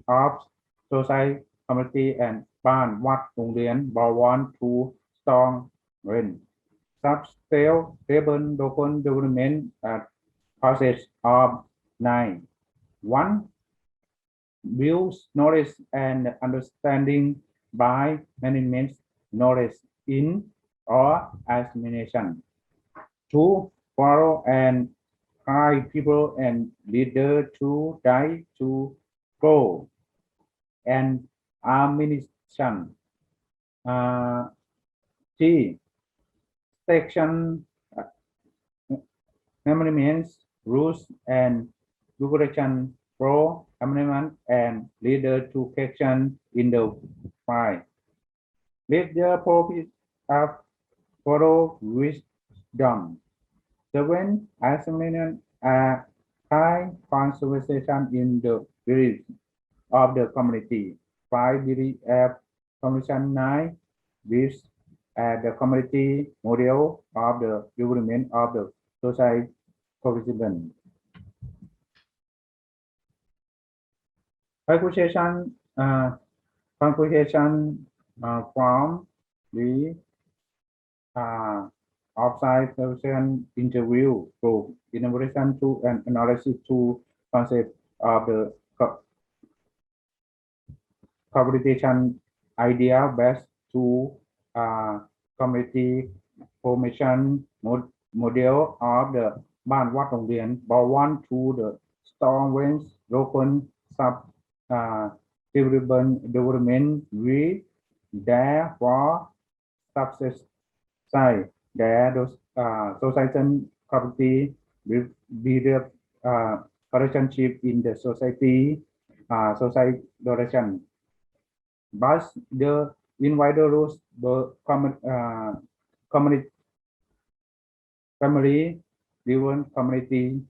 of society, community and บ้านวัดโรงเรียน want to strong rent subscale stable local development process of 9. 1. Builds knowledge and understanding by management knowledge in or assimilation. 2. Follow and guide people and leaders to die to grow and administration. 3. Section amendments, rules and regulation for amendment and leader to question in the file. Let the purpose of follow wisdom. 7. Assimilation high conservation in the belief of the community. 5. Belief of Commission 9 which the community model of the development of the society participant. Conclusion from the outside person interview group innovation to an analysis to concept of the competition idea based to community formation model of the บ้านวัดโรงเรียน want to the strong winds local sub development we therefore success side there those societal community with the relationship in the society society direction. But the individual rules the community family driven community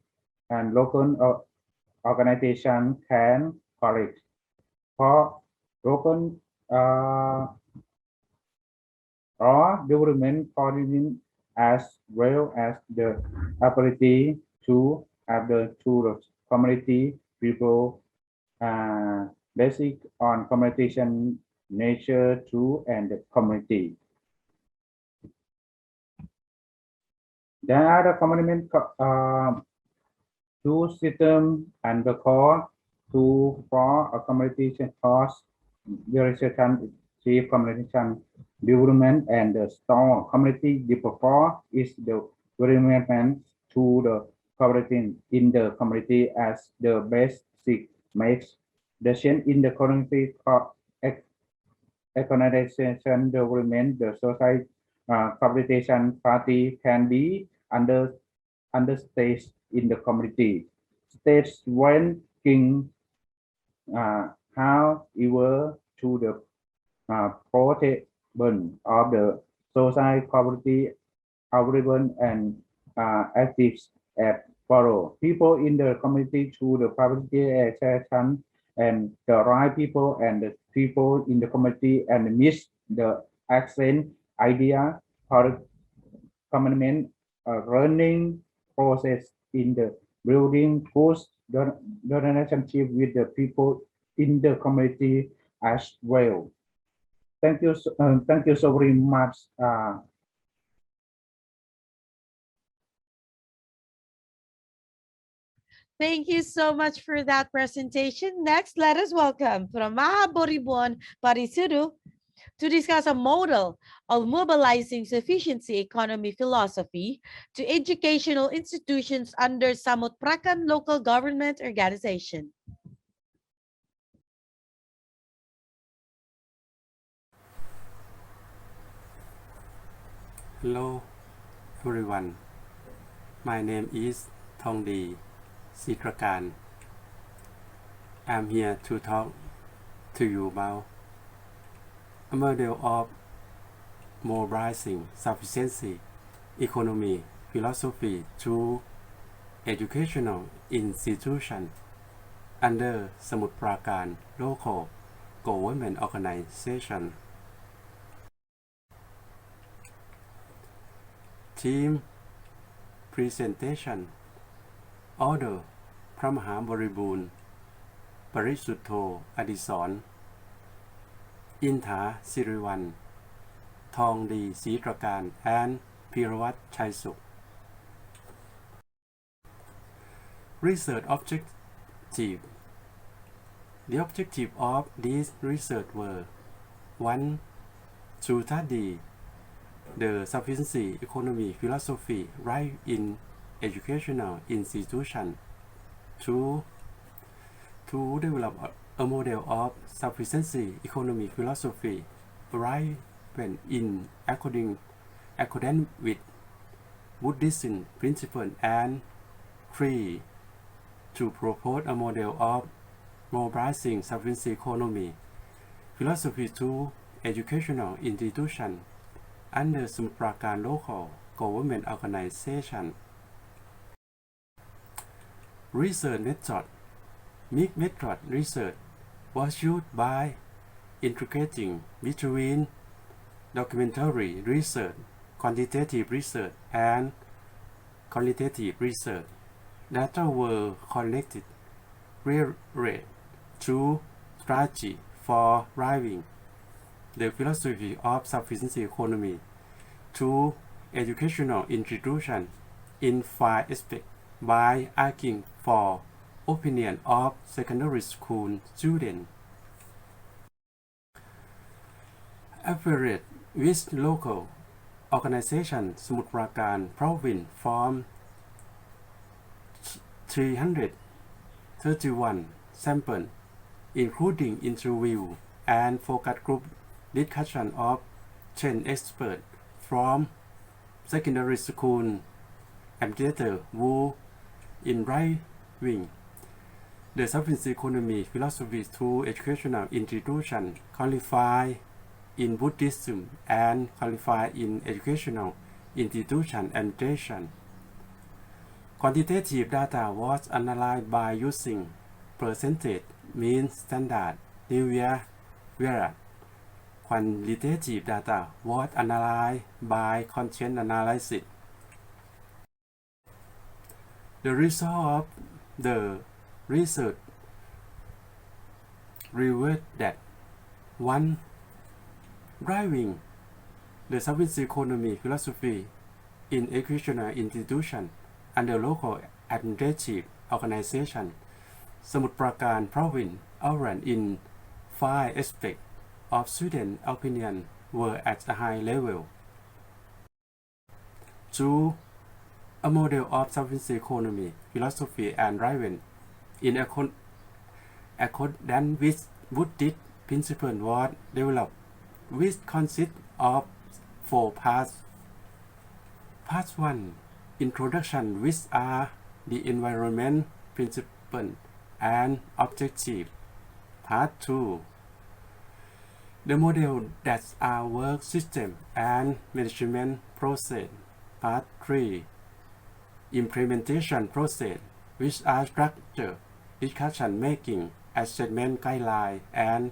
and local organization can correct for local or development coordination as well as the ability to have the two community people basic on communication nature to and the community. There are the commitment to system and the core to for a communication cost duration chief communication development and the strong community before is the development to the community in the community as the basic makes decision in the community organization development the society competition party can be understated in the community. States when king however to the protection of the society community available and active at follow people in the community to the public accession and the right people and the people in the community and miss the accent idea for commitment learning process in the building post the relationship with the people in the community as well. Thank you so very much. Thank you so much for that presentation. Next, let us welcome from Mahachulalongkornrajavidyalaya Parisudu to discuss a model of mobilizing sufficiency economy philosophy to educational institutions under Samut Prakan local government organization. Hello everyone, my name is Thongdi Sitrakan. I'm here to talk to you about a model of mobilizing sufficiency economy philosophy through educational institution under Samut Prakan local government organization. Team presentation order พระมหาบริบูรณ์ปริสุทโธอดิศรอินถาสิริวัลย์ทองดีศรีตระการ and พีรวัตรชัยสุข Research objective. The objective of this research were 1. To study the sufficiency economy philosophy right in educational institution. 2. To develop a model of sufficiency economy philosophy right when in accordance with Buddhist principle. And 3. To propose a model of mobilizing sufficiency economy philosophy to educational institution under Samut Prakan local government organization. Research method. Mixed method research was used by integrating between documentary research, quantitative research, and qualitative research. Data were collected related to strategy for driving the philosophy of sufficiency economy to educational institution in 5 aspects by asking for opinion of secondary school students. Affiliate with local organization Samut Prakan province from 331 samples, including interview and focus group discussion of 10 experts from secondary school administrators who in driving the sufficiency economy philosophy to educational institution qualified in Buddhism and qualified in educational institution administration. Quantitative data was analyzed by using percentage, mean, standard, linear variance. Qualitative data was analyzed by content analysis. The result of the research revealed that 1. Driving the sufficiency economy philosophy in educational institution under local administrative organization, Samut Prakan province outlined in 5 aspects of student opinion were at a high level. 2. A model of sufficiency economy philosophy and driven in accordance with Buddhist principle was developed, which consists of 4 parts. Part 1. Introduction, which are the environment principle and objective. Part 2. The model that are work system and management process. Part 3. Implementation process, which are structure, discussion making, assessment guideline, and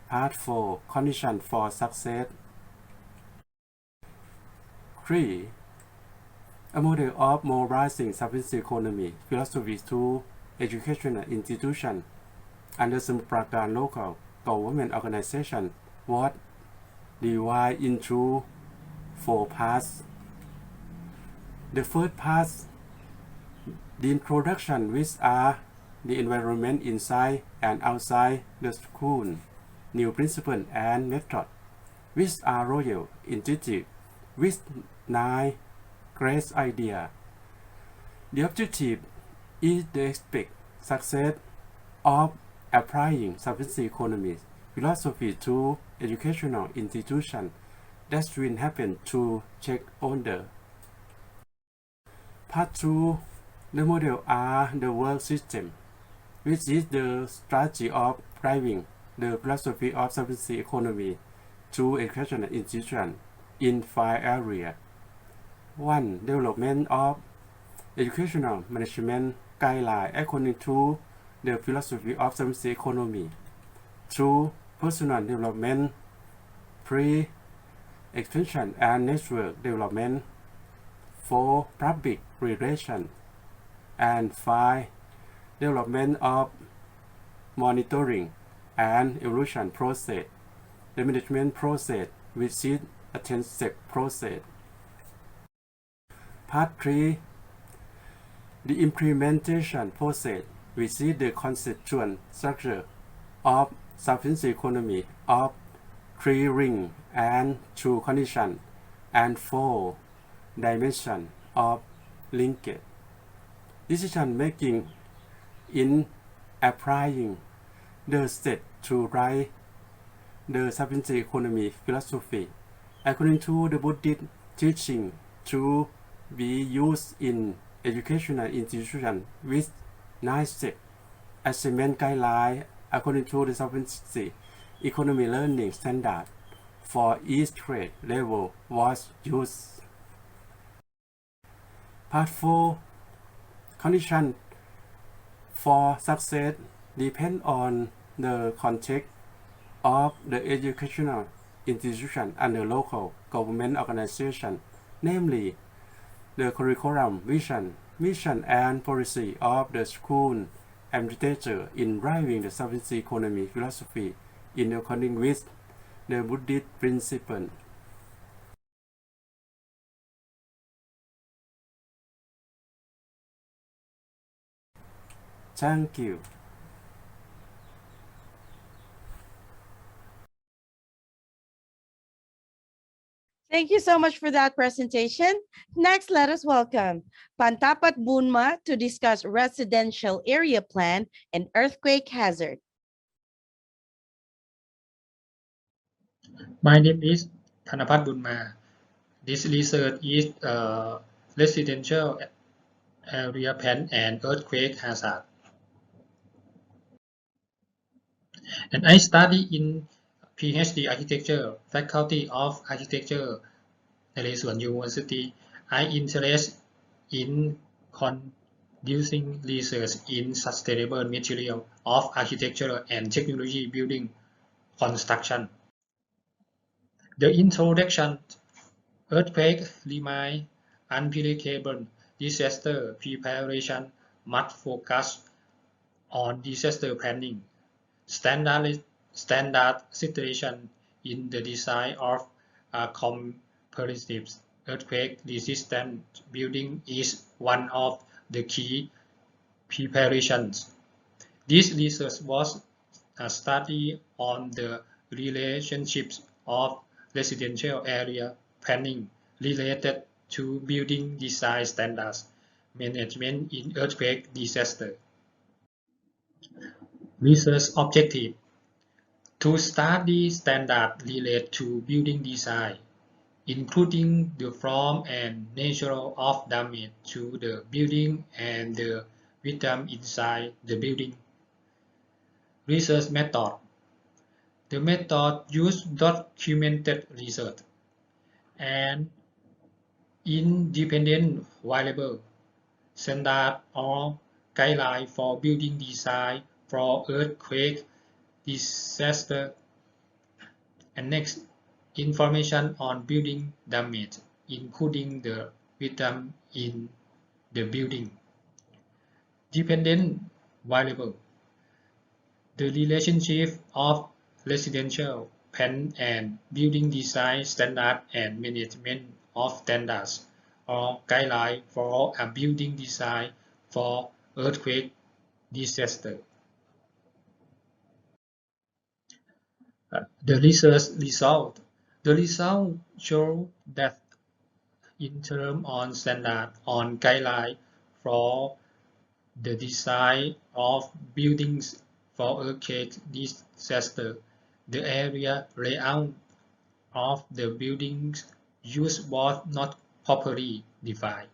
Part 4. Condition for success. 3. A model of mobilizing sufficiency economy philosophy to educational institution under Samut Prakan local government organization was divided into 4 parts. The first part, the introduction, which are the environment inside and outside the school, new principles and methods, which are royal, intuitive, with 9 great ideas. The objective is to expect success of applying sufficiency economy philosophy to educational institutions that will happen to check on the Part 2, the model are the work system, which is the strategy of driving the philosophy of sufficiency economy to educational institutions in 5 areas. 1. Development of educational management guidelines according to the philosophy of sufficiency economy. 2. Personal development. 3. Extension and network development. 4. Public relations. And 5. Development of monitoring and evaluation process, the management process, which is a 10-step process. Part 3. The implementation process, which is the constituent structure of sufficiency economy of 3 rings and 2 conditions and 4 dimensions of linkage. Decision making in applying the state to write the sufficiency economy philosophy according to the Buddhist teaching to be used in educational institutions with 9 steps. Achievement guidelines according to the sufficiency economy learning standard for each grade level was used. Part 4. Conditions for success depend on the context of the educational institution and the local government organization, namely the curriculum, vision, mission, and policy of the school administrator in driving the sufficiency economy philosophy in accordance with the Buddhist principle. Thank you. Thank you so much for that presentation. Next, let us welcome Pantapat Bunma to discuss residential area plan and earthquake hazard. My name is Thanapat Bunma. This research is residential area plan and earthquake hazard. And I study in PhD Architecture, Faculty of Architecture, Naleswan University. I interest in conducting research in sustainable material of architecture and technology building construction. The introduction: earthquake remain unpredictable. Disaster preparation must focus on disaster planning, standard situation in the design of comprehensive earthquake-resistant building is one of the key preparations. This research was a study on the relationships of residential area planning related to building design standards, management in earthquake disaster. Research objective: to study standards related to building design, including the form and nature of damage to the building and the victim inside the building. Research method: the method used documented research and independent variable standard or guideline for building design for earthquake disaster. And next, information on building damage, including the victim in the building. Dependent variable: the relationship of residential plan and building design standard and management of standards or guideline for a building design for earthquake disaster. The result show that in terms on standard on guideline for the design of buildings for earthquake disaster, the area layout of the buildings used was not properly defined.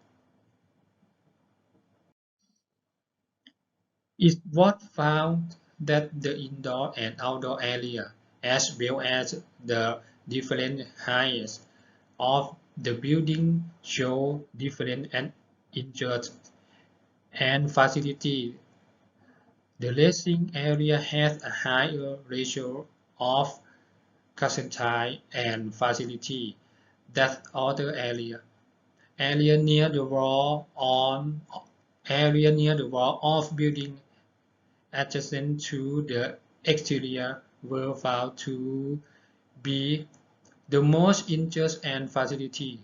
It was found that the indoor and outdoor area, as well as the different heights of the building, show different and injured and facility. The racing area has a higher ratio of casualty and facility than other area. Area near the wall of building adjacent to the exterior were found to be the most injured and facility.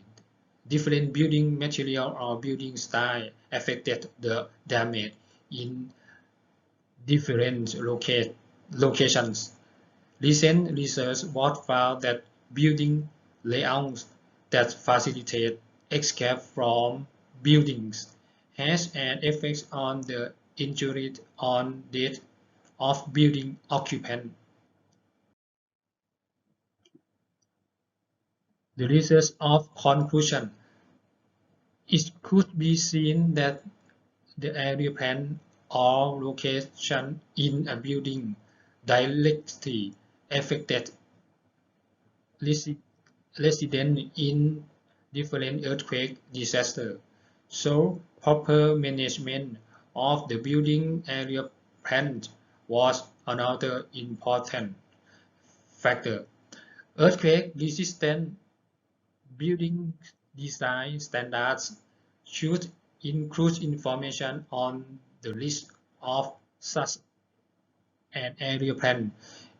Different building material or building style affected the damage in different locations. Recent research was found that building layouts that facilitate escape from buildings has an effect on the injury or death of building occupants. The research of conclusion. It could be seen that the area plan or location in a building directly affected residents in different earthquake disasters. So proper management of the building area plan was another important factor. Earthquake resistant building design standards should include information on the list of such an area plan,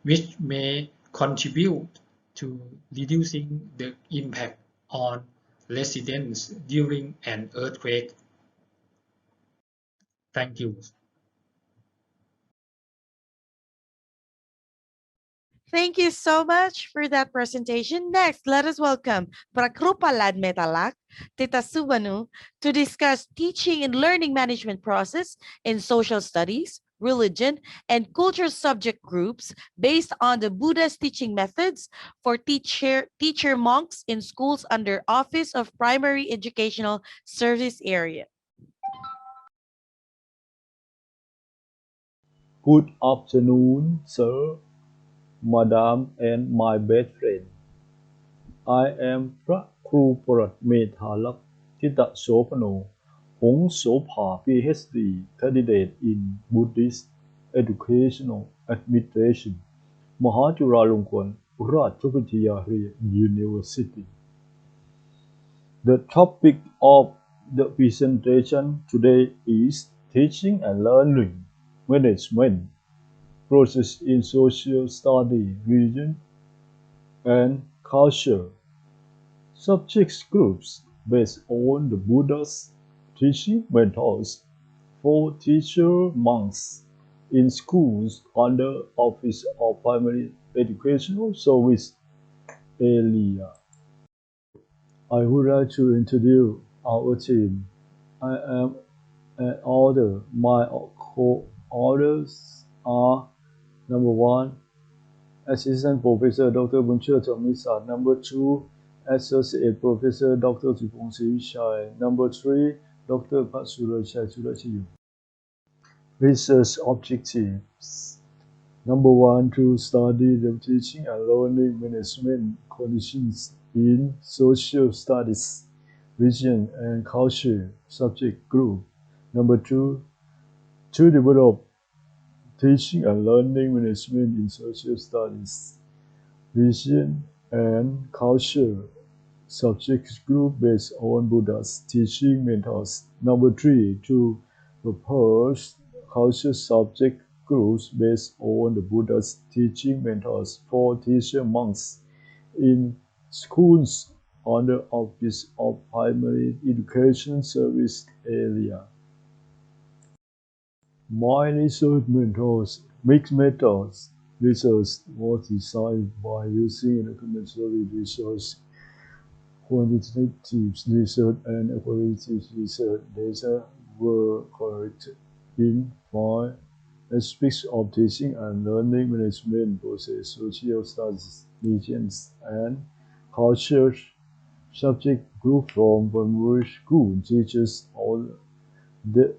which may contribute to reducing the impact on residents during an earthquake. Thank you. Thank you so much for that presentation. Next, let us welcome Prakrupalad Metalak, Tita Subanu, to discuss teaching and learning management process in social studies, religion, and culture subject groups based on the Buddhist teaching methods for teacher monks in schools under Office of Primary Educational Service Area. Good afternoon, sir, madam, and my best friend. I am พระครูปรดเมธาลักษณ์ทิตโสพโน Hong Sopha PhD candidate in Buddhist Educational Administration, Mahachulalongkornrajavidyalaya University. The topic of the presentation today is Teaching and Learning Management Process in Social Study, Religion, and Culture. Subject groups based on the Buddha's teaching methods for teacher monks in schools under Office of Primary Educational Service Area. I would like to introduce our team. I am an author. My co-authors are number 1, Assistant Professor Dr. Buncher Tomisa. Number 2, Associate Professor Dr. Tripong Sivishai. Number 3, Dr. Patsurachai Surachiyu. Research objectives. Number 1, to study the teaching and learning management conditions in social studies, religion, and culture subject group. Number 2, to develop teaching and learning management in social studies, religion, and culture subject group based on Buddha's teaching methods. Number 3, to propose culture subject groups based on the Buddha's teaching methods for teacher monks in schools under Office of Primary Education Service area. My research methods, mixed methods, research was designed by using documentary research, quantitative research, and qualitative research. Data were collected in 5 aspects of teaching and learning management process, social studies, regions, and culture. Subject group from primary school teachers on the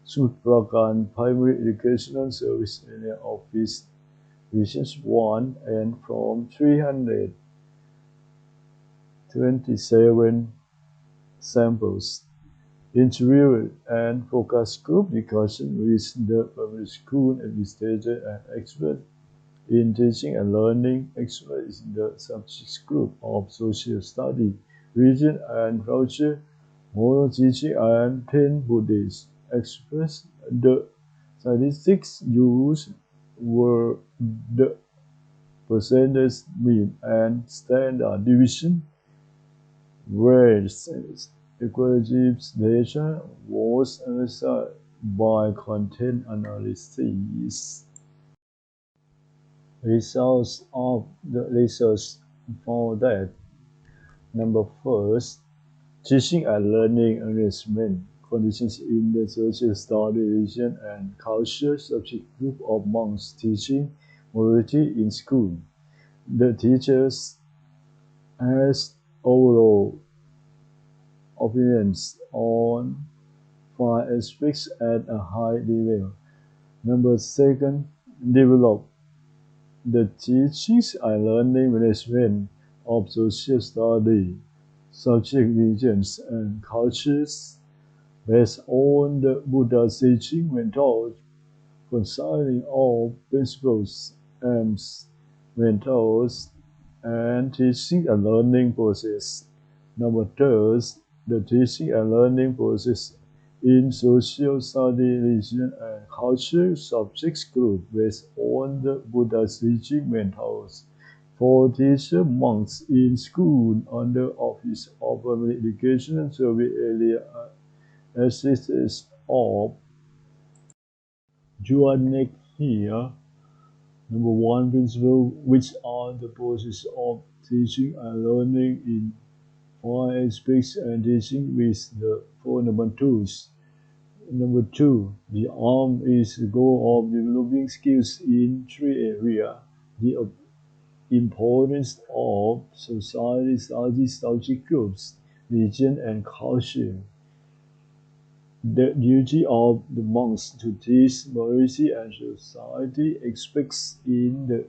Suprakan Primary Educational Service Area Office, Regions 1, and from 327 samples. Interview and focus group discussion with the primary school administrator and expert in teaching and learning, experts in the subject group of social study, region and culture, moral teaching, and 10 Buddhist experts. The statistics used were the percentage mean and standard deviation, whereas equality data was analyzed by content analysis. Results of the research found that number first, teaching and learning arrangement conditions in the social study region and culture subject group of monks teaching morality in school. The teachers has overall opinions on 5 aspects at a high level. Number second, develop the teachings and learning management of social study, subject regions, and cultures based on the Buddha's teaching method, concerning all principles, aims, methods, and teaching and learning process. Number third, the teaching and learning process in social study region and culture subjects group based on the Buddha's teaching methods for teacher monks in school under Office of Primary Education and Survey Area assistance of Juanek here. Number 1 principle, which are the process of teaching and learning in 5 aspects and teaching with the fundamentals. Number 2, the aim is the goal of developing skills in 3 areas. The importance of society studies, subject groups, region, and culture. The duty of the monks to teach morality and society aspects in the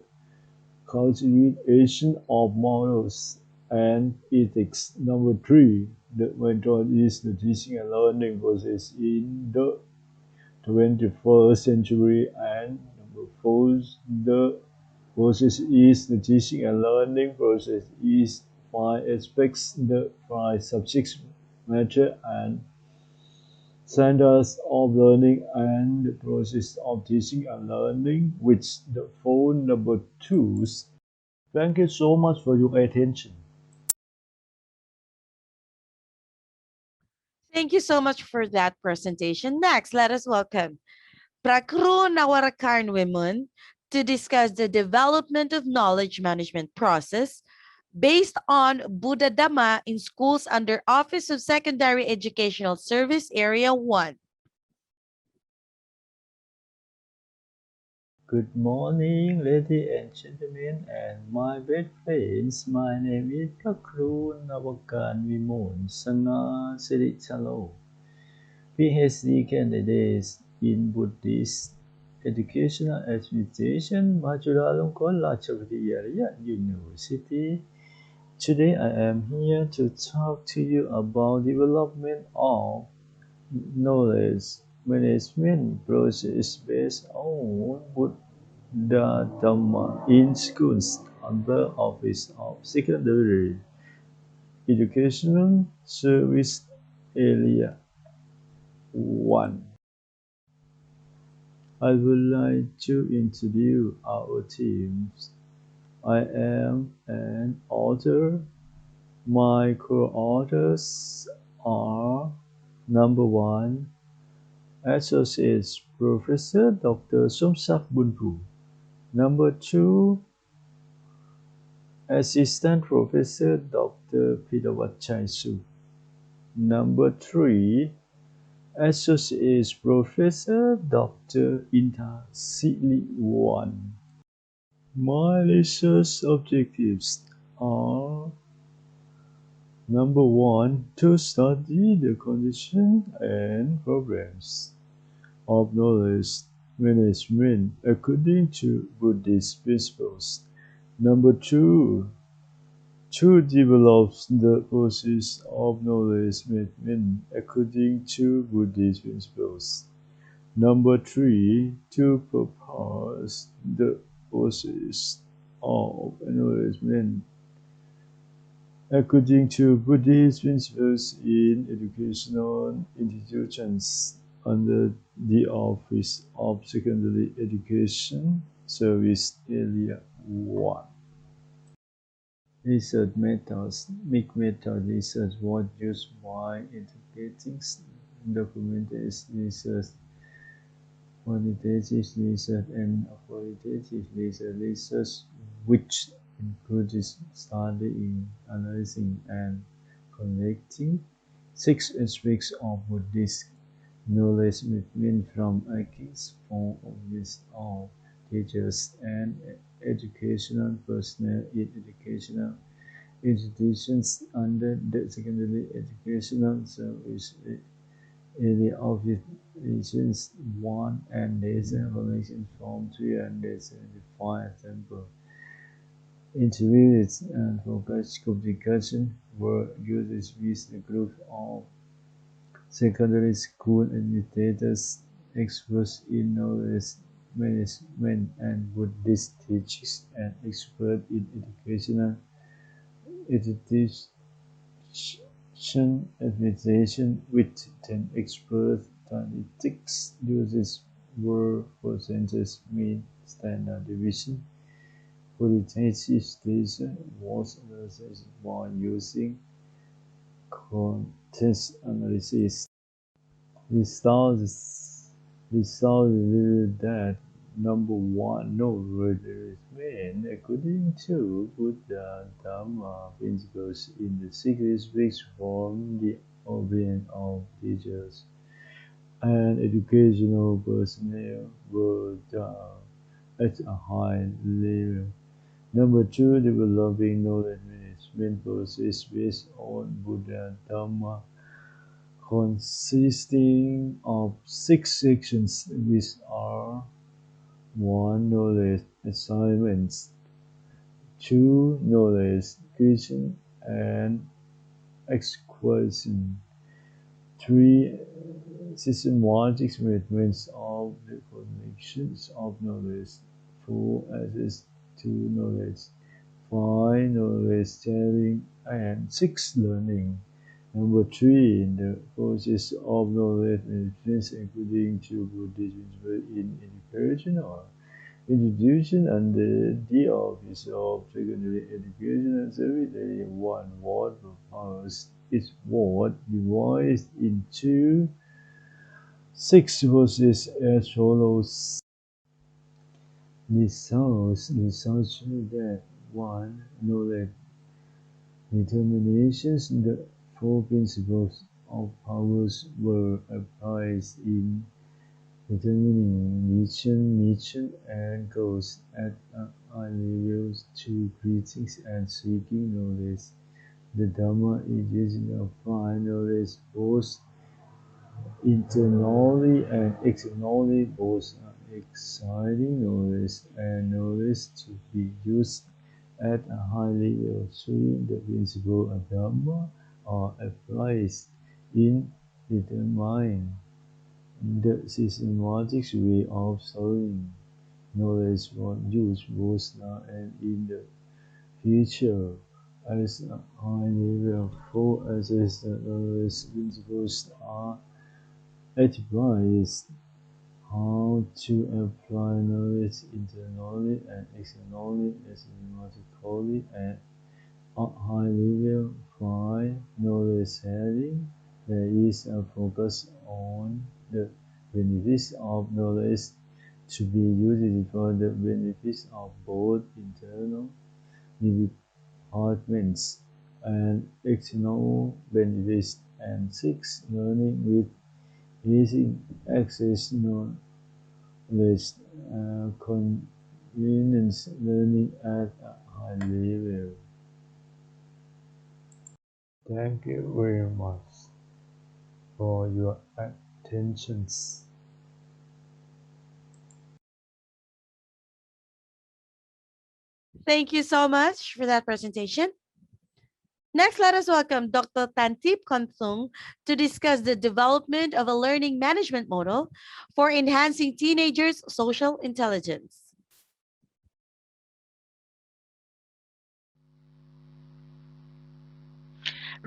cultivation of morals and ethics. Number 3, the method is the teaching and learning process in the 21st century. And number 4, the process is the teaching and learning process is 5 aspects, the 5 subjects matter and standards of learning and the process of teaching and learning with the 4 number 2s. Thank you so much for your attention. Thank you so much for that presentation. Next, let us welcome Prakru Nawarakarn women to discuss the development of knowledge management process based on Buddha Dhamma in schools under Office of Secondary Educational Service Area 1. Good morning, ladies and gentlemen, and my best friends. My name is Prakru Nawarakarn Vimon Sanga Sirichalo, PhD candidate in Buddhist Educational Administration, Mahachulalongkornrajavidyalaya University. Today I am here to talk to you about development of knowledge management process based on Buddha Dhamma in schools under Office of Secondary Educational Service Area 1. I would like to introduce our teams. I am an author. My co-authors are number 1, Associate Professor Dr. Somsak Bunpu. Number 2, Assistant Professor Dr. Pidawat Su. Number 3, Associate Professor Dr. Inta Siliwan. My research objectives are: number 1, to study the conditions and problems of knowledge management according to Buddhist principles. Number 2, to develop the process of knowledge management according to Buddhist principles. Number 3, to propose the process of knowledge according to Buddhist principles in educational institutions under the Office of Secondary Education, Service Area 1. Research methods. Mixed method research was used by integrating documented research, quantitative research, and qualitative research, which includes studying, analyzing, and collecting 6 aspects of Buddhist knowledge management from accounts from list of teachers and educational personnel in educational institutions under the Secondary Educational Service Area of Regions 1 and data collection from 375 samples. Interviews and focus communication were used with a group of secondary school administrators, experts in knowledge management, and Buddhist teachers, and experts in educational education administration with 10 expert statistics users were presented mean standard deviation. Qualitative data was analyzed by using context analysis. Results revealed that number 1, knowledge management according to Buddha Dharma principles in the 6 aspects from the opinion of teachers and educational personnel were done at a high level. Number 2, developing knowledge management process based on Buddha Dharma, consisting of 6 sections, which are: 1, knowledge assignments; 2, knowledge creation and acquisition; 3, systematic management of the connections of knowledge; 4, access to knowledge; 5, knowledge sharing; and 6, learning. Number 3, the process of knowledge management according to Buddhist principles in educational institutions under the Office of Secondary Education and Service Area 1 was proposed. It was divided into 6 processes as follows. Results showed that 1, knowledge determinations. The 4 principles of powers were applied in determining mission, and goals at a high level to critics and seeking knowledge. The Dharma is used to apply knowledge both internally and externally, both exciting knowledge and knowledge to be used at a high level. 3, the principles of Dharma are applied in determining the systematic way of solving knowledge for use both now and in the future. As a high level 4, as the knowledge principles are applied how to apply knowledge internally and externally, systematically, and at high level. 5. Knowledge sharing. There is a focus on the benefits of knowledge to be used for the benefits of both internal departments and external benefits. And 6. Learning with easy access knowledge, convenience learning at a high level. Thank you very much for your attention. Thank you so much for that presentation. Next, let us welcome Dr. Tantip Konthung to discuss the development of a learning management model for enhancing teenagers' social intelligence.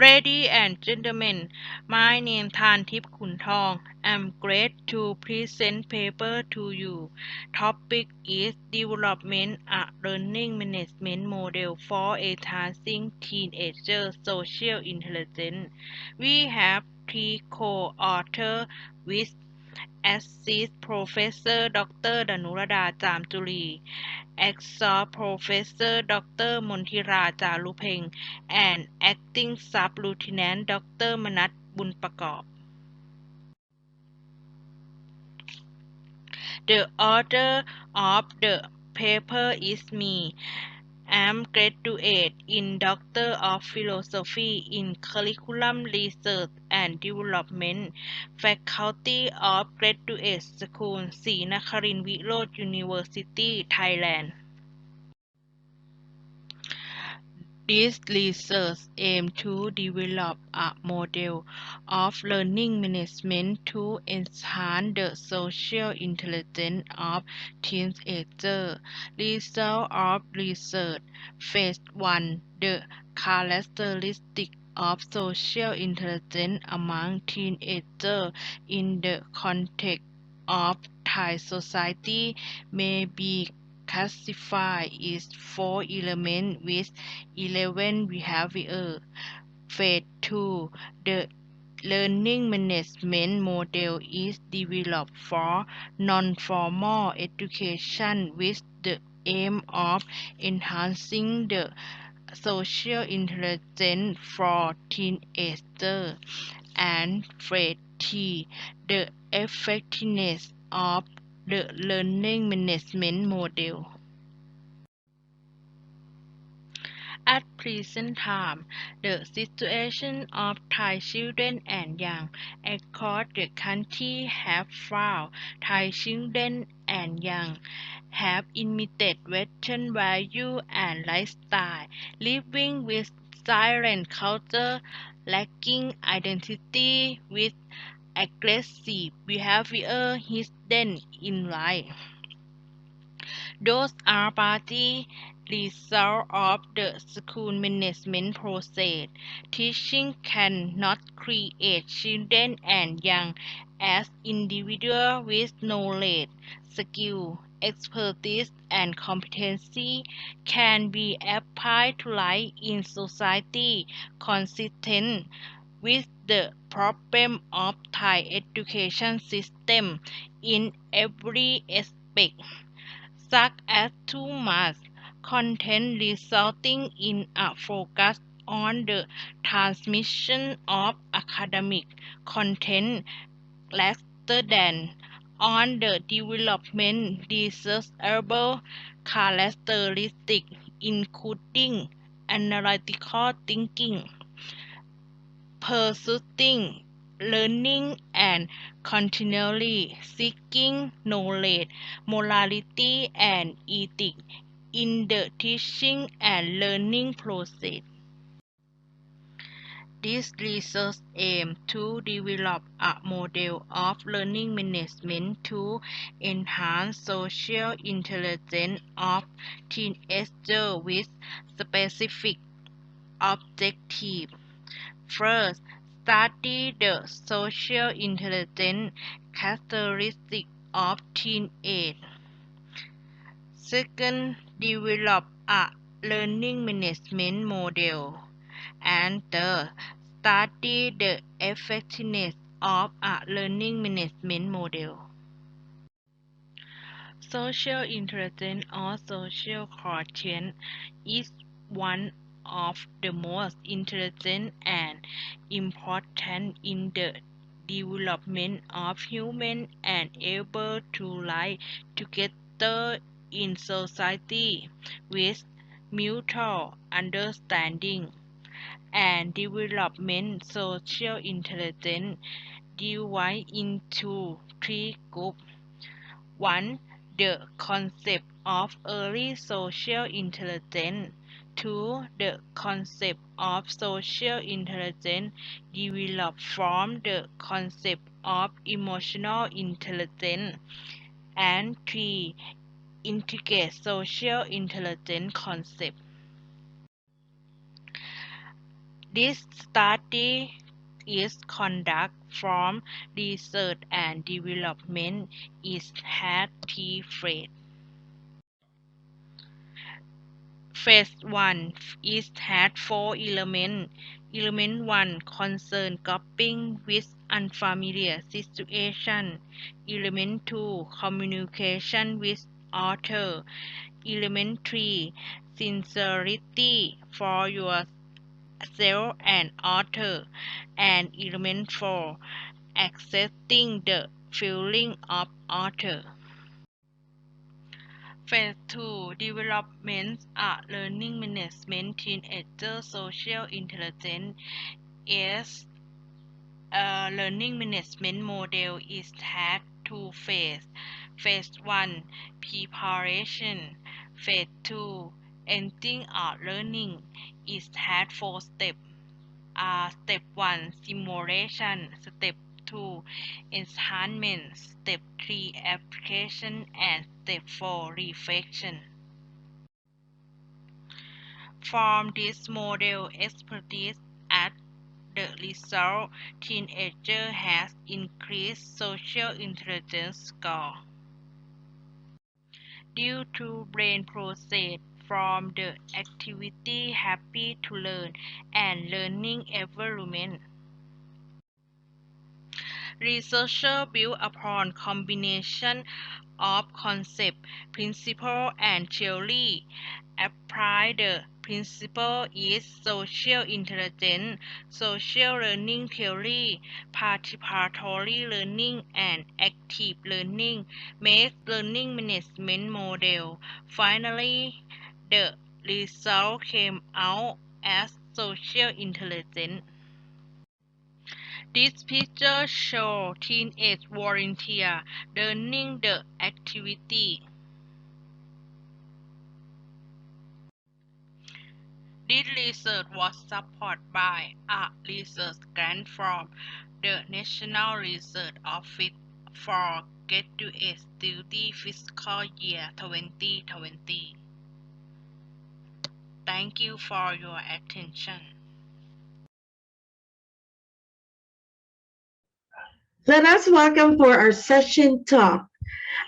Ladies and gentlemen, my name Thantip Kunthong. I'm great to present paper to you. Topic is development a learning management model for enhancing teenager social intelligence. We have three co-authors with Assist Professor Dr. Danurada Jamjuli, Exo Professor Dr. Montira Jalupeng, and Acting Sub-Lieutenant Dr. Manat Bunpakop. The author of the paper is me. I'm graduate in Doctor of Philosophy in Curriculum Research and Development, Faculty of Graduate School, Sri Nakarin Virod University, Thailand. This research aims to develop a model of learning management to enhance the social intelligence of teenagers. Result of research. Phase 1. The characteristics of social intelligence among teenagers in the context of Thai society may be classified is 4 elements with 11 behaviors. Phase 2. The learning management model is developed for non-formal education with the aim of enhancing the social intelligence for teenagers. And phase 3. The effectiveness of the learning management model. At present time, the situation of Thai children and young across the country have found Thai children and young have imitated Western value and lifestyle, living with silent culture, lacking identity with aggressive behavior hidden in life. Those are partly result of the school management process. Teaching cannot create children and young as individuals with knowledge, skill, expertise, and competency can be applied to life in society consistent with the problem of Thai education system in every aspect, such as too much content resulting in a focus on the transmission of academic content rather than on the development desirable characteristics including analytical thinking, pursuing learning, and continually seeking knowledge, morality, and ethics in the teaching and learning process. This research aims to develop a model of learning management to enhance social intelligence of teenagers with specific objectives. First, study the social intelligence characteristics of teenage. Second, develop a learning management model. And third, study the effectiveness of a learning management model. Social intelligence or social quotient is one of the most intelligent and important in the development of humans and able to live together in society with mutual understanding and development. Social intelligence divided into three groups. 1. The concept of early social intelligence. 2. The concept of social intelligence developed from the concept of emotional intelligence. And 3. Integrate social intelligence concept. This study is conducted from research and development. It has three phases. Phase 1 is had 4 elements. Element 1 concern coping with unfamiliar situation. Element 2 communication with author. Element 3 sincerity for yourself and author. And element 4 accepting the feeling of author. Phase 2 Development a learning management teenager social intelligence is a learning management model is had two phases. Phase 1 Preparation. Phase 2 Ending a learning is had 4 steps. Step 1 Simulation. Step 2 Enhancement. Step 3 Application. And Step 4 Reflection. From this model expertise at the result, teenager has increased social intelligence score due to brain process from the activity happy to learn and learning environment. Researchers build upon combination of concept, principle, and theory. Apply the principle is social intelligence, social learning theory, participatory learning, and active learning. Make learning management model. Finally, the result came out as social intelligence. This picture shows teenage volunteer learning the activity. This research was supported by a research grant from the National Research Office for Graduate Study Fiscal Year 2020. Thank you for your attention. Let us welcome for our session talk,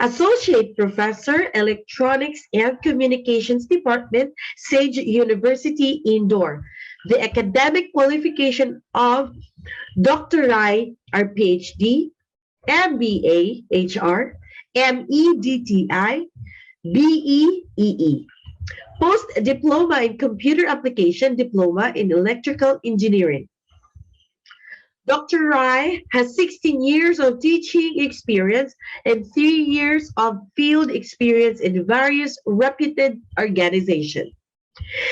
Associate Professor, Electronics and Communications Department, Sage University Indoor. The academic qualification of Dr. Rai, our PhD, MBA, HR, MEDTI, BEEE. Post-Diploma in Computer Application, Diploma in Electrical Engineering. Dr. Rai has 16 years of teaching experience and 3 years of field experience in various reputed organizations.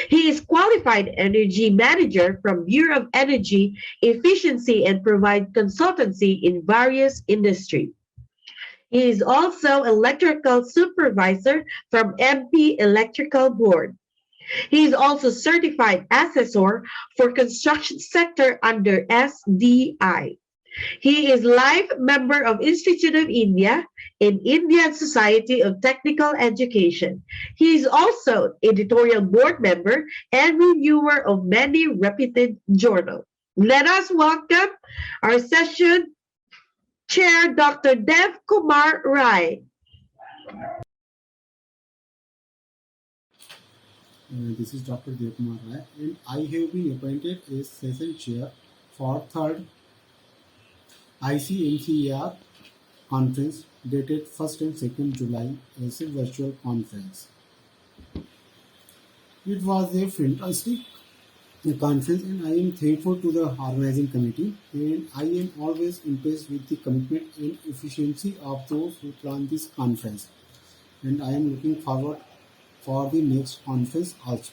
He is qualified energy manager from Bureau of Energy Efficiency and provide consultancy in various industries. He is also electrical supervisor from MP Electrical Board. He is also certified assessor for construction sector under SDI. He is life member of Institute of India and Indian Society of Technical Education. He is also editorial board member and reviewer of many reputed journals. Let us welcome our session Chair Dr. Dev Kumar Rai. This is Dr. Devkumar Rai, and I have been appointed as session chair for third ICMCER conference dated 1st and 2nd July as a virtual conference. It was a fantastic conference, and I am thankful to the organizing committee, and I am always impressed with the commitment and efficiency of those who plan this conference, and I am looking forward for the next conference also.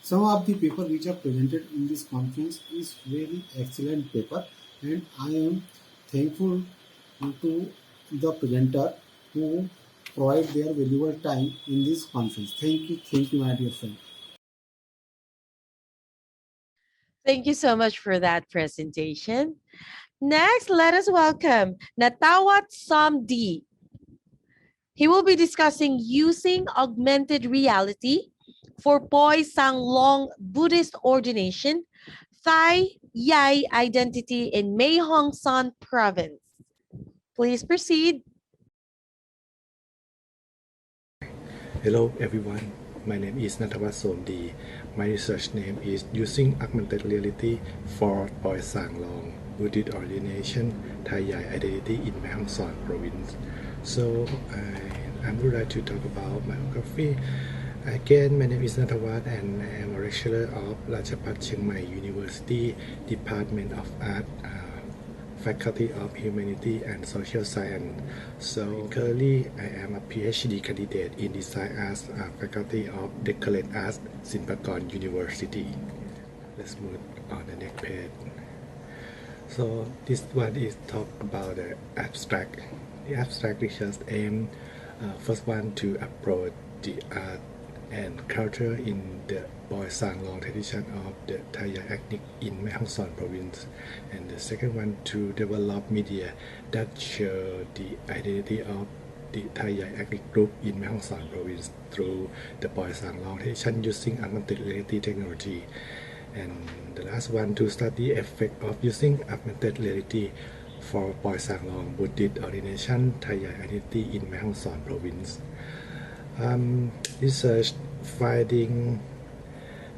Some of the paper which are presented in this conference is very excellent paper, and I am thankful to the presenter who provide their valuable time in this conference. Thank you, my dear friend. Thank you so much for that presentation. Next, let us welcome Natawat Samdi. He will be discussing using augmented reality for Poi Sang Long Buddhist ordination, Thai Yai identity in Mae Hong Son province. Please proceed. Hello everyone, my name is Natawat Somdi. My research name is Using Augmented Reality for Poi Sang Long Buddhist Ordination, Thai Yai Identity in Mae Hong Son province. So I would like to talk about my biography. Again, my name is Natawat and I am a lecturer of Rajapat Chiang Mai University, Department of Art, Faculty of Humanity and Social Science. So currently I am a PhD candidate in Design Arts, Faculty of Decorative Arts, Sinpakorn University. Let's move on the next page. So this one is talk about the abstract. The abstract research aim first one to approach the art and culture in the Poi Sang Long tradition of the Thai Yai ethnic in Mae Hong Son province, and the second one to develop media that show the identity of the Thai Yai ethnic group in Mae Hong Son province through the Poi Sang Long tradition using augmented reality technology, and the last one to study effect of using augmented reality for Poi Sang Long Buddhist ordination Thai Yai identity in Mae Hong Son province. Research finding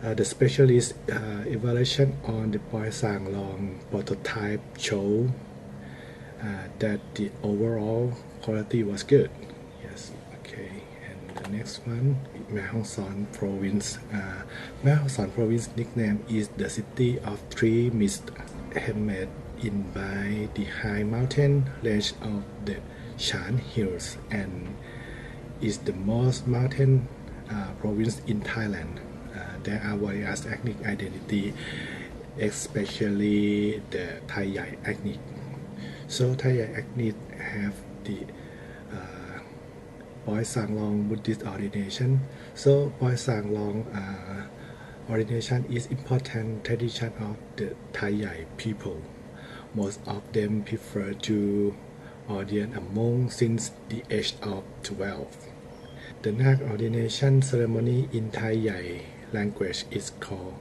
the specialist evaluation on the Poi Sang Long prototype show that the overall quality was good. Yes, okay. And the next one, Mae Hong Son province. Mae Hong Son province nickname is the city of three mists, handmade in by the high mountain range of the Shan Hills, and is the most mountain province in Thailand. There are various ethnic identity, especially the Thai Yai ethnic. So Thai Yai ethnic have the Poi Sang Long Buddhist ordination. So Poi Sang Long ordination is important tradition of the Thai Yai people. Most of them prefer to ordain a monk since the age of 12. The next ordination ceremony in Thai Yai language is called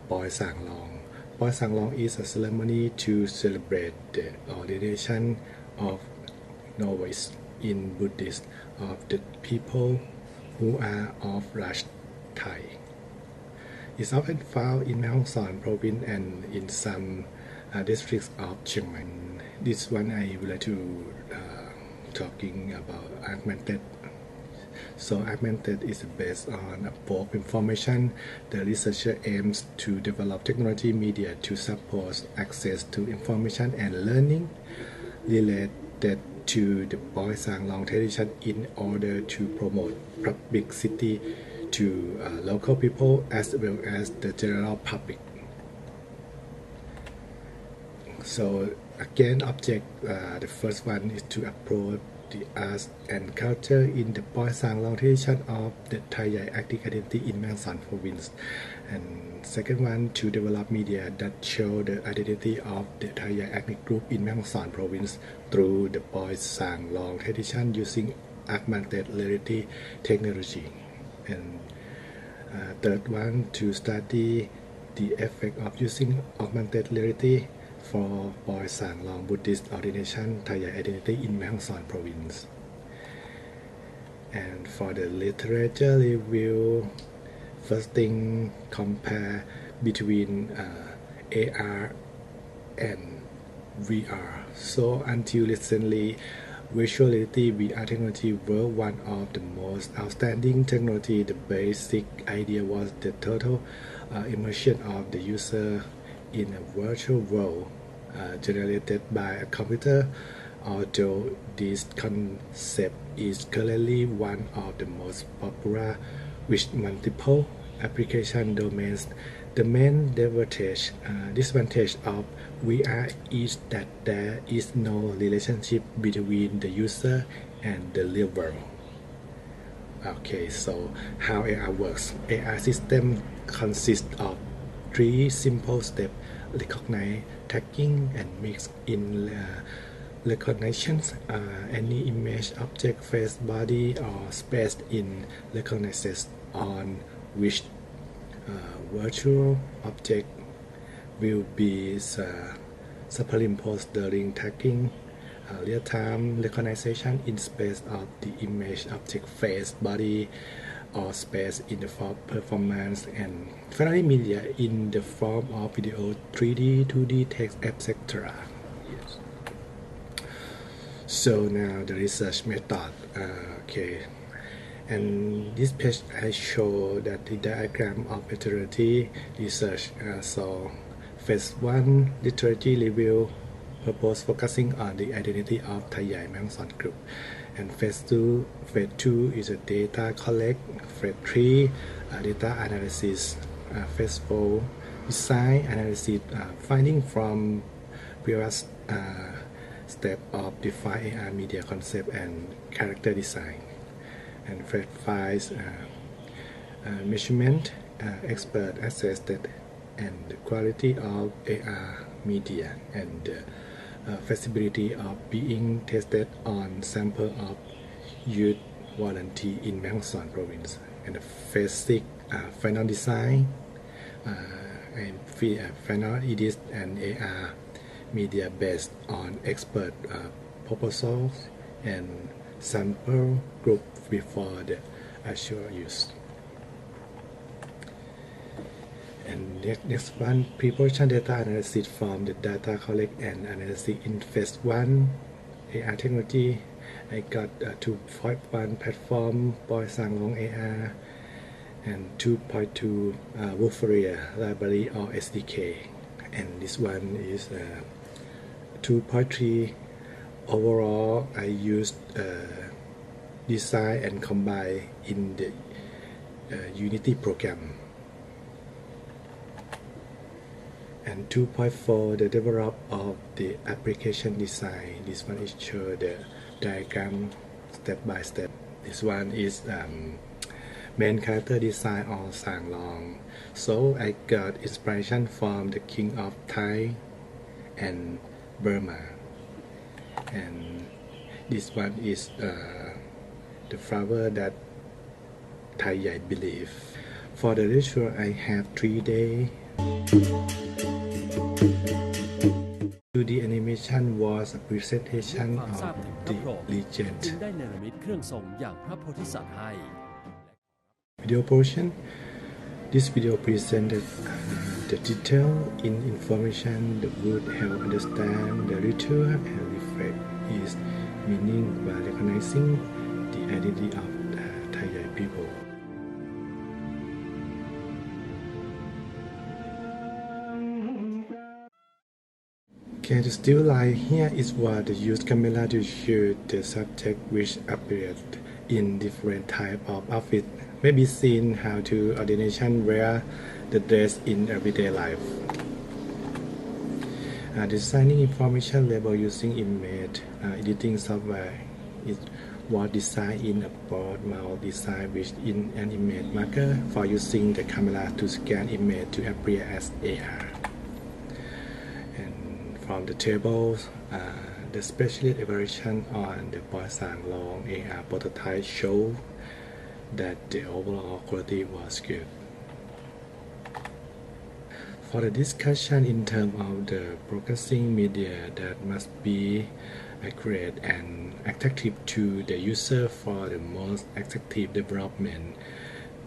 Poi Sang Long. Poi Sang Long is a ceremony to celebrate the ordination of novice in Buddhist of the people who are of Raj Thai. It's often found in Mae Hong Son province and in some districts of Chiang Mai. This one I would like to talking about augmented. So augmented is based on both information. The researcher aims to develop technology media to support access to information and learning related to the Poi Sang Long tradition in order to promote publicity to local people as well as the general public. So again, the first one is to approach the arts and culture in the Poi Sang Long tradition of the Thai Yai ethnic identity in Mae Hong Son province, and second one to develop media that show the identity of the Thai Yai ethnic group in Mae Hong Son province through the Poi Sang Long tradition using augmented reality technology. And third one, to study the effect of using augmented reality for Boy Sang Long Buddhist ordination Thai identity in Mahachulalongkornrajavidyalaya province. And for the literature review, first thing, compare between AR and VR. So until recently, virtual reality VR technology were one of the most outstanding technology. The basic idea was the total immersion of the user in a virtual world generated by a computer. Although this concept is currently one of the most popular with multiple application domains, the main disadvantage of VR is that there is no relationship between the user and the real world. Okay, so how AR works. AR system consists of 3 simple steps: recognize, tagging, and mix. In recognition, any image, object, face, body, or space in recognizes on which virtual object will be superimposed during tagging. Real-time recognition in space of the image, object, face, body, or space in the form performance, and finally media in the form of video, 3D, 2D, text, etc. Yes. So now the research method. Okay. And this page I show that the diagram of literature research. So phase 1, literature review, purpose focusing on the identity of Thai Mahachulalongkorn group. And phase 2 is a data collect. Phase 3, data analysis. Phase 4, design analysis, finding from previous step of define AR media concept and character design. And phase 5, measurement, expert assessed and the quality of AR media and feasibility of being tested on sample of youth volunteer in Mahachulalongkorn province. And phase 6, final design and final edit and AR media based on expert proposals and sample group before the actual use. And next one, pre-production data analysis from the data collect and analysis in phase 1 AR technology. I got 2.1 platform Boy Sang Long AR and 2.2 Wolferia library or SDK, and this one is 2.3. Overall, I used design and combine in the Unity program. And 2.4, the develop of the application design. This one is show the diagram step by step. This one is main character design of Sang Long. So I got inspiration from the King of Thai and Burma. And this one is the flower that Thai believe. For the ritual, I have 3 days. The animation was a presentation of the legend. Video portion. This video presented the detail in information that would help understand the ritual and reflect its meaning by recognizing the identity of the Thai people. Okay, the still life here is what the used camera to shoot the subject which appeared in different type of outfit. Maybe seen how to ordination wear the dress in everyday life. Designing information label using image editing software. It was designed in a board mount design with in an image marker for using the camera to scan image to appear as AR. And from the tables, the specialist evaluation on the Poisson Long AR prototype showed that the overall quality was good. For the discussion in terms of the broadcasting media that must be accurate and attractive to the user for the most effective development,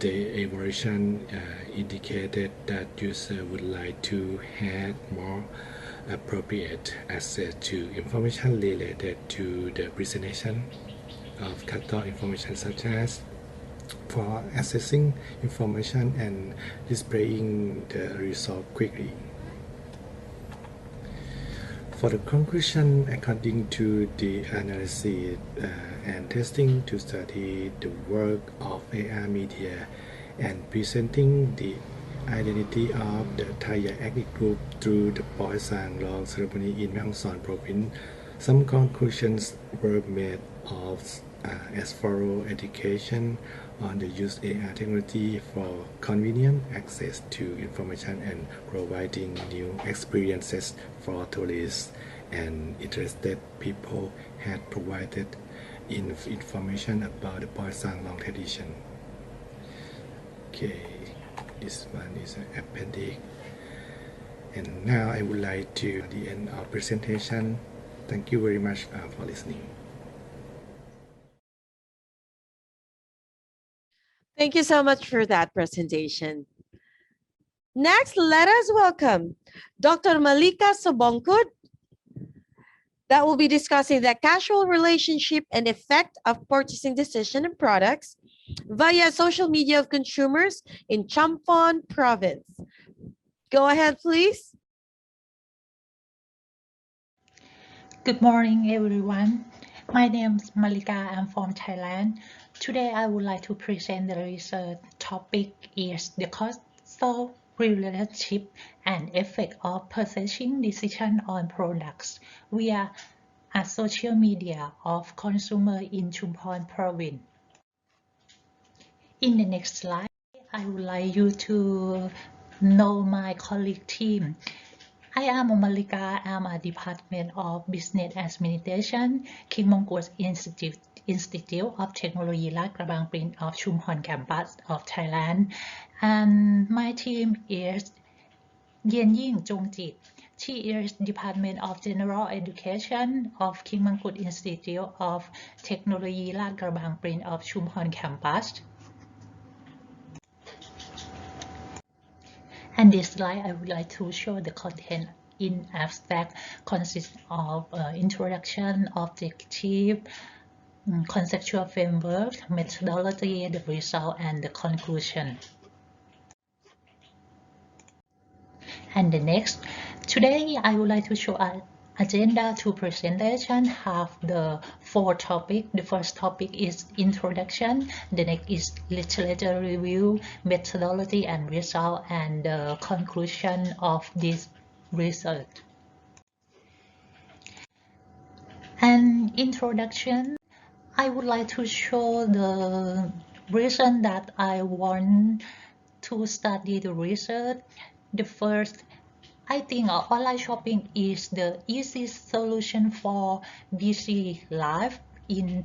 the evaluation indicated that user would like to have more appropriate access to information related to the presentation of cut-off information, such as for accessing information and displaying the result quickly. For the conclusion, according to the analysis and testing to study the work of AR media and presenting the identity of the Thai ethnic group through the Poisson Long ceremony in Mahachulalongkornrajavidyalaya province, some conclusions were made of as follows: education on the use of AR technology for convenient access to information and providing new experiences for tourists and interested people had provided information about the Poisson Long tradition. Okay, this one is an appendix. And now I would like to the end of presentation. Thank you very much for listening. Thank you so much for that presentation. Next, let us welcome Dr. Malika Sobongkud, that will be discussing the casual relationship and effect of purchasing decision and products via social media of consumers in Champon province. Go ahead, please. Good morning, everyone. My name is Malika. I'm from Thailand. Today, I would like to present the research topic is the causal relationship and effect of purchasing decision on products via a social media of consumer in Champon province. In the next slide, I would like you to know my colleague team. I am Malika. I'm a Department of Business Administration, King Mongkut Institute of Technology Lat Krabang Prin of Chumphon campus of Thailand. And my team is Yen Ying Jongjit. She is Department of General Education of King Mongkut Institute of Technology Lat Krabang Prin of Chumphon campus. And this slide, I would like to show the content in abstract consists of introduction, objective, conceptual framework, methodology, the result, and the conclusion. And the next, today I would like to show an agenda to presentation have the 4 topics. The first topic is introduction, the next is literature review, methodology and result, and the conclusion of this research. And introduction, I would like to show the reason that I want to study the research. The first, I think online shopping is the easiest solution for busy life in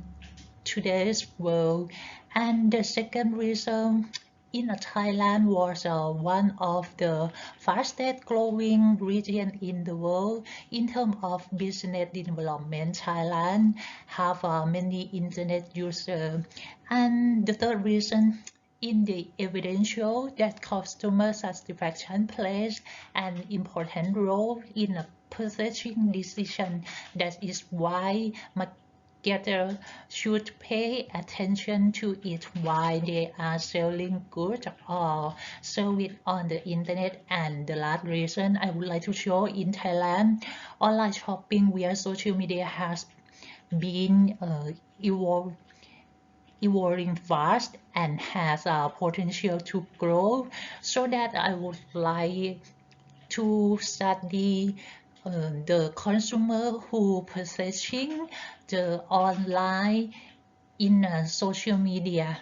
today's world. And the second reason, in Thailand was one of the fastest growing regions in the world in terms of business development. Thailand have many internet users. And the third reason, in the evidence show that customer satisfaction plays an important role in a purchasing decision. That is why marketers should pay attention to it while they are selling goods or service on the internet. And the last reason I would like to show, in Thailand, online shopping via social media has been evolving fast and has a potential to grow, so that I would like to study the consumer who purchasing the online in social media.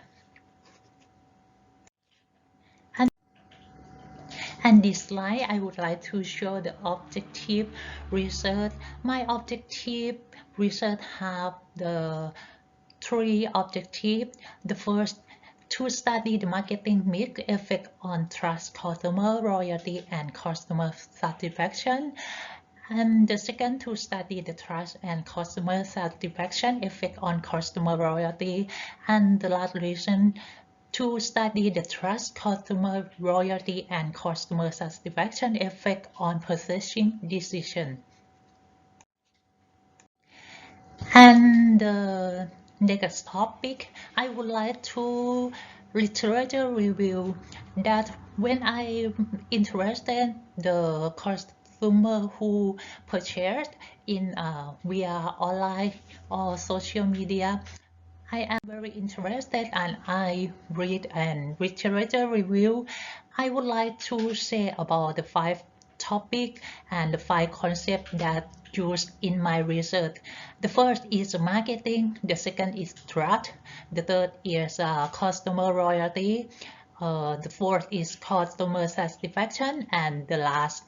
And this slide, I would like to show the objective research. My objective research have the three objectives. The first, to study the marketing mix effect on trust, customer loyalty, and customer satisfaction. And the second, to study the trust and customer satisfaction effect on customer loyalty. And the last reason, to study the trust, customer loyalty, and customer satisfaction effect on purchasing decision. And the next topic, I would like to literature review that when I interested the customer who purchased in via online or social media, I am very interested and I read and literature review. I would like to say about the 5 topics and the 5 concepts that used in my research. The first is marketing, the second is trust, the third is customer loyalty, the fourth is customer satisfaction, and the last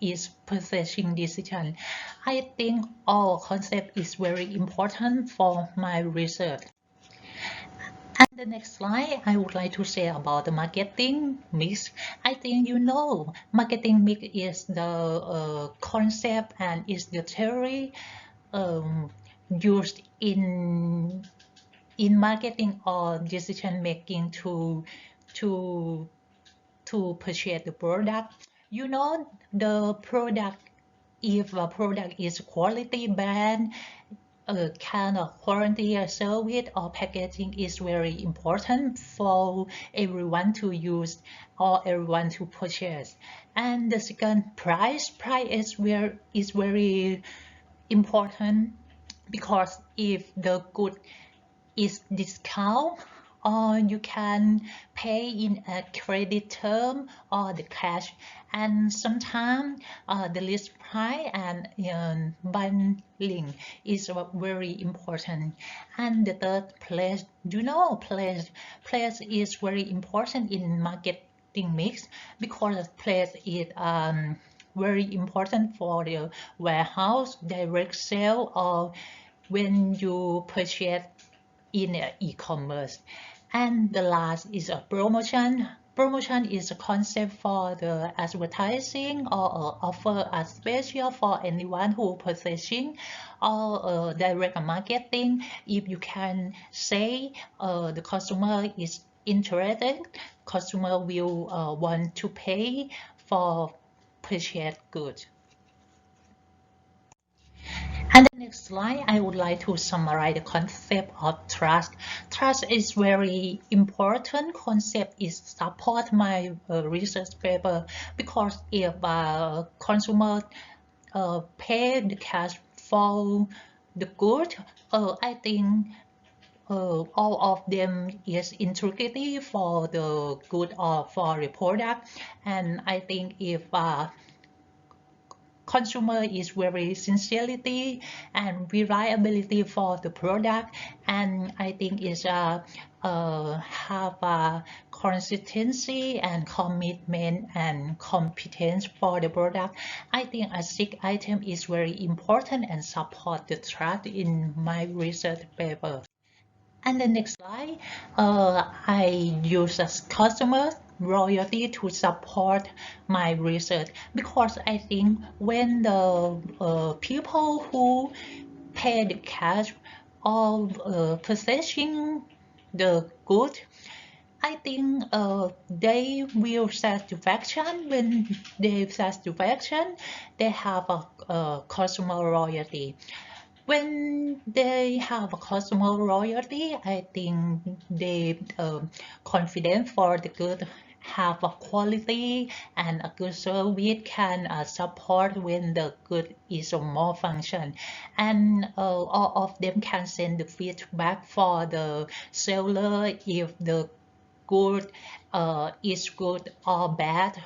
is purchasing decision. I think all concept is very important for my research. And the next slide, I would like to say about the marketing mix. I think you know marketing mix is the concept and is the theory used in marketing or decision making to purchase the product. You know the product, if a product is quality brand, kind of quality service or packaging is very important for everyone to use or everyone to purchase. And the second, price is very important, because if the good is discount, or you can pay in a credit term or the cash, and sometimes the list price and bundling is very important. And the third, place, you know, place is very important in marketing mix, because place is very important for the warehouse, direct sale, or when you purchase in e-commerce. And the last is a promotion. Promotion is a concept for the advertising or offer a special for anyone who purchasing or direct marketing. If you can say the customer is interested, customer will want to pay for purchased goods. And the next slide, I would like to summarize the concept of trust. Trust is very important concept. It support my research paper, because if consumer pay the cash for the good, I think all of them is integrity for the good or for the product. And I think if consumer is very sincerity and reliability for the product, and I think is have a consistency and commitment and competence for the product. I think a 6 item is very important and support the trust in my research paper. And the next slide, I use as customer loyalty to support my research, because I think when the people who pay the cash or purchasing the good, I think they will satisfaction. When they satisfaction, they have a customer loyalty. When they have a customer loyalty, I think they confident for the good, have a quality and a good service can support when the good is a more function, and all of them can send the feedback for the seller if the good is good or bad.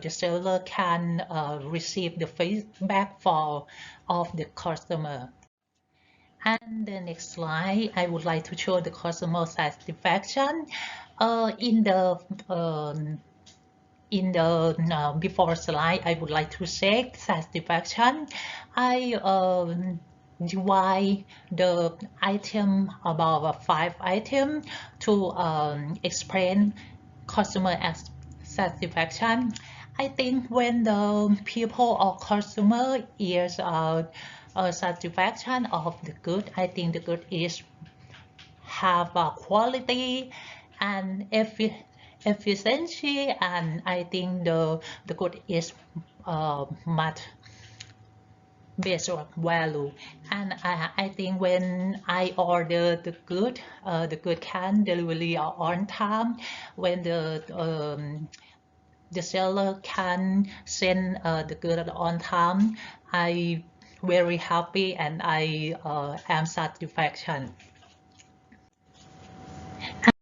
The seller can receive the feedback for of the customer. And the next slide, I would like to show the customer satisfaction. In the in the before slide, I would like to say satisfaction. I divide the item about 5 items to explain customer satisfaction. I think when the people or customer is satisfaction of the good, I think the good is have a quality and efficiency, and I think the good is much based on value. And I think when I order the good can delivery on time, when the seller can send the good on time, I very happy and I am satisfaction.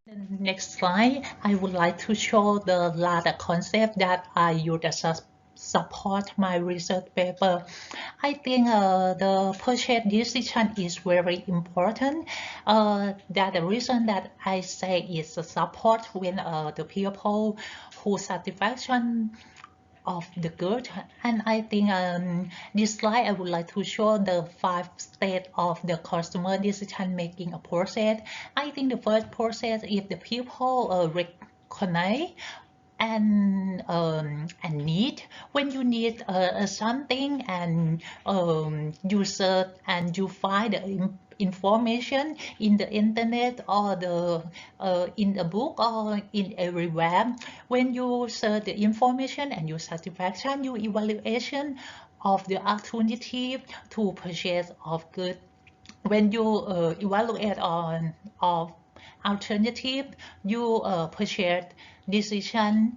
And the next slide, I would like to show the last concept that I use as support my research paper. I think the purchase decision is very important. That the reason that I say is a support when the people who satisfaction of the good. And I think this slide I would like to show the 5 states of the customer decision making process. I think the first process is the people recognize and need. When you need something and you search and you find the information in the internet or the in a book or in everywhere, when you search the information and your satisfaction, your evaluation of the alternative to purchase of good. When you evaluate on of alternative, you purchase decision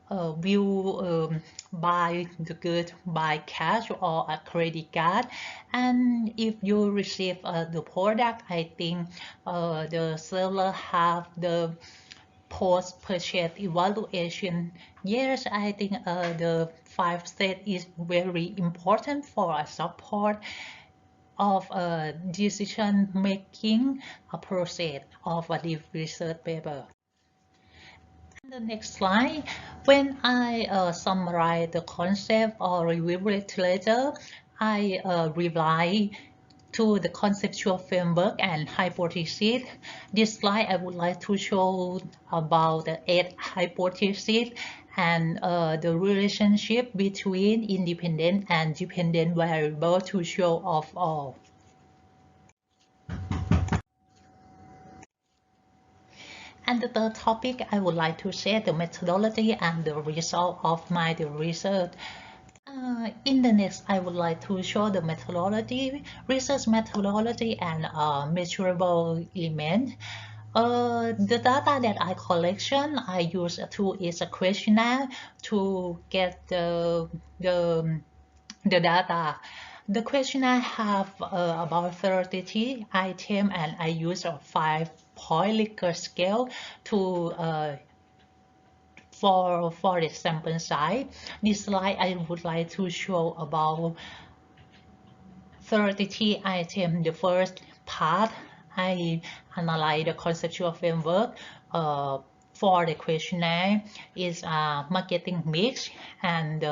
will buy the good by cash or a credit card. And if you receive the product, I think the seller have the post-purchase evaluation. Yes, I think the 5 steps is very important for a support of a decision making process of a research paper. The next slide, when I summarize the concept or review literature, I rely to the conceptual framework and hypothesis. This slide I would like to show about the 8 hypotheses and the relationship between independent and dependent variables to show off all. And the third topic, I would like to share the methodology and the result of my research. In the next, I would like to show the methodology, research methodology, and measurable element. The data that I collection, I use a tool is a questionnaire to get the data. The questionnaire have about 30 items, and I use a 5-point Likert scale to for the sample size. This slide I would like to show about 30 items. The first part, I analyze the conceptual framework for the questionnaire is marketing mix, and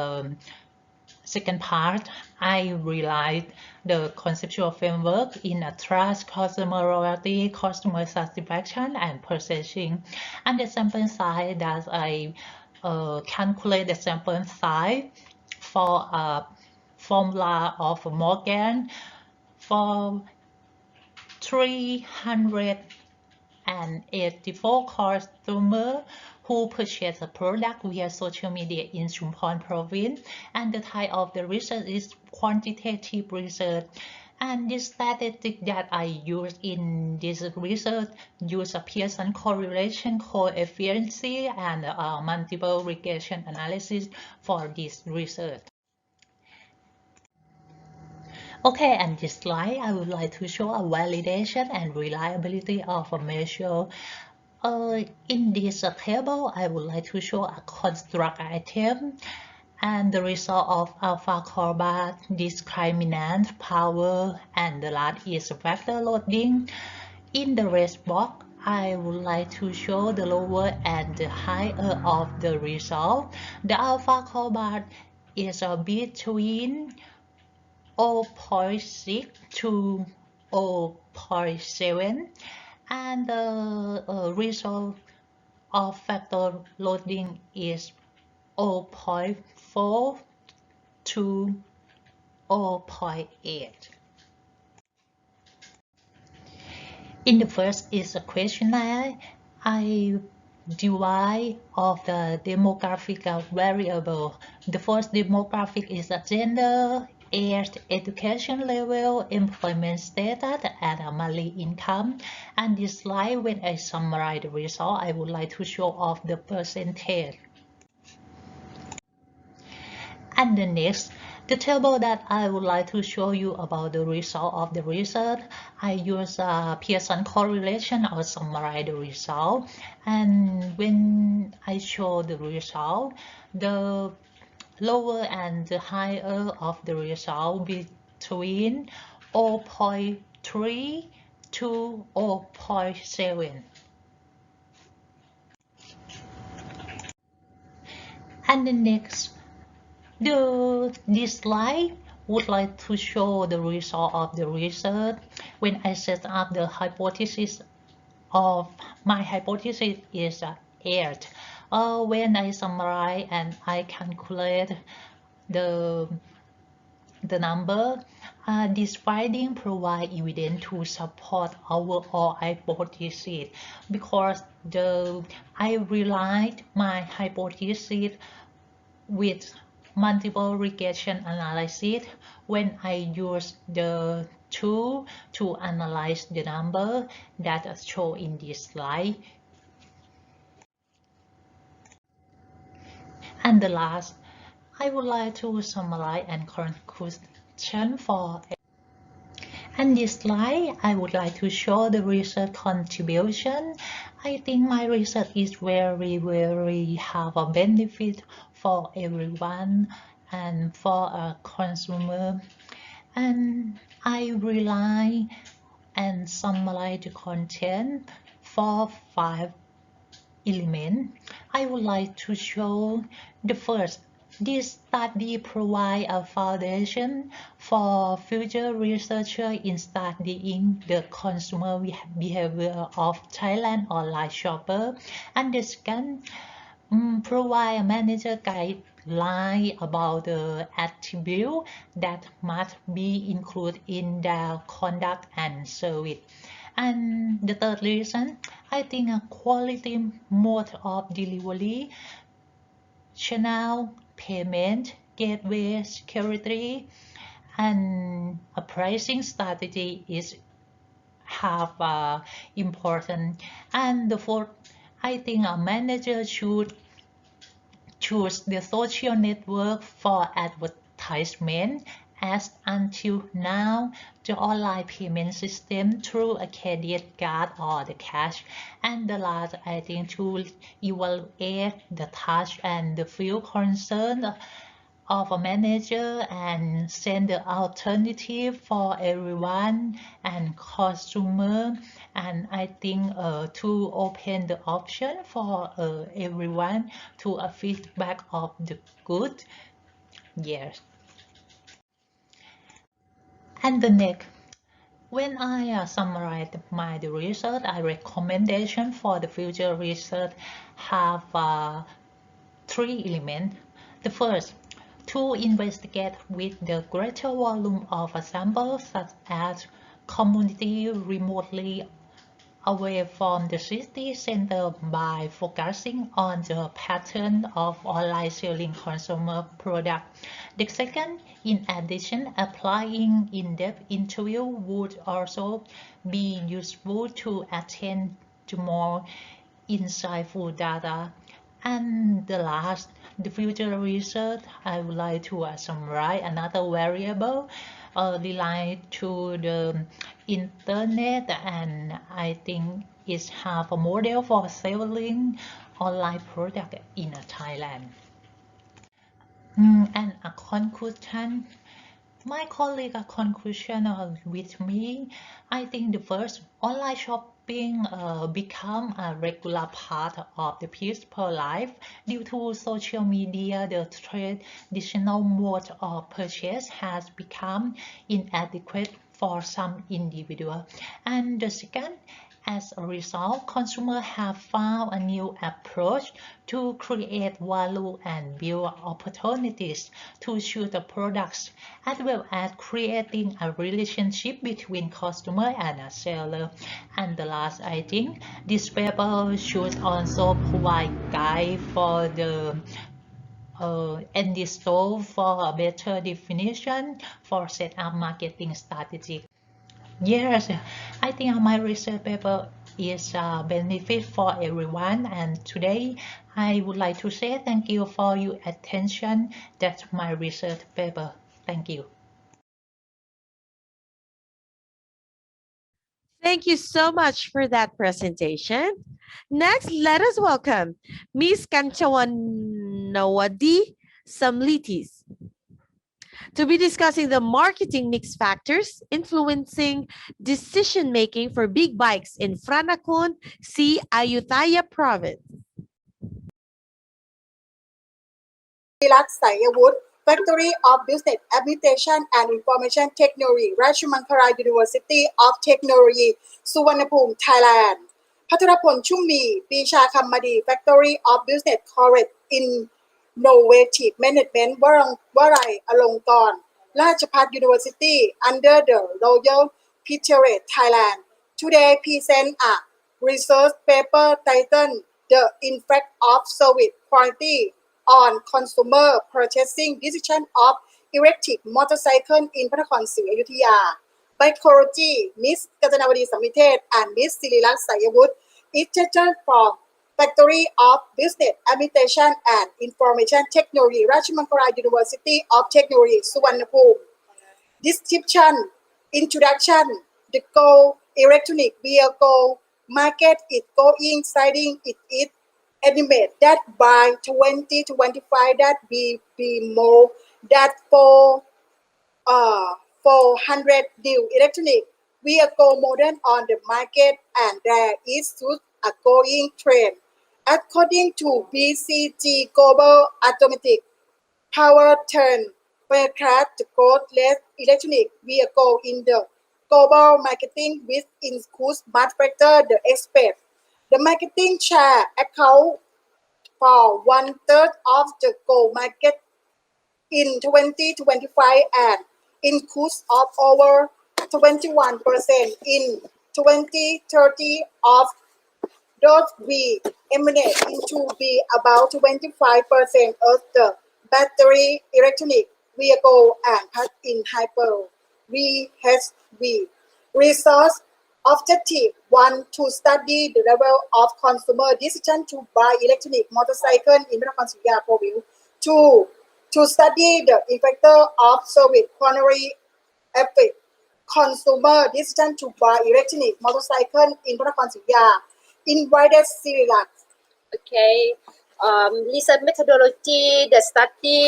second part, I realize the conceptual framework in a trust, customer loyalty, customer satisfaction, and purchasing. And the sample size that I calculate the sample size for a formula of Morgan for 384 customers who purchase a product via social media in Chumphon province, and the type of the research is quantitative research. And this statistic that I use in this research use a Pearson correlation coefficient and multiple regression analysis for this research. Okay, and this slide I would like to show a validation and reliability of a measure. In this table, I would like to show a construct item and the result of alpha carbon, discriminant, power, and the last is factor loading. In the red box, I would like to show the lower and the higher of the result. The alpha cobalt is between 0.6 to 0.7, and the result of factor loading is 0.4 to 0.8. In the first is a questionnaire. I divide of the demographic variable. The first demographic is a gender, age, education level, employment status, and a monthly income. And this slide, when I summarize the result, I would like to show off the percentage. And the next, the table that I would like to show you about the result of the research, I use Pearson correlation or summarize the result. And when I show the result, the lower and the higher of the result between 0.3 to 0.7. And the next, this slide would like to show the result of the research. When I set up the hypothesis of my hypothesis is 8. When I summarize and I calculate the number, this finding provide evidence to support our hypothesis, because I relied my hypothesis with multiple regression analysis. When I use the tool to analyze the number that are shown in this slide. And the last, I would like to summarize and conclusion for. And this slide, I would like to show the research contribution. I think my research is very have a benefit for everyone and for a consumer. And I rely and summarize the content for 5 elements. I would like to show the first. This study provides a foundation for future researchers in studying the consumer behavior of Thailand online shopper. And the second, provide a manager guideline about the attributes that must be included in their conduct and service. And the third reason, I think a quality mode of delivery, channel, payment, gateway, security, and a pricing strategy is important. And the fourth, I think a manager should choose the social network for advertisement, as until now the online payment system through a credit card or the cash. And the last, I think, to evaluate the task and the field concern of a manager and send the alternative for everyone and consumer. And I think to open the option for everyone to a feedback of the good. Yes. And the next, when I summarize the research, I recommendation for the future research have 3 elements. The first, to investigate with the greater volume of samples, such as community remotely away from the city center, by focusing on the pattern of online selling consumer products. The second, in addition, applying in-depth interview would also be useful to attain to more insightful data. And the last, the future research, I would like to summarize another variable related to the internet, and I think it have a model for selling online product in Thailand. And a conclusion, my colleague conclusion with me, I think the first, online shopping shopping become a regular part of the people's life. Due to social media, the traditional mode of purchase has become inadequate for some individuals. And the second, as a result, consumers have found a new approach to create value and build opportunities to choose the products, as well as creating a relationship between customer and a seller. And the last, I think, this paper should also provide guide for the and this store for a better definition for set up marketing strategy. Yes, I think my research paper is a benefit for everyone, and today I would like to say thank you for your attention. That's my research paper. Thank you. Thank you so much for that presentation. Next, let us welcome Ms. Kanchawanawadi Samlitis to be discussing the marketing mix factors influencing decision-making for big bikes in Franakon, Ayutthaya province. Ayutthaya Factory of Business Administration and Information Technology, Rajamankara University of Technology, Suvarnabhumi, Thailand. พัทรพล ชุ่มมี ปีชา คำมดี Factory of Business Corporate Innovative Management วลัย อลงกรณ์ ราชภัฏ University under the Royal Peterate, Thailand. Today present a research paper titled The Impact of Service Quality on Consumer Purchasing Decision of Electric Motorcycle in พระนครศรีอยุธยา Psychology, Miss Kajanawadi Samitet and Miss Sirilat Sayawut is teacher from Factory of Business Administration and Information Technology, Rajamankara University of Technology, Suvarnabhumi. Description, Introduction. The goal electronic vehicle market is going sliding. It is estimated that by 2025 that will be more than 400 new electronic vehicle models on the market, and there is such a growing trend. According to BCG Global Automatic Powertrain forecast the growth rate electronic vehicle in the global marketing, which includes much factor the expect. The marketing share account for 1/3 of the global market in 2025 and increase of over 21% in 2030 of those we emanate into be about 25% of the battery electronic vehicle and plug-in hybrid VHV. Research objective 1 to study the level of consumer decision to buy electronic motorcycle in Manakonsiya province. 2 to study the effect of service quality affect consumer decision to buy electronic motorcycle in Manakonsiya. Invited Sirilat. Okay. Research methodology, the study,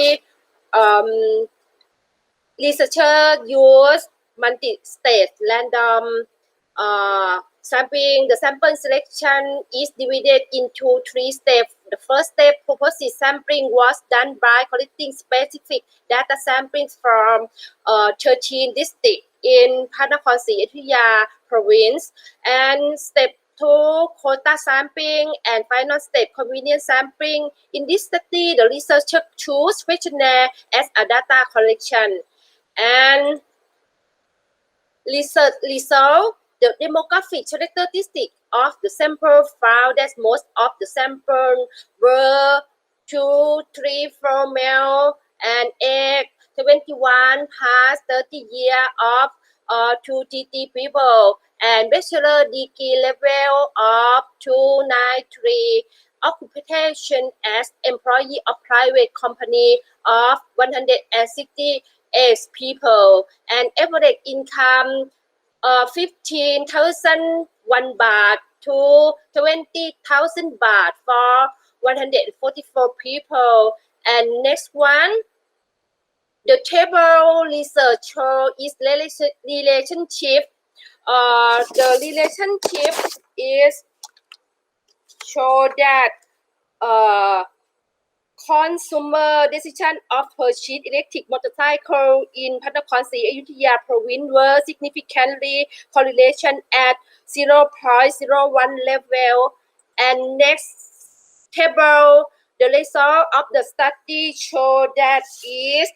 researcher use multi-stage random sampling. The sample selection is divided into 3 steps. The first step, purposive sampling, was done by collecting specific data samplings from 13 districts in Panakhon Ayutthaya province. And step 2, quota sampling, and final step, convenience sampling. In this study, the researcher chose questionnaire as a data collection. And research result, the demographic characteristics of the sample found that most of the sample were 2, 3, 4 male and 8, 21 past 30 years of 2TT people, and bachelor degree level of 293, occupation as employee of private company of 168 people, and average income 15,001 baht to 20,000 baht for 144 people. And next one, the table research is relationship the relationship is show that consumer decision of purchase electric motorcycle in Panakonsi Ayutthaya province were significantly correlation at 0.01 level. And next table, the result of the study show that is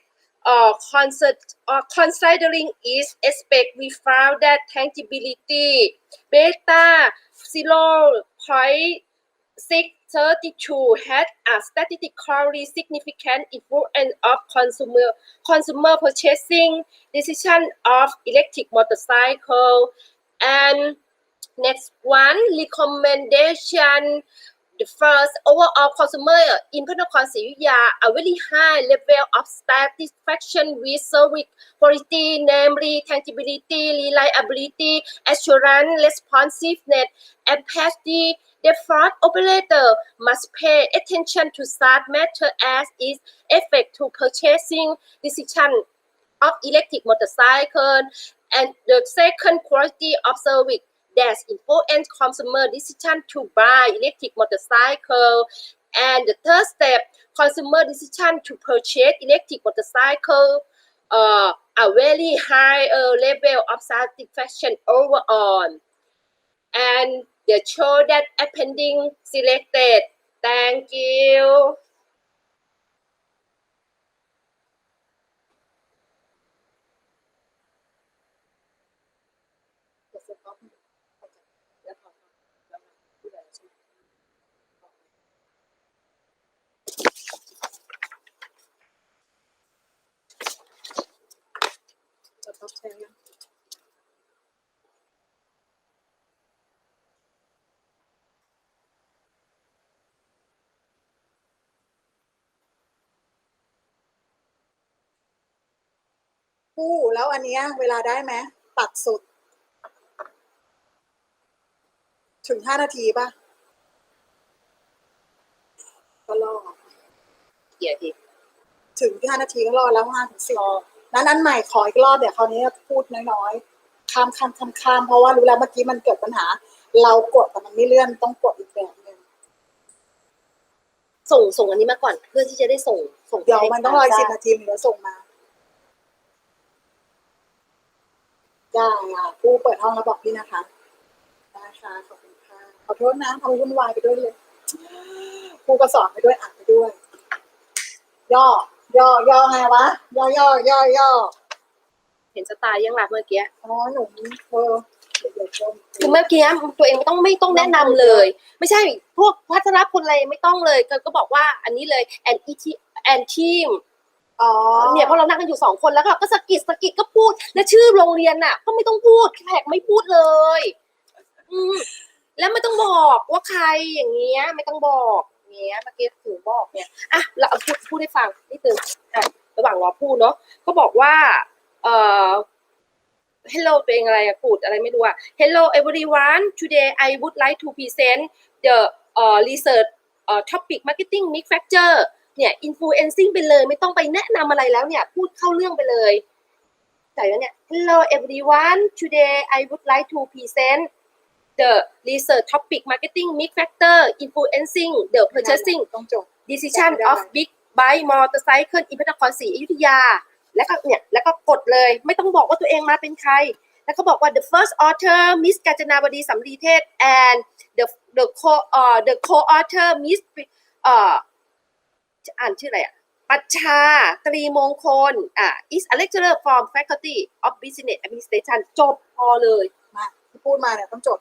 considering each aspect, we found that tangibility beta 0.632 had a statistically significant influence of consumer purchasing decision of electric motorcycle. And next one, recommendation. The first, overall consumer in Panakonsi a very high level of satisfaction with service quality, namely tangibility, reliability, assurance, responsiveness, empathy. Therefore, operator must pay attention to such matters as its effect to purchasing decision of electric motorcycle. And the second, quality of service that influence consumer decision to buy electric motorcycle. And the third step, consumer decision to purchase electric motorcycle a very high level of satisfaction overall. And they show that appending selected. Thank you.แล้วอันเนี้ยเวลาได้ไหมตัดสุดถึง5 นาทีป่ะก็รอกี่นาทีถึง5 นาทีก็รอแล้ว5 ถึง 10นั้นใหม่ขออีกรอบเดี๋ยวคราวนี้พูดน้อยๆข้ามเพราะว่ารู้แล้วเมื่อกี้มันเกิดปัญหาเรากดแต่มันไม่เลื่อนต้องกดอีกแบบนึงส่งอันนี้มาก่อนเพื่อที่จะได้ส่งเดี๋ยวมันต้องรอ10 นาทีถึงจะส่งมาได้ผู้เปิดห้องแล้วบอกพี่นะคะนะคะขอบคุณค่ะขอโทษนะทำวุ่นวายไปด้วยเลยผู้ก็สอนไปด้วยอ่านไปด้วยย่อไงวะย่อเห็นสไตล์ยังหลับเมื่อกี้อ๋อหนูคือเมื่อกี้ตัวเองไม่ต้องแนะนำเลยไม่ใช่พวกพัฒนาคนอะไรไม่ต้องเลยก็บอกว่าอันนี้เลยแอนทีมเนี่ยเพราะเรานั่งกันอยู่2 คนแล้วก็สะกิดก็พูดแล้วชื่อโรงเรียนน่ะก็ไม่ต้องพูดแขกไม่พูดเลยแล้วไม่ต้องบอกว่าใครอย่างเงี้ยไม่ต้องบอกเงี้ยเมื่อกี้ถึงบอกเนี่ยอ่ะเราพูดให้ฟังนิดนึงระหว่างรอพูดเนาะก็บอกว่าHello ตัวเองอะไรพูดอะไรไม่รู้Hello everyone today I would like to present the research topic marketing mix factor เนี่ย influencing ไปเลยไม่ต้องไปแนะนำอะไรแล้วเนี่ยพูดเข้าเรื่องไปเลยใส่แล้วเนี่ย Hello everyone today I would like to present the research topic marketing mix factor influencing the purchasing decision of big bike motorcycle in พระนครศรีอยุธยาแล้วก็กดเลยไม่ต้องบอกว่าตัวเองมาเป็นใครแล้วเขาบอกว่า the first author Miss กาญจนาวดีสำลีเทศ and the co-author Miss อ่านชื่ออะไรปัชชาตรีมงคลis a lecturer from faculty of business administration จบพอเลยมาพูดมาเนี่ยต้องจบ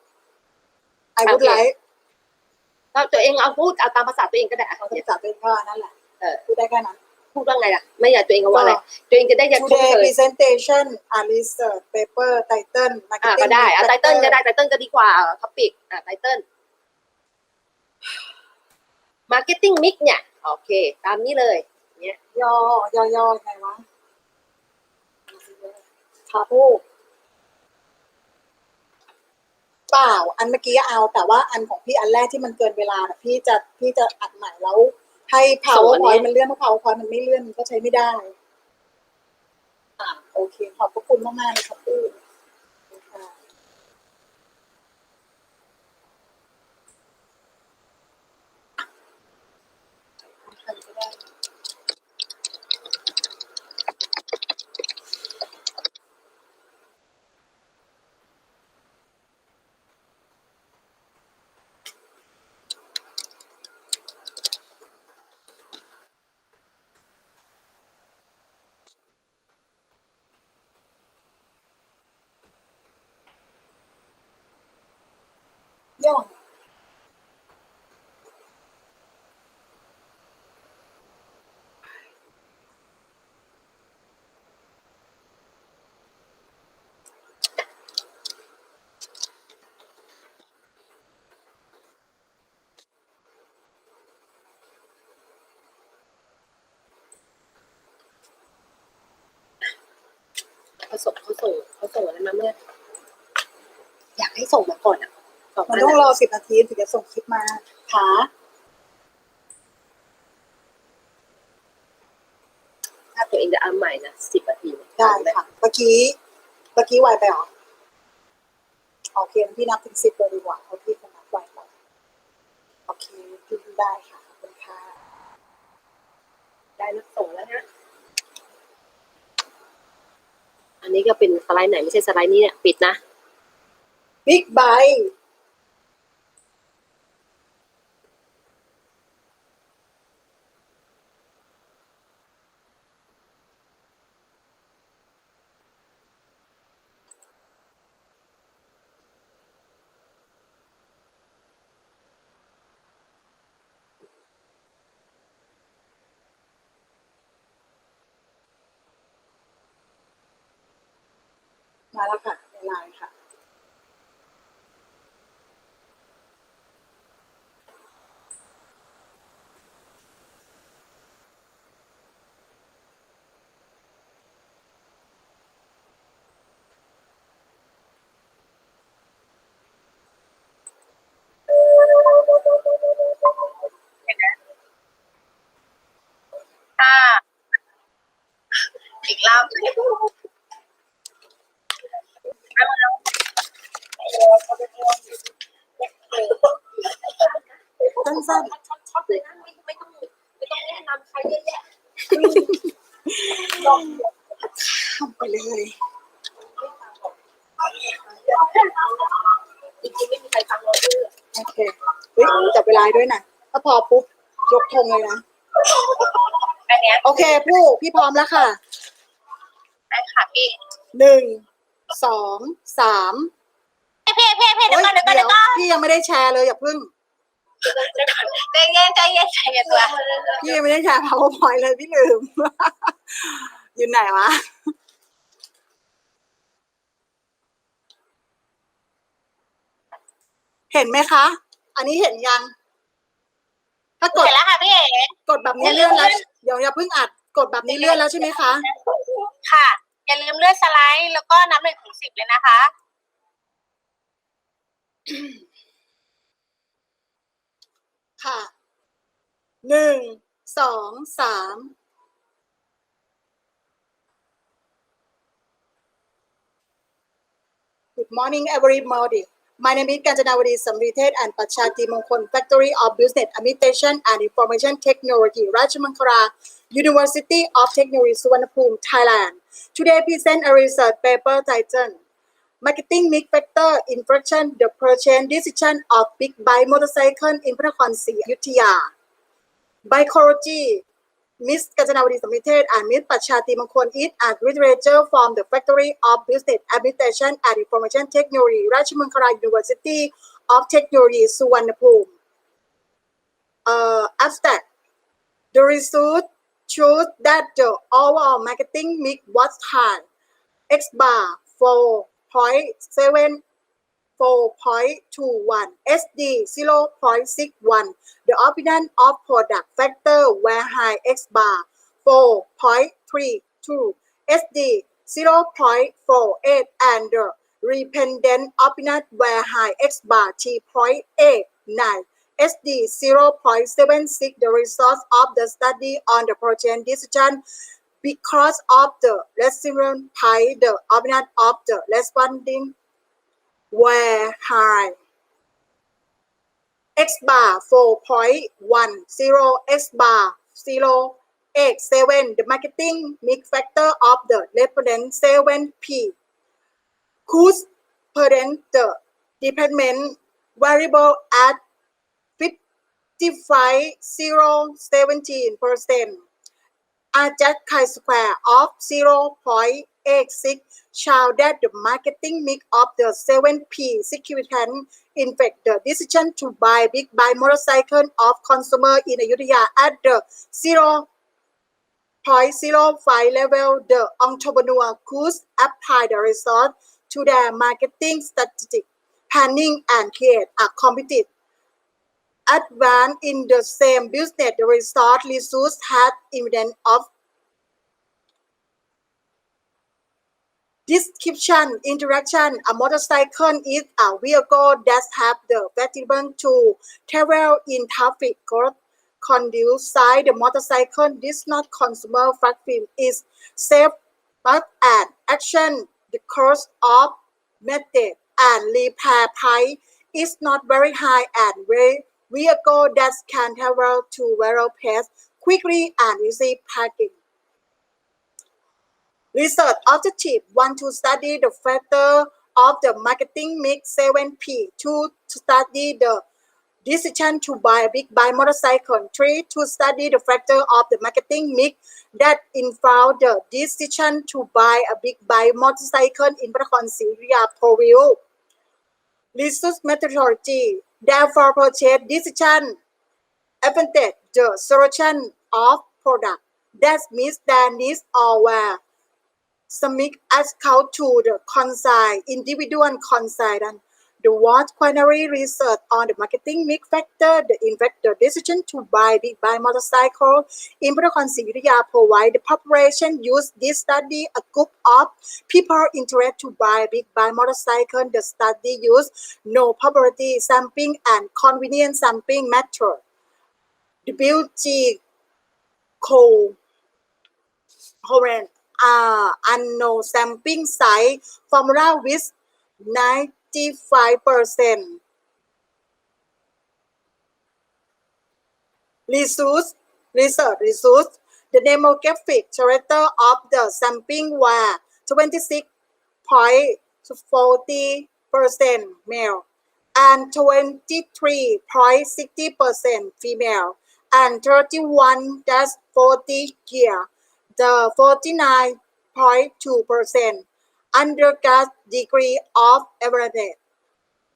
I would like ตัวเองเอาพูดเอาตามภาษาตัวเองก็ได้ภาษาตัวเองก็นั่นแหละพูดได้แค่นั้นพูดว่าไงล่ะไม่อยากตัวเองว่าอะไรตัวเองจะได้ยัน Today presentation research paper title marketing ก็ได้title ก็ได้ title ก็ดีกว่า topic title marketing mix เนี่ยโอเคตามนี้เลยเนี่ยย่อไงวะค่ะผู้เปล่าอันเมื่อกี้เอาแต่ว่าอันของพี่อันแรกที่มันเกินเวลาพี่จะอัดใหม่แล้วให้ PowerPoint มันเลื่อนเพราะ PowerPoint มันไม่เลื่อนมันก็ใช้ไม่ได้โอเคขอบพระคุณมากๆเลยครับพี่ ย่องเขาส่งอะไรมาเมื่ออยากให้ส่งมาก่อนอ่ะมันต้องรอ10 นาทีถึงจะส่งคลิปมาค่ะ ถ้าตัวเองจะอัพใหม่นะ10 นาที ได้ค่ะเมื่อกี้ไวไปเหรอโอเคพี่นับถึง10เลยดีกว่าเพราะพี่คงนับไวไปโอเคพี่ได้ค่ะขอบคุณค่ะ ได้แล้วส่งแล้วนะอันนี้ก็เป็นสไลด์ไหนไม่ใช่สไลด์นี้เนี่ยปิดนะ บิ๊กไบค์มาแล้วค่ะในไลน์ค่ะอีกรอบสั้นช็อตเลยนะไม่ต้องแนะนำใครเยอะแยะทำไปเลยจริงๆไม่มีใครฟังเราด้วยโอเคเฮ้ยจับเวลาด้วยนะถ้าพอปุ๊บยกธงเลยนะอันเนี้ยโอเคพี่พร้อมแล้วค่ะ ได้ค่ะพี่ 1 2 3เดี๋ยวก่อนพี่ยังไม่ได้แชร์เลยอย่าพึ่งใจเย็นตัว พี่ยังไม่ได้แชร์ PowerPoint เลยพี่ลืม อยู่ไหนวะเห็นไหมคะอันนี้เห็นยังถ้ากดแล้วค่ะพี่เอ๋ กดแบบนี้เลื่อนแล้วเดี๋ยวอย่าเพิ่งอัดกดแบบนี้เลื่อนแล้วใช่ไหมคะค่ะอย่าลืมเลื่อนสไลด์แล้วก็นับ1 ถึง 10เลยนะคะ ค่ะ1 2 3Good morning, everybody. My name is Kanchanawadi Samritet and Pachati Mongkon Factory of Business Administration and Information Technology, Rajamankara University of Technology, Suvarnabhumi, Thailand. Today, present a research paper titled Marketing Mix Factor Inflection the Purchase Decision of Big Bike Motorcycle in Panakonsi, Ayutthaya. Biology, Miss Kanchanawadi Samritet and Miss Pachati Mongkon is a graduate from the Factory of Business Administration and Information Technology, Rajamankara University of Technology, Suvarnabhumi. Abstract. The result shows that the overall marketing mix was high. X bar 4.7 4.21, SD 0.61. The opinion of product factor were high X bar 4.32, SD 0.48, and the dependent opinion were high X bar 3.89, SD 0.76. The results of the study on the purchase decision because of the restaurant pie, the opinion of the responding were high. X bar 4.10, X bar 0.87. The marketing mix factor of the respondent 7P. Could present the dependent variable at 55.017%. a just chi-square of 0.86 show that the marketing mix of the 7P securitant infect the decision to buy big buy motorcycle of consumer in Ayutthaya at the 0.05 level. The entrepreneur could apply the result to their marketing strategy, planning and create a competitive advance in the same business. The result resource had evidence of description, interaction. A motorcycle is a vehicle that have the flexibility to travel in traffic conducive. The motorcycle does not consume fuel, is safe, but an action the cost of maintenance and repair price is not very high, and vehicle that can travel to various places quickly and easy parking. Research objective: 1. To study the factor of the marketing mix 7P. 2. To study the decision to buy a big buy motorcycle. 3. To study the factor of the marketing mix that influence the decision to buy a big buy motorcycle in Patel Province. Research methodology: therefore purchase decision advantage the selection of product that meets their needs or where submit as count to the consign, individual consign, and the what quinary research on the marketing mix factor, the investor decision to buy big buy motorcycle. In Patel provide the population use this study a group of people interested to buy big buy motorcycle. The study use no poverty sampling and convenience sampling method. WG Cohen unknown sampling size formula with 95% resource. The demographic character of the sampling were 26.40% male and 23.60% female and 31-40 year. The 49.2% undergrad degree of average.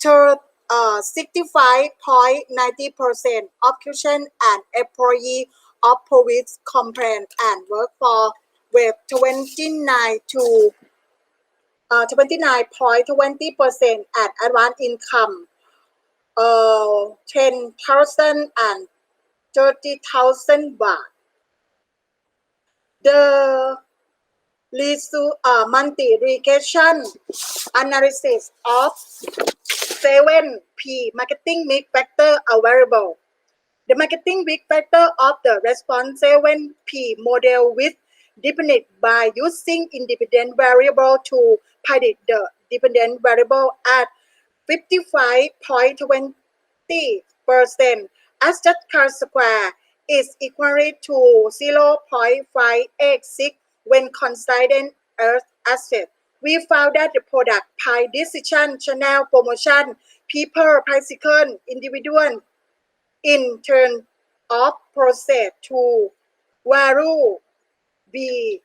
65.90% occupation and employee of police complaint and work for with 29.20% and advanced income 10,000 and 30,000 baht. The multi-regression analysis of 7P marketing mix factor available. The marketing mix factor of the response 7P model with dependent by using independent variable to predict the dependent variable at 55.20%. As just chi-square is equal to 0.586 when considering Earth asset. We found that the product pie decision, channel promotion, people, bicycle, individual in turn of process to value be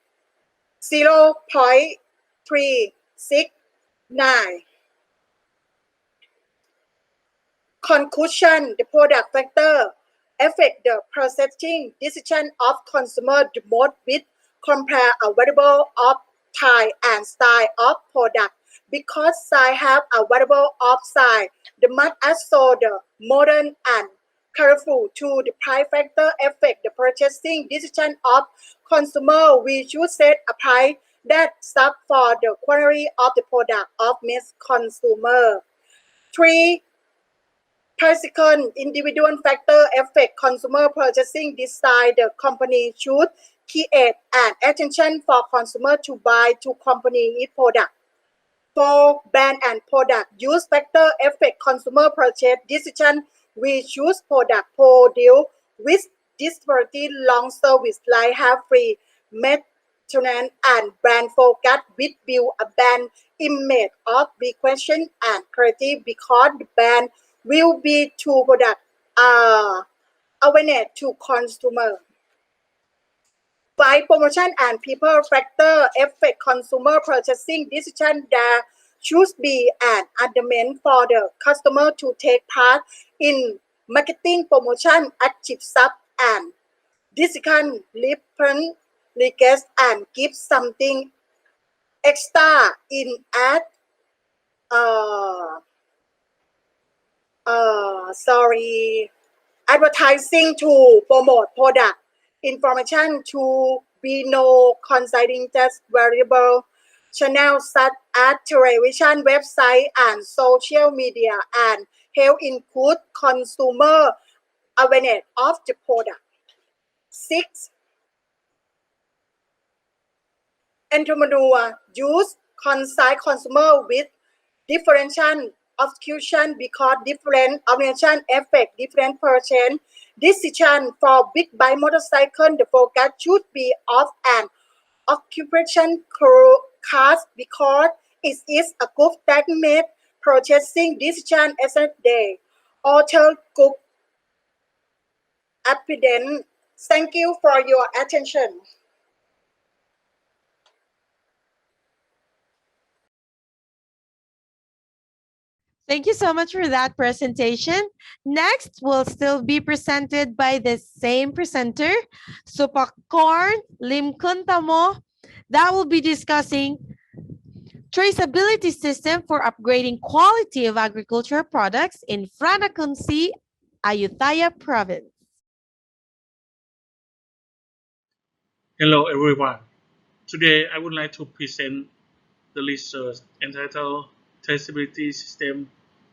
0.369. Conclusion: the product factor affect the purchasing decision of consumer the most with compare a variable of type and style of product. Because size have a variable of size, the must also the modern and careful to the price factor affect the purchasing decision of consumer. We should set a price that sub for the quality of the product of mass consumer. 3. Practical individual factor affect consumer purchasing decide. The company should create an attention for consumer to buy to company product. 4. Brand and product use factor affect consumer purchase decision. We choose product produce with disparity long service life have free maintenance and brand focus with build a brand image of big question and quality because the brand will be to product awareness to consumer. 5. Promotion and people factor affect consumer purchasing decision. There should be an element for the customer to take part in marketing, promotion, achieve sub and discount, return request and give something extra in ad. Uh, sorry, advertising to promote product information to be no considering just variable channels such as television, website, and social media, and help include consumer awareness of the product. 6. Entrepreneur use concise consumer with differentiation execution because different organization affect different person decision. For big bike motorcycle, the focus should be of an occupation class because it is a group that made purchasing decision as a day. Author group applicant. Thank you for your attention. Thank you so much for that presentation. Next will still be presented by the same presenter, Supakorn Limkuntamo, that will be discussing traceability system for upgrading quality of agricultural products in Franakunsi, Ayutthaya province. Hello everyone. Today I would like to present the research entitled Traceability System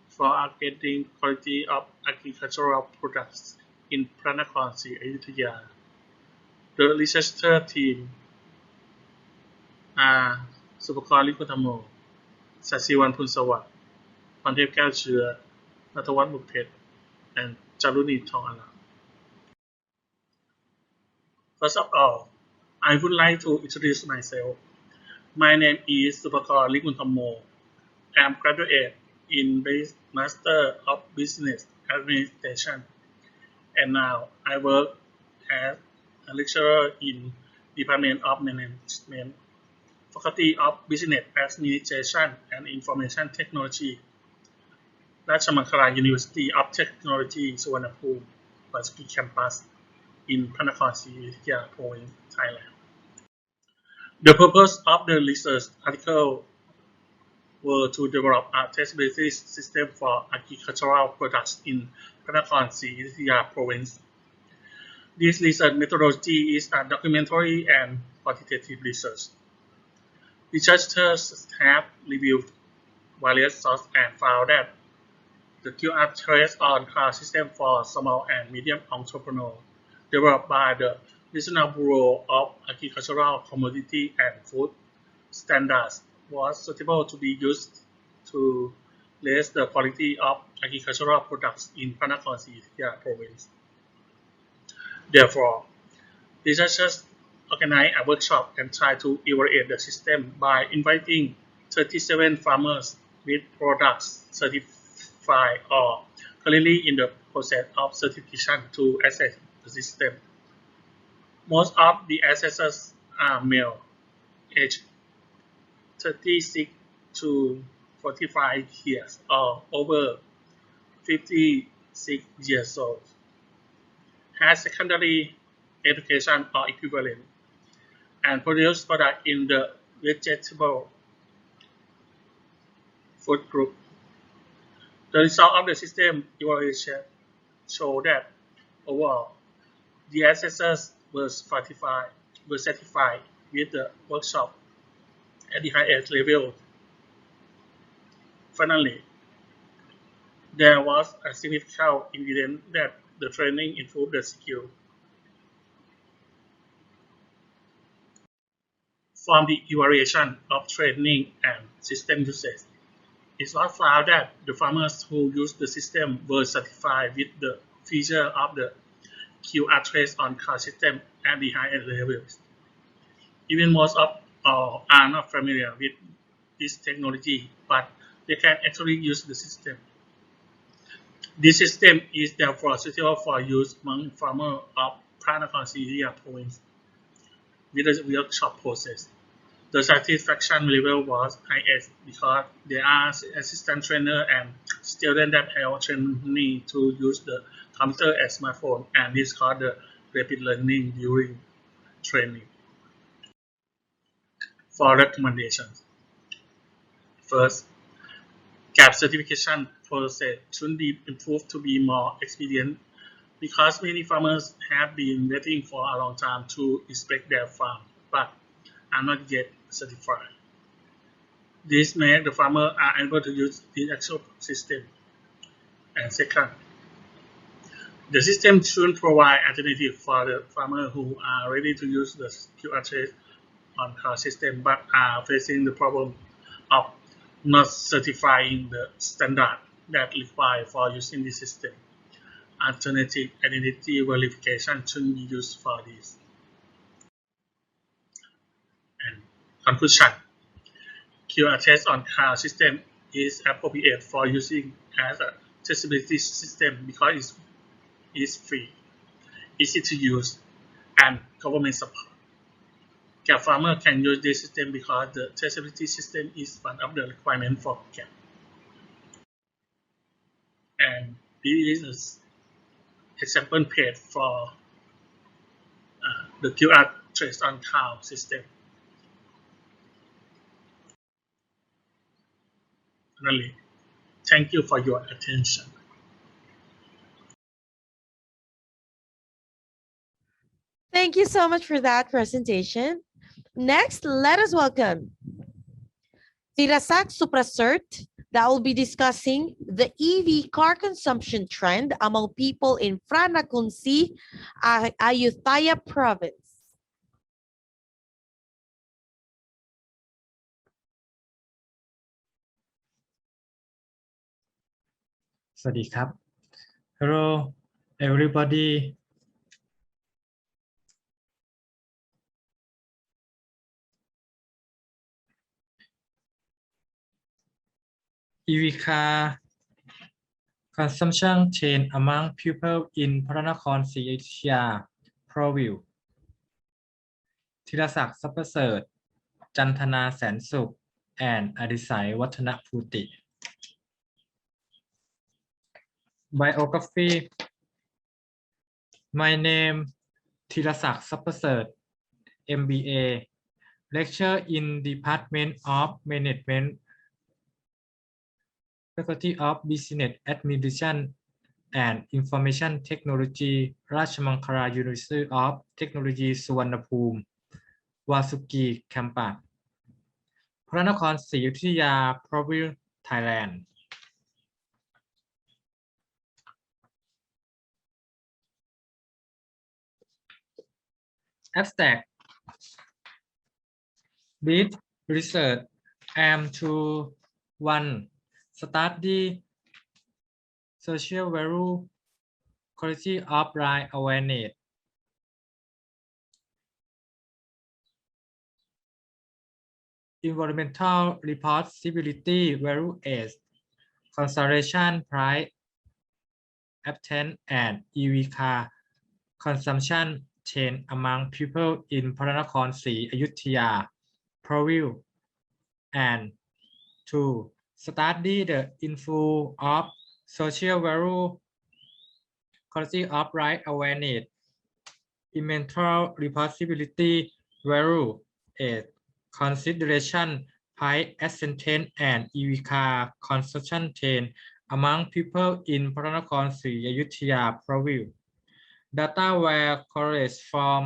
for Upgrading Quality of Agricultural Products in Franakunsi, Ayutthaya. The researcher team are Supakorn Limkuntamo, ศศิวรรณ พูนสวัสดิ์ พรเทพ แก้วเชื้อ ณัฐวัฒน์ บุตรเพชร and จารุณี ทองอลาม First of all, I would like to introduce myself. My name is Supakorn Limkuntamo. I am graduate in Master of Business Administration, and now I work as a lecturer in Department of Management, Faculty of Business Administration and Information Technology, Rajamangala University of Technology, Suvarnabhumi, Varsity Campus in Franakunsi, Ayutthaya Province, Thailand. The purpose of the research article were to develop a traceability system for agricultural products in Franakunsi, Ayutthaya Province. This research methodology is a documentary and quantitative research. Researchers have reviewed various sources and found that the QR trace on car system for small and medium entrepreneurs developed by the National Bureau of Agricultural Commodity and Food Standards was suitable to be used to raise the quality of agricultural products in Franakunsi, Ayutthaya Province. Therefore, researchers organized a workshop and tried to evaluate the system by inviting 37 farmers with products certified or currently in the process of certification to assess the system. Most of the assessors are male, aged 36 to 45 years or over 56 years old, has secondary education or equivalent, and produce products in the vegetable food group. The result of the system evaluation show that overall, the assessors were satisfied with the workshop at the highest level. Finally, there was a significant evidence that the training improved the skill. From the evaluation of training and system usage, it was found that the farmers who used the system were satisfied with the feature of the QR trace on car system at the higher levels. Even most of all are not familiar with this technology, but they can actually use the system. This system is therefore suitable for use among farmers of Franakunsi, Ayutthaya Province. with the workshop process. The satisfaction level was highest because there are assistant trainer and students that have training to use the computer as smartphone, and this called the rapid learning during training. For recommendations, first, CAP certification process should be improved to be more expedient because many farmers have been waiting for a long time to inspect their farm, but are not yet certified. This makes the farmer are able to use the actual system. And second, the system should provide alternative for the farmer who are ready to use the QR trace on car system but are facing the problem of not certifying the standard that required for using the system. Alternative identity verification should be used for this. And conclusion, QR test on car system is appropriate for using as a traceability system because it's free, easy to use, and government support. CAP farmer can use this system because the traceability system is one of the requirements for CAP. And this is an example page for the QR trace on car system. Really, thank you for your attention. Thank you so much for that presentation. Next, let us welcome Tirasak Suprasert that will be discussing the EV car consumption trend among people in Franakunsi, Ayutthaya province. สวัสดีครับ Hello everybody. EV car consumption change among people in พระนครศรีอยุธยา Preview ธีรศักดิ์ทรัพย์ประเสริฐ จันทนาแสนสุข and อดิศัยวัฒนภูติ Biography. My name ธีรศักดิ์ทรัพย์ประเสริฐ MBA, lecture in Department of Management, Faculty of Business Administration and Information Technology, ราชมังคลา University of Technology สุวรรณภูมิ วาสุกี Campus, พระนครศรีอยุธยา Province, Thailand. Abstract. This research aims to 1. Study social value, quality of life awareness, environmental responsibility, value as consideration, price, absence, and EV car consumption change among people in พระนครศรีอยุธยา Preview, and 2. Study the influence of social value, quality of life awareness, environmental responsibility, value as consideration, price, absence, and EV car consumption change among people in พระนครศรีอยุธยา Preview. Data were collected from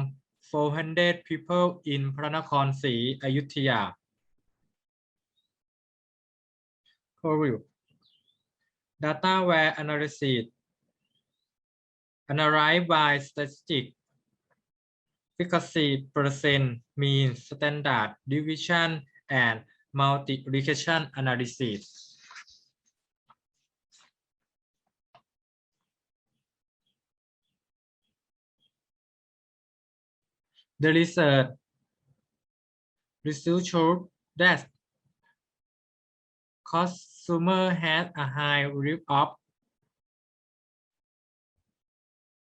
400 people in พระนครศรีอยุธยา Preview. Data were analyzed by statistic, frequency, percent, mean, standard deviation, and multiplication analysis. The research showed that consumers had a high degree of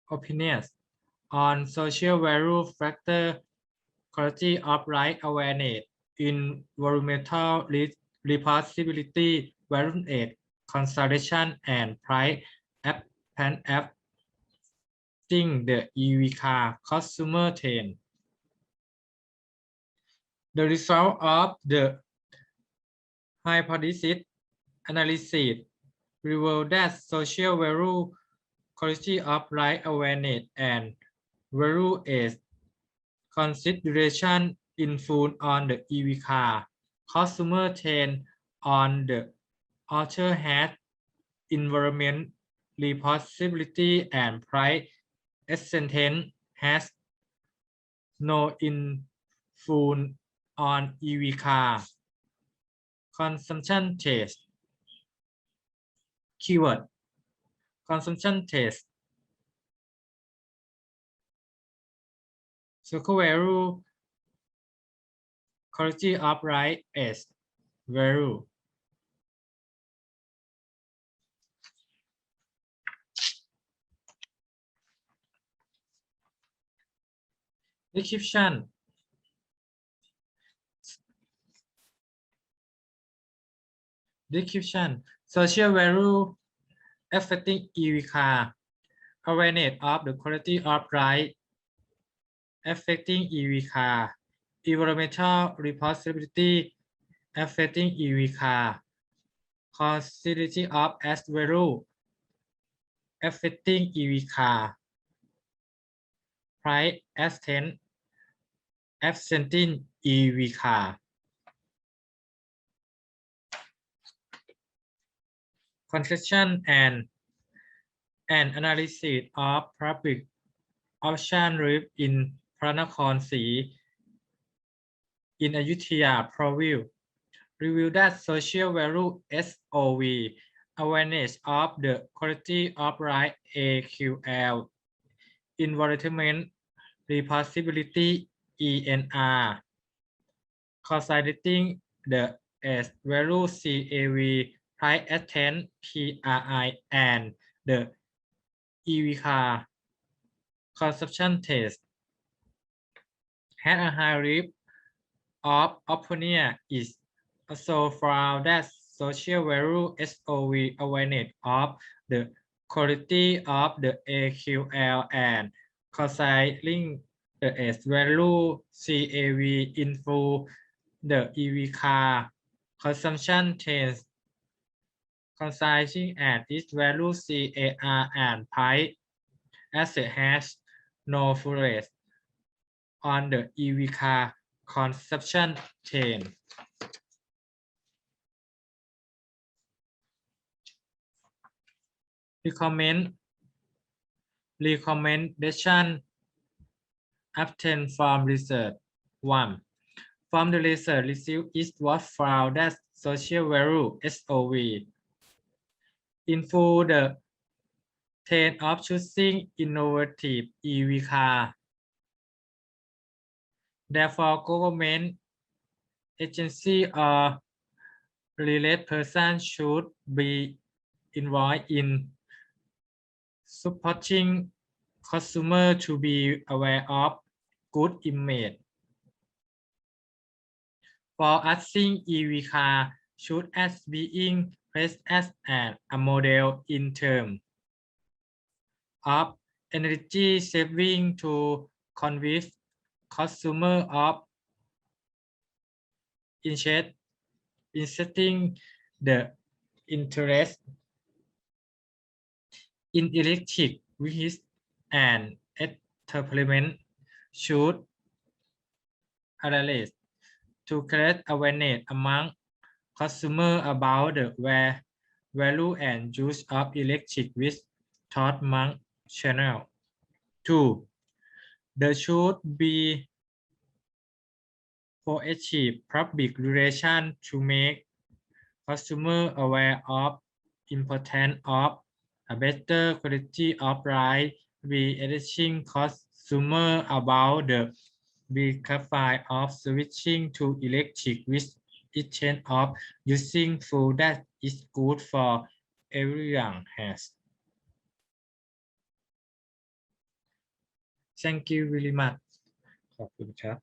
opinions on social value factors quality of life awareness, environmental responsibility, value add, consideration, and price affecting the EV car consumer trend. The result of the hypothesis analysis revealed that social value, quality of life awareness, and value add consideration influence on the EV car consumer trend. On the other hand, environment responsibility and price acceptance has no influence on EV car consumption taste. Keyword: consumption taste. Social value, quality of life as value. Description. Social value affecting EV car. Awareness of the quality of life affecting EV car. Environmental responsibility affecting EV car. Consideration of as value affecting EV car. Price accepting EV car. Construction and analysis of public option rate in Pranakon Sea in Ayutthaya province revealed that social value SOV, awareness of the quality of life AQL, environment responsibility ENR, considering the as value CAV, price attend PRI, and the EV car consumption taste had a high rate of opinion is also found that social value SOV, awareness of the quality of the AQL, and considering the S value CAV influence the EV car consumption taste. Considering and its value CAR and price asset has no influence on the EV car consumption chain. Recommendation obtained from research. 1. From the research received, it was found that social value SOV influence the trend of choosing innovative EV car. Therefore, government agency or related person should be involved in supporting consumers to be aware of good image. For using EV car should as being placed as a model in terms of energy saving to convince consumer of inserting the interest in electric vehicles and establishment should address to create awareness among consumers about the value and use of electric vehicles through among channels. 2. There should be proactive public relations to make consumers aware of importance of a better quality of life by educating consumers about the benefits of switching to electric vehicles instead of using fuel that is good for everyone. Thank you very much. ขอบคุณครับ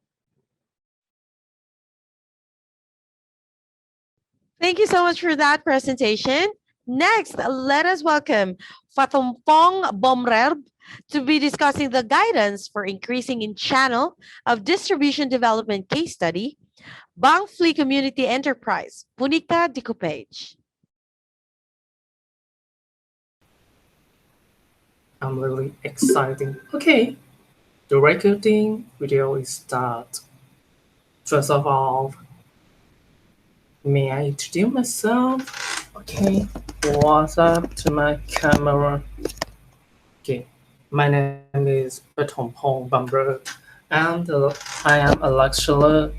Thank you so much for that presentation. Next, let us welcome Fatompong Bomrerb to be discussing the guidance for increasing in channel of distribution development case study, Bang Fleet Community Enterprise, Punika Dikupage. I'm really exciting. Okay, the recording video is start. First of all, may I introduce myself? Okay, what's up to my camera? Okay, my name is Patompong Bamber, and I am a lecturer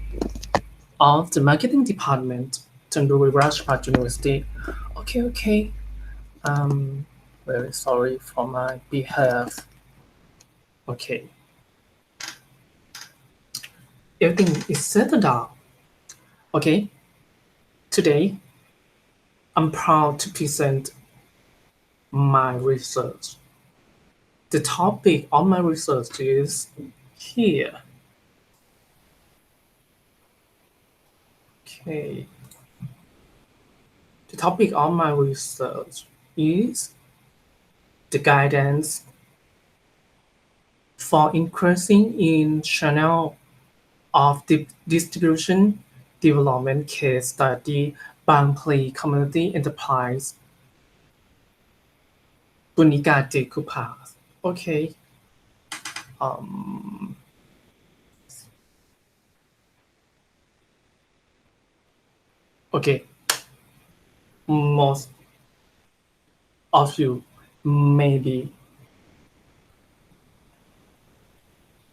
of the marketing department, Tandoori Rajpat University. Okay. Very sorry for my behalf. Okay. Everything is settled down. Okay. Today, I'm proud to present my research. The topic of my research is here. Okay. The topic of my research is the guidance for increasing in channel of the distribution development case study Bangpli Community Enterprise Punika Dekupas. Okay. Okay. Most of you maybe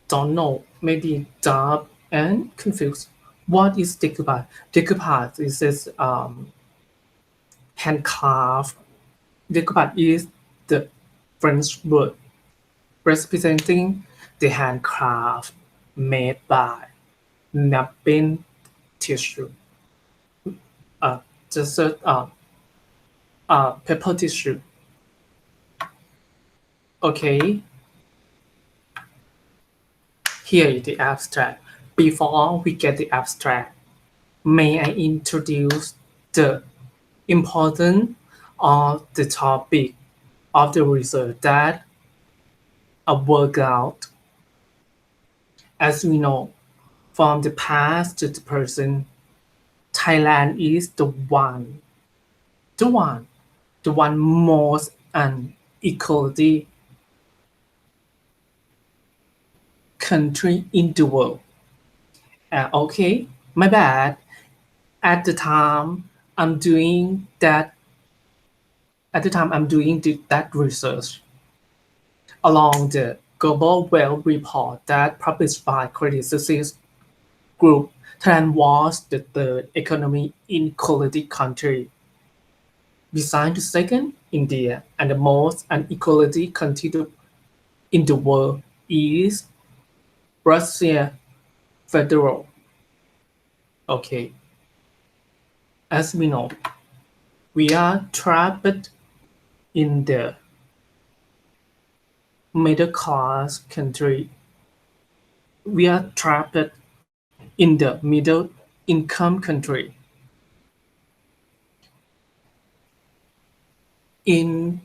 don't know, maybe doubt and confused. What is decoupage? Decoupage is this handcraft. Decoupage is the French word representing the handcraft made by napkin tissue. Just paper tissue. Okay. Here is the abstract. Before we get the abstract, may I introduce the importance of the topic of the research that I work out. As we know, from the past to the present, Thailand is the one most unequality country in the world. Okay, my bad. At the time I'm doing that research along the Global Wealth Report that published by Credit Success Group. Thailand was the third economic inequality country, beside the second, India, and the most unequality country in the world is Russia Federal. Okay. As we know, we are trapped in the middle class country. We are trapped in the middle income country. In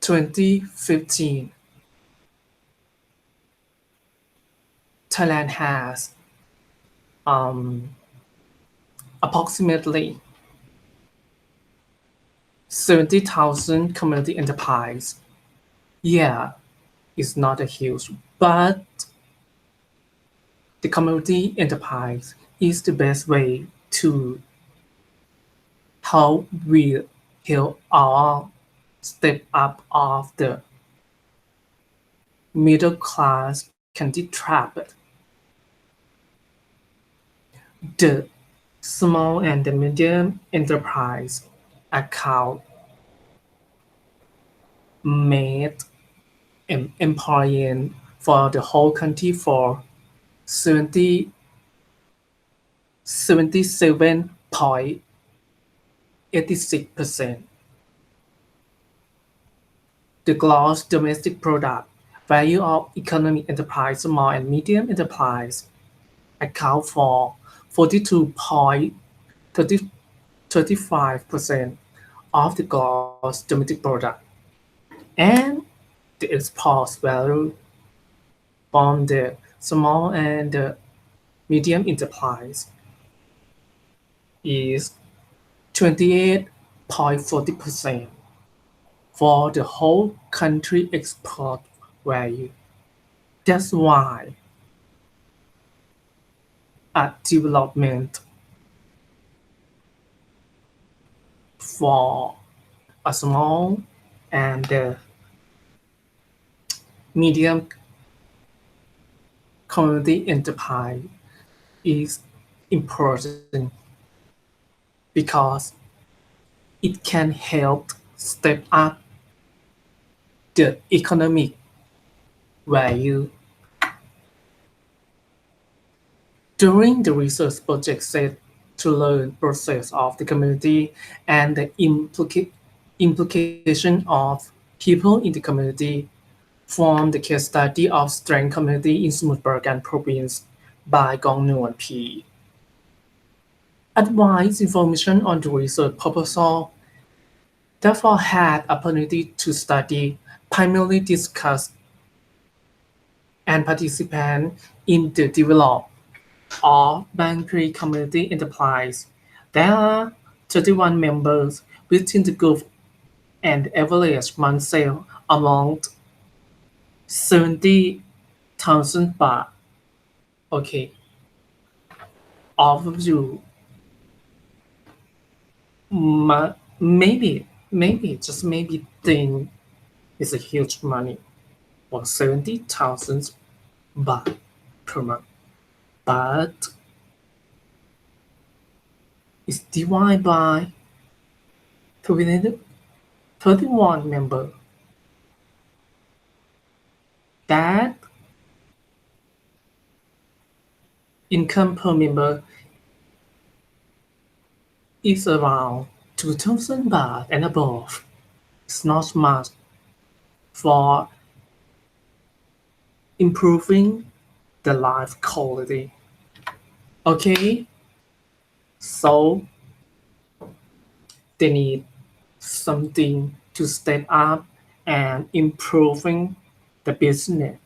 2015, Thailand has approximately 70,000 community enterprise. Yeah, it's not a huge, but the community enterprise is the best way to how we help our step up of the middle class can be trapped. The small and the medium enterprise account made employing for the whole country for 77.86%. The gross domestic product value of economic enterprise, small and medium enterprise account for 42.34% 35% of the gross domestic product, and the export value from the small and the medium enterprise is 28.40% for the whole country export value. That's why a development for a small and medium community enterprise is important because it can help step up the economic value. During the research project set to learn process of the community and the implication of people in the community from the case study of Strength Community in Sumut Province by Gong Nguyen P. Advice information on the research proposal therefore had opportunity to study, primarily discuss, and participate in the development of Bangkok Community Enterprise. There are 31 members within the group and the average month sale among 70,000 baht. Okay. All of you maybe just maybe think it's a huge money for 70,000 baht per month, but it's divided by 31 members. That income per member is around 2,000 baht and above. It's not much for improving the life quality. Okay, so they need something to step up and improving the business.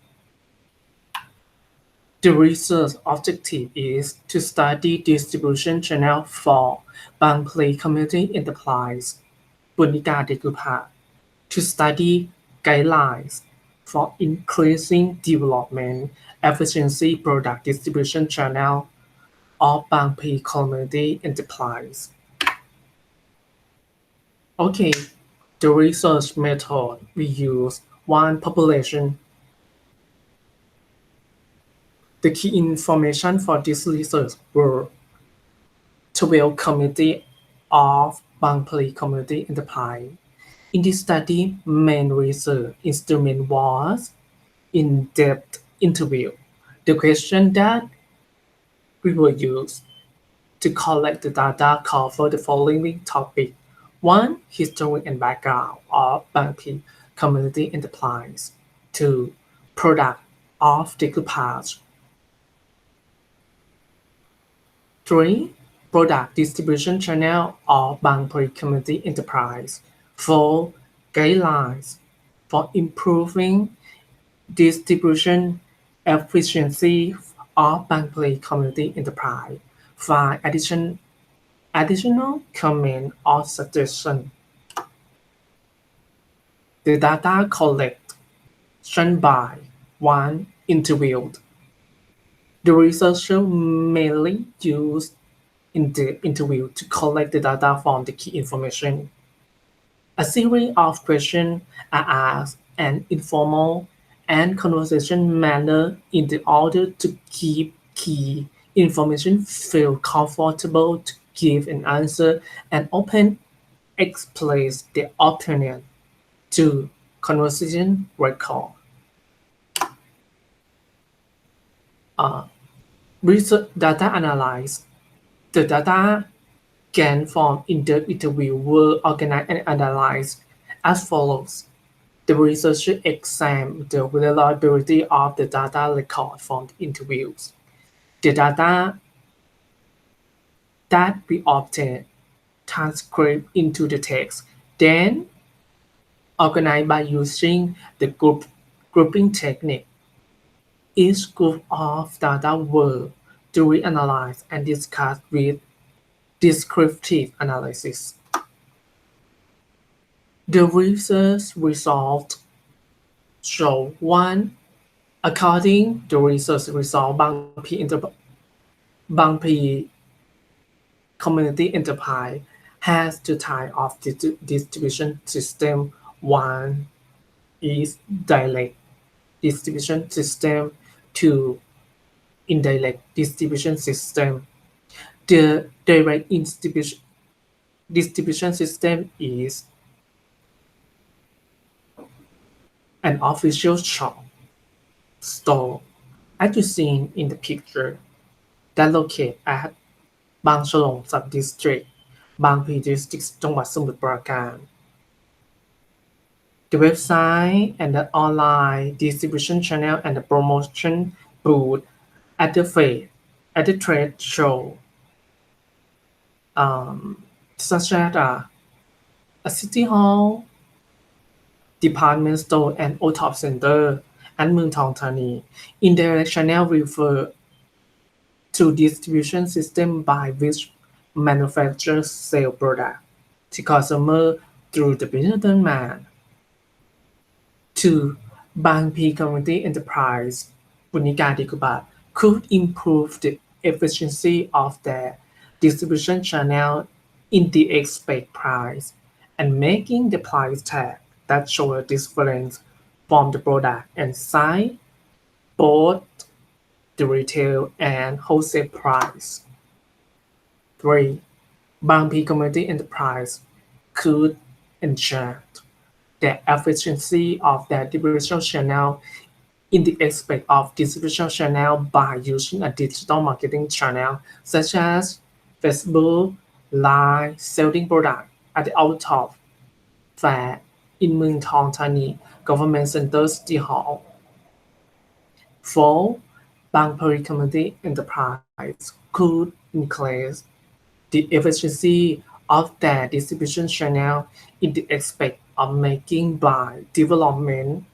The research objective is to study distribution channel for Bangpli Community Enterprise, Bunika Dekupa, to study guidelines for increasing development efficiency product distribution channel of Bangpli Community Enterprise. Okay, the research method we use one population. The key information for this research were 12 community of Bangpli Community Enterprise. In this study, main research instrument was in-depth interview. The question that we will use to collect the data cover the following topic. 1. History and background of Bangpli Community Enterprise. 2. Product of decoupage. 3. Product distribution channel of Bangpli Community Enterprise. 4. Guidelines for improving distribution efficiency of Bangpli Community Enterprise. 5. Additional comment or suggestion. The data collection by 1. Interviewed. The researcher mainly used in the interview to collect the data from the key information. A series of questions are asked in informal and conversation manner in the order to keep key information feel comfortable to give an answer and open express their opinion to conversation record. Research data analysis. The data gained from in-depth interview were organized and analyzed as follows. The researcher examined the reliability of the data record from the interviews. The data that we obtained transcript into the text, then organized by using the grouping technique. Each group of data were duly analyzed and discussed with descriptive analysis. The research results show 1. According to research result, Bangpi Community Enterprise has two types of distribution system. One is direct distribution system, 2 indirect distribution system. The direct distribution system is an official shop store, as you seen in the picture, that located at บางฉลง sub-district บางพลี district จังหวัดสมุทรปราการ The website and the online distribution channel and the promotion booth at the trade show, such as a city hall, department store, and OTOP center, and เมืองทองธานี Indirect channel refer to distribution system by which manufacturers sell product to consumer through the middleman. 2. Bangpi Community Enterprise บุญการดิกุบาท could improve the efficiency of their distribution channel in the expect price and making the price tag that show a difference from the product and sign both the retail and wholesale price. 3. Bangpi Community Enterprise could ensure the efficiency of their distribution channel in the aspect of distribution channel by using a digital marketing channel such as Facebook, Line, selling product at the out-of fair in เมืองทองธานี Government Center City Hall. 4. Bangpi Community Enterprise could increase the efficiency of their distribution channel in the aspect of making by developing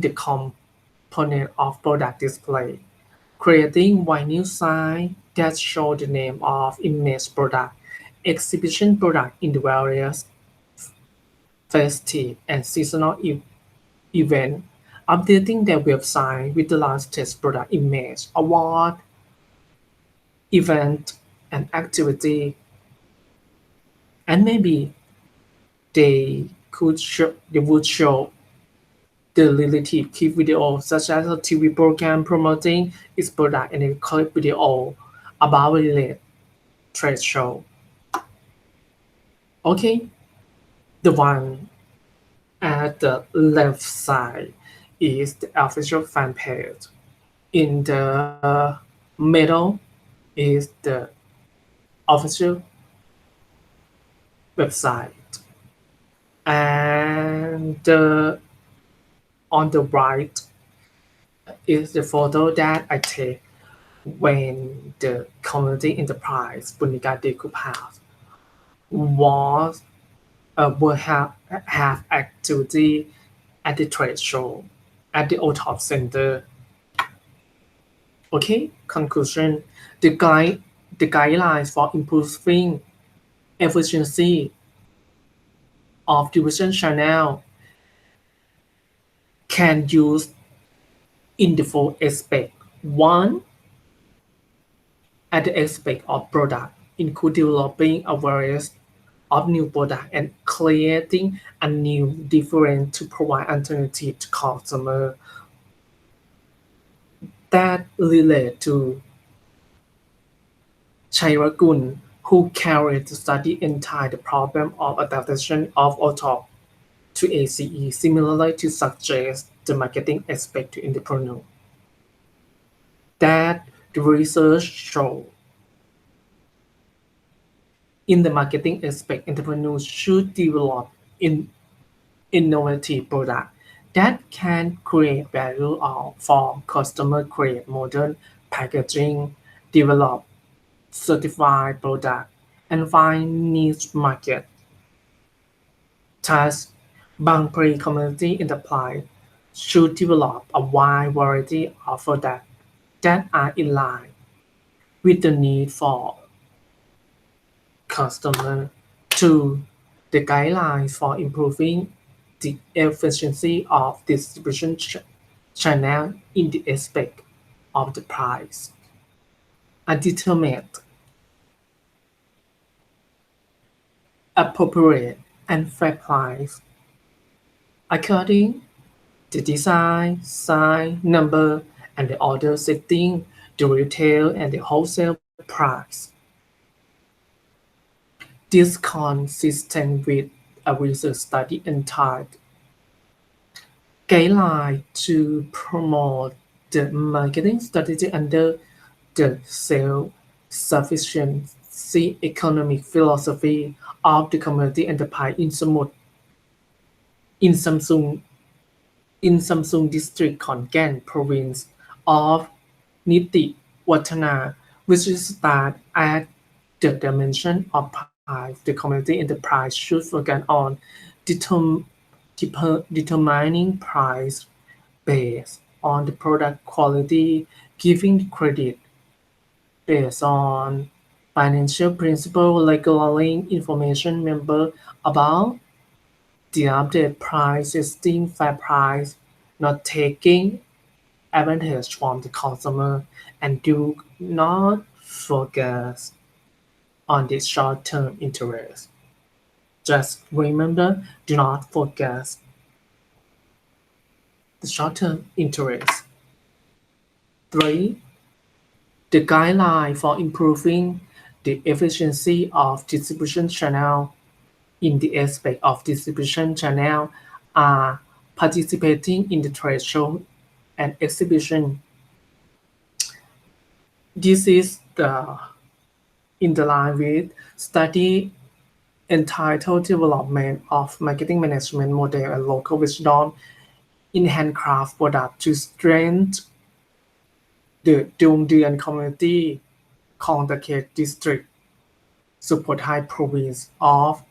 the component of product display, creating vinyl sign that show the name of image product, exhibition product in the various festive and seasonal event, updating their website with the latest product image, award, event, and activity, and maybe they would show the related key video such as a TV program promoting its product and a clip video about related trade show. Okay, the one at the left side is the official fan page. In the middle is the official website, and on the right is the photo that I take when the community enterprise บุญการดีคุภาพ will have activity at the trade show at the OTOP center. Okay, conclusion. The guidelines for improving efficiency of distribution channel can use in the four aspects. 1. At the aspect of product, include developing a variety of new product and creating a new different to provide alternative to customer that relate to Chairakun, who carried the study entire the problem of adaptation of OTOP to ACE, similarly to suggest the marketing aspect to entrepreneur. That the research show in the marketing aspect, entrepreneurs should develop innovative product that can create value for customer, create modern packaging, develop certified product, and find niche market. Thus, Bangpri Community Enterprise should develop a wide variety of products that are in line with the need for customer. 2. The guidelines for improving the efficiency of distribution channel in the aspect of the price. A determined, appropriate, and fair price. According the design, size, number, and the order setting, the retail and the wholesale price. This consistent with a research study entitled Guideline to Promote the Marketing Strategy under the Self-Sufficiency Economic Philosophy of the Community Enterprise in Samsung District, Khon Province of Niti Wattana, which is that at the dimension of price, the community enterprise should focus on determining price based on the product quality, giving credit based on financial principle, regulating information member about the updated price system, fair price, not taking advantage from the consumer, and do not focus on the short-term interest. Just remember, do not focus the short-term interest. 3. The guideline for improving the efficiency of distribution channel in the aspect of distribution channel are participating in the trade show and exhibition. This is in the line with study entitled Development of Marketing Management Model and Local Wisdom in Handcraft Product to Strengthen the Dongduan Community, Khon District, Suphothai Province of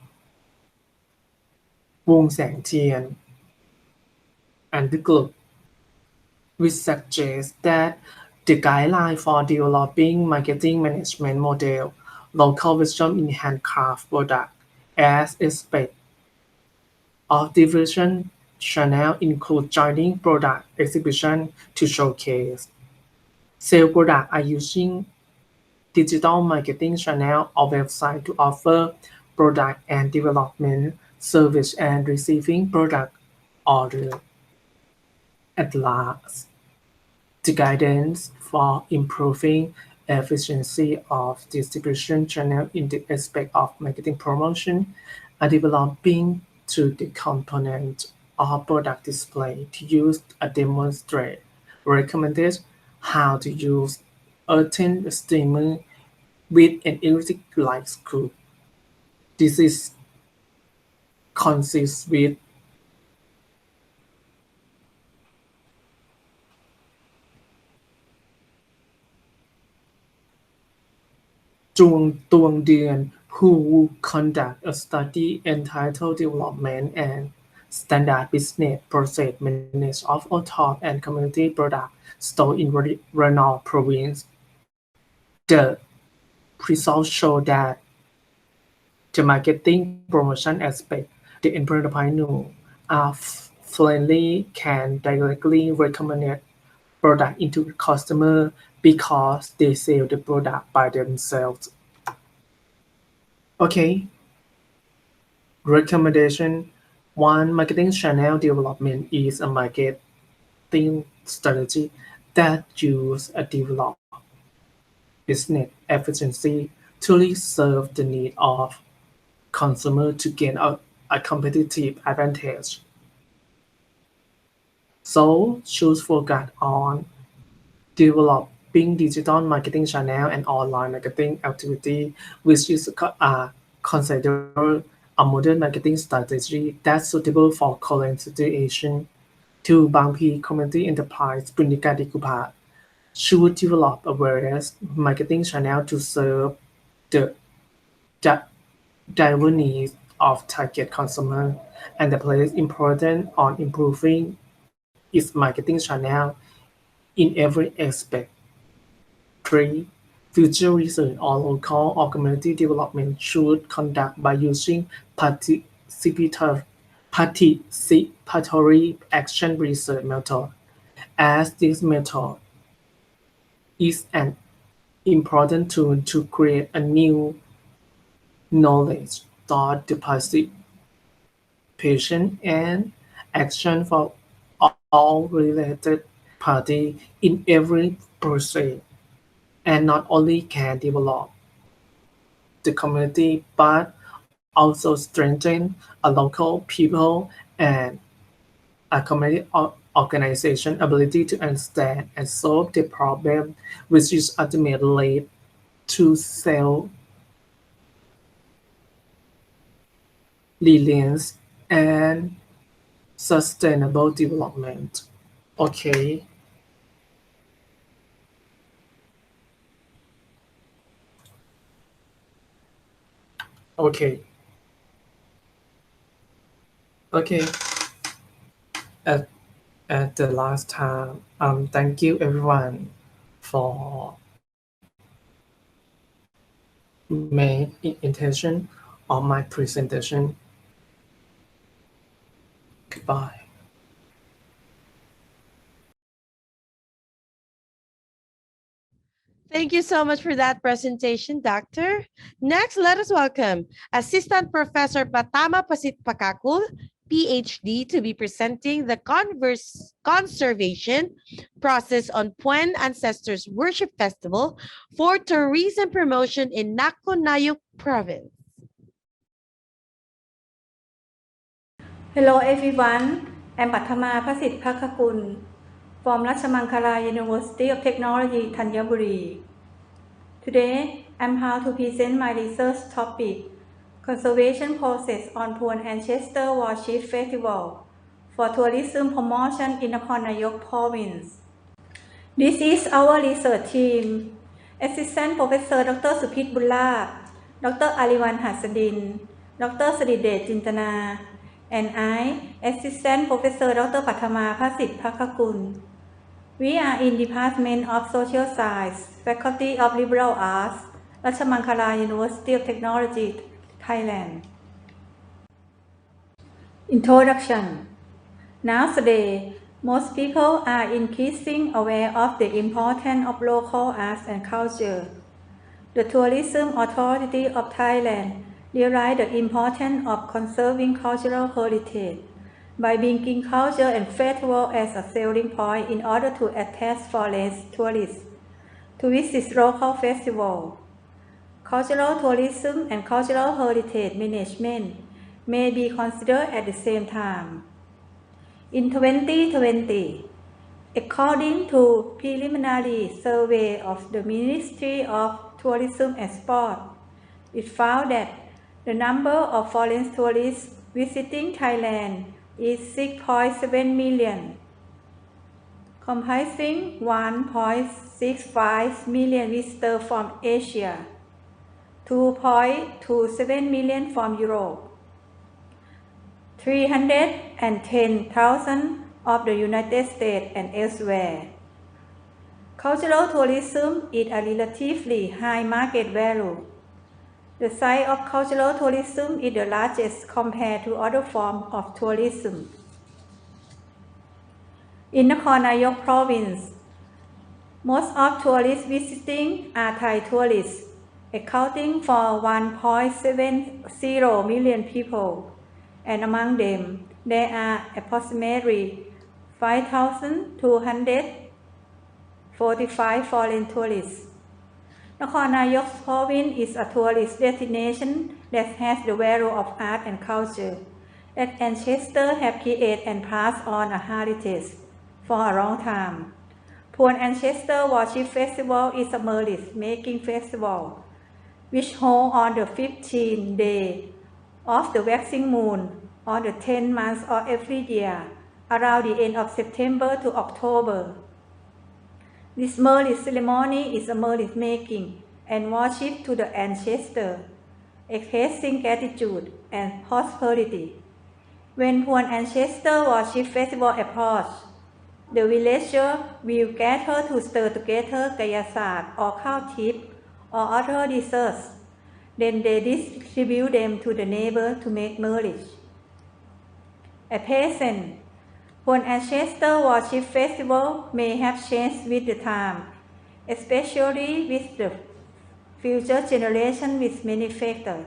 Vung Sang Tien, and the group, which suggests that the guideline for developing marketing management model, local wisdom in handcraft product as aspect of division channel include joining product exhibition to showcase. Sale product are using digital marketing channel or website to offer product and development service and receiving product order. At last, the guidance for improving efficiency of distribution channel in the aspect of marketing promotion are developing to the component of product display to use a demonstrate recommended how to use earthen steamer with an electric light screw. This is consists with Tuong Duan, who conduct a study entitled Development and Standard Business Process Management of OTOP and Community Product Store in Ranong Province. The results show that the marketing promotion aspect, the entrepreneur are friendly can directly recommend product into customer because they sell the product by themselves. Okay. Recommendation 1. Marketing channel development is a marketing strategy that uses a developed business efficiency to serve the need of consumer to gain a competitive advantage. So choose focus on developing digital marketing channel and online marketing activity, which is considered a modern marketing strategy that's suitable for current situation. 2. Bangpri Community Enterprise พฤติการที่กุภา should develop a various marketing channel to serve the diverse needs of target consumer and place important on improving its marketing channel in every aspect. 3. Future research on local or community development should conduct by using participatory action research method, as this method is an important tool to create a new knowledge, thought, participation, and action for all related parties in every process, and not only can develop the community but also strengthen a local people and a community organization ability to understand and solve the problem, which is ultimately lead to self-reliance and sustainable development. Okay. Okay. Okay. At the last time, thank you everyone for main intention of my presentation. Goodbye. Thank you so much for that presentation, Doctor. Next, let us welcome Assistant Professor Patama Pasit Pakakul, PhD, to be presenting the conservation process on Puen Ancestors Worship Festival for tourism promotion in Naku Province. Hello everyone, I'm Patama Pasit Pakakul from Ratchamangkala University of Technology, Thanyaburi. Today, I'm here to present my research topic, Conservation Process on Puen Ancestor Worship Festival for Tourism Promotion in Nakhon Nayok Province. This is our research team. Assistant Professor Dr. Supit Bullab, Dr. Aliwan Hasadin, Dr. Sadidet Jintana, and I, Assistant Professor Dr. Patama Pasit Pakakul. We are in Department of Social Science, Faculty of Liberal Arts, Ratchamangkala University of Technology, Thailand. Introduction. Nowadays, most people are increasingly aware of the importance of local arts and culture. The Tourism Authority of Thailand realized the importance of conserving cultural heritage by bringing culture and festival as a selling point in order to attract foreign tourists to visit local festivals. Cultural tourism and cultural heritage management may be considered at the same time. In 2020, according to preliminary survey of the Ministry of Tourism and Sport, it found that the number of foreign tourists visiting Thailand is 6.7 million, comprising 1.65 million visitors from Asia, 2.27 million from Europe, 310,000 of the United States and elsewhere. Cultural tourism is a relatively high market value. The size of cultural tourism is the largest compared to other forms of tourism. In Nakhon Nayok Province, most of tourists visiting are Thai tourists, accounting for 1.70 million people, and among them, there are approximately 5,245 foreign tourists. Nakhon Nayok Province is a tourist destination that has the value of art and culture that ancestors have created and passed on a heritage for a long time. Puen Ancestor Worship Festival is a merit-making festival which holds on the 15th day of the waxing moon on the 10th month of every year around the end of September to October. This merit ceremony is a merit making and worship to the ancestor, expressing gratitude and prosperity. When one ancestor worship festival approach, the villager will gather to stir together gayasat or cow tip or other desserts. Then they distribute them to the neighbor to make marriage. A peasant, when ancestor worship festival may have changed with the time, especially with the future generation with many factors.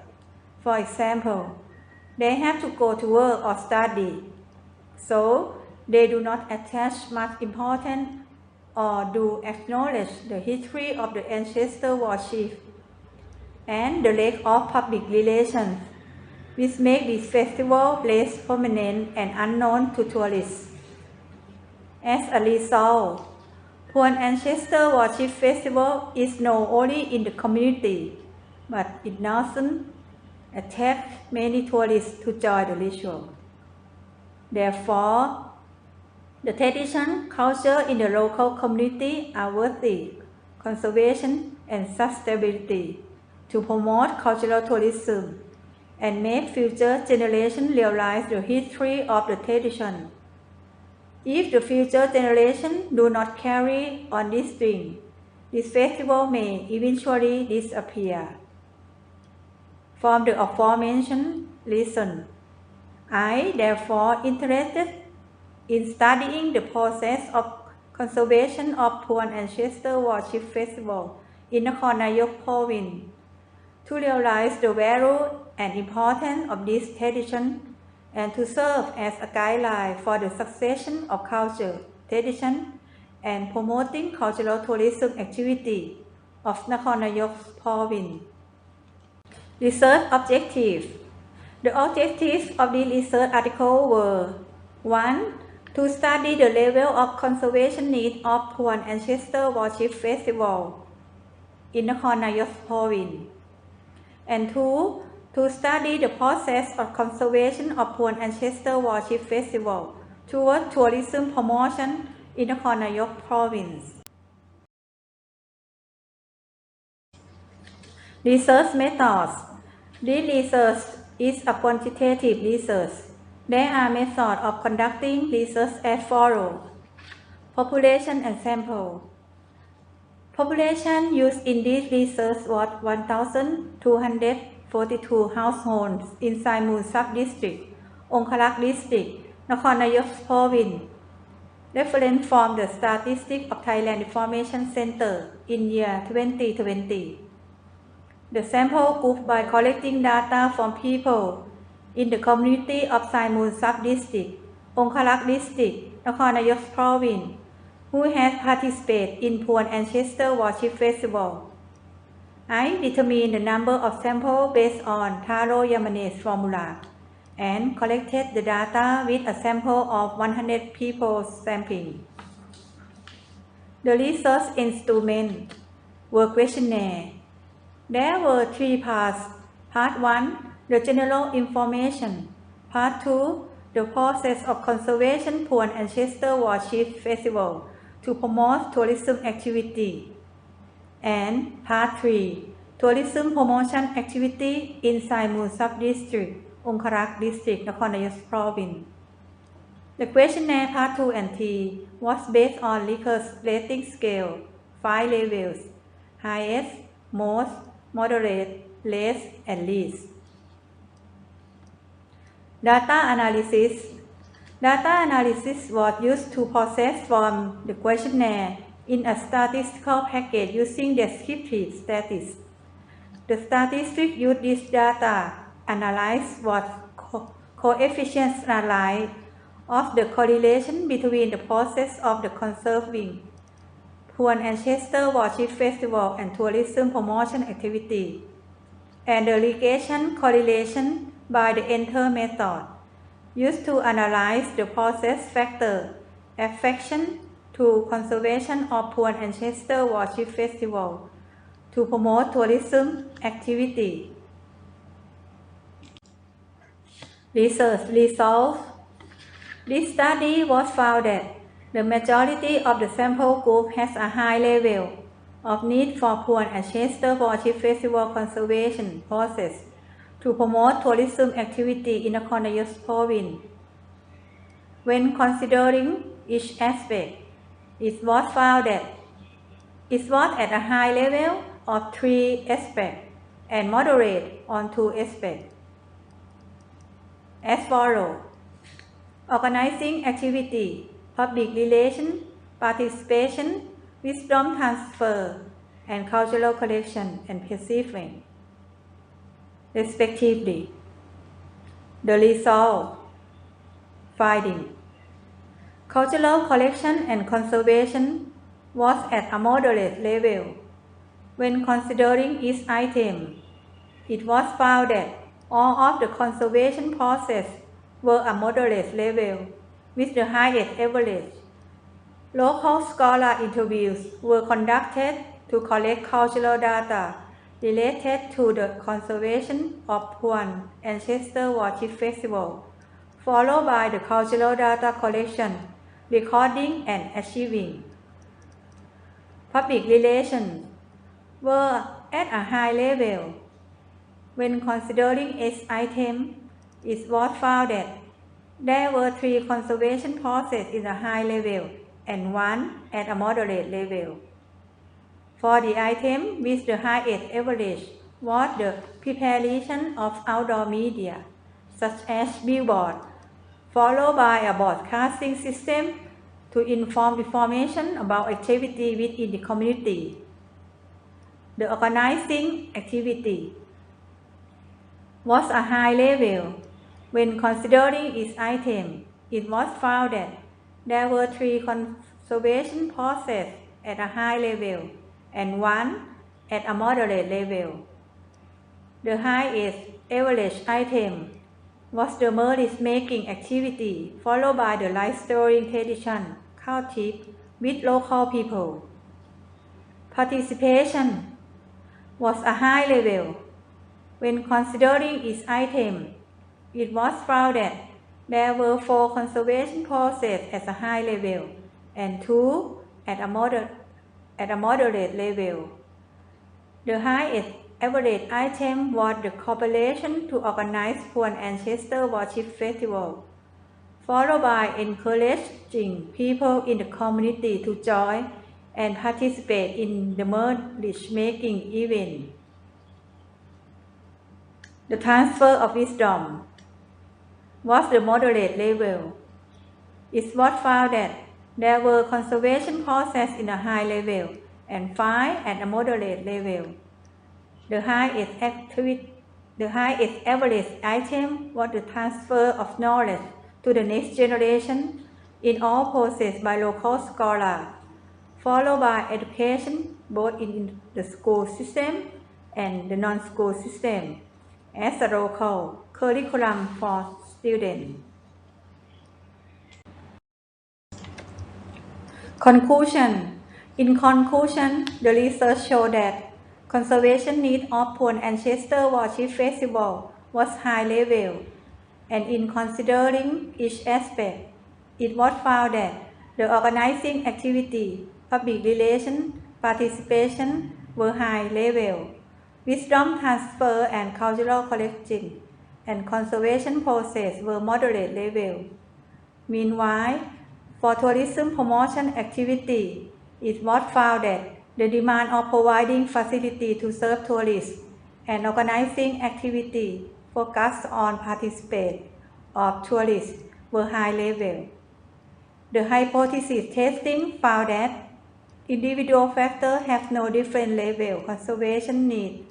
For example, they have to go to work or study, so they do not attach much importance or do acknowledge the history of the ancestor worship and the lack of public relations, which make this festival less prominent and unknown to tourists. As a result, Puan Ancestor Worship Festival is known only in the community, but it doesn't attract many tourists to join the ritual. Therefore, the tradition, culture in the local community are worthy conservation and sustainability to promote cultural tourism and make future generations realize the history of the tradition. If the future generations do not carry on this thing, this festival may eventually disappear. From the aforementioned reason, I therefore interested in studying the process of conservation of Puan Ancestor Worship Festival in Nakhon Nayok Province to realize the value and importance of this tradition and to serve as a guideline for the succession of culture, tradition, and promoting cultural tourism activity of Nakhon Nayok Province. Research objectives. The objectives of this research article were 1. To study the level of conservation need of Puan Ancestor Worship Festival in Nakhon Nayok Province, and 2. To study the process of conservation of Puan Ancestor Worship Festival toward tourism promotion in Nakhon Nayok Province. Research methods. This research is a quantitative research. There are methods of conducting research as follows. Population and sample. Population used in this research was 1,242 households in Saimun Sub-District, Ongkarak District, Nakhon Nayok Province. Reference from the Statistics of Thailand Information Center in year 2020. The sample group by collecting data from people in the community of Saimun Sub-District, Ongkarak District, Nakhon Nayok Province, who has participated in Puan Ancestor Worship Festival. I determined the number of samples based on Taro Yamane's formula and collected the data with a sample of 100 people sampling. The research instruments were questionnaire. There were 3 parts. Part 1, the general information. Part 2, the process of conservation Puan Ancestor Worship Festival to promote tourism activity. And Part 3, tourism promotion activity in Saimun Sub-District, Ongkarak District, Nakhon Nayok Province. The questionnaire Part 2 and 3 was based on Likert rating scale, 5 levels, highest, most, moderate, less, and least. Data analysis. Data analysis was used to process from the questionnaire in a statistical package using descriptive statistics. The statistics used this data analyze what coefficients analyze of the correlation between the process of the conserving Puan Ancestor Worship Festival and tourism promotion activity, and the regression correlation by the Enter method, used to analyze the process factor affection to conservation of Puan Ancestor Worship Festival to promote tourism activity. Research results. This study was found that The majority of the sample group has a high level of need for Puan and Chancellor Worship Festival conservation process to promote tourism activity in the Cornelius province. When considering each aspect, it was found that it was at a high level of 3 aspects and moderate on 2 aspects. As follows: organizing activity, public relations, participation, wisdom transfer, and cultural collection and perceiving, respectively. The result finding: cultural collection and conservation was at a moderate level. When considering each item, it was found that all of the conservation process were a moderate level, with the highest average. Local scholar interviews were conducted to collect cultural data related to the conservation of Puan Ancestor Worship Festival, followed by the cultural data collection, recording and archiving. Public relations were at a high level. When considering each item, it was found that there were 3 conservation processes in a high level and 1 at a moderate level. For the item with the highest average was the preparation of outdoor media, such as billboard, followed by a broadcasting system to inform information about activity within the community. The organizing activity was a high level. When considering each item, it was found that there were 3 conservation processes at a high level and 1 at a moderate level. The highest average item was the merits making activity, followed by the life storying tradition, khao tip, with local people. Participation was a high level. When considering each item, it was found that there were 4 conservation processes at a high level and 2 at a moderate level. The highest average item was the cooperation to organize Puan Ancestor Worship Festival, followed by encouraging people in the community to join and participate in the merge making event. The transfer of wisdom was the moderate level. It was found that there were conservation processes in a high level and 5 at a moderate level. The highest average item was the transfer of knowledge to the next generation in all processes by local scholars, followed by education both in the school system and the non-school system as a local curriculum for students. Conclusion. In conclusion, the research showed that conservation need of Puan Ancestor Worship Festival was high level, and in considering each aspect, it was found that the organizing activity, public relations, participation were high level. Wisdom transfer and cultural collecting and conservation process were moderate level. Meanwhile, for tourism promotion activity, it was found that the demand of providing facility to serve tourists and organizing activity focused on participation of tourists were high level. The hypothesis testing found that individual factors have no different level conservation need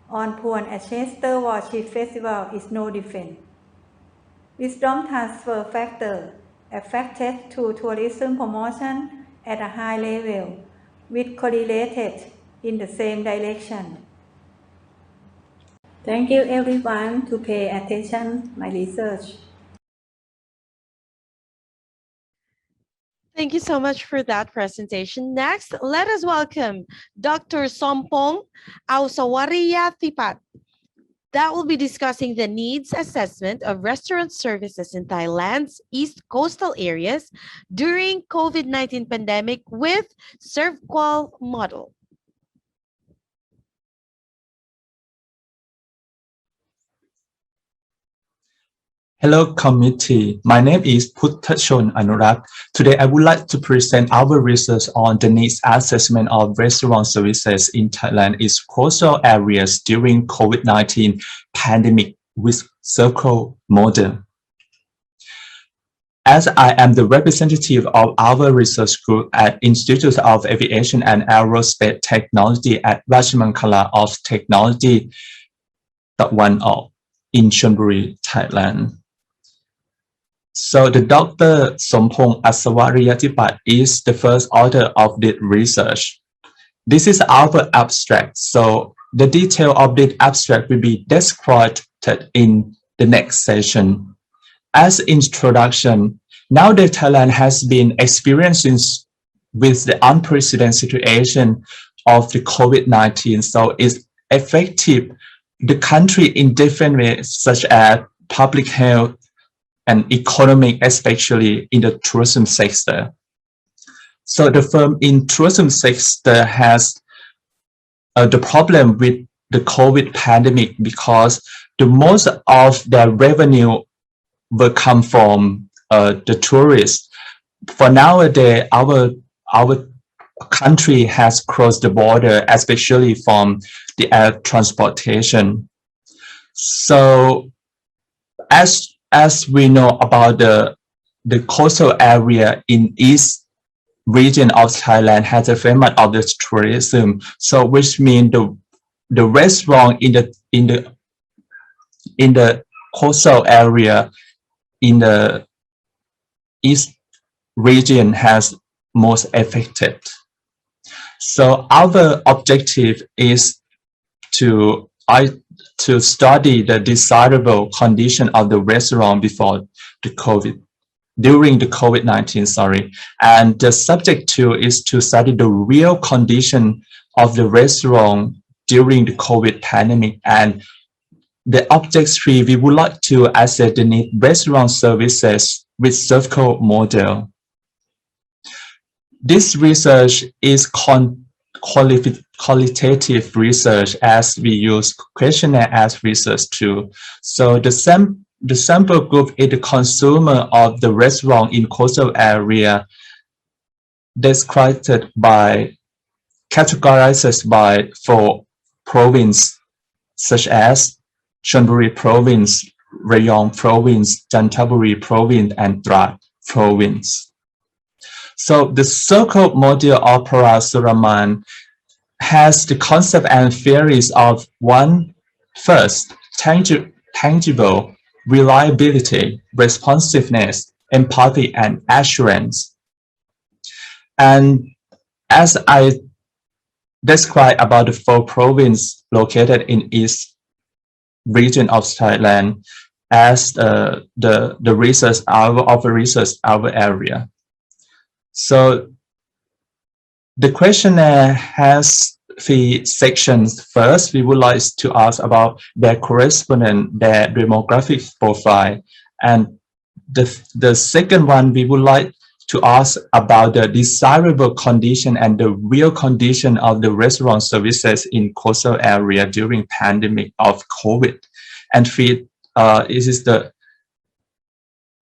on Puan Ancestor Worship Festival is no different. Wisdom transfer factor affected to tourism promotion at a high level, which correlated in the same direction. Thank you everyone to pay attention my research. Thank you so much for that presentation. Next, let us welcome Dr. Sompong Ausawariya Thipat. that will be discussing the needs assessment of restaurant services in Thailand's east coastal areas during COVID-19 pandemic with ServQual model. Hello committee, my name is Puttachon Anurag. Today I would like to present our research on the needs assessment of restaurant services in Thailand is coastal areas during COVID-19 pandemic with ServQual model. As I am the representative of our research group at Institute of Aviation and Aerospace Technology at Rajamankala of Technology, one of in Chonburi, Thailand. So the Dr. Sompong Asawariatipat is the first author of this research. This is our abstract. So the detail of this abstract will be described in the next session. As introduction, now that Thailand has been experiencing with the unprecedented situation of the COVID-19, so it's effective the country in different ways, such as public health and economic, especially in the tourism sector. So the firm in tourism sector has the problem with the COVID pandemic because the most of their revenue will come from the tourists. For nowadays, our country has crossed the border, especially from the air transportation. So as we know about the coastal area in east region of Thailand has a famous of the tourism, so which means the restaurant in the coastal area in the east region has most affected. So our objective is to study the desirable condition of the restaurant before the during the COVID-19, and the subject 2 is to study the real condition of the restaurant during the COVID pandemic, and the object 3, we would like to assess the need restaurant services with ServQual model. This research is qualitative research as we use questionnaire as research too. So the sample group is the consumer of the restaurant in coastal area categorized by 4 provinces such as Chonburi province, Rayong province, Chanthaburi province, and Trat province. So the ServQual model of Parasuraman has the concept and theories of 1, first, tangible, reliability, responsiveness, empathy, and assurance. And as I described about the 4 provinces located in east region of Thailand as the research our area. So the questionnaire has 3 sections. First, we would like to ask about their correspondent, their demographic profile. And the second one, we would like to ask about the desirable condition and the real condition of the restaurant services in coastal area during pandemic of COVID. And 3, this is the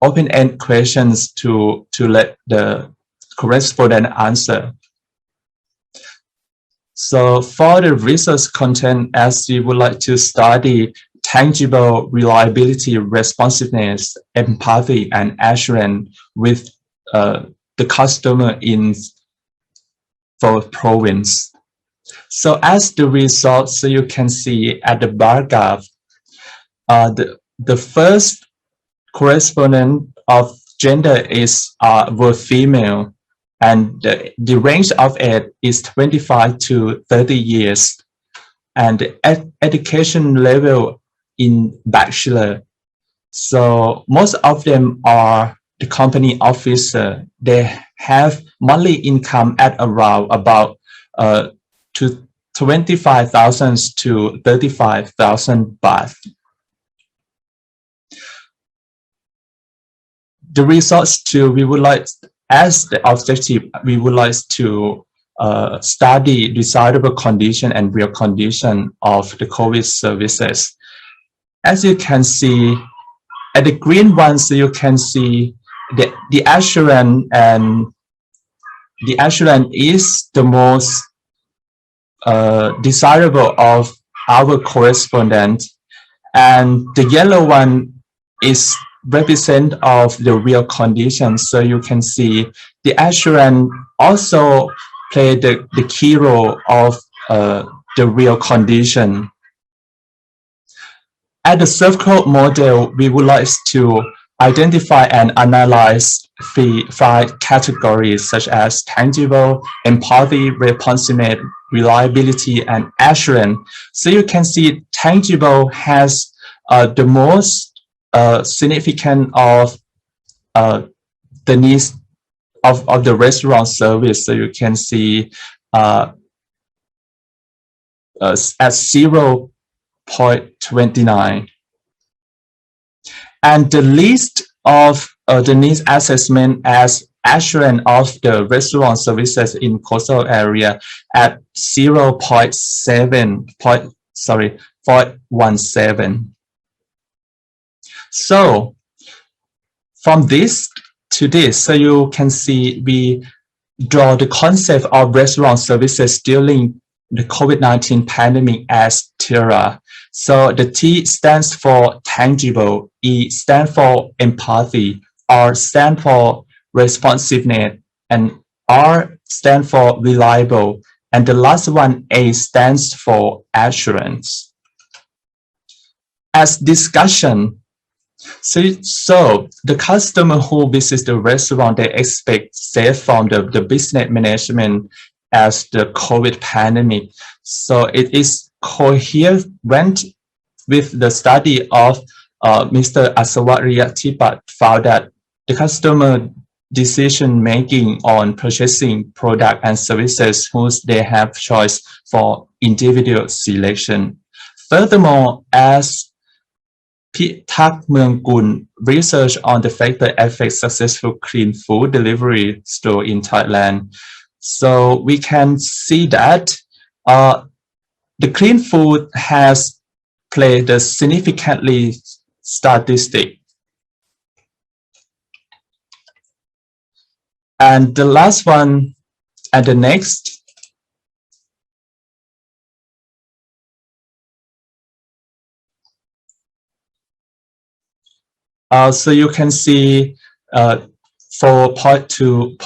open-end questions to let the correspondent answer. So for the research content, as we would like to study tangible reliability, responsiveness, empathy, and assurance with the customer in 4 province. So as the results, so you can see at the bar graph, the first correspondent of gender is were female, and the range of age is 25 to 30 years, and the education level in bachelor. So most of them are the company officer. They have monthly income at around about 25,000 to 35,000 baht. The results we would like, as the objective, we would like to study desirable condition and real condition of the COVID services. As you can see, at the green ones, you can see the assurance, and the assurance is the most desirable of our correspondent, and the yellow one is represent of the real conditions. So you can see the assurance also play the key role of the real condition. At the circle model, we would like to identify and analyze five categories such as tangible, empathy, responsiveness, reliability, and assurance. So you can see tangible has the most significant of the needs of the restaurant service. So you can see at 0.29. And the list of the needs assessment as assurance of the restaurant services in coastal area at 0.17. So from this to this, so you can see we draw the concept of restaurant services during the COVID-19 pandemic as TERA. So the T stands for tangible, E stands for empathy, R stands for responsiveness, and R stands for reliable, and the last one, A, stands for assurance. As discussion, so the customer who visits the restaurant, they expect safe from the business management as the COVID pandemic. So it is coherent with the study of Mr. Asawariya found that the customer decision making on purchasing product and services whose they have choice for individual selection. Furthermore, as Pitak Meungkun research on the factor affect successful clean food delivery store in Thailand. So we can see that the clean food has played a significantly statistic. And the last one and the next. So you can see for part two,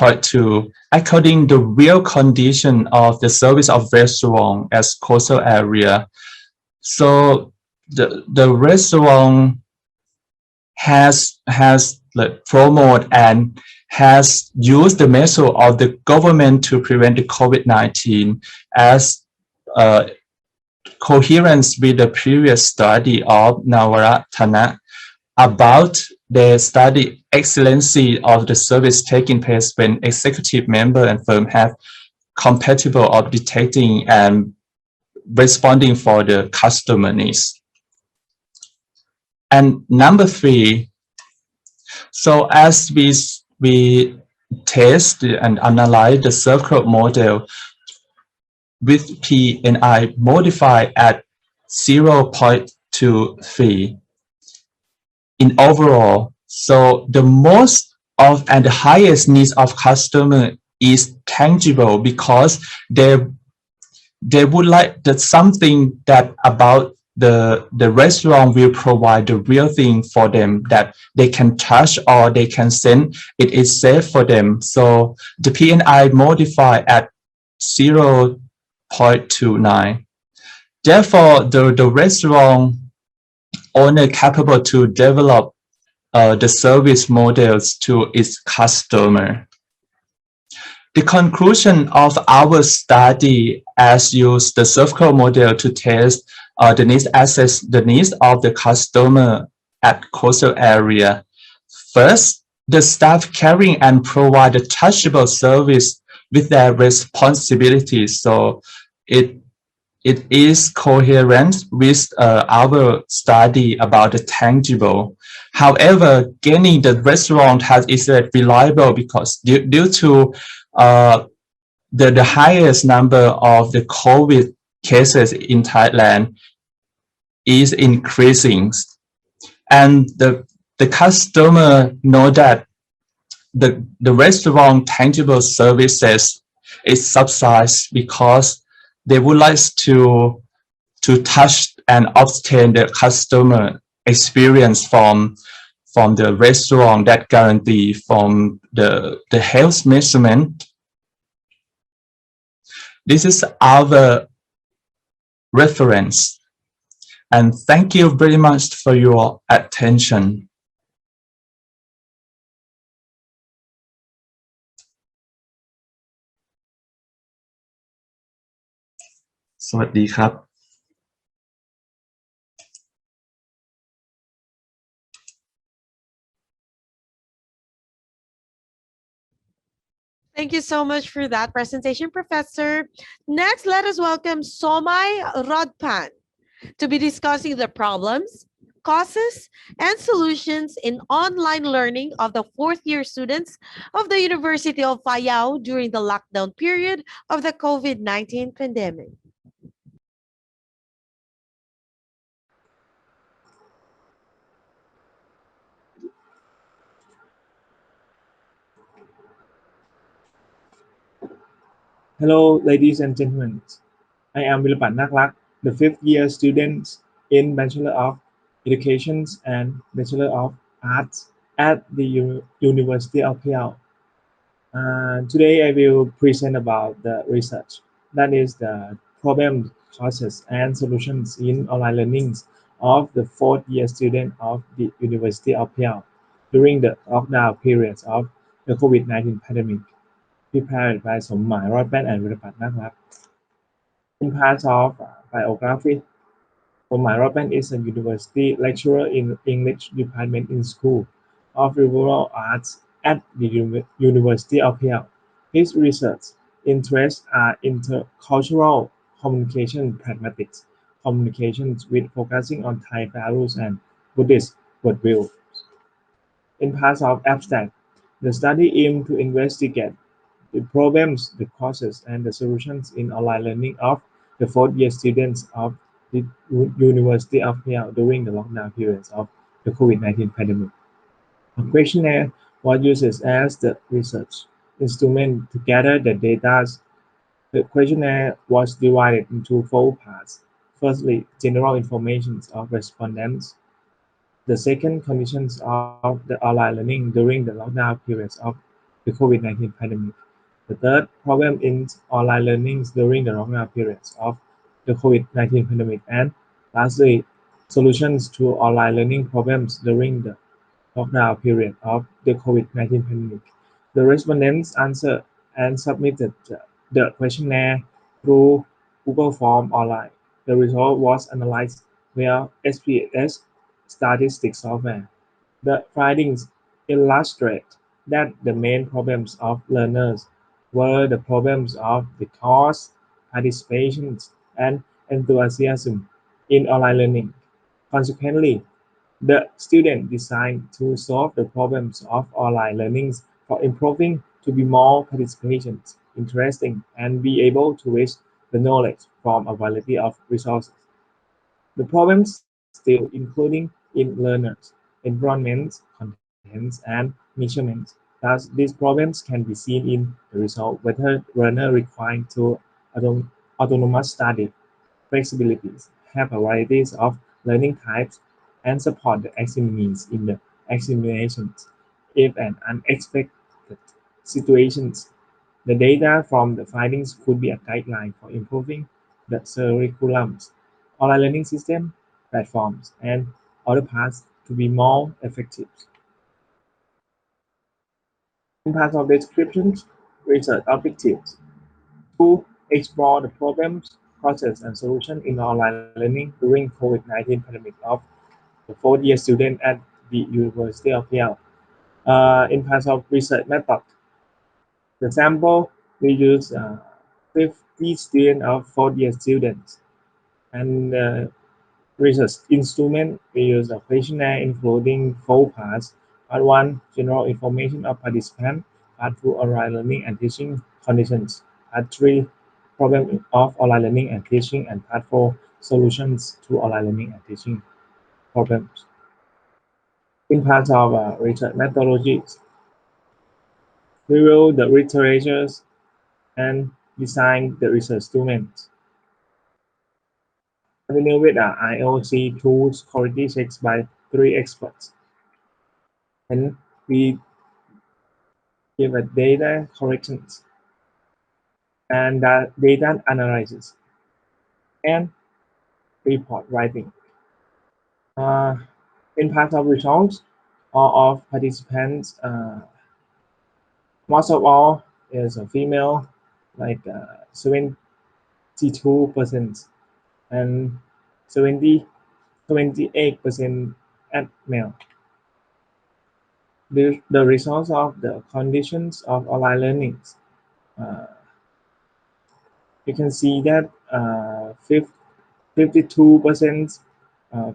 according to the real condition of the service of restaurant as coastal area. So the restaurant has promoted and has used the measure of the government to prevent the COVID-19 as coherence with the previous study of Navaratana about the study excellency of the service taking place when executive member and firm have compatible of detecting and responding for the customer needs. And number three, so as we test and analyze the circle model with P and I modified at 0.23 in overall. So the most of and the highest needs of customer is tangible because they would like that something that about the restaurant will provide the real thing for them that they can touch or they can send. It is safe for them. So the PNI modify at 0.29. Therefore, the restaurant owner capable to develop the service models to its customer. The conclusion of our study as use the circle model to test the needs, assess the needs of the customer at coastal area. First, the staff carrying and provide a touchable service with their responsibilities. So it it is coherent with our study about the tangible. However, gaining the restaurant is reliable because due to the highest number of the COVID cases in Thailand is increasing, and the customer know that the restaurant tangible services is subsidized because they would like to touch and obtain the customer experience from the restaurant that guarantee from the health measurement. This is our reference, and thank you very much for your attention. สวัสดีครับ Thank you so much for that presentation, Professor. Next, let us welcome Somai Rodpan to be discussing the problems, causes, and solutions in online learning of the fourth-year students of the University of Phayao during the lockdown period of the COVID-19 pandemic. Hello, ladies and gentlemen. I am Vilapat Naklak, the fifth-year student in Bachelor of Education and Bachelor of Arts at the University of Phayao. Today I will present about the research, that is the problems, causes, and solutions in online learning of the fourth-year student of the University of Phayao during the lockdown periods of the COVID-19 pandemic, prepared by Somai Rodpan and Vilapat Naklak. In part of biography, Somai Rodpan is a university lecturer in English department in School of Liberal Arts at the University of Phayao. His research interests are intercultural communication, pragmatics, communications with focusing on Thai values and Buddhist worldview. In part of abstract, the study aims to investigate the problems, the causes, and the solutions in online learning of the fourth-year students of the University of Phayao during the lockdown periods of the COVID-19 pandemic. A questionnaire was used as the research instrument to gather the data. The questionnaire was divided into 4 parts. Firstly, general information of respondents. The second, conditions of the online learning during the lockdown periods of the COVID-19 pandemic. The third, problem in online learning during the lockdown periods of the COVID-19 pandemic. And lastly, solutions to online learning problems during the lockdown period of the COVID-19 pandemic. The respondents answered and submitted the questionnaire through Google Form online. The result was analyzed via SPSS statistics software. The findings illustrate that the main problems of learners were the problems of the course, participation, and enthusiasm in online learning. Consequently, the student designed to solve the problems of online learning for improving to be more participation, interesting, and be able to reach the knowledge from a variety of resources. The problems still including in learners, environments, contents, and measurements. Thus, these problems can be seen in the result whether learner required to autonomous study, flexibilities, have a varieties of learning types, and support the examinees in the examinations if an unexpected situations. The data from the findings could be a guideline for improving the curriculums, online learning system, platforms, and other parts to be more effective. In part of the descriptions, research objectives to explore the problems, causes, and solutions in online learning during COVID-19 pandemic of the fourth-year student at the University of Phayao. In part of research method, the sample we use 50 students of fourth-year students. And research instrument we use a questionnaire including 4 parts. Part 1, general information of participant. Part 2, online learning and teaching conditions. Part 3, problem of online learning and teaching. And Part 4, solutions to online learning and teaching problems. In part of research methodologies, review the literatures and design the research instruments. Continue with IOC tools quality checks by 3 experts. And we give a data corrections and data analysis and report writing. In part of results of participants, most of all is a female, like 72%, and 28% at male. The results of the conditions of online learning, you can see that 52%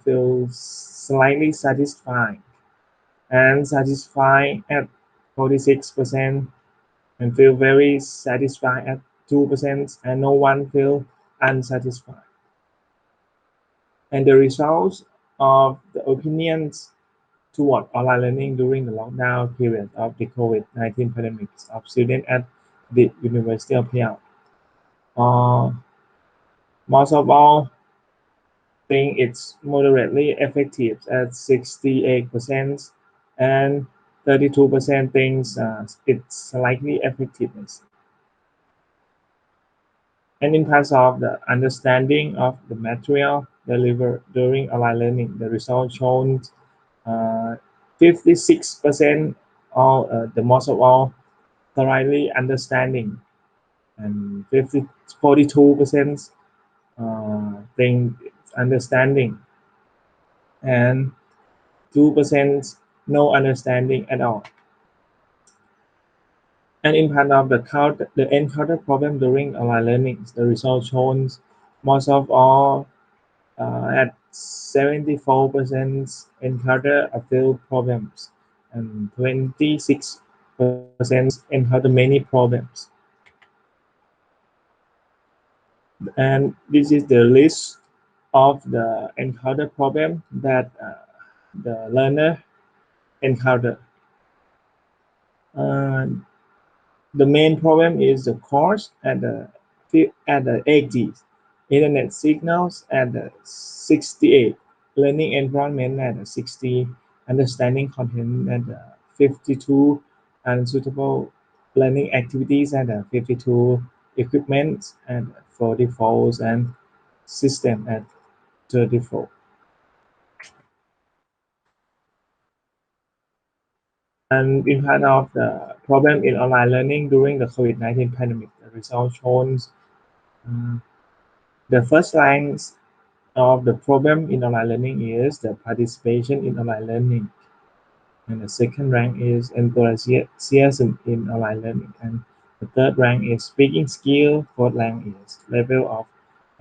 feel slightly satisfied, and satisfied at 46%, and feel very satisfied at 2%, and no one feel unsatisfied. And the results of the opinions toward online learning during the lockdown period of the COVID-19 pandemic of students at the University of Patel. Most of all think it's moderately effective at 68%, and 32% thinks it's slightly effectiveness. And in terms of the understanding of the material delivered during online learning, the result shows 56% the most of all thoroughly understanding, and 42% think understanding, and 2% no understanding at all. And in part of the encounter problem during online learning, the result shows most of all at 74% encounter a few problems, and 26% encounter many problems. And this is the list of the encounter problem that the learner encounter. The main problem is the course at the 80, internet signals at the 68, learning environment at the 60, understanding content at the 52, and suitable learning activities at the 52, equipment at 44, and system at 34. And in part of the problem in online learning during the COVID-19 pandemic, the result shows the first lines of the problem in online learning is the participation in online learning. And the second rank is enthusiasm in online learning. And the third rank is speaking skill. Fourth rank is level of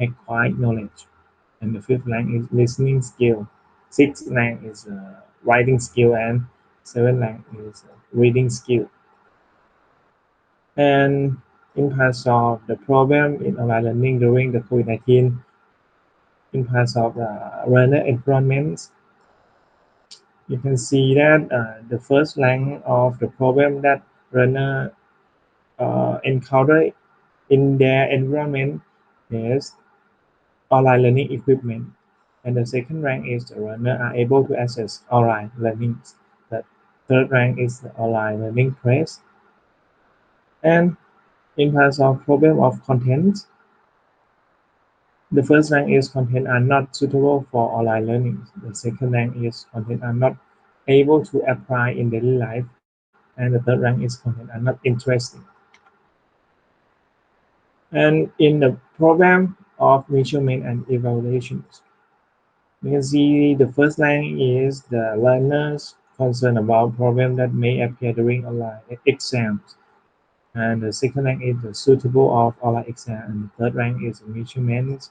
acquired knowledge. And the fifth rank is listening skill. Sixth rank is writing skill, and seventh rank is reading skill. And in parts of the problem in online learning during the COVID-19, in parts of the learner environment, you can see that the first rank of the problem that learner encounter in their environment is online learning equipment. And the second rank is the learner are able to access online learning. The third rank is the online learning press. And in terms of problem of content, the first rank is content are not suitable for online learning. The second rank is content are not able to apply in daily life. And the third rank is content are not interesting. And in the program of measurement and evaluations, you can see the first line is the learners concerned about problems that may appear during online exams. And the second rank is the suitable of online exam. And the third rank is measurements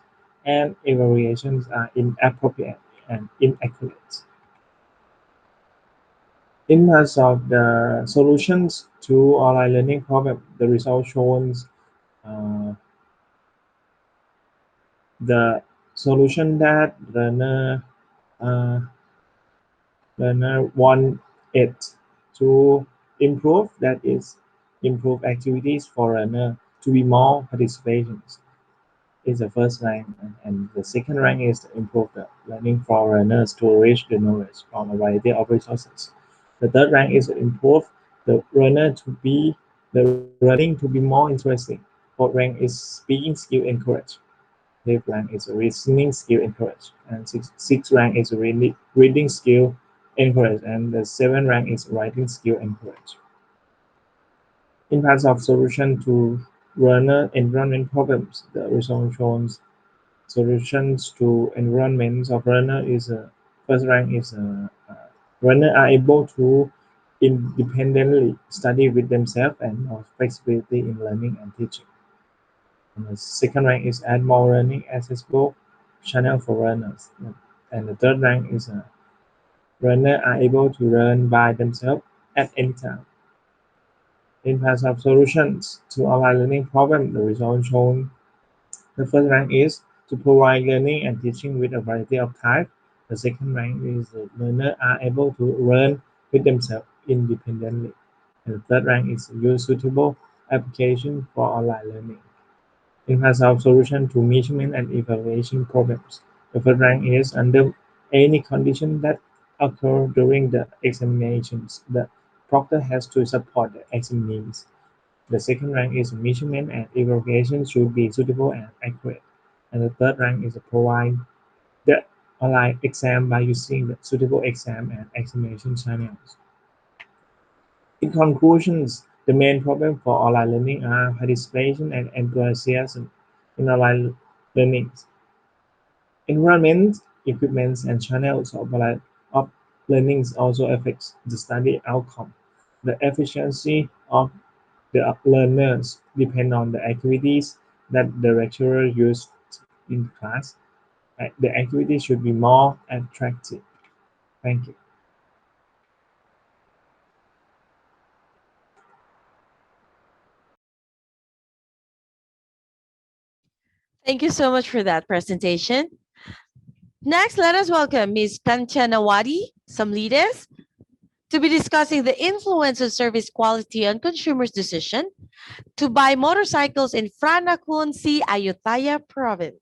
and evaluations are inappropriate and inaccurate. In terms of the solutions to online learning problem, the result shows the solution that learner want it to improve, that is improve activities for learner to be more participations is the first rank, and the second rank is to improve the learning for learners to reach the knowledge from a variety of resources. The third rank is to improve the learning to be more interesting. Fourth rank is speaking skill encouraged. Fifth rank is listening skill encouraged, and sixth rank is reading skill encouraged, and the seventh rank is writing skill encouraged. In terms of solution to learner environment problems, the result shows solutions to environments of learner is first rank is learner are able to independently study with themselves and have flexibility in learning and teaching. And the second rank is add more learning accessible channel for learners. And the third rank is learner are able to learn by themselves at any time. In terms of solutions to online learning problem, the result shown the first rank is to provide learning and teaching with a variety of types. The second rank is the learner are able to learn with themselves independently. And the third rank is use suitable application for online learning. In terms of solution to measurement and evaluation problems, the first rank is under any condition that occur during the examinations, the proctor has to support the examinees. The second rank is measurement and evaluation should be suitable and accurate. And the third rank is to provide the online exam by using the suitable exam and examination channels. In conclusions, the main problem for online learning are participation and enthusiasm in online learning. Environment, equipment, and channels of learning also affects the study outcome. The efficiency of the learners depend on the activities that the lecturer used in class. The activity should be more attractive. Thank you. Thank you so much for that presentation. Next, let us welcome Ms. Kanchanawadi Samlides to be discussing the influence of service quality on consumers' decision to buy motorcycles in Franakunsi, Ayutthaya province.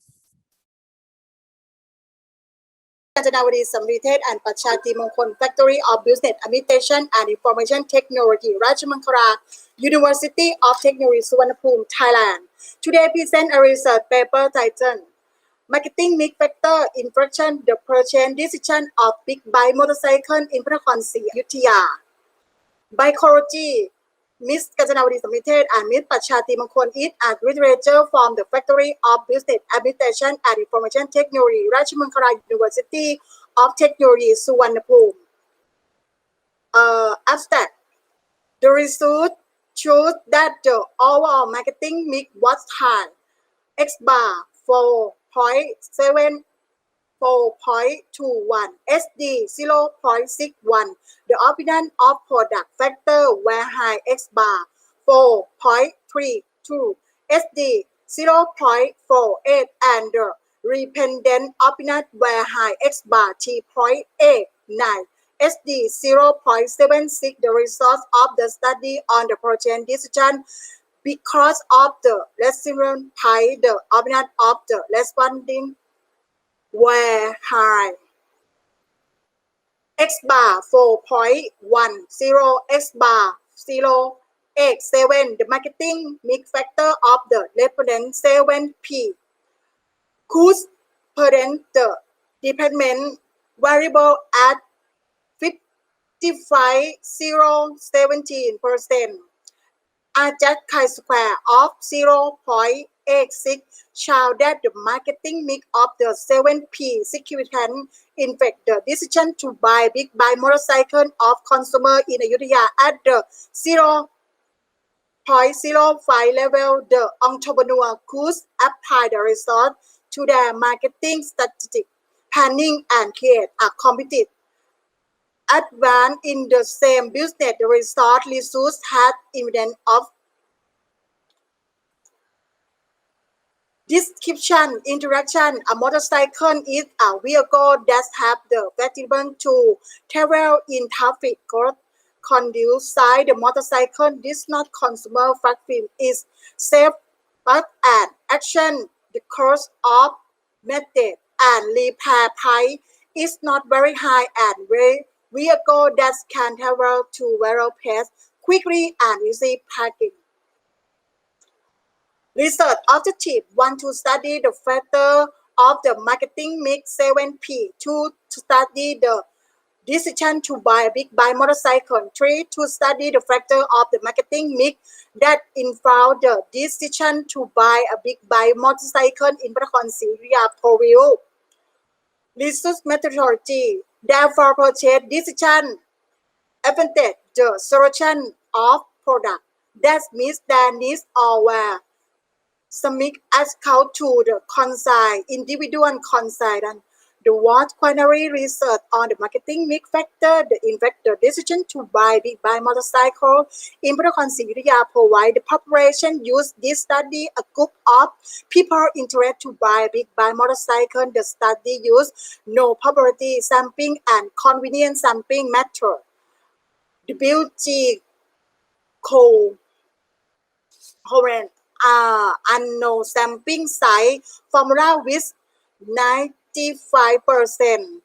Kanchanawadi Samrited and Pachati Mongkon Factory of Business Administration and Information Technology, Rajamankara University of Technology, Suvarnabhumi, Thailand. Today present a research paper titled Marketing Mix Factor Influence the Purchase Decision of Big Bike Motorcycle in Phrakonsi, Ayutthaya. Biology, Ms. Kanchanawadi Samrited and Ms. Pachati Mongkon is a graduate from the Factory of Business Administration and Information Technology, Rajamankara University of Technology, Suvarnabhumi. Abstract. The research shows that the overall marketing mix was high. X bar 4.7 4.21, SD 0.61. The opinion of product factor were high X bar 4.32, SD 0.48, and the dependent opinion were high X bar 3.89. SD 0.76. The results of the study on the purchase decision because of the restaurant pie, the opinion of the responding were high. X bar 4.10, X bar 0.87. The marketing mix factor of the respondent 7P. Cost parent the dependent variable at 55.017%. Adjust chi-square of 0.86 show that the marketing mix of the 7P significant infect the decision to buy big bike motorcycle of consumer in Ayutthaya at the 0.05 level. The entrepreneur could apply the result to their marketing strategy, planning, and create a competitive advance in the same business. The resort resource has evidence of description, interaction. A motorcycle is a vehicle that has the flexibility to travel in traffic conducive. The motorcycle does not consume vacuum is safe, but an action the cost of method and repair price is not very high, and vehicle that can travel to various places quickly and easy parking. Research objective: want to study the factor of the marketing mix 7P. 2. To study the decision to buy a big bike motorcycle. 3. To study the factor of the marketing mix that influence the decision to buy a big bike motorcycle in province. Research methodology. Therefore, purchase decision advantage the selection of product that meets their needs or where submit as count to the consign, individual consign, and the what quinary research on the marketing mix factor, the investor decision to buy big buy motorcycle. In Vidyalaya provide the population use this study a group of people interested to buy big buy motorcycle. The study use no probability sampling and convenience sampling method. WG Cohen unknown sampling size formula with 95%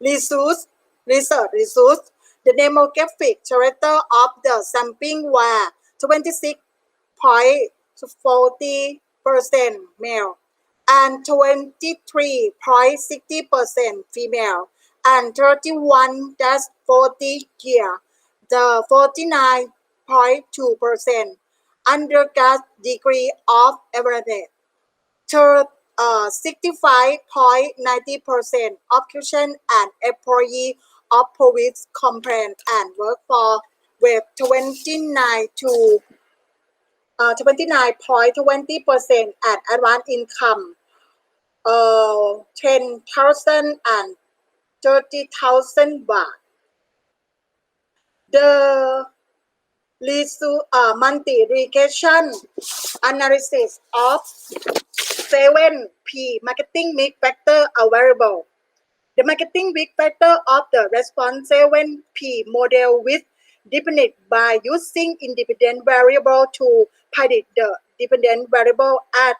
resource. The demographic character of the sampling were 26.40% male and 23.60% female and 31-40 year. The 49.2% undergrad degree of average. 65.90% occupation and employee of police complaint and workforce with 29.20% and advanced income 10,000 and 30,000 baht. The multi-regression analysis of 7P marketing mix factor available. The marketing mix factor of the response 7P model with dependent by using independent variable to predict the dependent variable at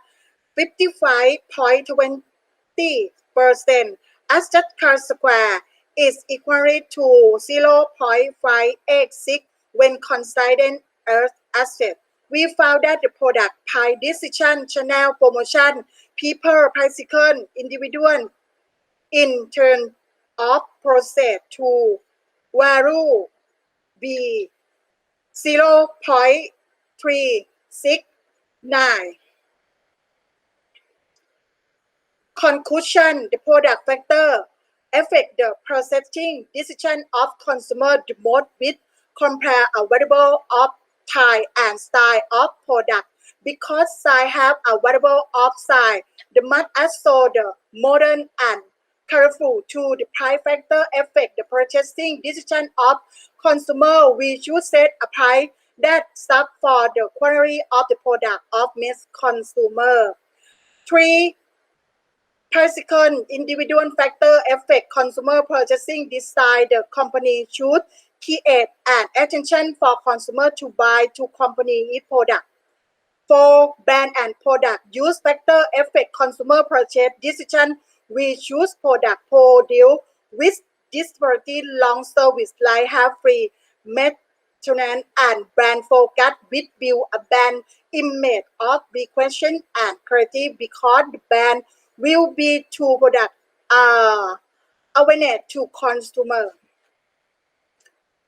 55.20%. As that square is equal to 0.586 when considering Earth asset. We found that the product price decision, channel promotion, people, bicycle, individual in turn of process to value be 0.369. Conclusion: the product factor affect the purchasing decision of consumer the most with compare a variable of type and style of product. Because size have a variable of size, the must also the modern and careful to the price factor affect the purchasing decision of consumer. We should set a price that sub for the quality of the product of mass consumer. 3. Practical individual factor affect consumer purchasing decide. The company should create an attention for consumer to buy to company product. 4. Brand and product use factor affect consumer purchase decision. We choose product produce with disparity long service like have free maintenance and brand focus with build a brand image of the question and quality because the brand will be to product awareness to consumer.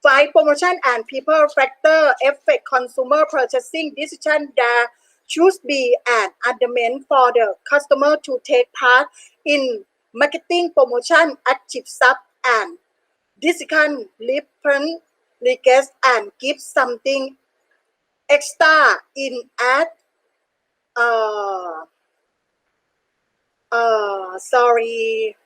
5. Promotion and people factor affect consumer purchasing decision. There should be an argument for the customer to take part in marketing promotion, achieve sub and discount, return request and give something extra in ad uh, sorry,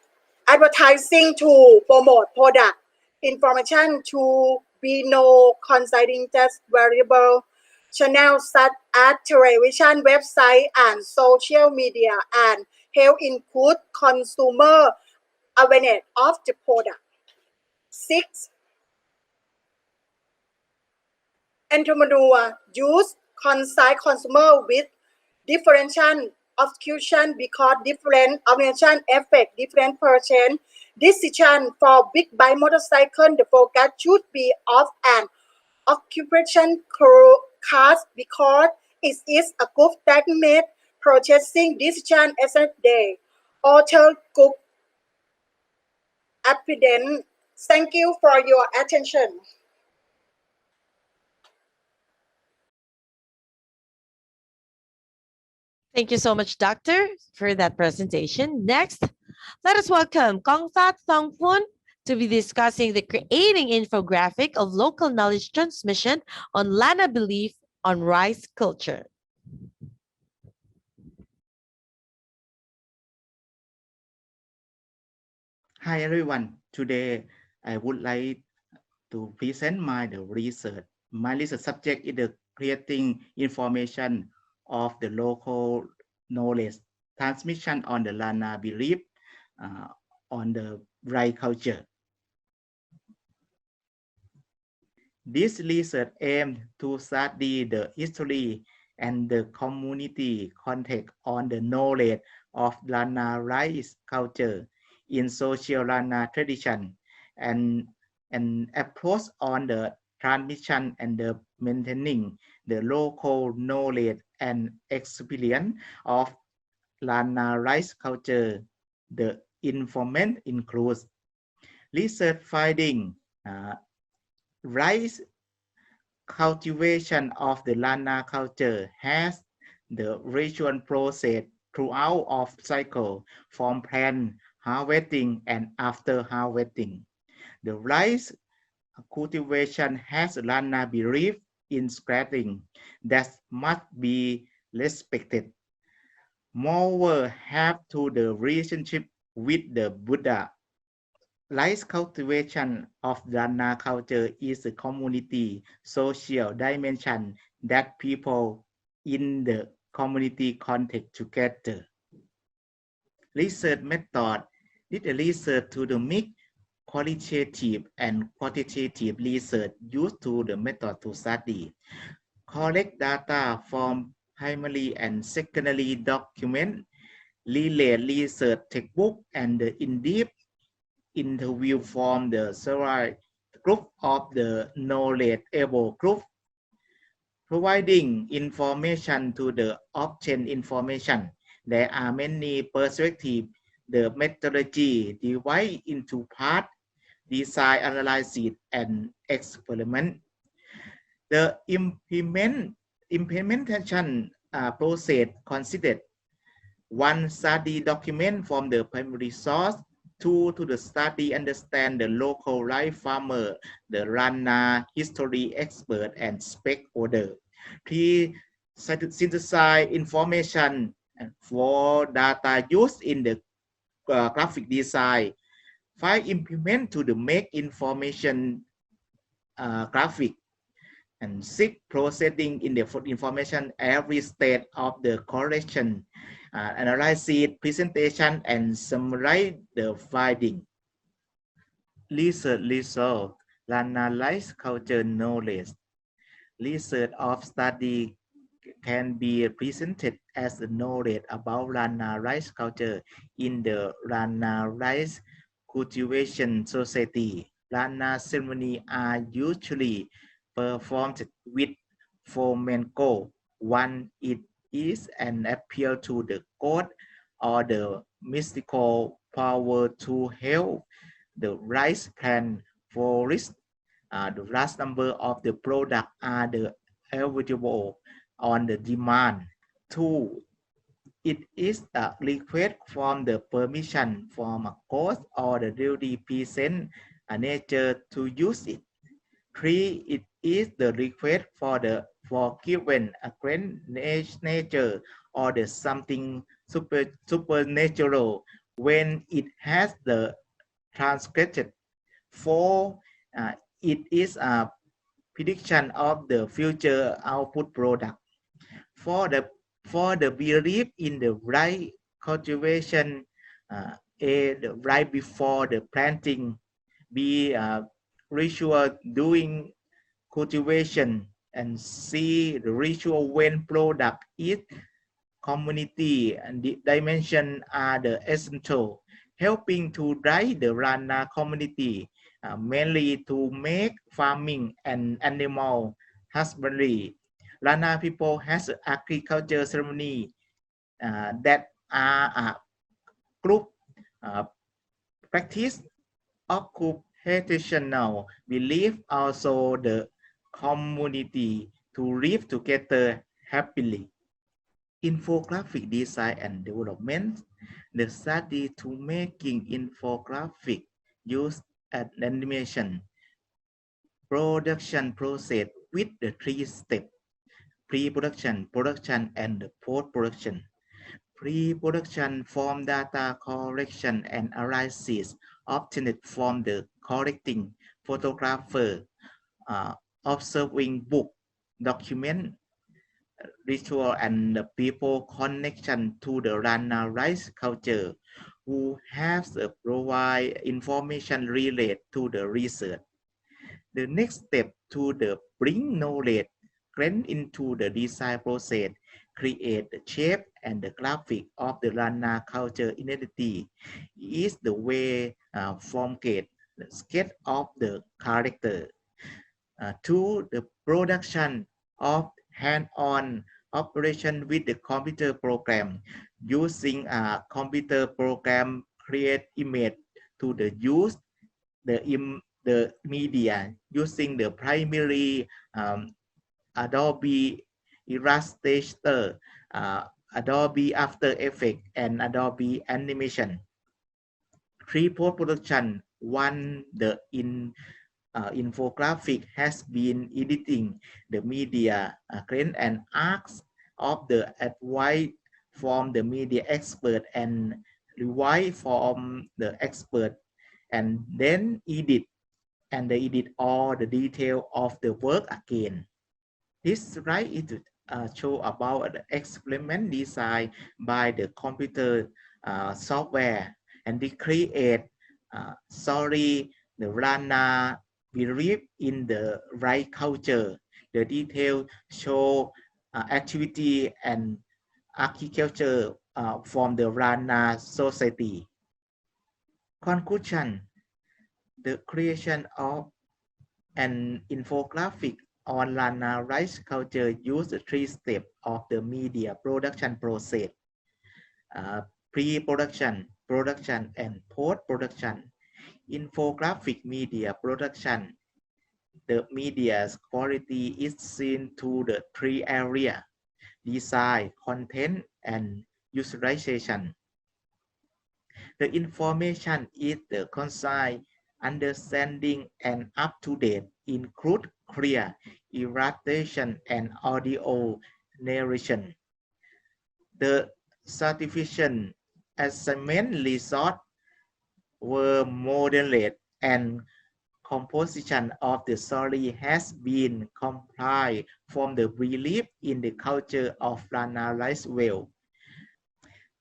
advertising to promote product information to be no considering just variable channels such as television, website, and social media, and help include consumer awareness of the product. 6. Entrepreneur use concise consumer with differentiation execution because different organization affect different person decision. For big bike motorcycle, the focus should be of an occupation class because it is a group that made purchasing decision as a day. Author group applicant. Thank you for your attention. Thank you so much, Doctor, for that presentation. Next, let us welcome Kongfat Thongpun to be discussing the creating infographic of local knowledge transmission on Lana belief on rice culture. Hi everyone. Today I would like to present my research. My research subject is the creating information of the local knowledge transmission on the Lana belief on the rice culture. This research aims to study the history and the community context on the knowledge of Lana rice culture in social Lana tradition and approach on the transmission and the maintaining the local knowledge and experience of Lana rice culture. The information includes research finding, rice cultivation of the Lana culture has the ritual process throughout of cycle from plant harvesting and after harvesting. The rice cultivation has Lana belief in spreading that must be respected. Moreover, have to the relationship with the Buddha. Rice cultivation of Lana culture is a community social dimension that people in the community contact together. Research method did a research to the mix qualitative and quantitative research used to the method to study. Collect data from primary and secondary document, relate research textbook, and the in-depth interview from the several group of the knowledgeable group, providing information to the obtained information. There are many perspectives. The methodology divided into part, design, analysis, and experiment. The implementation process considered 1. Study document from the primary source. 2. To the study understand the local rice farmer, the Lana history expert and stakeholder. 3. Synthesize information. And 4. Data used in the graphic design. 5. Implement to the make information graphic. And 6. Processing in the information every stage of the collection. Analysis, presentation, and summarize the finding. Research result, Lana rice culture knowledge. Research of study can be presented as a knowledge about Lana rice culture in the Lana rice cultivation society. Lana ceremonies are usually performed with flamenco. One, it is an appeal to the god or the mystical power to help the rice plant flourish. The last number of the product are the available on the demand. 2. It is a request from the permission from a court or the duty present a nature to use it. 3. It is the request for given a grand nature or the something supernatural when it has the transgressed. For it is a prediction of the future output product. For the belief in the right cultivation, right before the planting, be ritual doing cultivation, and see the ritual when product is community and the dimension are the essential, helping to drive the Rana community, mainly to make farming and animal husbandry. Rana people has an agriculture ceremony that are a group practice occupational belief, also the community to live together happily. Infographic design and development, the study to making infographic use and animation. Production process with the 3 steps: pre-production, production, and post-production. Pre-production from data collection and analysis obtained from the collecting photographer, observing book, document, ritual, and the people connection to the Rana rice culture, who have provide information related to the research. The next step to the bring knowledge grant into the design process, create the shape and the graphic of the Rana culture identity is the way formulate the sketch of the character. To the production of hand-on operation with the computer program, using a computer program create image to the use the media using the primary Adobe Illustrator, Adobe After Effects, and Adobe Animation. Pre-post-production, one the infographic has been editing the media, grant and asks of the advice from the media expert and revise from the expert, and then edit all the detail of the work again. This slide is show about the experiment design by the computer software, and they create the Rana belief in the right culture. The detail show activity and architecture from the Rana society. Conclusion: the creation of an infographic on Rana rice culture use the 3 steps of the media production process: pre-production, production, and post-production. Infographic media production, the media's quality is seen to the 3 areas: design, content, and utilization. The information is the concise, understanding, and up-to-date, include clear illustration and audio narration. The sufficient assignment results were modeled, and composition of the story has been compiled from the belief in the culture of Rana rice well.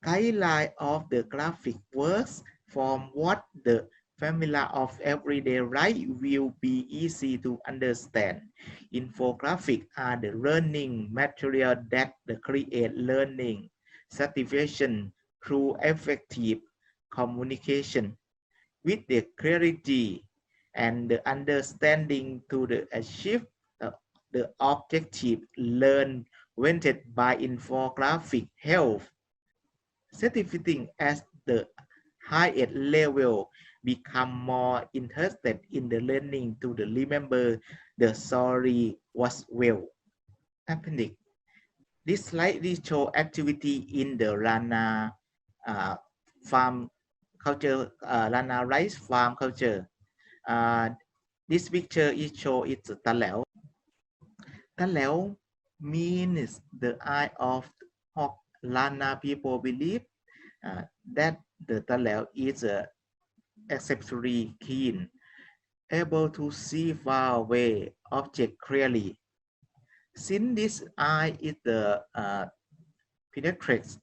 Guideline of the graphic works from what the formula of everyday life will be easy to understand. Infographics are the learning material that create learning satisfaction through effective communication with the clarity and the understanding to the achieve the objective learned wanted by infographic health. Certifying as the highest level, become more interested in the learning to the remember the story was well. Appendix. This slightly show activity in the Rana farm culture, Rana rice farm culture. This picture is show it's Taleo. Taleo means the eye of hawk Lana people believe that the Talel is exceptionally keen, able to see far away object clearly. Since this eye is the penetrates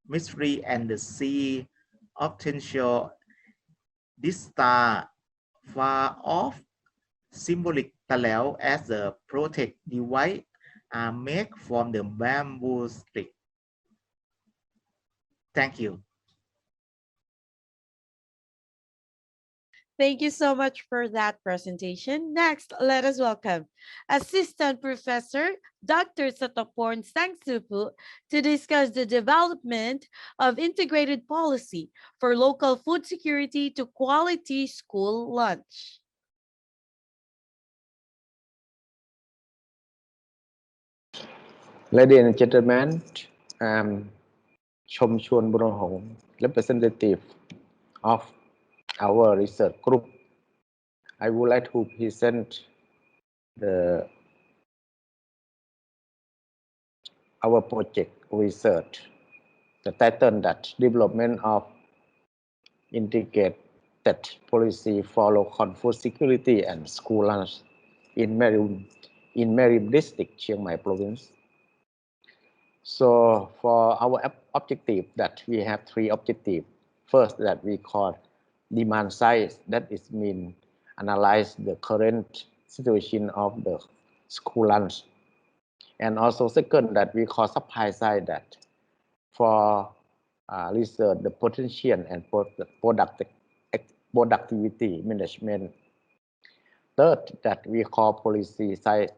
mystery and the sea often show this star far off symbolic Talel as a protect device made from the bamboo stick. Thank you. Thank you so much for that presentation. Next, let us welcome Assistant Professor Dr. Satoporn Sangsupu to discuss the development of integrated policy for local food security to quality school lunch. Ladies and gentlemen, I'm Chomchuan Buronghong, representative of our research group. I would like to present our project research, the title that development of integrated policy for local food security and school lunch in Merim district, Chiang Mai province. So for our objective that we have three objectives. First, that we call demand side, that is mean analyze the current situation of the school lunch. And also second, that we call supply side, that for research the potential and productivity management. Third, that we call policy side,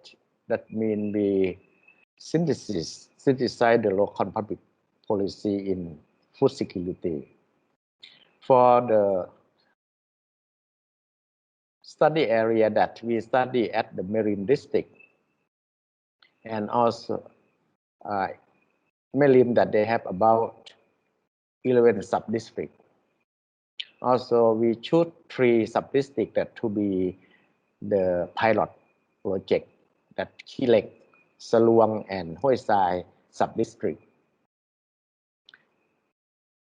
that mean we synthesize the local public policy in food security. For the study area that we study at the Merim district, and also Merim that they have about 11 sub-districts. Also, we choose 3 sub-districts that to be the pilot project, that Khilek, Saluang, and Hoi Sai sub-district.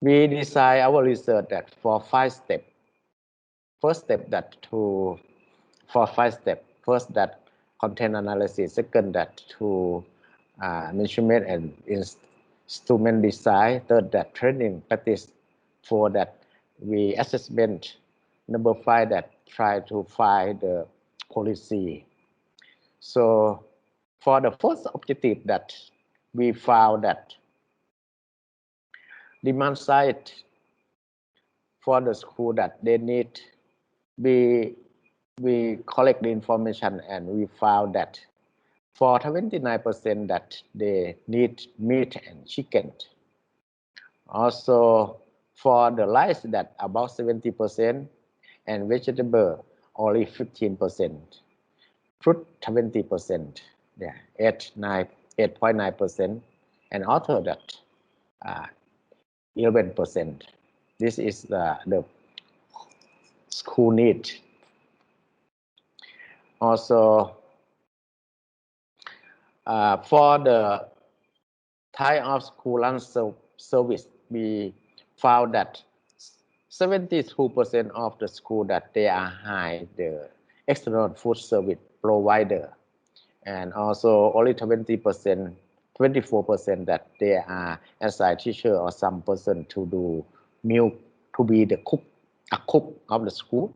We design our research that for 5 steps. First step that for 5 steps. First, that content analysis. Second, that to measurement and instrument design. Third, that training practice. For that we assessment. Number 5, that try to find the policy. So for the first objective, that we found that demand side for the school, that they need, we collect the information, and we found that for 29% that they need meat and chicken. Also for the rice, that about 70%, and vegetable only 15%. Fruit 20%, yeah, 8.9%, and auto that 11%. This is the school need. Also, for the type of school lunch service, we found that 72% of the school that they are high the external food service provider, and also only 20%, 24% that they are assigned teacher or some person to do meal, to be the cook of the school,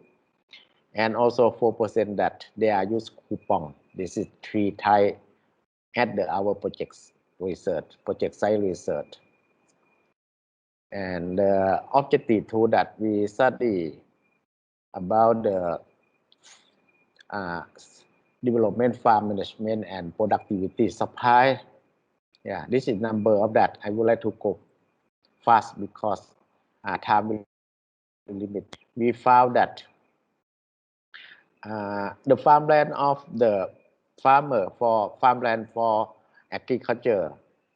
and also 4% that they are use coupon. This is 3 types at our project site research. And the objective 2 that we study about the development, farm management, and productivity supply. Yeah, this is number of that. I would like to go fast because time limit. We found that the farmland of the farmer for farmland for agriculture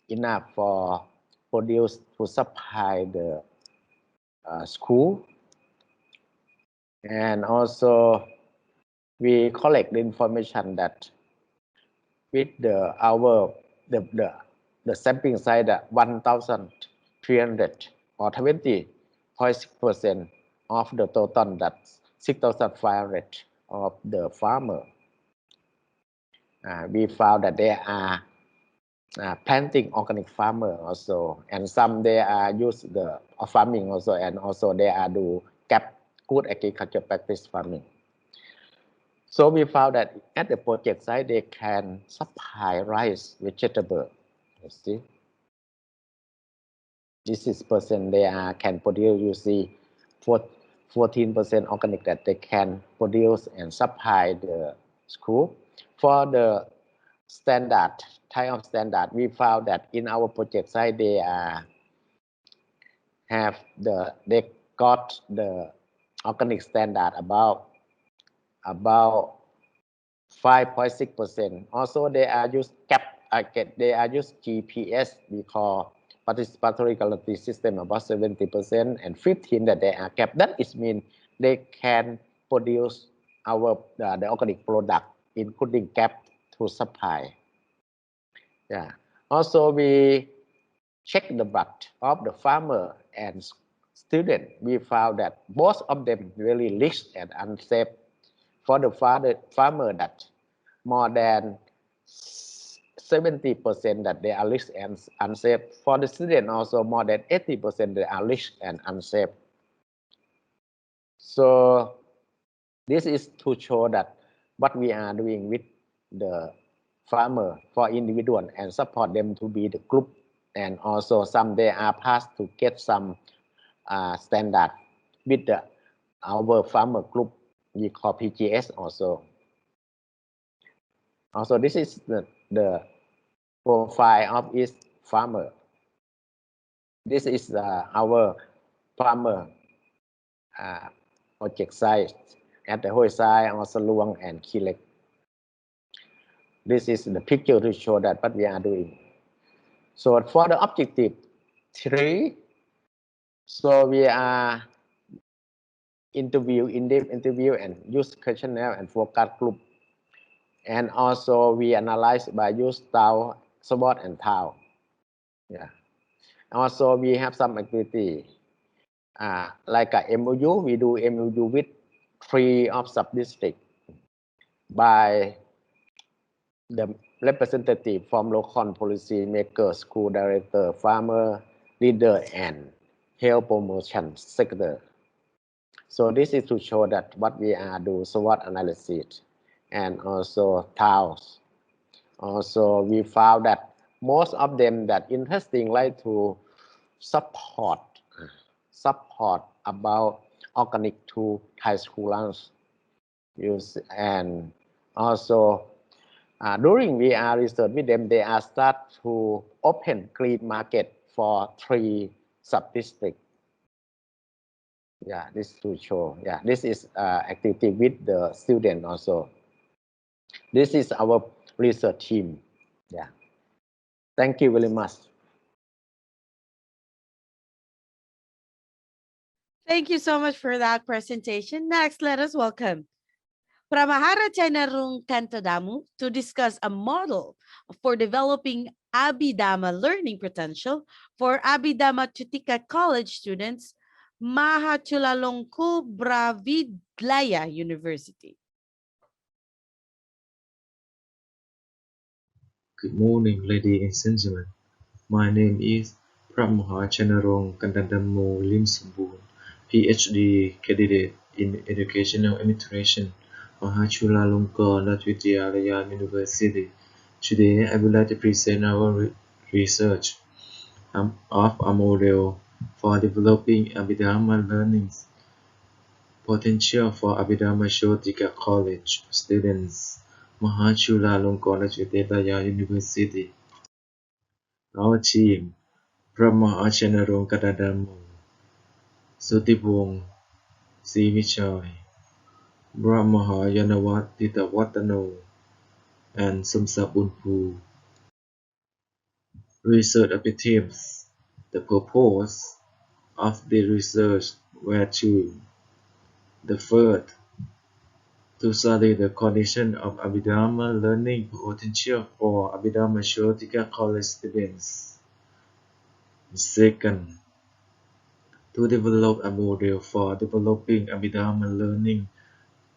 enough for produce to supply the school, and also we collect the information that with the the sampling size 1,300 or 20.6% of the total, that's 6,500 of the farmer. We found that they are planting organic farmer also, and some they are use the farming also, and also they are do good agriculture practice farming. So we found that at the project site they can supply rice, vegetable. You see, this is percent they can produce. You see, 14% organic that they can produce and supply the school. For the standard type of standard, we found that in our project site they they got the organic standard about 5.6%. Also, they are use they are use GPS, we call participatory quality system, about 70%, and 15 that they are kept. That is mean they can produce our the organic product, including cap to supply. Yeah. Also, we check the blood of the farmer and student. We found that both of them really rich and unsafe. For the farmer, that more than 70% that they are rich and unsafe. For the student, also more than 80% they are rich and unsafe. So this is to show that what we are doing with the farmer for individual and support them to be the group, and also some they are passed to get some standard with our farmer group, we call PGS also. Also, this is the profile of each farmer. This is our farmer project site at the Hoi Sai, also Luang and Kilek. This is the picture to show that what we are doing. So for the objective 3, so we are in-depth interview and use questionnaire and focus group. And also we analyze by use Tau, SWOT and Tau. Yeah. Also we have some activity like a MOU. We do MOU with 3 of sub-district by the representative from local policy maker, school director, farmer, leader, and health promotion sector. So this is to show that what we are do SWOT analysis and also TAOs. Also, we found that most of them that interesting like to support about organic to Thai school lunch use, and also during we are research with them, they are start to open green market for 3 sub-districts. Yeah, this to show. Yeah, this is activity with the student also. This is our research team. Yeah. Thank you very much. Thank you so much for that presentation. Next, let us welcome Pramahara Chainarung Kantadamu to discuss a model for developing Abhidhamma learning potential for Abhidhamma Chutika College students, Mahachulalongkornrajavidyalaya University. Good morning, ladies and gentlemen. My name is Mahachulalongkornrajavidyalaya Limsambun, PhD candidate in Educational Administration, Mahachulalongkornrajavidyalaya University. Today, I would like to present our research of a model for developing Abhidhamma learning potential for Abhidhamma Chutika College students, Mahachulalongkornrajavidyalaya University. Our team, Mahachulalongkornrajavidyalaya, Sutibong, Simichai, Mahayanavatitawatano, and Sumsabunpu. Research objectives. The purpose of the research were two. The first, to study the condition of Abhidharma learning potential for Abhidharma Theological College students. Second, to develop a model for developing Abhidharma learning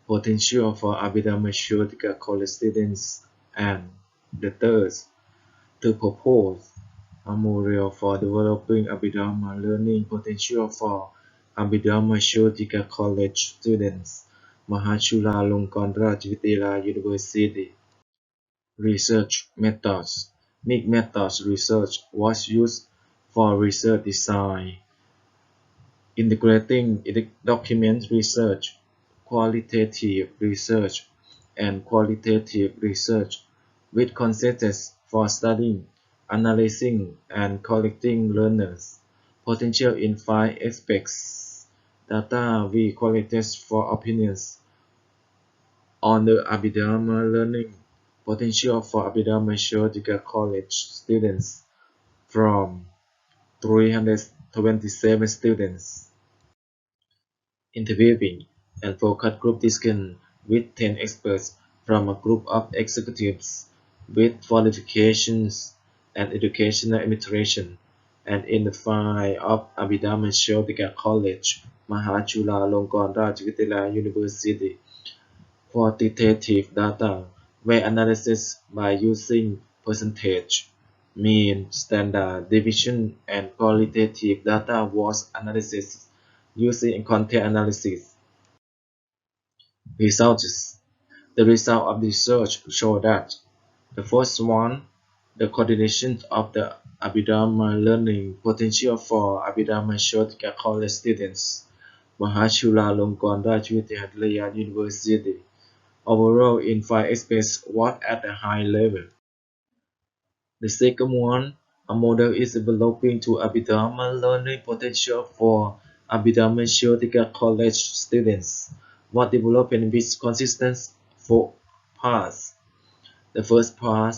potential for Abhidharma Theological College students. And the third, to propose a model for developing Abhidharma learning potential for Abhidharma Theological College students. Mahachulalongkornrajavidyalaya University. Research methods. Mixed methods research was used for research design, integrating document research, qualitative research, and qualitative research with concepts for studying, analyzing, and collecting learners' potential in 5 aspects. Data we collected for opinions on the Abhidharma learning potential for Abhidharma Theological College students from 327 students. Interviewing and focus group discussion with 10 experts from a group of executives with qualifications and educational administration, and in the file of Abhidharma Theological College, Mahachulalongkornrajavidyalaya University. Quantitative data were analyzed by using percentage, mean, standard deviation, and qualitative data was analysis using content analysis. Results. The result of the research show that the first one, the coordination of the Abhidharma learning potential for Abhidharma Theological College students, Mahachulalongkornrajavidyalaya University. Overall in 5 aspects was at a high level. The second one, a model is developing to Abhidharma learning potential for Abhidharma Theological College students. What development which consists of 4 parts. The first part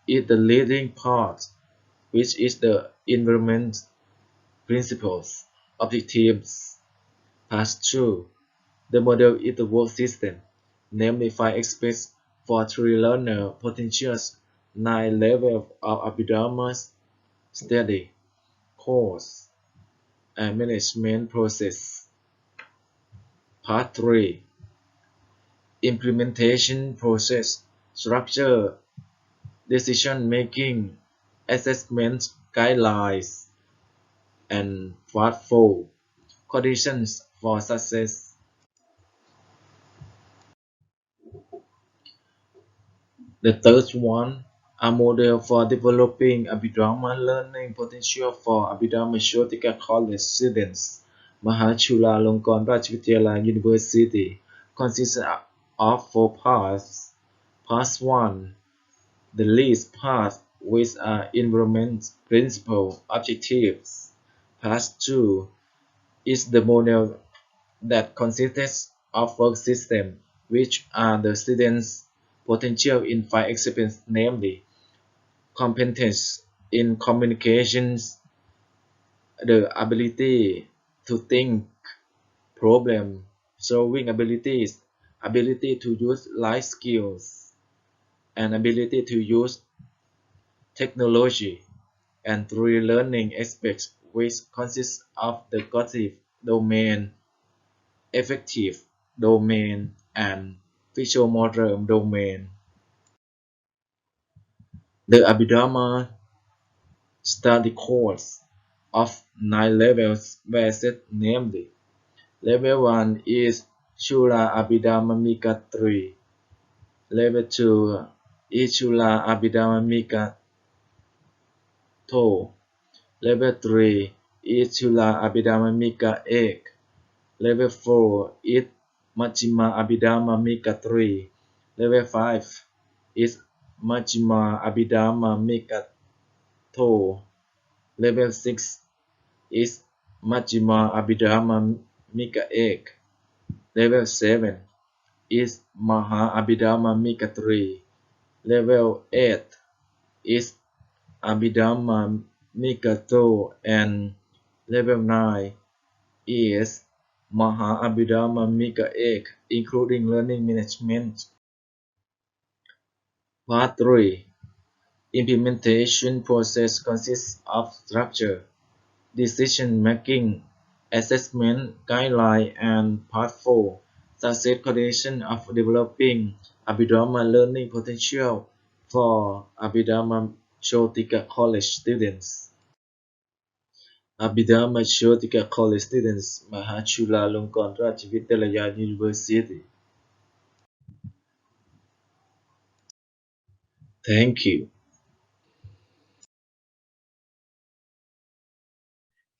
is the leading part, which is the environment principles, objectives. Part 2. The model is the work system, namely 5 aspects for 3 learner potentials, 9 levels of Abhidharma study, course, and management process. Part 3. Implementation process, structure, decision making, assessment guidelines, and Part 4. Conditions for success. The third one, a model for developing Abhidharma learning potential for Abhidharma Theological College students, Mahachulalongkornrajavidyalaya University, consists of 4 parts. Part 1, the least part, with environment principle objectives. Part 2 is the model that consists of work system, which are the students' potential in 5 aspects, namely competence in communications, the ability to think, problem solving abilities, ability to use life skills, and ability to use technology, and 3 learning aspects, which consist of the cognitive domain, affective domain, and visual-motor domain. The Abhidharma study course of 9 levels were set, namely: Level 1 is Chula Abhidharmamika 3. Level 2 is Chula Abhidharmamika 2. Level 3 is Chula Abhidharmamika 8. Level 4 is Majjhima Abhidharmamika 3. Level 5 is Majjhima Abhidharmamika 2. Level 6 is Majjhima Abhidharmamika 8. Level 7 is Maha Abhidharmamika 3. Level 8 is Abhidharmamika 2, and level 9 is Mahachulalongkornrajavidyalaya, including learning management. Part 3. Implementation process consists of structure, decision-making, assessment, guideline, and Part 4. Success condition of developing Abhidharma learning potential for Abhidharma Chotika College students. Abhidharma Chotika College students, Mahachulalongkornrajavidyalaya University. Thank you.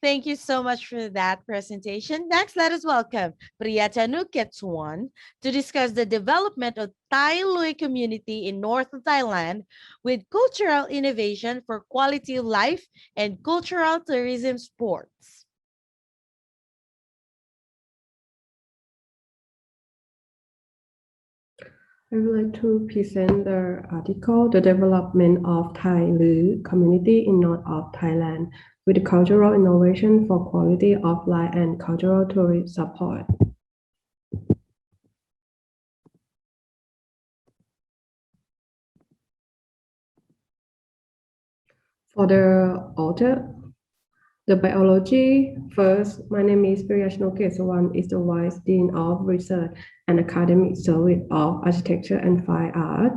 Thank you so much for that presentation. Next, let us welcome Priyatanu Ketsuan to discuss the development of Thai Lui community in northern Thailand with cultural innovation for quality of life and cultural tourism sports. I would like to present the article, The Development of Thai Lui Community in North of Thailand with Cultural Innovation for Quality of Life and Cultural Tourism Support. For the author, the biology, first, my name is Priyatanu Ketsuan, is the Vice Dean of Research and Academic Service of Architecture and Fine Art,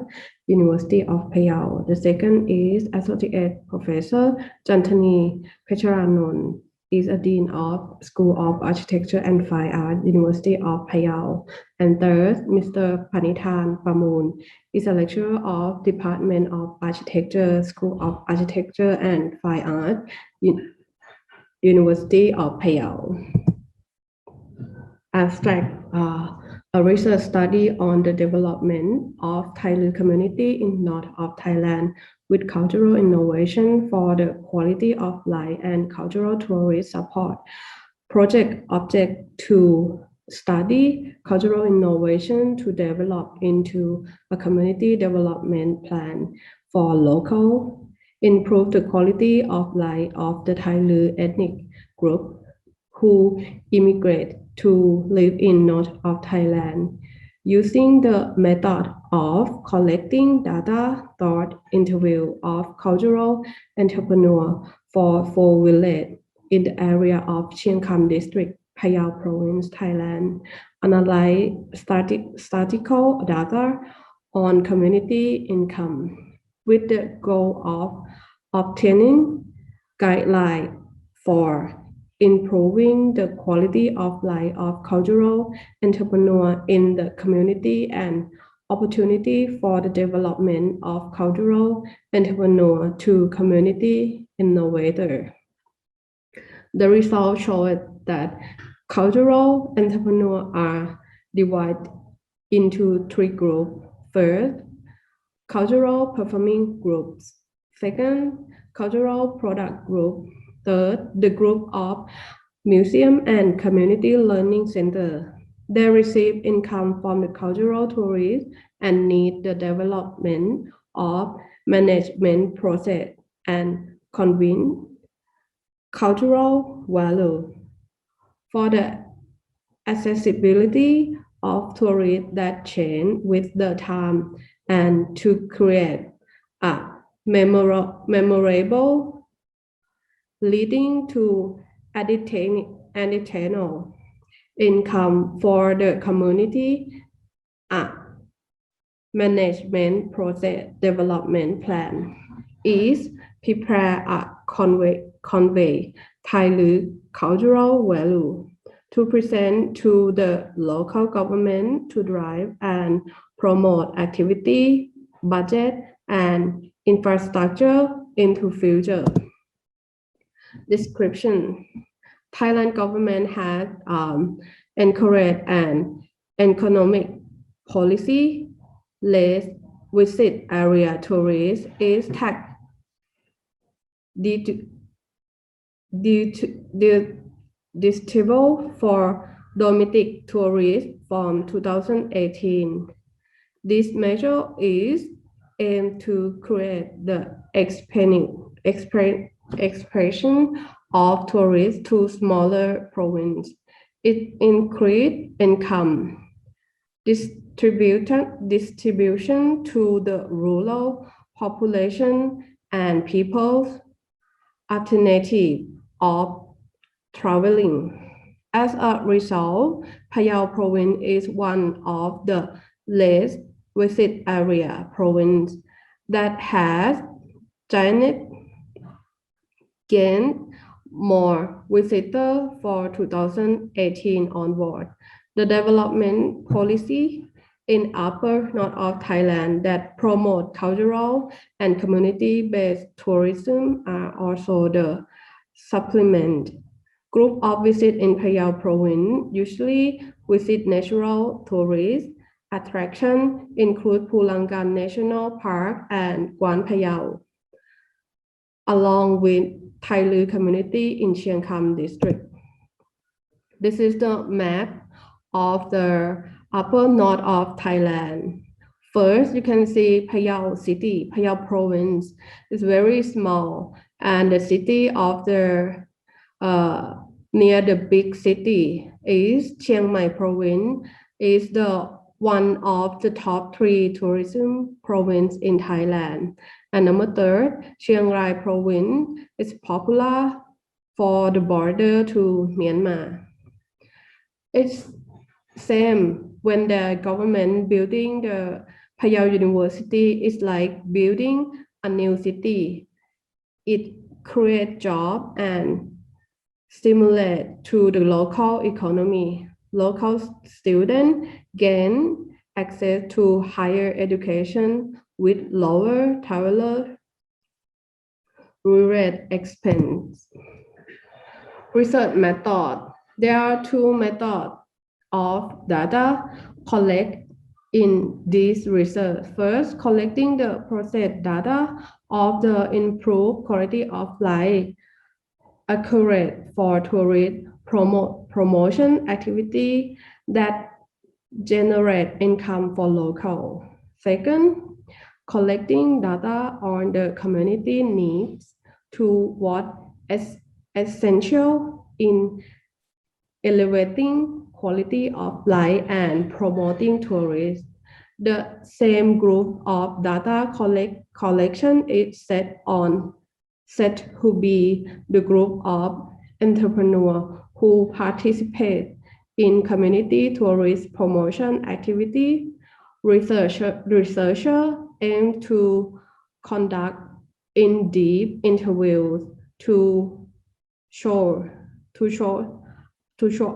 University of Payao. The second is Associate Professor Chantani Pecharanon, is a Dean of School of Architecture and Fine Art, University of Payao. And third, Mr. Panithan Pamoon, is a lecturer of Department of Architecture, School of Architecture and Fine Art, University of Payao. Abstract, a research study on the development of Thai Lui community in north of Thailand with cultural innovation for the quality of life and cultural tourist support. Project object to study cultural innovation to develop into a community development plan for local, improve the quality of life of the Thai Lui ethnic group who immigrate to live in north of Thailand, using the method of collecting data thought interview of cultural entrepreneurs for 4 villages in the area of Chiang Kham district, Phayao province, Thailand, analyze statistical data on community income with the goal of obtaining guidelines for improving the quality of life of cultural entrepreneurs in the community and opportunity for the development of cultural entrepreneurs to community innovator. The results showed that cultural entrepreneurs are divided into 3 groups. First, cultural performing groups. Second, cultural product group. Third, the group of museum and community learning center. They receive income from the cultural tourists and need the development of management process and convene cultural value. For the accessibility of tourists that change with the time and to create a memorable leading to additional income for the community, a management process development plan is prepare a convey Thai Lui cultural value to present to the local government to drive and promote activity, budget, and infrastructure into future. Description. Thailand government has encouraged an economic policy. Less visit area tourists is tax deductible for domestic tourists from 2018. This measure is aimed to create the expression of tourists to smaller provinces It increased income distribution to the rural population and people's alternative of traveling. As a result, Phayao province is one of the least visit area province that has gained more visitors for 2018 onward. The development policy in upper north of Thailand that promote cultural and community-based tourism are also the supplement. Group of visit in Phayao province usually visit natural tourist attraction include Phulangan National Park and Guan Phayao, along with Thai Lu community in Chiang Kham district. This is the map of the upper north of Thailand. First, you can see Phayao city, Phayao province is very small, and the city of the near the big city is Chiang Mai province, is the one of the top 3 tourism province in Thailand. And number 3, Chiang Rai province is popular for the border to Myanmar. It's same when the government building the Phayao University is like building a new city. It creates job and stimulate to the local economy. Local students gain access to higher education with lower travel-related expense. Research method. There are 2 methods of data collect in this research. First, collecting the process data of the improved quality of life accurate for tourist promotion activity that generate income for local. Second, collecting data on the community needs to what is essential in elevating quality of life and promoting tourism. The same group of data collection is set to be the group of entrepreneurs who participate in community tourist promotion activity. Researchers aim to conduct in-depth interviews to show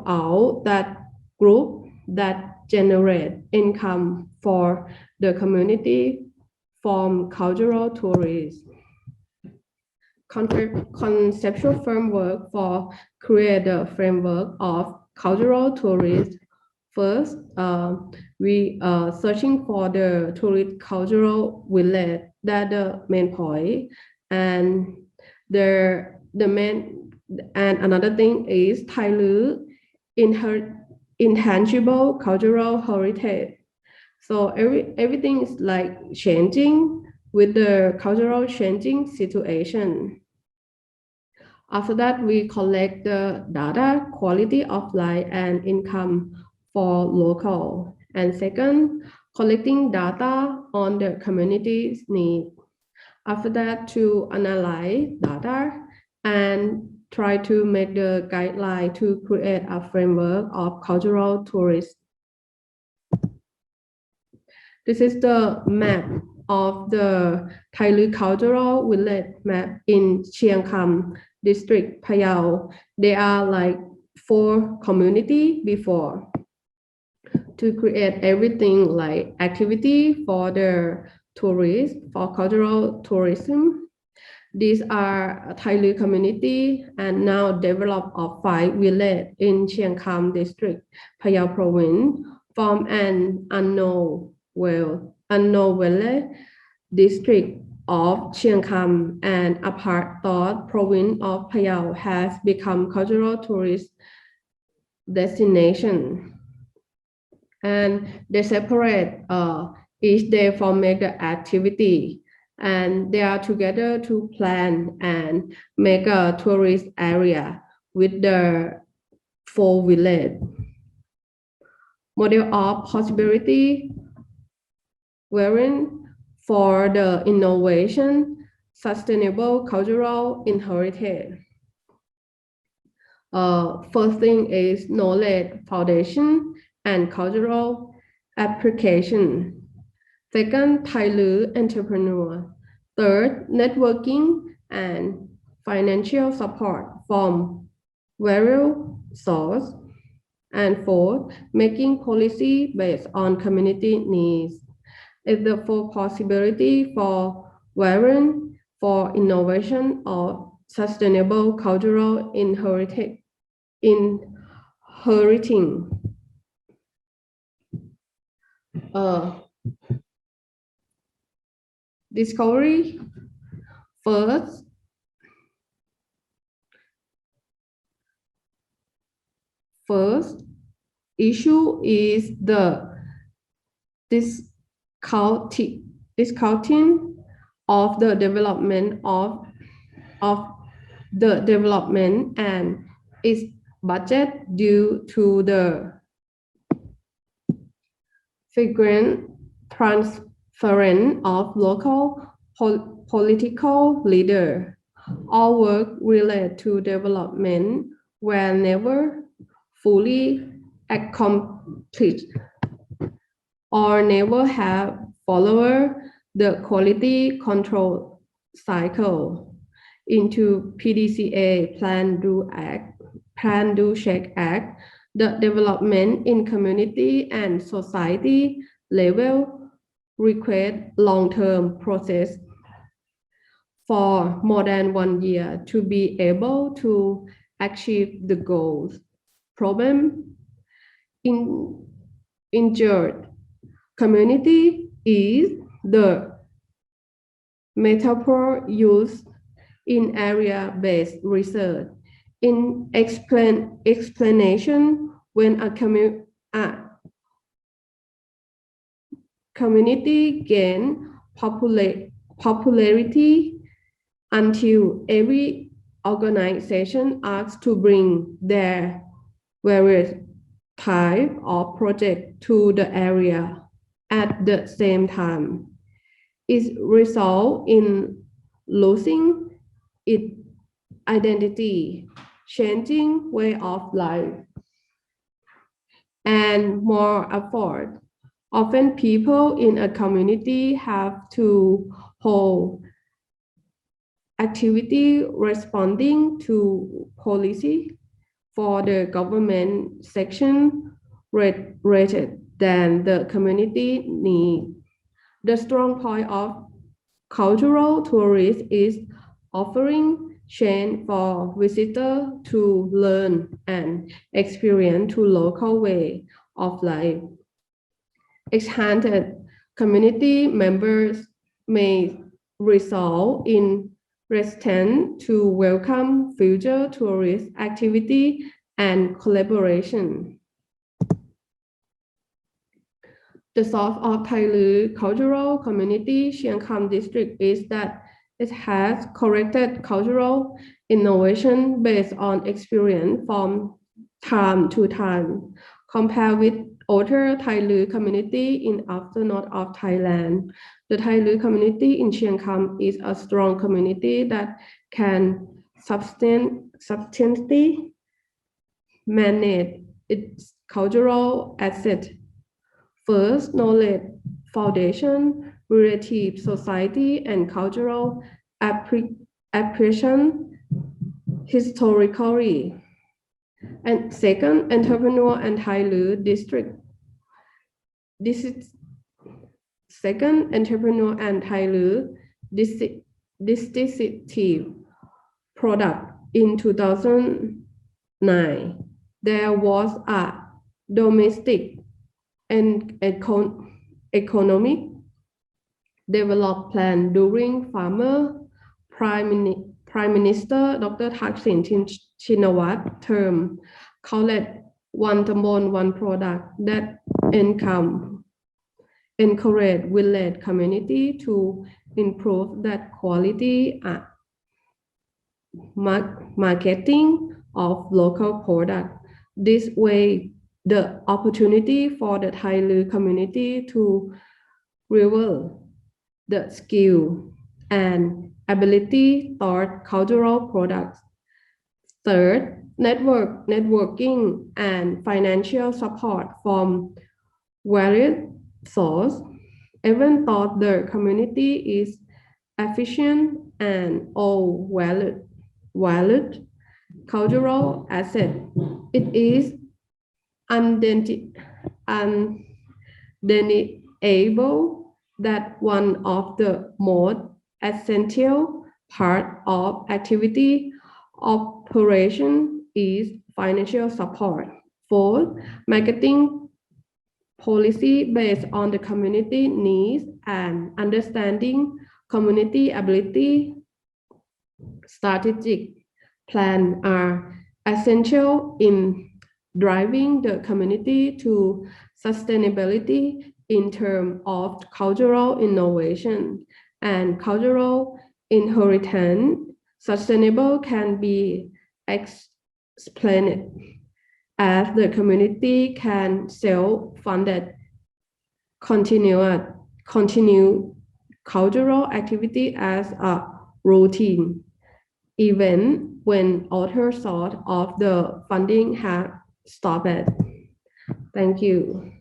out that group that generate income for the community from cultural tourism. Conceptual framework for create a framework of cultural tourism. First, we are searching for the tourist cultural village. That's the main point. And another thing is Thai Lu intangible cultural heritage. So everything is like changing with the cultural changing situation. After that, we collect the data, quality of life and income for local. And second, collecting data on the community's need. After that, to analyze data and try to make the guideline to create a framework of cultural tourism. This is the map of the Thai Lu cultural village map in Chiang Kham district, Phayao. There are like 4 communities before to create everything like activity for the tourists, for cultural tourism. These are Thai Lu community and now developed of 5 villages in Chiang Kham district, Phayao province, from an unknown village district of Chiang Kham and a part thought province of Phayao has become cultural tourist destination. And they separate each day for make the activity, and they are together to plan and make a tourist area with the for village. Model of possibility wherein for the innovation, sustainable cultural inheritance. First thing is knowledge foundation and cultural application. Second, Thailand entrepreneur. Third, networking and financial support from various sources. And fourth, making policy based on community needs. Is the full possibility for variant for innovation or sustainable cultural inheriting. Discovery. First issue is the discounting of the development of the development and its budget due to the frequent transference of local political leaders. All work related to development were never fully accomplished or never have followed the quality control cycle into PDCA Plan Do Check Act. The development in community and society level require long-term process for more than 1 year to be able to achieve the goals. Problem in injured community is the metaphor used in area-based research. In explanation, when a community gain popularity until every organization asks to bring their various type of project to the area at the same time. It results in losing its identity, changing way of life, and more effort. Often people in a community have to hold activity responding to policy for the government section rated than the community need. The strong point of cultural tourism is offering chance for visitors to learn and experience to local way of life. Ex-handed community members may result in resistance to welcome future tourist activity and collaboration. The source of Thailand cultural community Chiang Kham district is that it has corrected cultural innovation based on experience from time to time, compared with other Thailand community in upper north of Thailand. The Thailand community in Chiang Kham is a strong community that can substantially manage its cultural assets. First, knowledge foundation, relative society, and cultural appreciation historically. And second, entrepreneur and Thailand district. This is second, entrepreneur and Thailand distinctive product in 2009. There was a domestic and economic development plan during former Prime Minister Dr. Thaksin Shinawatra term called One Tambon, One Product that encourage village community to improve that quality marketing of local product. This way, the opportunity for the Thai community to reveal the skill and ability toward cultural products. Third, networking and financial support from various sources. Even though the community is efficient and all valued cultural asset, it is undeniable that one of the most essential part of activity operation is financial support. Fourth, marketing policy based on the community needs and understanding community ability strategic plan are essential in driving the community to sustainability in terms of cultural innovation and cultural inheritance. Sustainable can be explained as the community can self-funded continue cultural activity as a routine, even when other source of the funding have stopped. Thank you.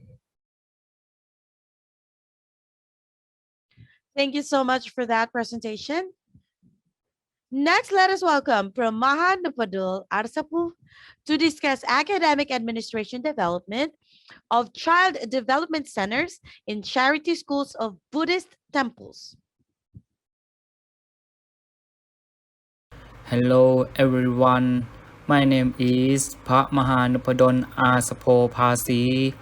Thank you so much for that presentation. Next, let us welcome from Mahachulalongkornrajavidyalaya Arsapu to discuss academic administration development of child development centers in charity schools of Buddhist temples. Hello everyone, my name is Mahachulalongkornrajavidyalaya Arsapu.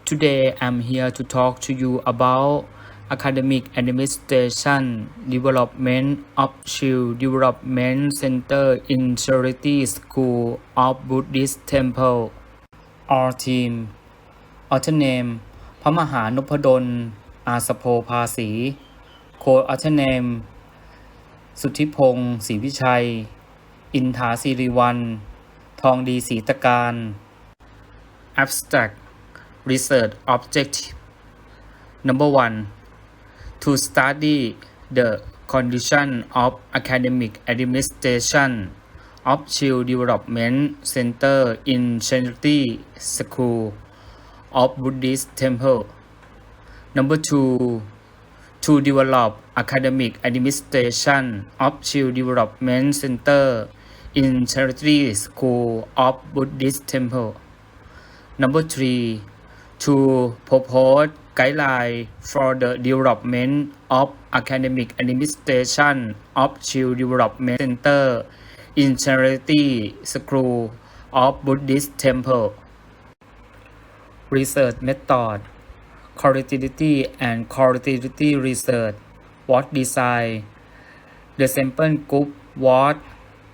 Today I'm here to talk to you about academic administration development of child development center in charity school of Buddhist temple. Our team, author name Mahachulalongkornrajavidyalaya Arsapu, co-author name สุทธิพงศ์ศรีวิชัย อินทาศิริวัลย์ ทองดีศรีตะการ Abstract Research Objective Number 1. To study the condition of academic administration of child development center in charity school of Buddhist temple. Number 2. To develop academic administration of child development center in charity school of Buddhist temple. Number 3. To propose guidelines for the development of academic administration of child development center in charity school of Buddhist temple. Research method: qualitative and quantitative research was designed. The sample group was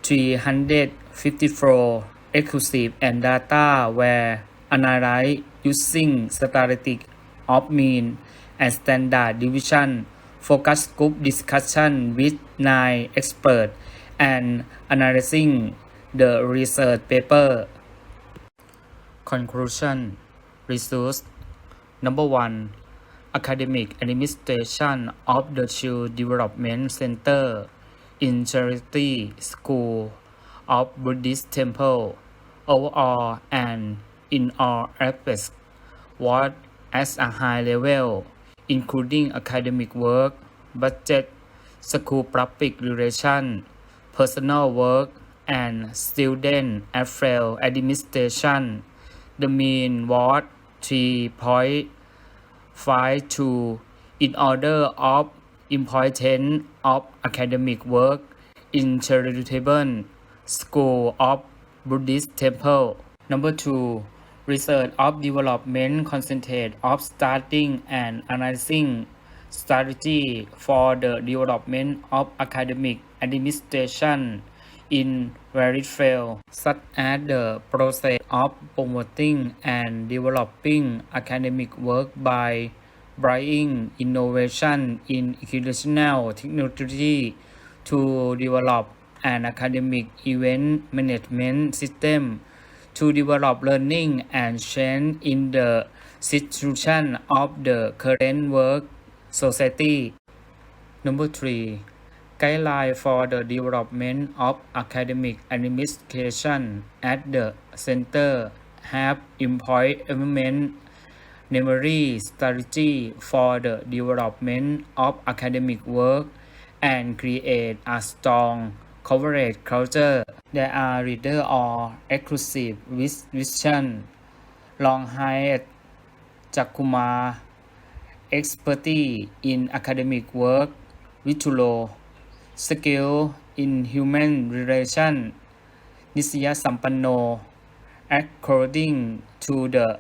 354 exclusive and data were analyzed using statistics of mean and standard deviation. Focus group discussion with 9 experts and analyzing the research paper. Conclusion: Research. Number 1. Academic administration of the Child Development Center in Charity School of Buddhist Temple overall and in all aspects was at a high level, including academic work, budget, school public relations, personal work, and student affairs administration. The mean was 3.52 in order of importance of academic work in charitable school of Buddhist temple. Number 2. Research of development concentrate of starting and analyzing strategy for the development of academic administration in various fields, such as the process of promoting and developing academic work by bringing innovation in educational technology to develop an academic event management system to develop learning and change in the situation of the current work society. Number 3. Guideline for the development of academic administration at the center have employment memory strategy for the development of academic work and create a strong coverage culture. There are reader or exclusive vision, long-haired Jakuma, expertise in academic work, Vitulo, skill in human relation, Nisya Sampanno, according to the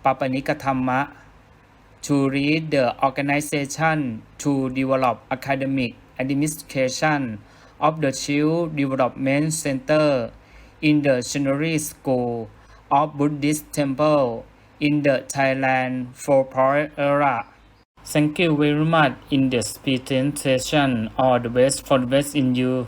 Papanikathamma, to lead the organization to develop academic administration of the Child Development Center in the General School of Buddhist Temple in the Thailand 4-point era. Thank you very much in this presentation. All the best for the best in you.